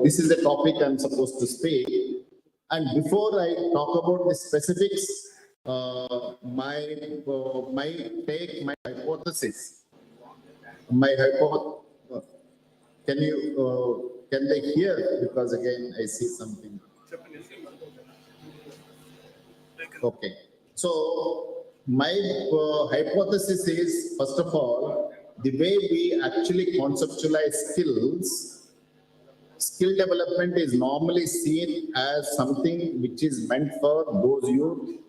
this is the topic I'm supposed to speak. And before I talk about the specifics, my hypothesis, can they hear? Because again, I see something. Okay. So my hypothesis is, first of all, the way we actually conceptualize skills, skill development is normally seen as something which is meant for those youth,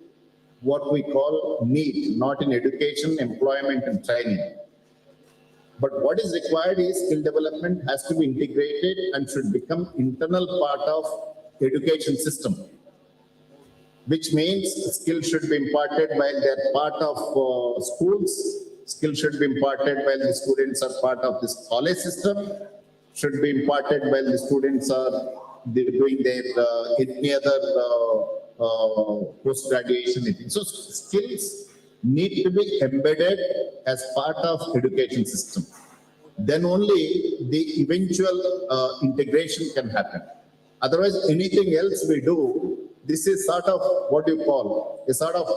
what we call need, not in education, employment and training. But what is required is skill development has to be integrated and should become internal part of education system, which means skill should be imparted while they're part of schools, skill should be imparted while the students are part of this college system, should be imparted while the students are doing their any other post-graduation thing. So skills need to be embedded as part of education system. Then only the eventual integration can happen. Otherwise, anything else we do, this is sort of what you call a sort of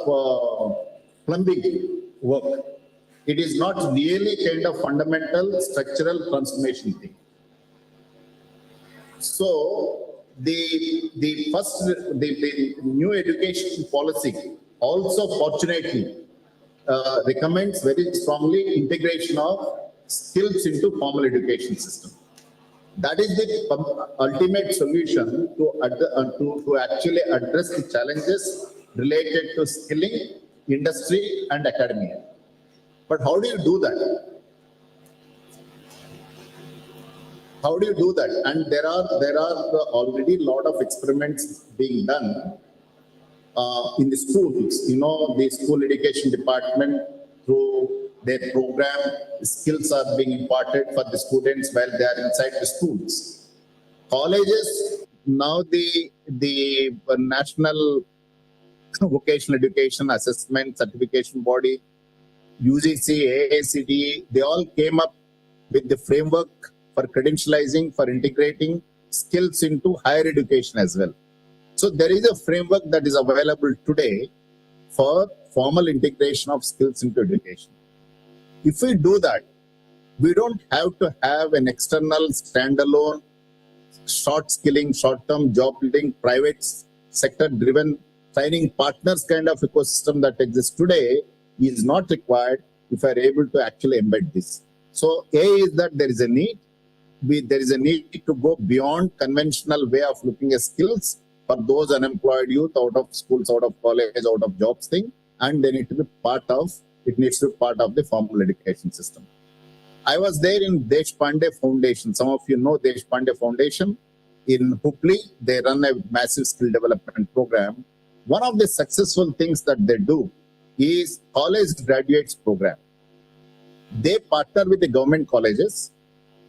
plumbing work. It is not really kind of fundamental structural transformation thing. So the new education policy also fortunately recommends very strongly integration of skills into formal education system. That is the ultimate solution to actually address the challenges related to skilling, industry and academia. But how do you do that? How do you do that? And there are already a lot of experiments being done in the schools. You know, the school education department through their program, skills are being imparted for the students while they are inside the schools. Colleges, now the National Vocational Education Assessment Certification Body, UGC, AICTE, they all came up with the framework for credentializing, for integrating skills into higher education as well. So there is a framework that is available today for formal integration of skills into education. If we do that, we don't have to have an external standalone short skilling, short-term job building, private sector driven training partners kind of ecosystem that exists today is not required if we are able to actually embed this. So A is that there is a need. There is a need to go beyond conventional way of looking at skills for those unemployed youth out of schools, out of college, out of jobs thing, and they need to be part of, it needs to be part of the formal education system. I was there in Deshpande Foundation. Some of you know Deshpande Foundation in Hooghly. They run a massive skill development program. One of the successful things that they do is college graduates program. They partner with the government colleges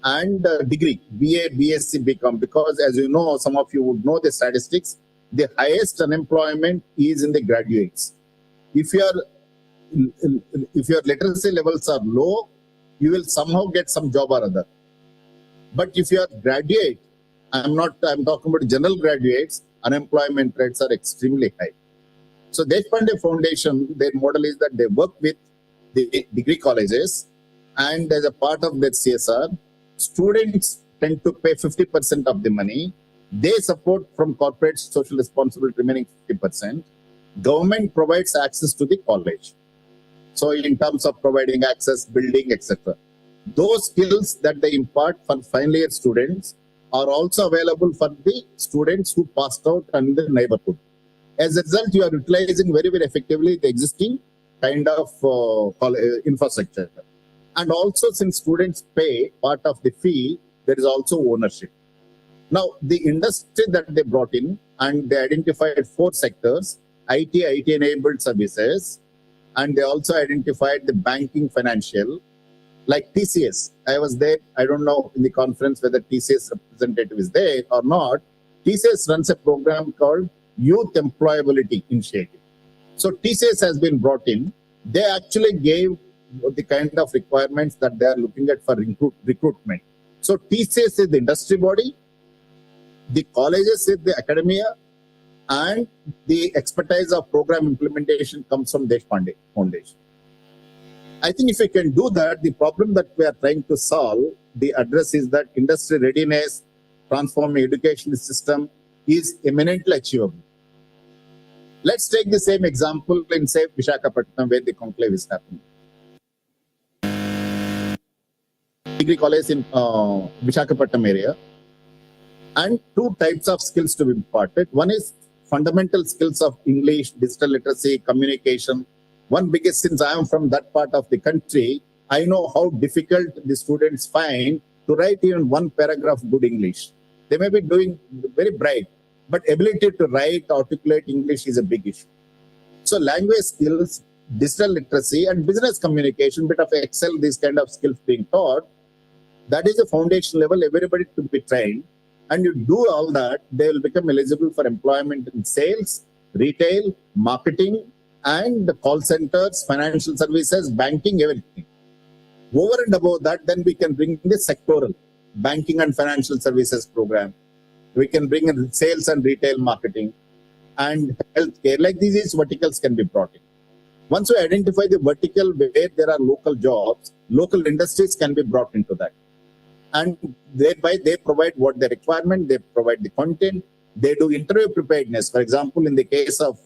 and degree, BA, BSc, BCom, because as you know, some of you would know the statistics, the highest unemployment is in the graduates. If your literacy levels are low, you will somehow get some job or other. But if you are graduate, I'm talking about general graduates, unemployment rates are extremely high. So Deshpande Foundation, their model is that they work with the degree colleges, and as a part of their CSR, students tend to pay 50% of the money. They support from corporate social responsibility remaining 50%. Government provides access to the college. So in terms of providing access, building, etc. Those skills that they impart for final year students are also available for the students who passed out in the neighborhood. As a result, you are utilizing very, very effectively the existing kind of infrastructure. And also, since students pay part of the fee, there is also ownership. Now, the industry that they brought in, and they identified 4 sectors, IT-enabled services, and they also identified the banking, financial, like TCS. I was there, I don't know in the conference whether TCS representative is there or not. TCS runs a program called Youth Employability Initiative. So TCS has been brought in. They actually gave the kind of requirements that they are looking at for recruitment. So TCS is the industry body, the colleges is the academia, and the expertise of program implementation comes from Deshpande Foundation. I think if we can do that, the problem that we are trying to solve, the address is that industry readiness, transforming education system is eminently achievable. Let's take the same example in, say, Visakhapatnam, where the conclave is happening. degree college in Visakhapatnam area. And two types of skills to be imparted. One is fundamental skills of English, digital literacy, communication. One biggest, since I am from that part of the country, I know how difficult the students find to write even one paragraph good English. They may be doing very bright, but ability to write, articulate English is a big issue. So language skills, digital literacy, and business communication, bit of Excel, these kind of skills being taught, that is the foundation level, everybody to be trained. And you do all that, they will become eligible for employment in sales, retail, marketing, and the call centers, financial services, banking, everything. Over and above that, then we can bring in the sectoral banking and financial services program. We can bring in sales and retail marketing and healthcare. Like these verticals can be brought in. Once we identify the vertical where there are local jobs, local industries can be brought into that. And thereby they provide what the requirement, they provide the content, they do interview preparedness. For example, in the case of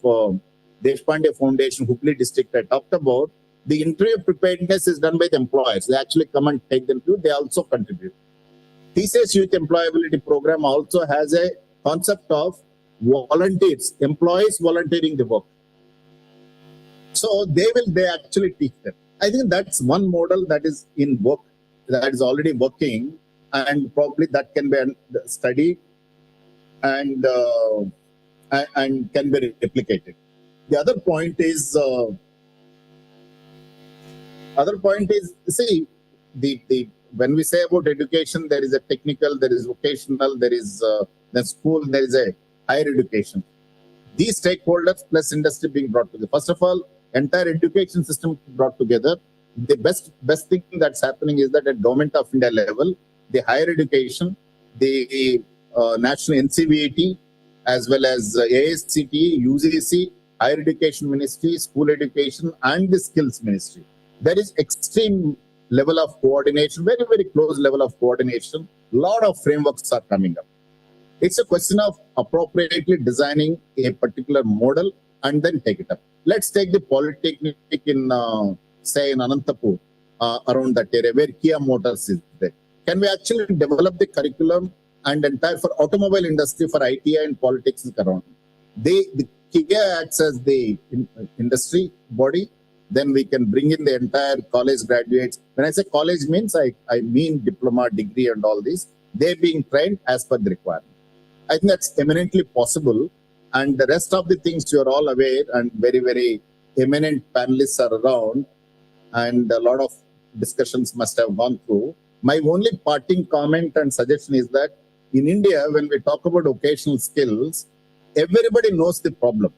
Deshpande Foundation, Hooghly district I talked about, the interview preparedness is done by the employers. They actually come and take them through, they also contribute. TCS Youth Employability Program also has a concept of volunteers, employees volunteering the work. So they actually teach them. I think that's one model that is in work, that is already working, and probably that can be studied and can be replicated. The other point is, see, when we say about education, there is a technical, there is vocational, there is the school, there is a higher education. These stakeholders plus industry being brought together. First of all, entire education system brought together. The best thing that's happening is that at Government of India level, the higher education, the National NCVT, as well as ASCTE, UGC, Higher Education Ministry, School Education, and the Skills Ministry. There is extreme level of coordination, very, very close level of coordination. A lot of frameworks are coming up. It's a question of appropriately designing a particular model and then take it up. Let's take the Polytechnic in, say, in Anantapur, around that area where Kia Motors is there. Can we actually develop the curriculum and entire for automobile industry, for ITI and politics around? The Kia acts as the industry body. Then we can bring in the entire college graduates. When I say college means, I mean diploma, degree and all this. They're being trained as per the requirement. I think that's eminently possible. And the rest of the things you're all aware, and very, very eminent panelists are around, and a lot of discussions must have gone through. My only parting comment and suggestion is that in India, when we talk about vocational skills, everybody knows the problem.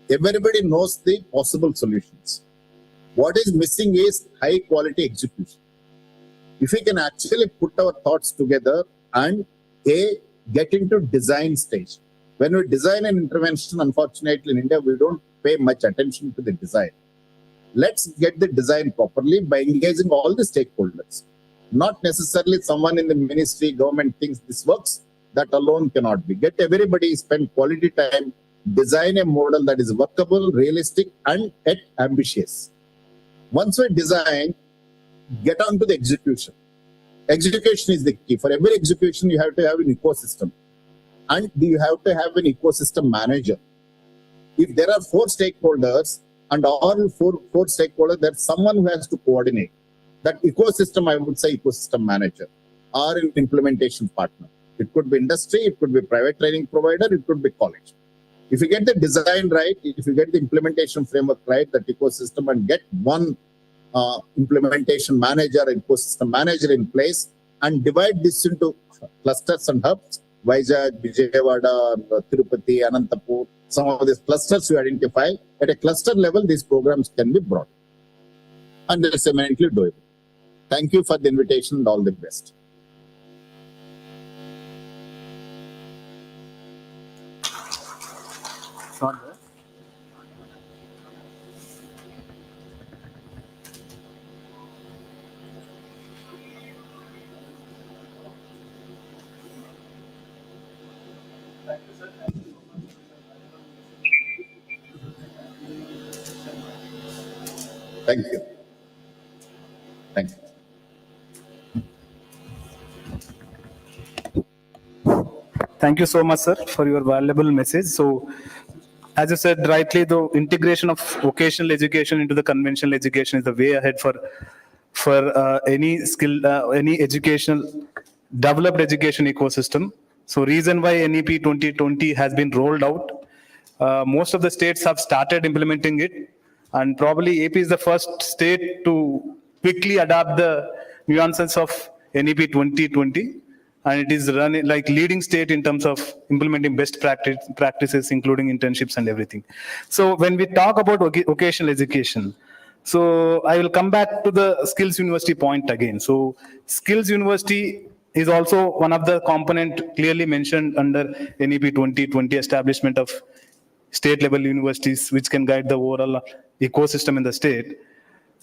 Everybody knows the possible solutions. What is missing is high quality execution. If we can actually put our thoughts together and get into design stage. When we design an intervention, unfortunately in India, we don't pay much attention to the design. Let's get the design properly by engaging all the stakeholders. Not necessarily someone in the ministry, government thinks this works. That alone cannot be. Get everybody, spend quality time, design a model that is workable, realistic, and yet ambitious. Once we design, get on to the execution. Execution is the key. For every execution, you have to have an ecosystem. And you have to have an ecosystem manager. If there are 4 stakeholders, and all four stakeholders, there's someone who has to coordinate. That ecosystem, I would say ecosystem manager, or an implementation partner. It could be industry, it could be private training provider, it could be college. If you get the design right, if you get the implementation framework right, that ecosystem, and get one implementation manager, ecosystem manager in place, and divide this into clusters and hubs, Vizag, Vijayawada, Tirupati, Anantapur, some of these clusters you identify. At a cluster level, these programs can be brought. And it's eminently doable. Thank you for the invitation and all the best. Thank you. Thank you. Thank you so much, sir, for your valuable message. So, as you said rightly, the integration of vocational education into the conventional education is the way ahead for any skill, any educational, developed education ecosystem. So, reason why NEP 2020 has been rolled out, most of the states have started implementing it, and probably AP is the first state to quickly adapt the nuances of NEP 2020. And it is running like leading state in terms of implementing best practices, including internships and everything. So when we talk about vocational education, so I will come back to the Skills University point again. So Skills University is also one of the component clearly mentioned under NEP 2020 establishment of state level universities, which can guide the overall ecosystem in the state.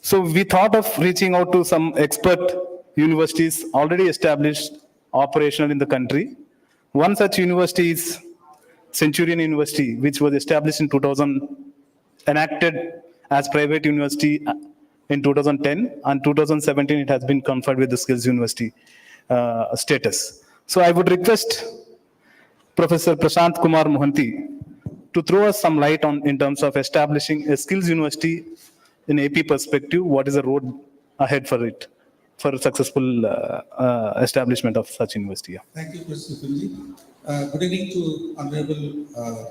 So we thought of reaching out to some expert universities already established, operational in the country. One such university is Centurion University, which was established in 2000, enacted as private university in 2010, and 2017 it has been conferred with the Skills University status. So I would request Professor Prashant Kumar Mohanty to throw us some light on in terms of establishing a Skills University in AP perspective. What is the road ahead for it, for successful establishment of such university? Yeah. Thank you, Mr. Sunji. Good evening to honorable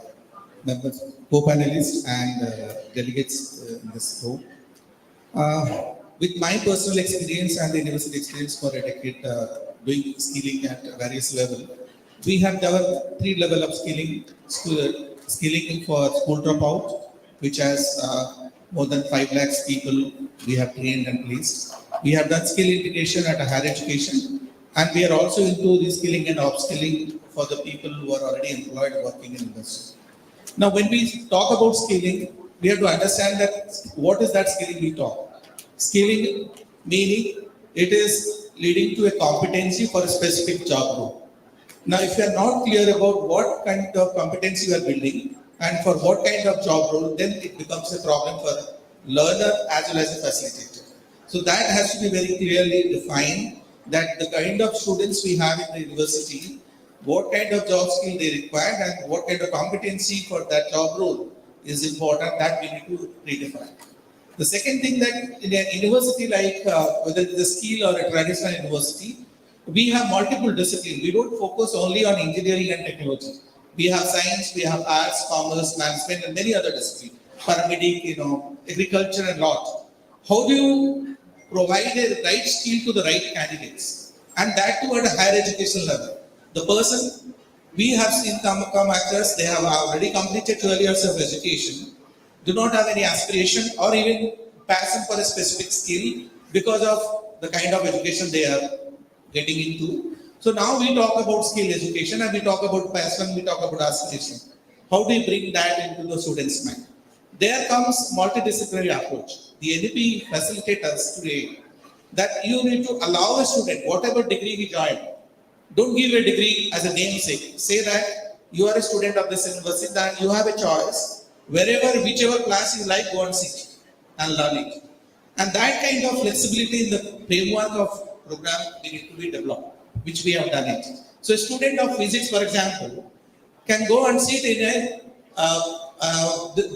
members, co-panelists and delegates in this room. With my personal experience and the university experience for a decade doing skilling at various levels, we have developed 3 levels of skilling. Skilling for school dropout, which has more than 5 lakhs people we have trained and placed. We have done skill integration at a higher education, and we are also into reskilling and upskilling for the people who are already employed working in industry. Now, when we talk about skilling, we have to understand that what is that skilling we talk. Skilling meaning it is leading to a competency for a specific job role. Now, if you are not clear about what kind of competency you are building and for what kind of job role, then it becomes a problem for learner as well as a facilitator. So that has to be very clearly defined, that the kind of students we have in the university, what kind of job skill they require and what kind of competency for that job role is important, that we need to redefine. The second thing, that in a university like whether it's a skill or a traditional university, we have multiple disciplines. We don't focus only on engineering and technology. We have science, we have arts, commerce, management, and many other disciplines. Paramedic, agriculture, and lot. How do you provide a right skill to the right candidates? And that too at a higher education level. The person we have seen come across, they have already completed 12 years of education, do not have any aspiration or even passion for a specific skill because of the kind of education they are getting into. So now we talk about skill education and we talk about passion, we talk about aspiration. How do you bring that into the student's mind? There comes multidisciplinary approach. The NEP facilitates us today that you need to allow a student, whatever degree he joined, don't give a degree as a namesake. Say that you are a student of this university and you have a choice. Wherever, whichever class you like, go and sit and learn it. And that kind of flexibility in the framework of program we need to be developed, which we have done it. So a student of physics, for example, can go and sit in a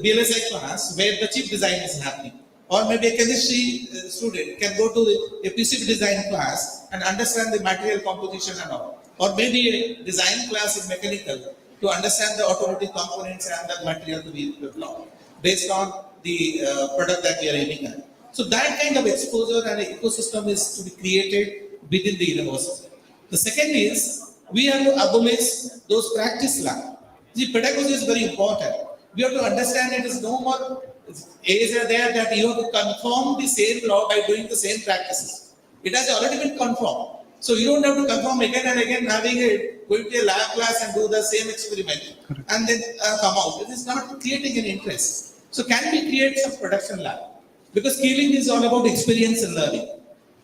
BLSI class where the chip design is happening. Or maybe a chemistry student can go to a PCB design class and understand the material composition and all. Or maybe a design class in mechanical to understand the automotive components and the material to be developed based on the product that we are aiming at. So that kind of exposure and ecosystem is to be created within the university. The second is, we have to abolish those practice labs. The pedagogy is very important. We have to understand it is no more A's are there that you have to confirm the same law by doing the same practices. It has already been confirmed. So you don't have to confirm again and again, going to a lab class and do the same experiment and then come out. It is not creating an interest. So can we create some production lab? Because skilling is all about experience and learning.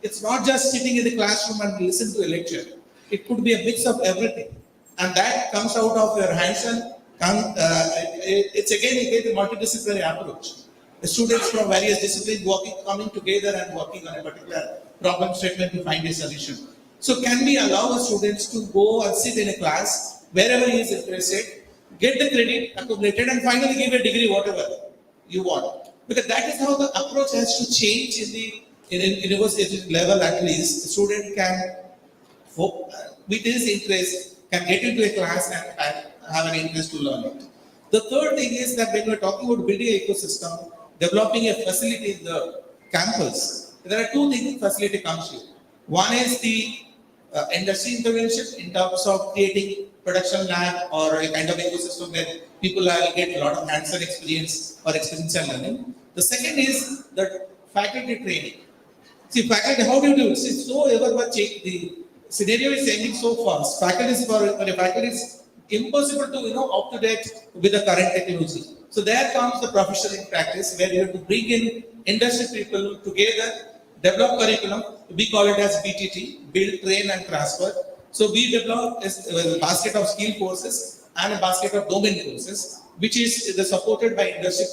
It's not just sitting in the classroom and listen to a lecture. It could be a mix of everything. And that comes out of your hands-on. It's again a multidisciplinary approach. The students from various disciplines coming together and working on a particular problem statement to find a solution. So can we allow our students to go and sit in a class, wherever he is interested, get the credit accumulated, and finally give a degree, whatever you want. Because that is how the approach has to change in university level. At least the student can, with his interest, can get into a class and have an interest to learn it. The third thing is that when we're talking about building an ecosystem, developing a facility in the campus, there are two things facility comes with. One is the industry intervention in terms of creating production lab or a kind of ecosystem where people will get a lot of hands-on experience or experiential learning. The second is the faculty training. See, faculty, how do you do it? It's so ever-changing. The scenario is changing so fast. Faculty for a faculty is impossible to up to date with the current technology. So there comes the professional in practice, where you have to bring in industry people together, develop curriculum. We call it as BTT, build, train, and transfer. So we develop a basket of skill courses and a basket of domain courses, which is supported by industry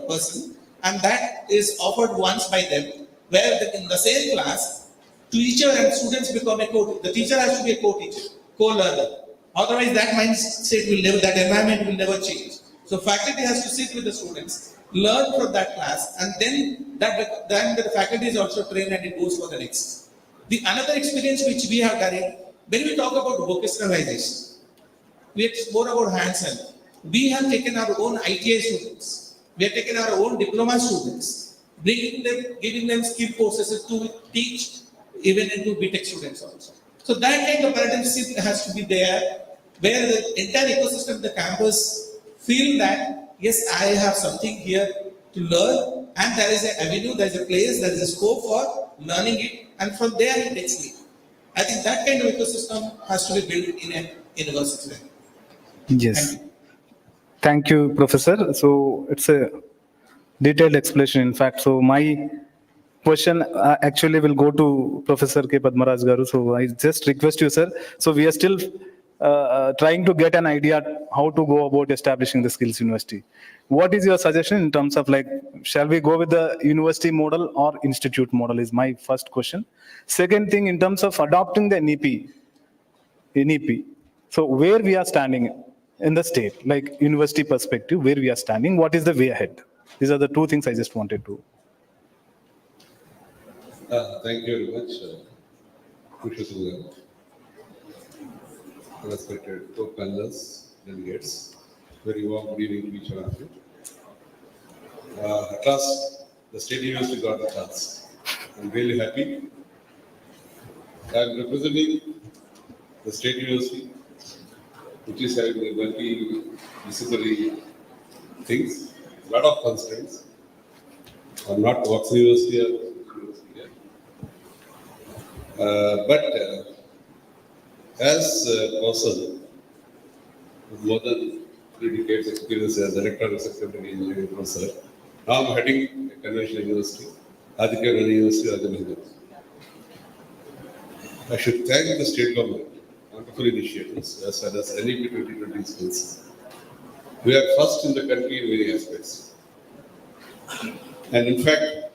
person, and that is offered once by them, where in the same class, teacher and students become a co-teacher. The teacher has to be a co-teacher, co-learner. Otherwise, that mindset will never, that environment will never change. So faculty has to sit with the students, learn from that class, and then the faculty is also trained and it goes for the next. The another experience which we have done it, when we talk about vocationalization, it's more about hands-on. We have taken our own ITI students, we have taken our own diploma students, bringing them, giving them skill courses to teach even into BTech students also. So that kind of paradigm shift has to be there, where the entire ecosystem of the campus feel that, yes, I have something here to learn, and there is an avenue, there is a place, there is a scope for learning it, and from there it takes lead. I think that kind of ecosystem has to be built in a university. Yes. Thank you, Professor. So it's a detailed explanation, in fact. So my question actually will go to Professor K. Padmaraj Garu. So I just request you, sir. So we are still trying to get an idea how to go about establishing the Skills University. What is your suggestion in terms of, like, shall we go with the university model or institute model is my first question. Second thing, in terms of adopting the NEP. So where we are standing in the state, like university perspective, where we are standing, what is the way ahead? These are the two things I just wanted to. Thank you very much, Pushpendra. Respected co-panelists, delegates, very warm good evening to each one of you. At last, the State University got the chance. I'm really happy. I'm representing the State University, which is having the multidisciplinary things, a lot of constraints. I'm not Oxford University or University yet. But as a person with more than 3 decades experience as Director of Secondary Engineering Professor, now I'm heading a conventional university, Aditya University, Rajamahindra. I should thank the state government, wonderful initiatives as far as NEP 2020 is concerned. We are first in the country in many aspects. And in fact,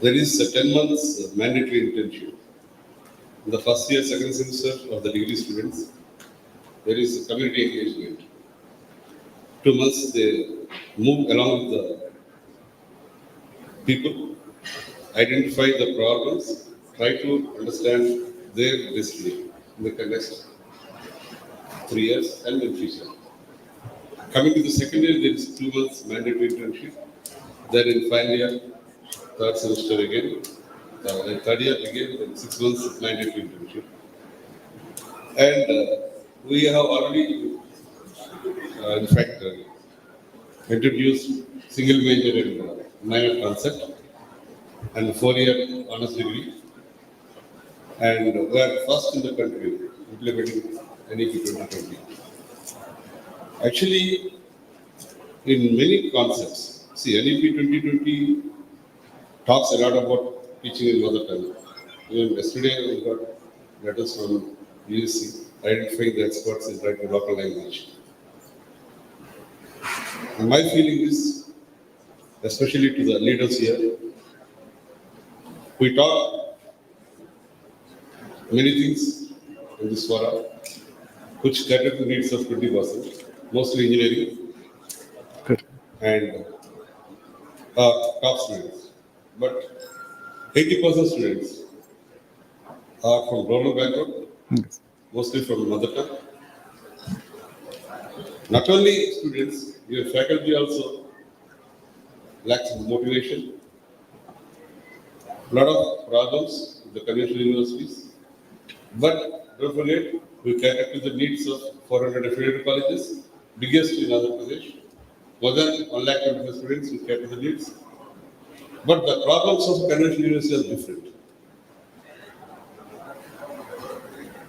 there is a 10 months mandatory internship. In the first year, second semester of the degree students, there is a community engagement. 2 months they move along with the people, identify the problems, try to understand their destiny in the next 3 years and in future. Coming to the second year, there is 2 months mandatory internship. Then in final year, third semester again, and third year again, then 6 months mandatory internship. And we have already, in fact, introduced single major and minor concept and 4-year honors degree. And we are first in the country implementing NEP 2020. Actually, in many concepts, see, NEP 2020 talks a lot about teaching in mother tongue. Even yesterday, we got letters from USC identifying the experts in writing local language. And my feeling is, especially to the leaders here, we talk many things in this forum, which cater to the needs of 20%, mostly engineering and top students. But 80% students are from rural background, mostly from mother tongue. Not only students, your faculty also lacks motivation. A lot of problems with the conventional universities. But don't forget, we cater to the needs of 400 affiliated colleges, biggest in Andhra Pradesh. More than 1,25,000 students we cater to the needs. But the problems of conventional university are different.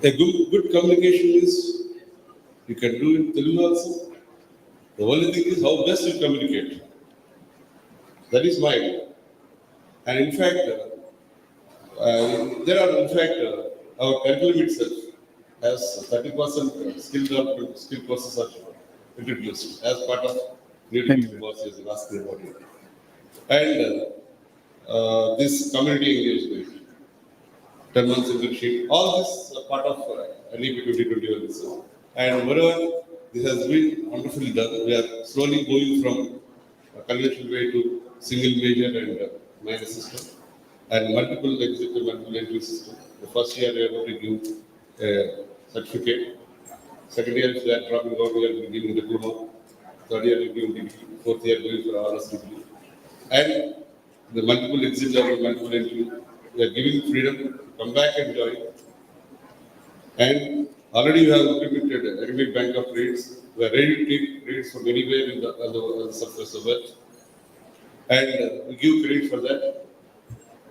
A good communication is you can do in Telugu also. The only thing is how best you communicate. That is my idea. And in fact, our curriculum itself has 30% skill development, skill courses are introduced as part of new policies last year. And this community engagement, 10 months internship, all this are part of NEP 2021. And moreover, this has been wonderfully done. We are slowly going from a conventional way to single major and minor system and multiple exit, multiple entry system. The first year we are able to give a certificate. Second year, if they are dropping out, we are giving diploma. Third year, we are giving degree. Fourth year, going for honors degree. And the multiple exit level, multiple entry, we are giving freedom to come back and join. And already we have implemented a very big bank of rates. We are ready to take rates from anywhere in the surface of Earth. And we give credit for that,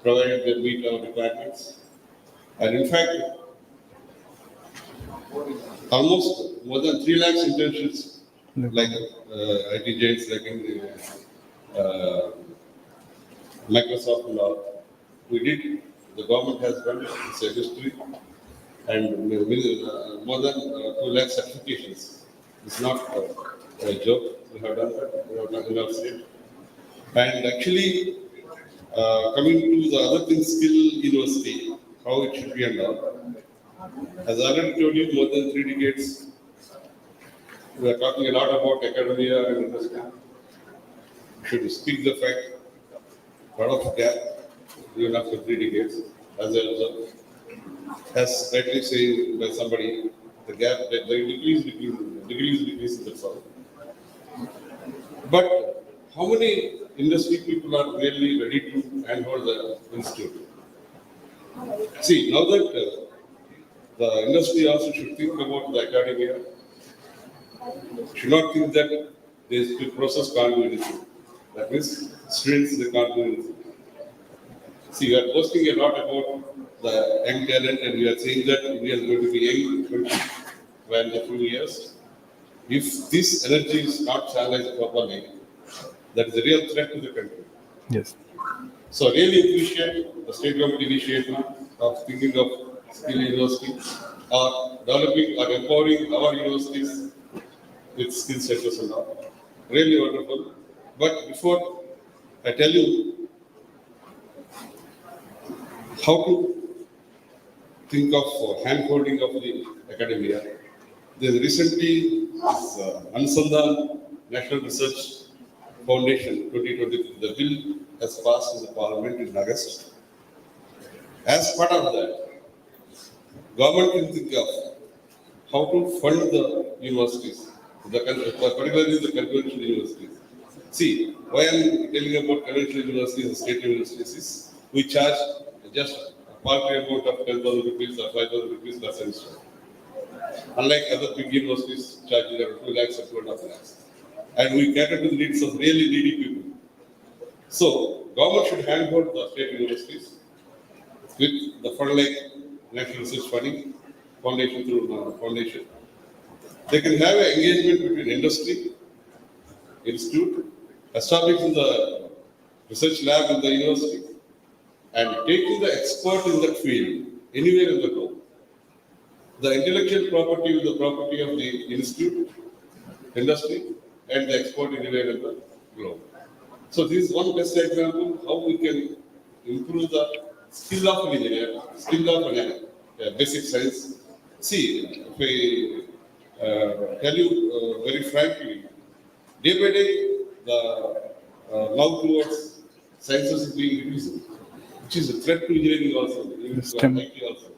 provided they meet our requirements. And in fact, almost more than 3 lakhs internships, like IT giants, like in Microsoft and all, we did. The government has done it's a history, and more than 2 lakh certifications. It's not a joke. We have done that. We have done in our state. And actually, coming to the other thing, skill university, how it should be and all. As I already told you, more than 3 decades, we are talking a lot about academia and industry. Should speak the fact, a lot of gap, even after 3 decades, as I observed. As rightly said by somebody, the gap, the decrease, that's all. But how many industry people are really ready to handhold the institute? See, now that the industry also should think about the academia, should not think that this process can't do anything. That means students, they can't do anything. See, we are boasting a lot about the young talent, and we are saying that India is going to be young in a few years. If this energy is not channelized properly, that is a real threat to the country. Yes. So I really appreciate the state government initiative of thinking of skill university, or developing or empowering our universities with skill centers and all. Really wonderful. But before I tell you how to think of hand-holding of the academia, there's recently this Ansandhan National Research Foundation 2023, the bill has passed in the parliament in August. As part of that, government can think of how to fund the universities, particularly the conventional universities. See, why I'm telling about conventional universities and state universities is we charge just a paltry amount of 10,000 rupees or 5,000 rupees per semester. Unlike other big universities charging around 2 lakhs or 2.5 lakhs. And we cater to the needs of really needy people. So, government should handhold the state universities with the fund like National Research Funding, Foundation through Foundation. They can have an engagement between industry, institute, establishing the research lab in the university, and taking the expert in that field anywhere in the globe. The intellectual property is the property of the institute, industry, and the expert anywhere in the globe. So this is one best example how we can improve the skill of an engineer, skill of an basic science. See, if we tell you very frankly, day by day, the love towards sciences is being reduced, which is a threat to engineering also, even to IT also.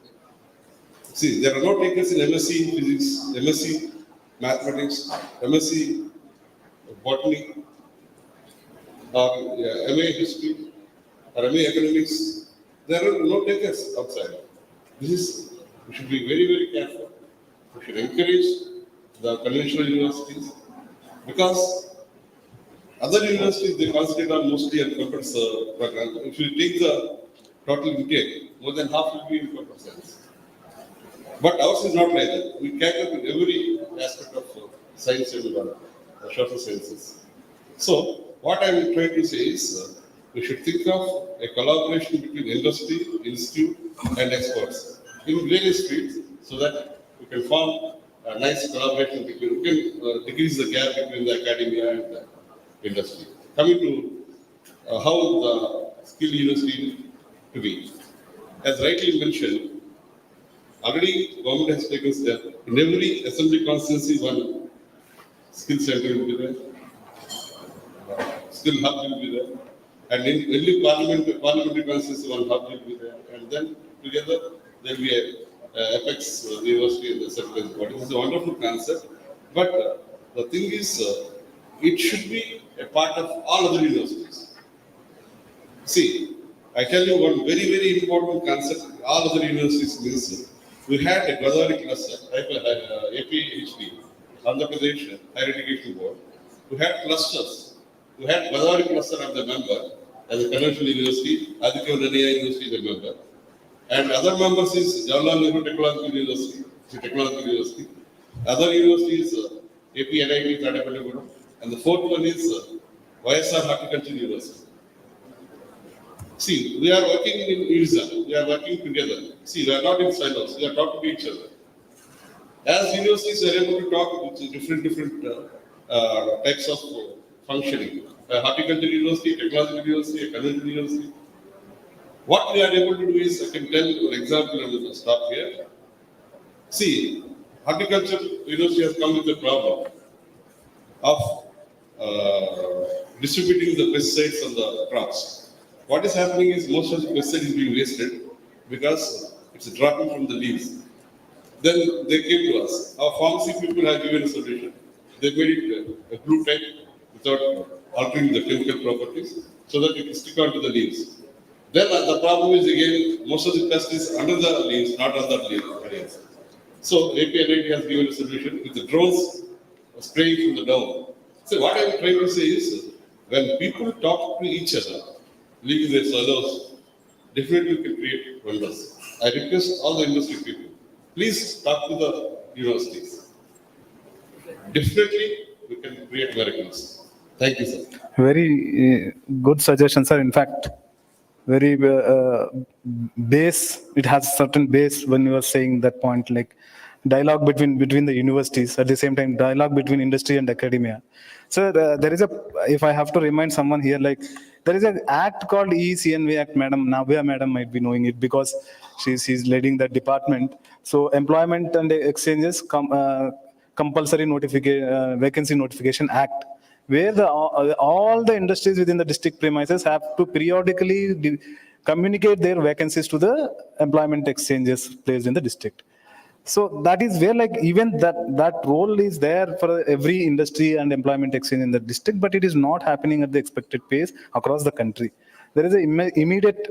See, there are no takers in MSc in physics, MSc mathematics, MSc botany, or MA history, or MA economics. There are no takers outside. We should be very, very careful. We should encourage the conventional universities, because other universities, they concentrate on mostly on computer program. If you take the total intake, more than half will be in computer science. But ours is not like that. We cater to every aspect of science and social sciences. So, what I am trying to say is, we should think of a collaboration between industry, institute, and experts in various fields, so that we can form a nice collaboration between, we can decrease the gap between the academia and the industry. Coming to how the skill university to be. As rightly mentioned, already government has taken step. In every assembly constituency, one skill center will be there, skill hub will be there, and in every parliamentary constituency, one hub will be there, and then together there will be a APAC University and the centralized body. This is a wonderful concept, but the thing is, it should be a part of all other universities. See, I tell you one very, very important concept. All other universities means, we had a Godavari cluster, APHB, Andhra Pradesh Higher Education Board. We had clusters. We had Godavari cluster of the member as a conventional university, Aditya Naniya University is a member. And other members is Jawaharlal Nehru Technological University, Other universities, AP NIT, Tadepalli, and the fourth one is YSR Horticulture University. See, we are working in unison, we are working together. See, we are not in silos, we are talking to each other. As universities are able to talk with different types of functioning. Horticulture University, Technological University, Conventional University. What we are able to do is, I can tell you an example, and we'll stop here. See, Horticulture University has come with a problem of distributing the pesticides on the crops. What is happening is, most of the pesticide is being wasted because it's dropping from the leaves. Then they came to us. Our pharmacy people have given a solution. They made it a blue type without altering the chemical properties, so that it can stick onto the leaves. Then the problem is, again, most of the pest is under the leaves, not on the leaves. So APNIT has given a solution with the drones spraying from the down. So what I am trying to say is, when people talk to each other, leaving their silos, definitely we can create wonders. I request all the industry people, please talk to the universities. Definitely we can create miracles. Thank you, sir. Very good suggestion, sir. In fact, very base, it has certain base when you are saying that point, like dialogue between the universities, at the same time dialogue between industry and academia. So there is a, if I have to remind someone here, like there is an act called ECNV Act, Madam Navya Madam might be knowing it because she's leading that department. So Employment and Exchanges Compulsory Vacancy Notification Act, where all the industries within the district premises have to periodically communicate their vacancies to the employment exchanges placed in the district. So that is where, like, even that role is there for every industry and employment exchange in the district, but it is not happening at the expected pace across the country. There is an immediate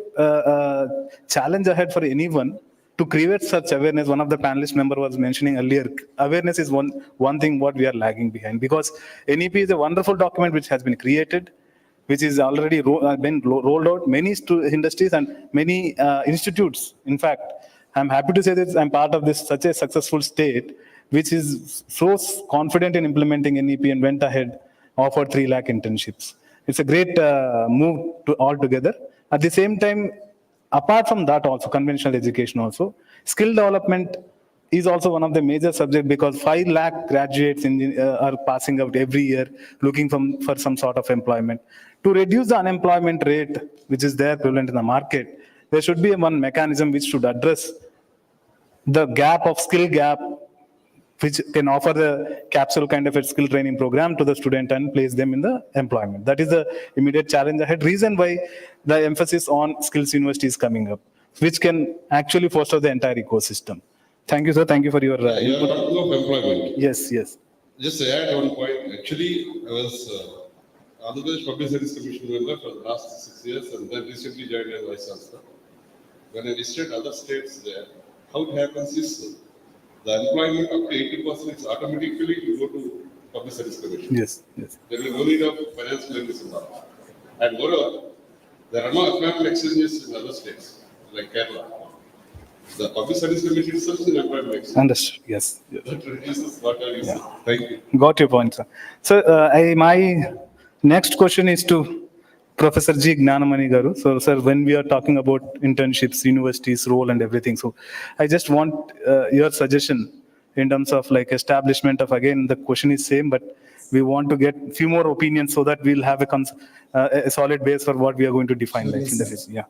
challenge ahead for anyone to create such awareness. One of the panelist member was mentioning earlier, awareness is one thing what we are lagging behind, because NEP is a wonderful document which has been created, which is already been rolled out. Many industries and many institutes, in fact, I'm happy to say that I'm part of this such a successful state, which is so confident in implementing NEP and went ahead, offered 3 lakh internships. It's a great move to all together. At the same time, apart from that also, conventional education also, skill development is also one of the major subjects, because 5 lakh graduates are passing out every year looking for some sort of employment. To reduce the unemployment rate, which is there prevalent in the market, there should be one mechanism which should address the gap of skill gap which can offer the capsule kind of a skill training program to the student and place them in the employment. That is the immediate challenge ahead. Reason why the emphasis on skills university is coming up, which can actually foster the entire ecosystem. Thank you, sir. Thank you for your You are input. talking of employment. Yes, yes. Just to add one point, actually, I was Andhra Pradesh Public Service Commission member for the last 6 years and then recently joined as Vice Chancellor. When I visited other states there, how it happens is the employment up to 80% is automatically you go to Public Service Commission. Yes, yes. There is no need of finance clearance involved. And moreover, there are no employment exchanges in other states, like Kerala. The Public Service Commission itself is an employment exchange. Understood. Yes. Yes. That reduces what I use. Thank you. Got your point, sir. So my next question is to Professor G. Gnanamani Garu. So, sir, when we are talking about internships, universities, role and everything, so I just want your suggestion in terms of like establishment of, again, the question is same, but we want to get few more opinions so that we'll have a solid base for what we are going to define like in the future. Yeah.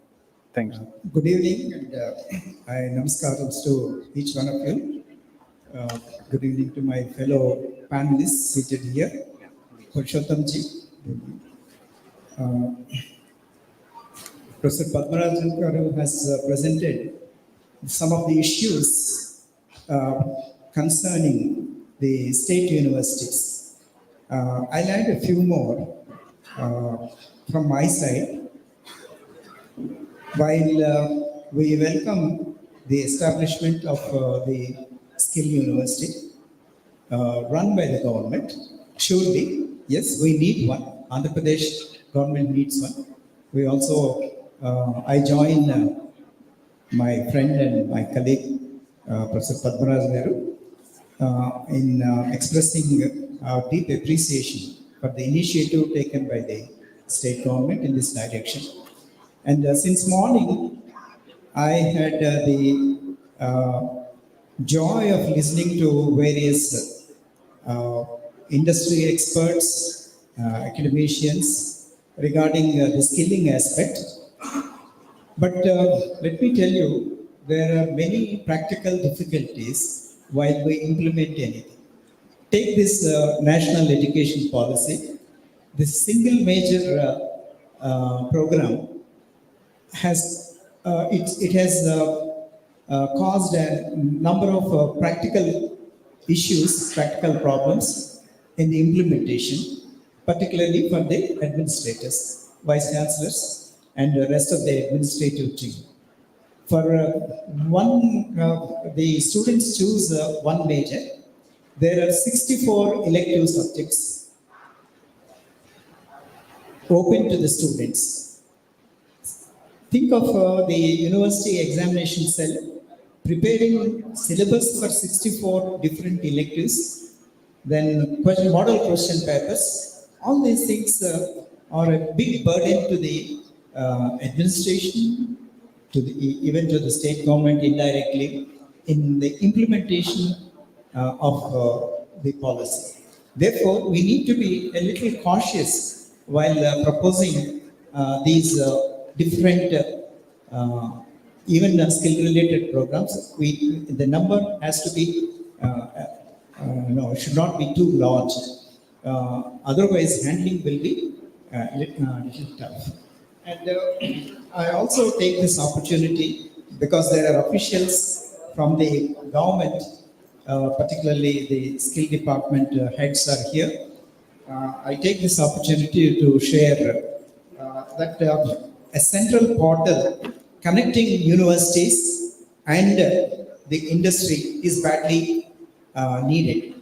Thanks. Good evening, and I namaskaram to each one of you. Good evening to my fellow panelists seated here. Purushottam ji. Professor Padmarajan Garu has presented some of the issues concerning the state universities. I'll add a few more from my side. While we welcome the establishment of the skill university run by the government, surely, yes, we need one. Andhra Pradesh government needs one. We also, I join my friend and my colleague, Professor Padmaraj Garu, in expressing our deep appreciation for the initiative taken by the state government in this direction. And since morning, I had the joy of listening to various industry experts, academicians, regarding the skilling aspect. But let me tell you, there are many practical difficulties while we implement anything. Take this national education policy. This single major program has caused a number of practical issues, practical problems in the implementation, particularly for the administrators, vice chancellors, and the rest of the administrative team. For the students choose one major. There are 64 elective subjects open to the students. Think of the university examination cell preparing syllabus for 64 different electives, then model question papers. All these things are a big burden to the administration, even to the state government indirectly in the implementation of the policy. Therefore, we need to be a little cautious while proposing these different even skill-related programs. The number has to be, it should not be too large. Otherwise, handling will be a little tough. And I also take this opportunity because there are officials from the government, particularly the skill department heads are here. I take this opportunity to share that a central portal connecting universities and the industry is badly needed.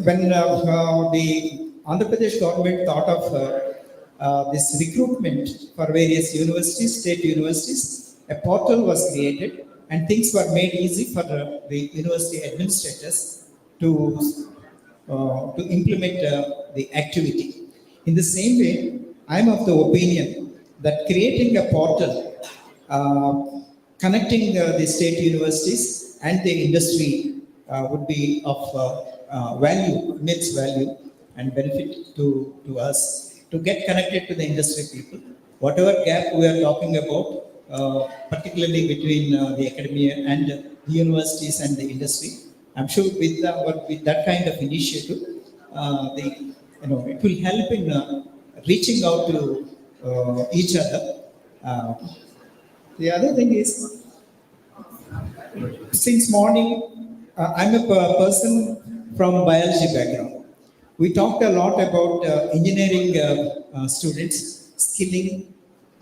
When the Andhra Pradesh government thought of this recruitment for various universities, state universities, a portal was created and things were made easy for the university administrators to implement the activity. In the same way, I am of the opinion that creating a portal connecting the state universities and the industry would be of value, immense value and benefit to us to get connected to the industry people. Whatever gap we are talking about, particularly between the academia and the universities and the industry, I'm sure with that kind of initiative, it will help in reaching out to each other. The other thing is, since morning, I'm a person from biology background. We talked a lot about engineering students, skilling,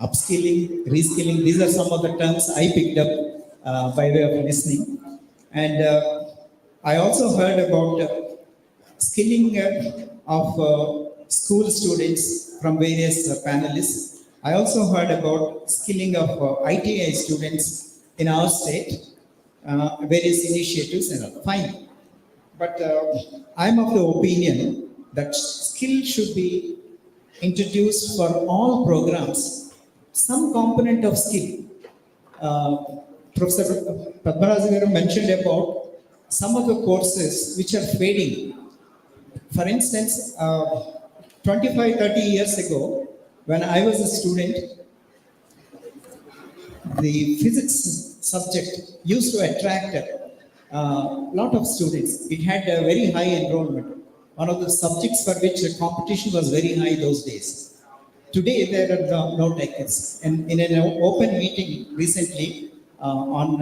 upskilling, reskilling. These are some of the terms I picked up by way of listening. And I also heard about skilling of school students from various panelists. I also heard about skilling of ITI students in our state, various initiatives and all. Fine. But I'm of the opinion that skill should be introduced for all programs. Some component of skill. Professor Padmarajagaru mentioned about some of the courses which are fading. For instance, 25-30 years ago, when I was a student, the physics subject used to attract a lot of students. It had a very high enrollment. One of the subjects for which the competition was very high those days. Today, there are no takers. And in an open meeting recently, when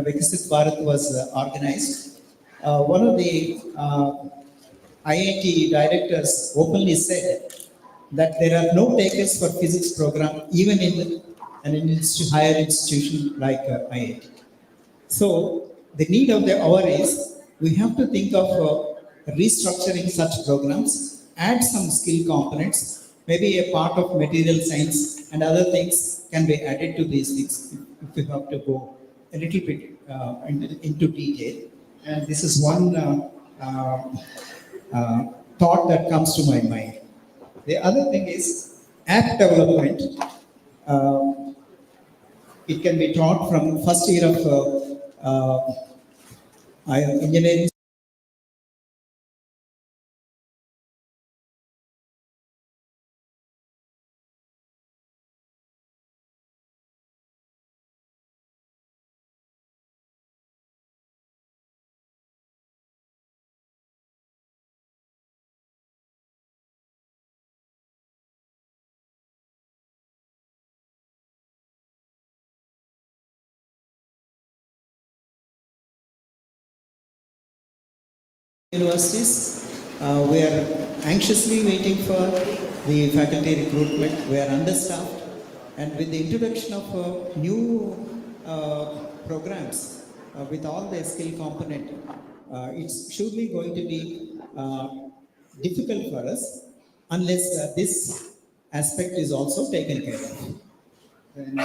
Vikasit Bharat was organized, one of the IIT directors openly said that there are no takers for physics program, even in an higher institution like IIT. So the need of the hour is, we have to think of restructuring such programs, add some skill components, maybe a part of material science and other things can be added to these things if we have to go a little bit into detail. And this is one thought that comes to my mind. The other thing is app development. It can be taught from first year of engineering. Universities, we are anxiously waiting for the faculty recruitment. We are understaffed, and with the introduction of new programs with all the skill component, it's surely going to be difficult for us unless this aspect is also taken care of. And,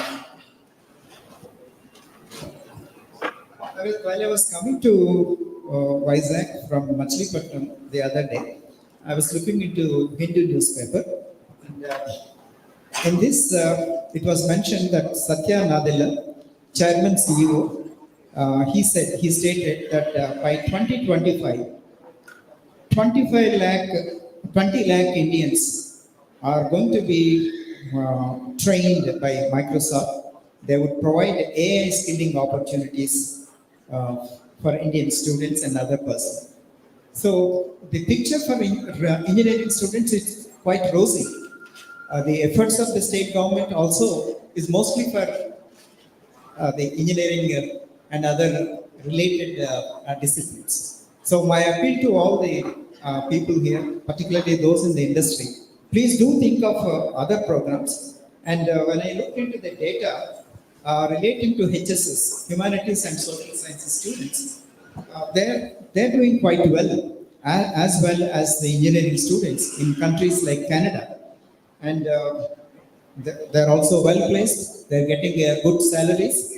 while I was coming to Vizag from Visakhapatnam the other day, I was looking into Hindu newspaper. And, in this, it was mentioned that Satya Nadella, Chairman CEO, he stated that by 2025, 20 lakh Indians are going to be trained by Microsoft. They would provide AI skilling opportunities for Indian students and other persons. So the picture for engineering students is quite rosy. The efforts of the state government also is mostly for the engineering and other related disciplines. So my appeal to all the people here, particularly those in the industry, please do think of other programs. And when I looked into the data relating to HSS, Humanities and Social Sciences students, they're doing quite well as the engineering students in countries like Canada. And they're also well placed. They're getting good salaries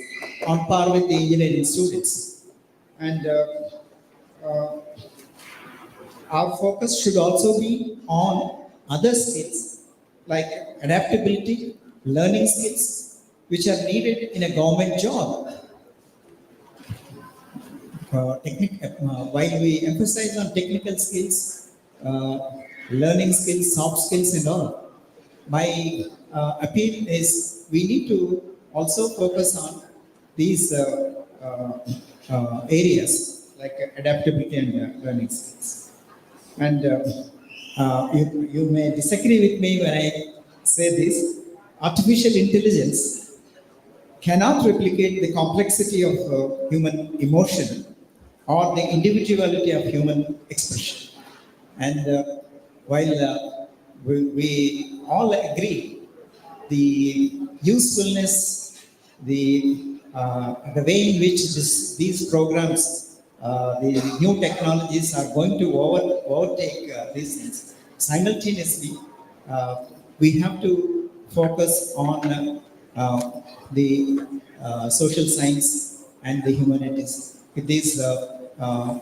on par with the engineering students. And our focus should also be on other skills like adaptability, learning skills, which are needed in a government job. While we emphasize on technical skills, learning skills, soft skills and all, my appeal is we need to also focus on these areas like adaptability and learning skills. And you may disagree with me when I say this. Artificial intelligence cannot replicate the complexity of human emotion or the individuality of human expression. And while we all agree the usefulness, the way in which these programs, the new technologies are going to overtake these things, simultaneously, we have to focus on the social science and the humanities. With these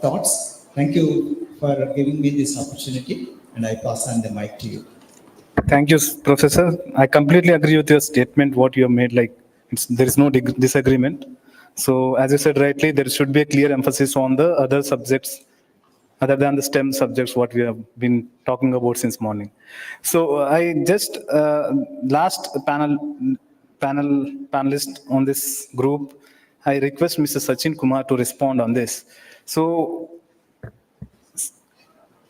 thoughts, thank you for giving me this opportunity, and I pass on the mic to you. Thank you, Professor. I completely agree with your statement, what you have made, like there is no disagreement. So as you said rightly, there should be a clear emphasis on the other subjects other than the STEM subjects, what we have been talking about since morning. So I just, last panelist on this group, I request Mr. Sachin Kumar to respond on this. So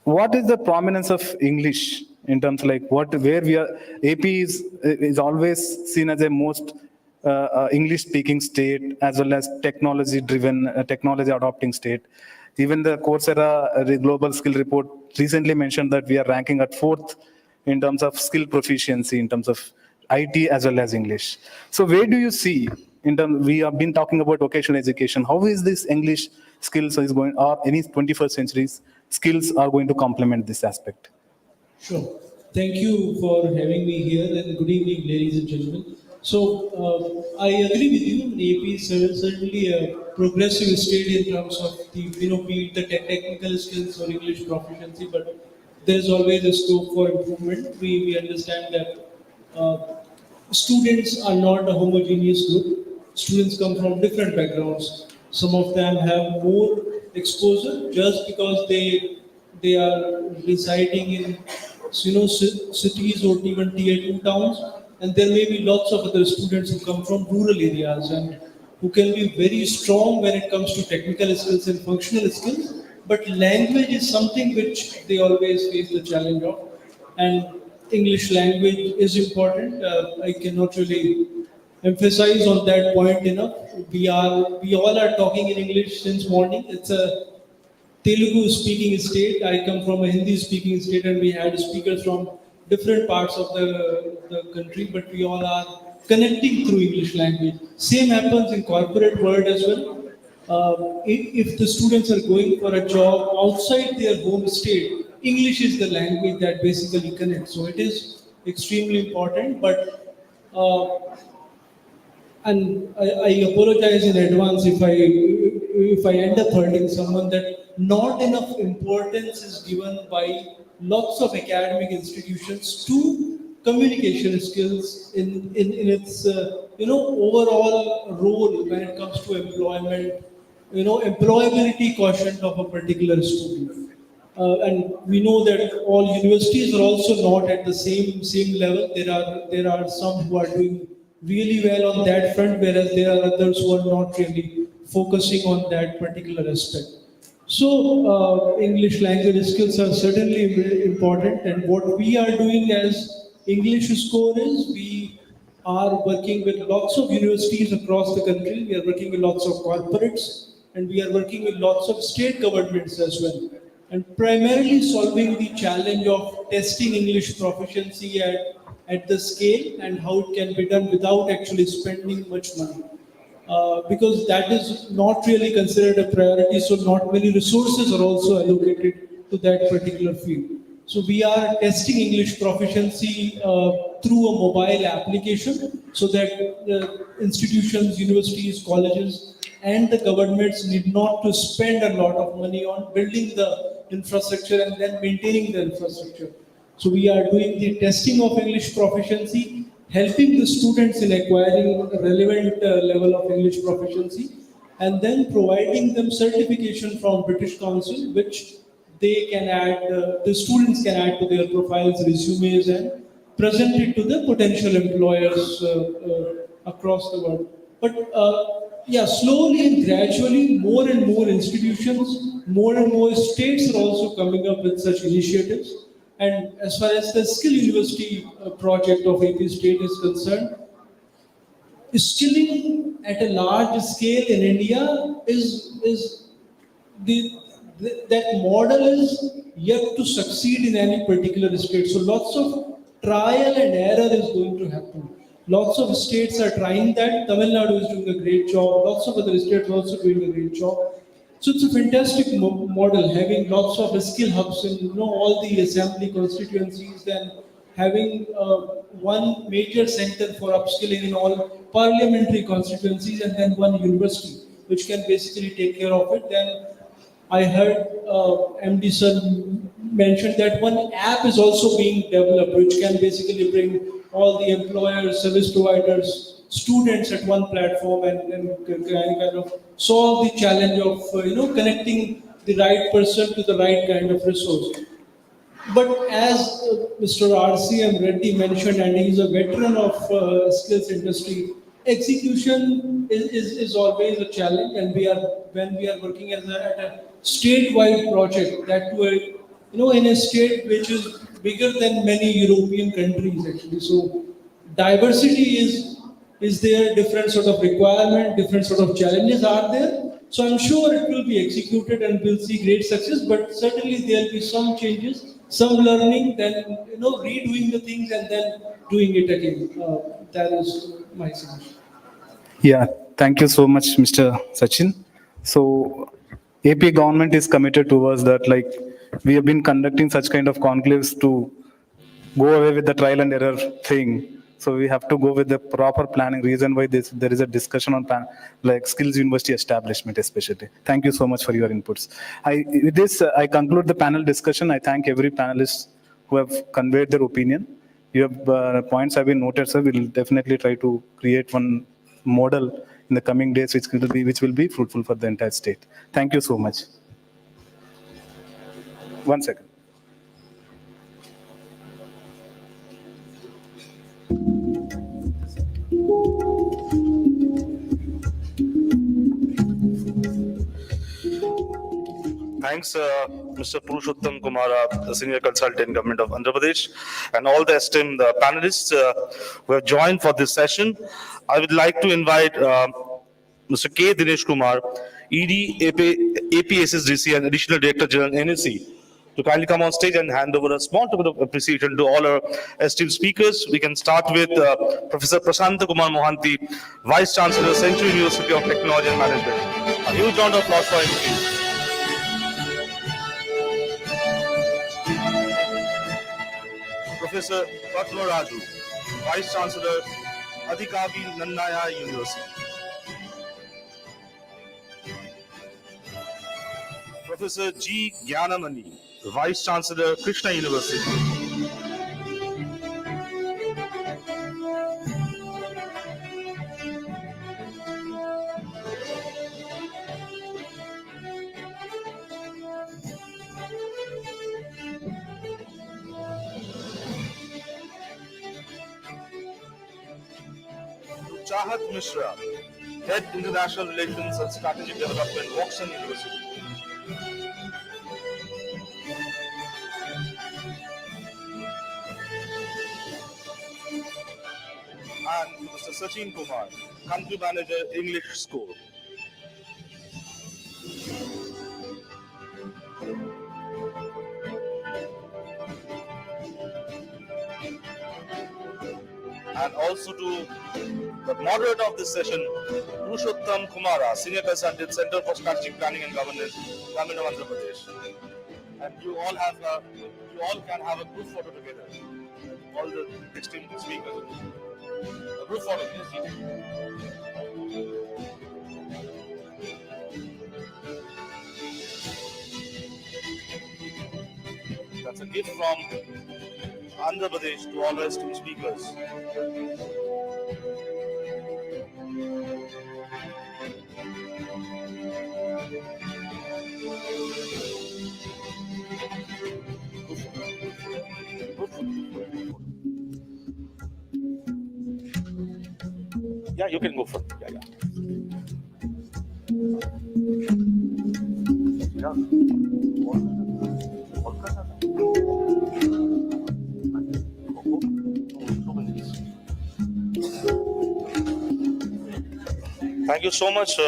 what is the prominence of English in terms of like where we are? AP is always seen as a most English speaking state, as well as technology driven, technology adopting state. Even the Coursera Global Skill Report recently mentioned that we are ranking at 4th in terms of skill proficiency, in terms of IT as well as English. So where do you see, in terms, we have been talking about vocational education, how is this English skills is going, or any 21st century skills are going to complement this aspect? Sure. Thank you for having me here, and good evening, ladies and gentlemen. So I agree with you. AP is certainly a progressive state in terms of the be it the technical skills or English proficiency, but there is always a scope for improvement. We understand that students are not a homogeneous group. Students come from different backgrounds. Some of them have more exposure just because they are residing in cities or even tier 2 towns, and there may be lots of other students who come from rural areas and who can be very strong when it comes to technical skills and functional skills, but language is something which they always face the challenge of, and English language is important. I cannot really emphasize on that point enough. We all are talking in English since morning. It's a Telugu speaking state. I come from a Hindi speaking state, and we had speakers from different parts of the country, but we all are connecting through English language. Same happens in corporate world as well. If the students are going for a job outside their home state, English is the language that basically connects. So it is extremely important, but and I apologize in advance if I end up hurting someone, that not enough importance is given by lots of academic institutions to communication skills in its overall role when it comes to employment, employability quotient of a particular student. And we know that all universities are also not at the same level. There are some who are doing really well on that front, whereas there are others who are not really focusing on that particular aspect. So English language skills are certainly very important, and what we are doing as English Score is we are working with lots of universities across the country. We are working with lots of corporates, and we are working with lots of state governments as well, and primarily solving the challenge of testing English proficiency at the scale and how it can be done without actually spending much money. Because that is not really considered a priority, so not many resources are also allocated to that particular field. So we are testing English proficiency through a mobile application so that institutions, universities, colleges, and the governments need not to spend a lot of money on building the infrastructure and then maintaining the infrastructure. So we are doing the testing of English proficiency, helping the students in acquiring a relevant level of English proficiency, and then providing them certification from British Council, which they can add, the students can add to their profiles, resumes, and present it to the potential employers across the world. But yeah, slowly and gradually, more and more institutions, more and more states are also coming up with such initiatives. And as far as the Skill University project of AP State is concerned, skilling at a large scale in India is that model is yet to succeed in any particular state. So lots of trial and error is going to happen. Lots of states are trying that. Tamil Nadu is doing a great job. Lots of other states are also doing a great job. So it's a fantastic model, having lots of skill hubs in all the assembly constituencies, then having one major center for upskilling in all parliamentary constituencies, and then one university which can basically take care of it. Then I heard MD sir mention that one app is also being developed, which can basically bring all the employers, service providers, students at one platform, and kind of solve the challenge of connecting the right person to the right kind of resource. But as Mr. RCM Reddy mentioned, and he is a veteran of skills industry, execution is always a challenge, and when we are working at a statewide project, that were in a state which is bigger than many European countries actually. So diversity is there, different sort of requirement, different sort of challenges are there. So I'm sure it will be executed and we'll see great success, but certainly there'll be some changes, some learning, then redoing the things and then doing it again. That is my suggestion. Yeah, thank you so much, Mr. Sachin. So AP government is committed towards that. Like, we have been conducting such kind of conclaves to go away with the trial and error thing. So we have to go with the proper planning. Reason why there is a discussion on like skills university establishment especially. Thank you so much for your inputs. With this, I conclude the panel discussion. I thank every panelist who have conveyed their opinion. Your points have been noted, sir. We'll definitely try to create one model in the coming days, which will be fruitful for the entire state. Thank you so much. 1 second. Thanks, Mr. Purushottam Kumara, the Senior Consultant, Government of Andhra Pradesh, and all the esteemed panelists who have joined for this session. I would like to invite Mr. K. Dinesh Kumar, ED, APSSDC, and Additional Director General, NSC, to kindly come on stage and hand over a small token of appreciation to all our esteemed speakers. We can start with Professor Prashanta Kumar Mohanty, Vice Chancellor, Central University of Technology and Management. A huge round of applause for him, please. Professor Padma Raju, Vice Chancellor, Adhikavi Nannaya University. Professor G. Gyanamani, Vice Chancellor, Krishna University. Chahat Mishra, Head International Relations and Strategic Development, Woxon University. And Mr. Sachin Kumar, Country Manager, English School. And also to the moderator of this session, Purushottam Kumara, Senior Consultant, Center for Strategic Planning and Governance, Government of Andhra Pradesh. And you all can have a group photo together. All the esteemed speakers. A group photo, yes. That's a gift from Andhra Pradesh to all our esteemed speakers. Yeah, you can go for it. Yeah. Thank you so much.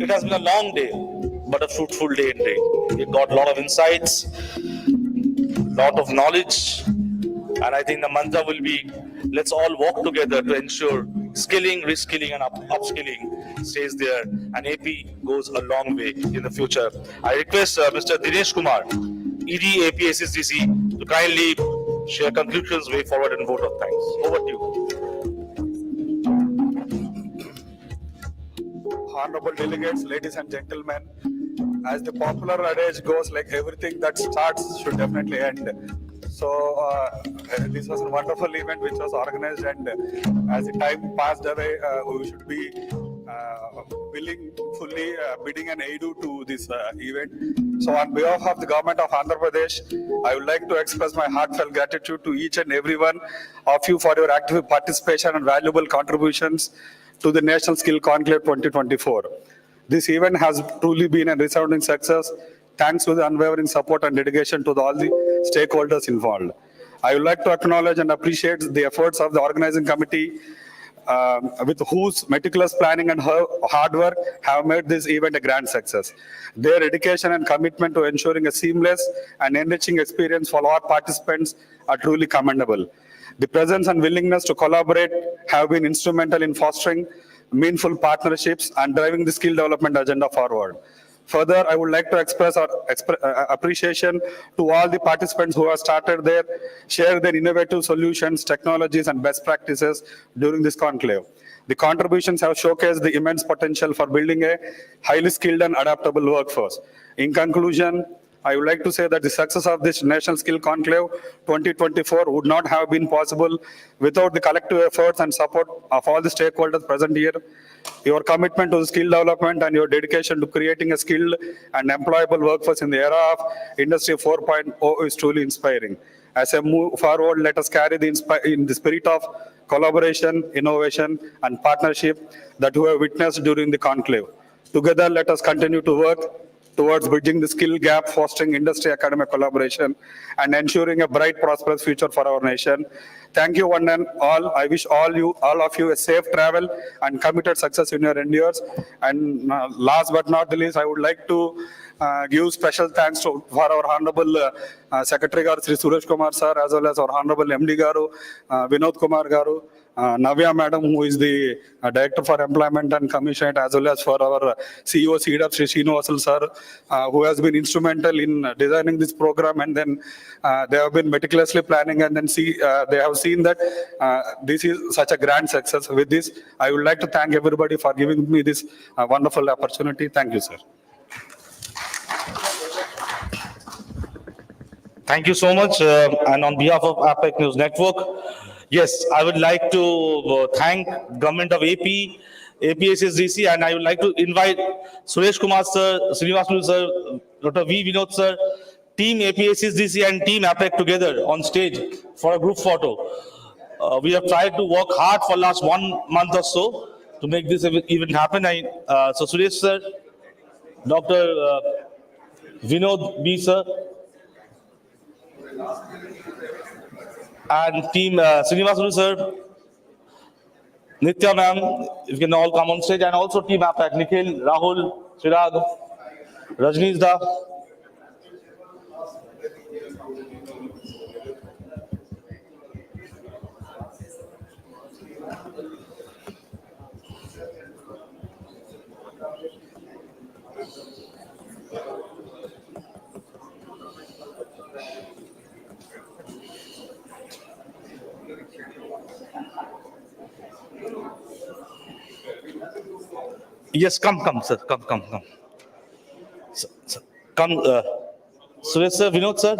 It has been a long day, but a fruitful day indeed. We got a lot of insights, lot of knowledge, and I think the mantra will be, let's all work together to ensure skilling, reskilling, and upskilling stays there, and AP goes a long way in the future. I request Mr. Dinesh Kumar, ED APSSDC, to kindly share conclusions, way forward, and vote of thanks. Over to you. Honorable delegates, ladies and gentlemen, as the popular adage goes, like everything that starts should definitely end. So this was a wonderful event which was organized, and as the time passed away, we should be willing, fully bidding an aid to this event. So on behalf of the government of Andhra Pradesh, I would like to express my heartfelt gratitude to each and every one of you for your active participation and valuable contributions to the National Skill Conclave 2024. This event has truly been a resounding success, thanks to the unwavering support and dedication to all the stakeholders involved. I would like to acknowledge and appreciate the efforts of the organizing committee, with whose meticulous planning and hard work have made this event a grand success. Their dedication and commitment to ensuring a seamless and enriching experience for all participants are truly commendable. The presence and willingness to collaborate have been instrumental in fostering meaningful partnerships and driving the skill development agenda forward. Further, I would like to express our appreciation to all the participants who have shared their innovative solutions, technologies, and best practices during this conclave. The contributions have showcased the immense potential for building a highly skilled and adaptable workforce. In conclusion, I would like to say that the success of this National Skill Conclave 2024 would not have been possible without the collective efforts and support of all the stakeholders present here. Your commitment to skill development and your dedication to creating a skilled and employable workforce in the era of Industry 4.0 is truly inspiring. As I move forward, let us carry in the spirit of collaboration, innovation, and partnership that we have witnessed during the conclave. Together, let us continue to work towards bridging the skill gap, fostering industry-academic collaboration, and ensuring a bright, prosperous future for our nation. Thank you, one and all. I wish all of you a safe travel and committed success in your endeavors. And last but not the least, I would like to give special thanks for our Honorable Secretary Garu, Sri Suresh Kumar Sir, as well as our Honorable MD Garu, Vinod Kumar Garu, Navya Madam, who is the Director for Employment and Commission, as well as for our CEO, CEDAP, Sri Srinivasal Sir, who has been instrumental in designing this program, and then they have been meticulously planning, and then they have seen that this is such a grand success. With this, I would like to thank everybody for giving me this wonderful opportunity. Thank you, sir. Thank you so much. And on behalf of APAC News Network, yes, I would like to thank Government of AP, APSSDC, and I would like to invite Suresh Kumar Sir, Srinivasulu Sir, Dr. V. Vinod Sir, Team APSSDC and Team APAC together on stage for a group photo. We have tried to work hard for last 1 month or so to make this event happen. So Suresh Sir, Dr. Vinod B. Sir, and Team Srinivasulu Sir, Nitya Ma'am, if you can all come on stage, and also Team APAC, Nikhil, Rahul, Chirag, Rajneesh Da. Yes, come, sir, come. Sir, come, Suresh Sir, Vinod Sir.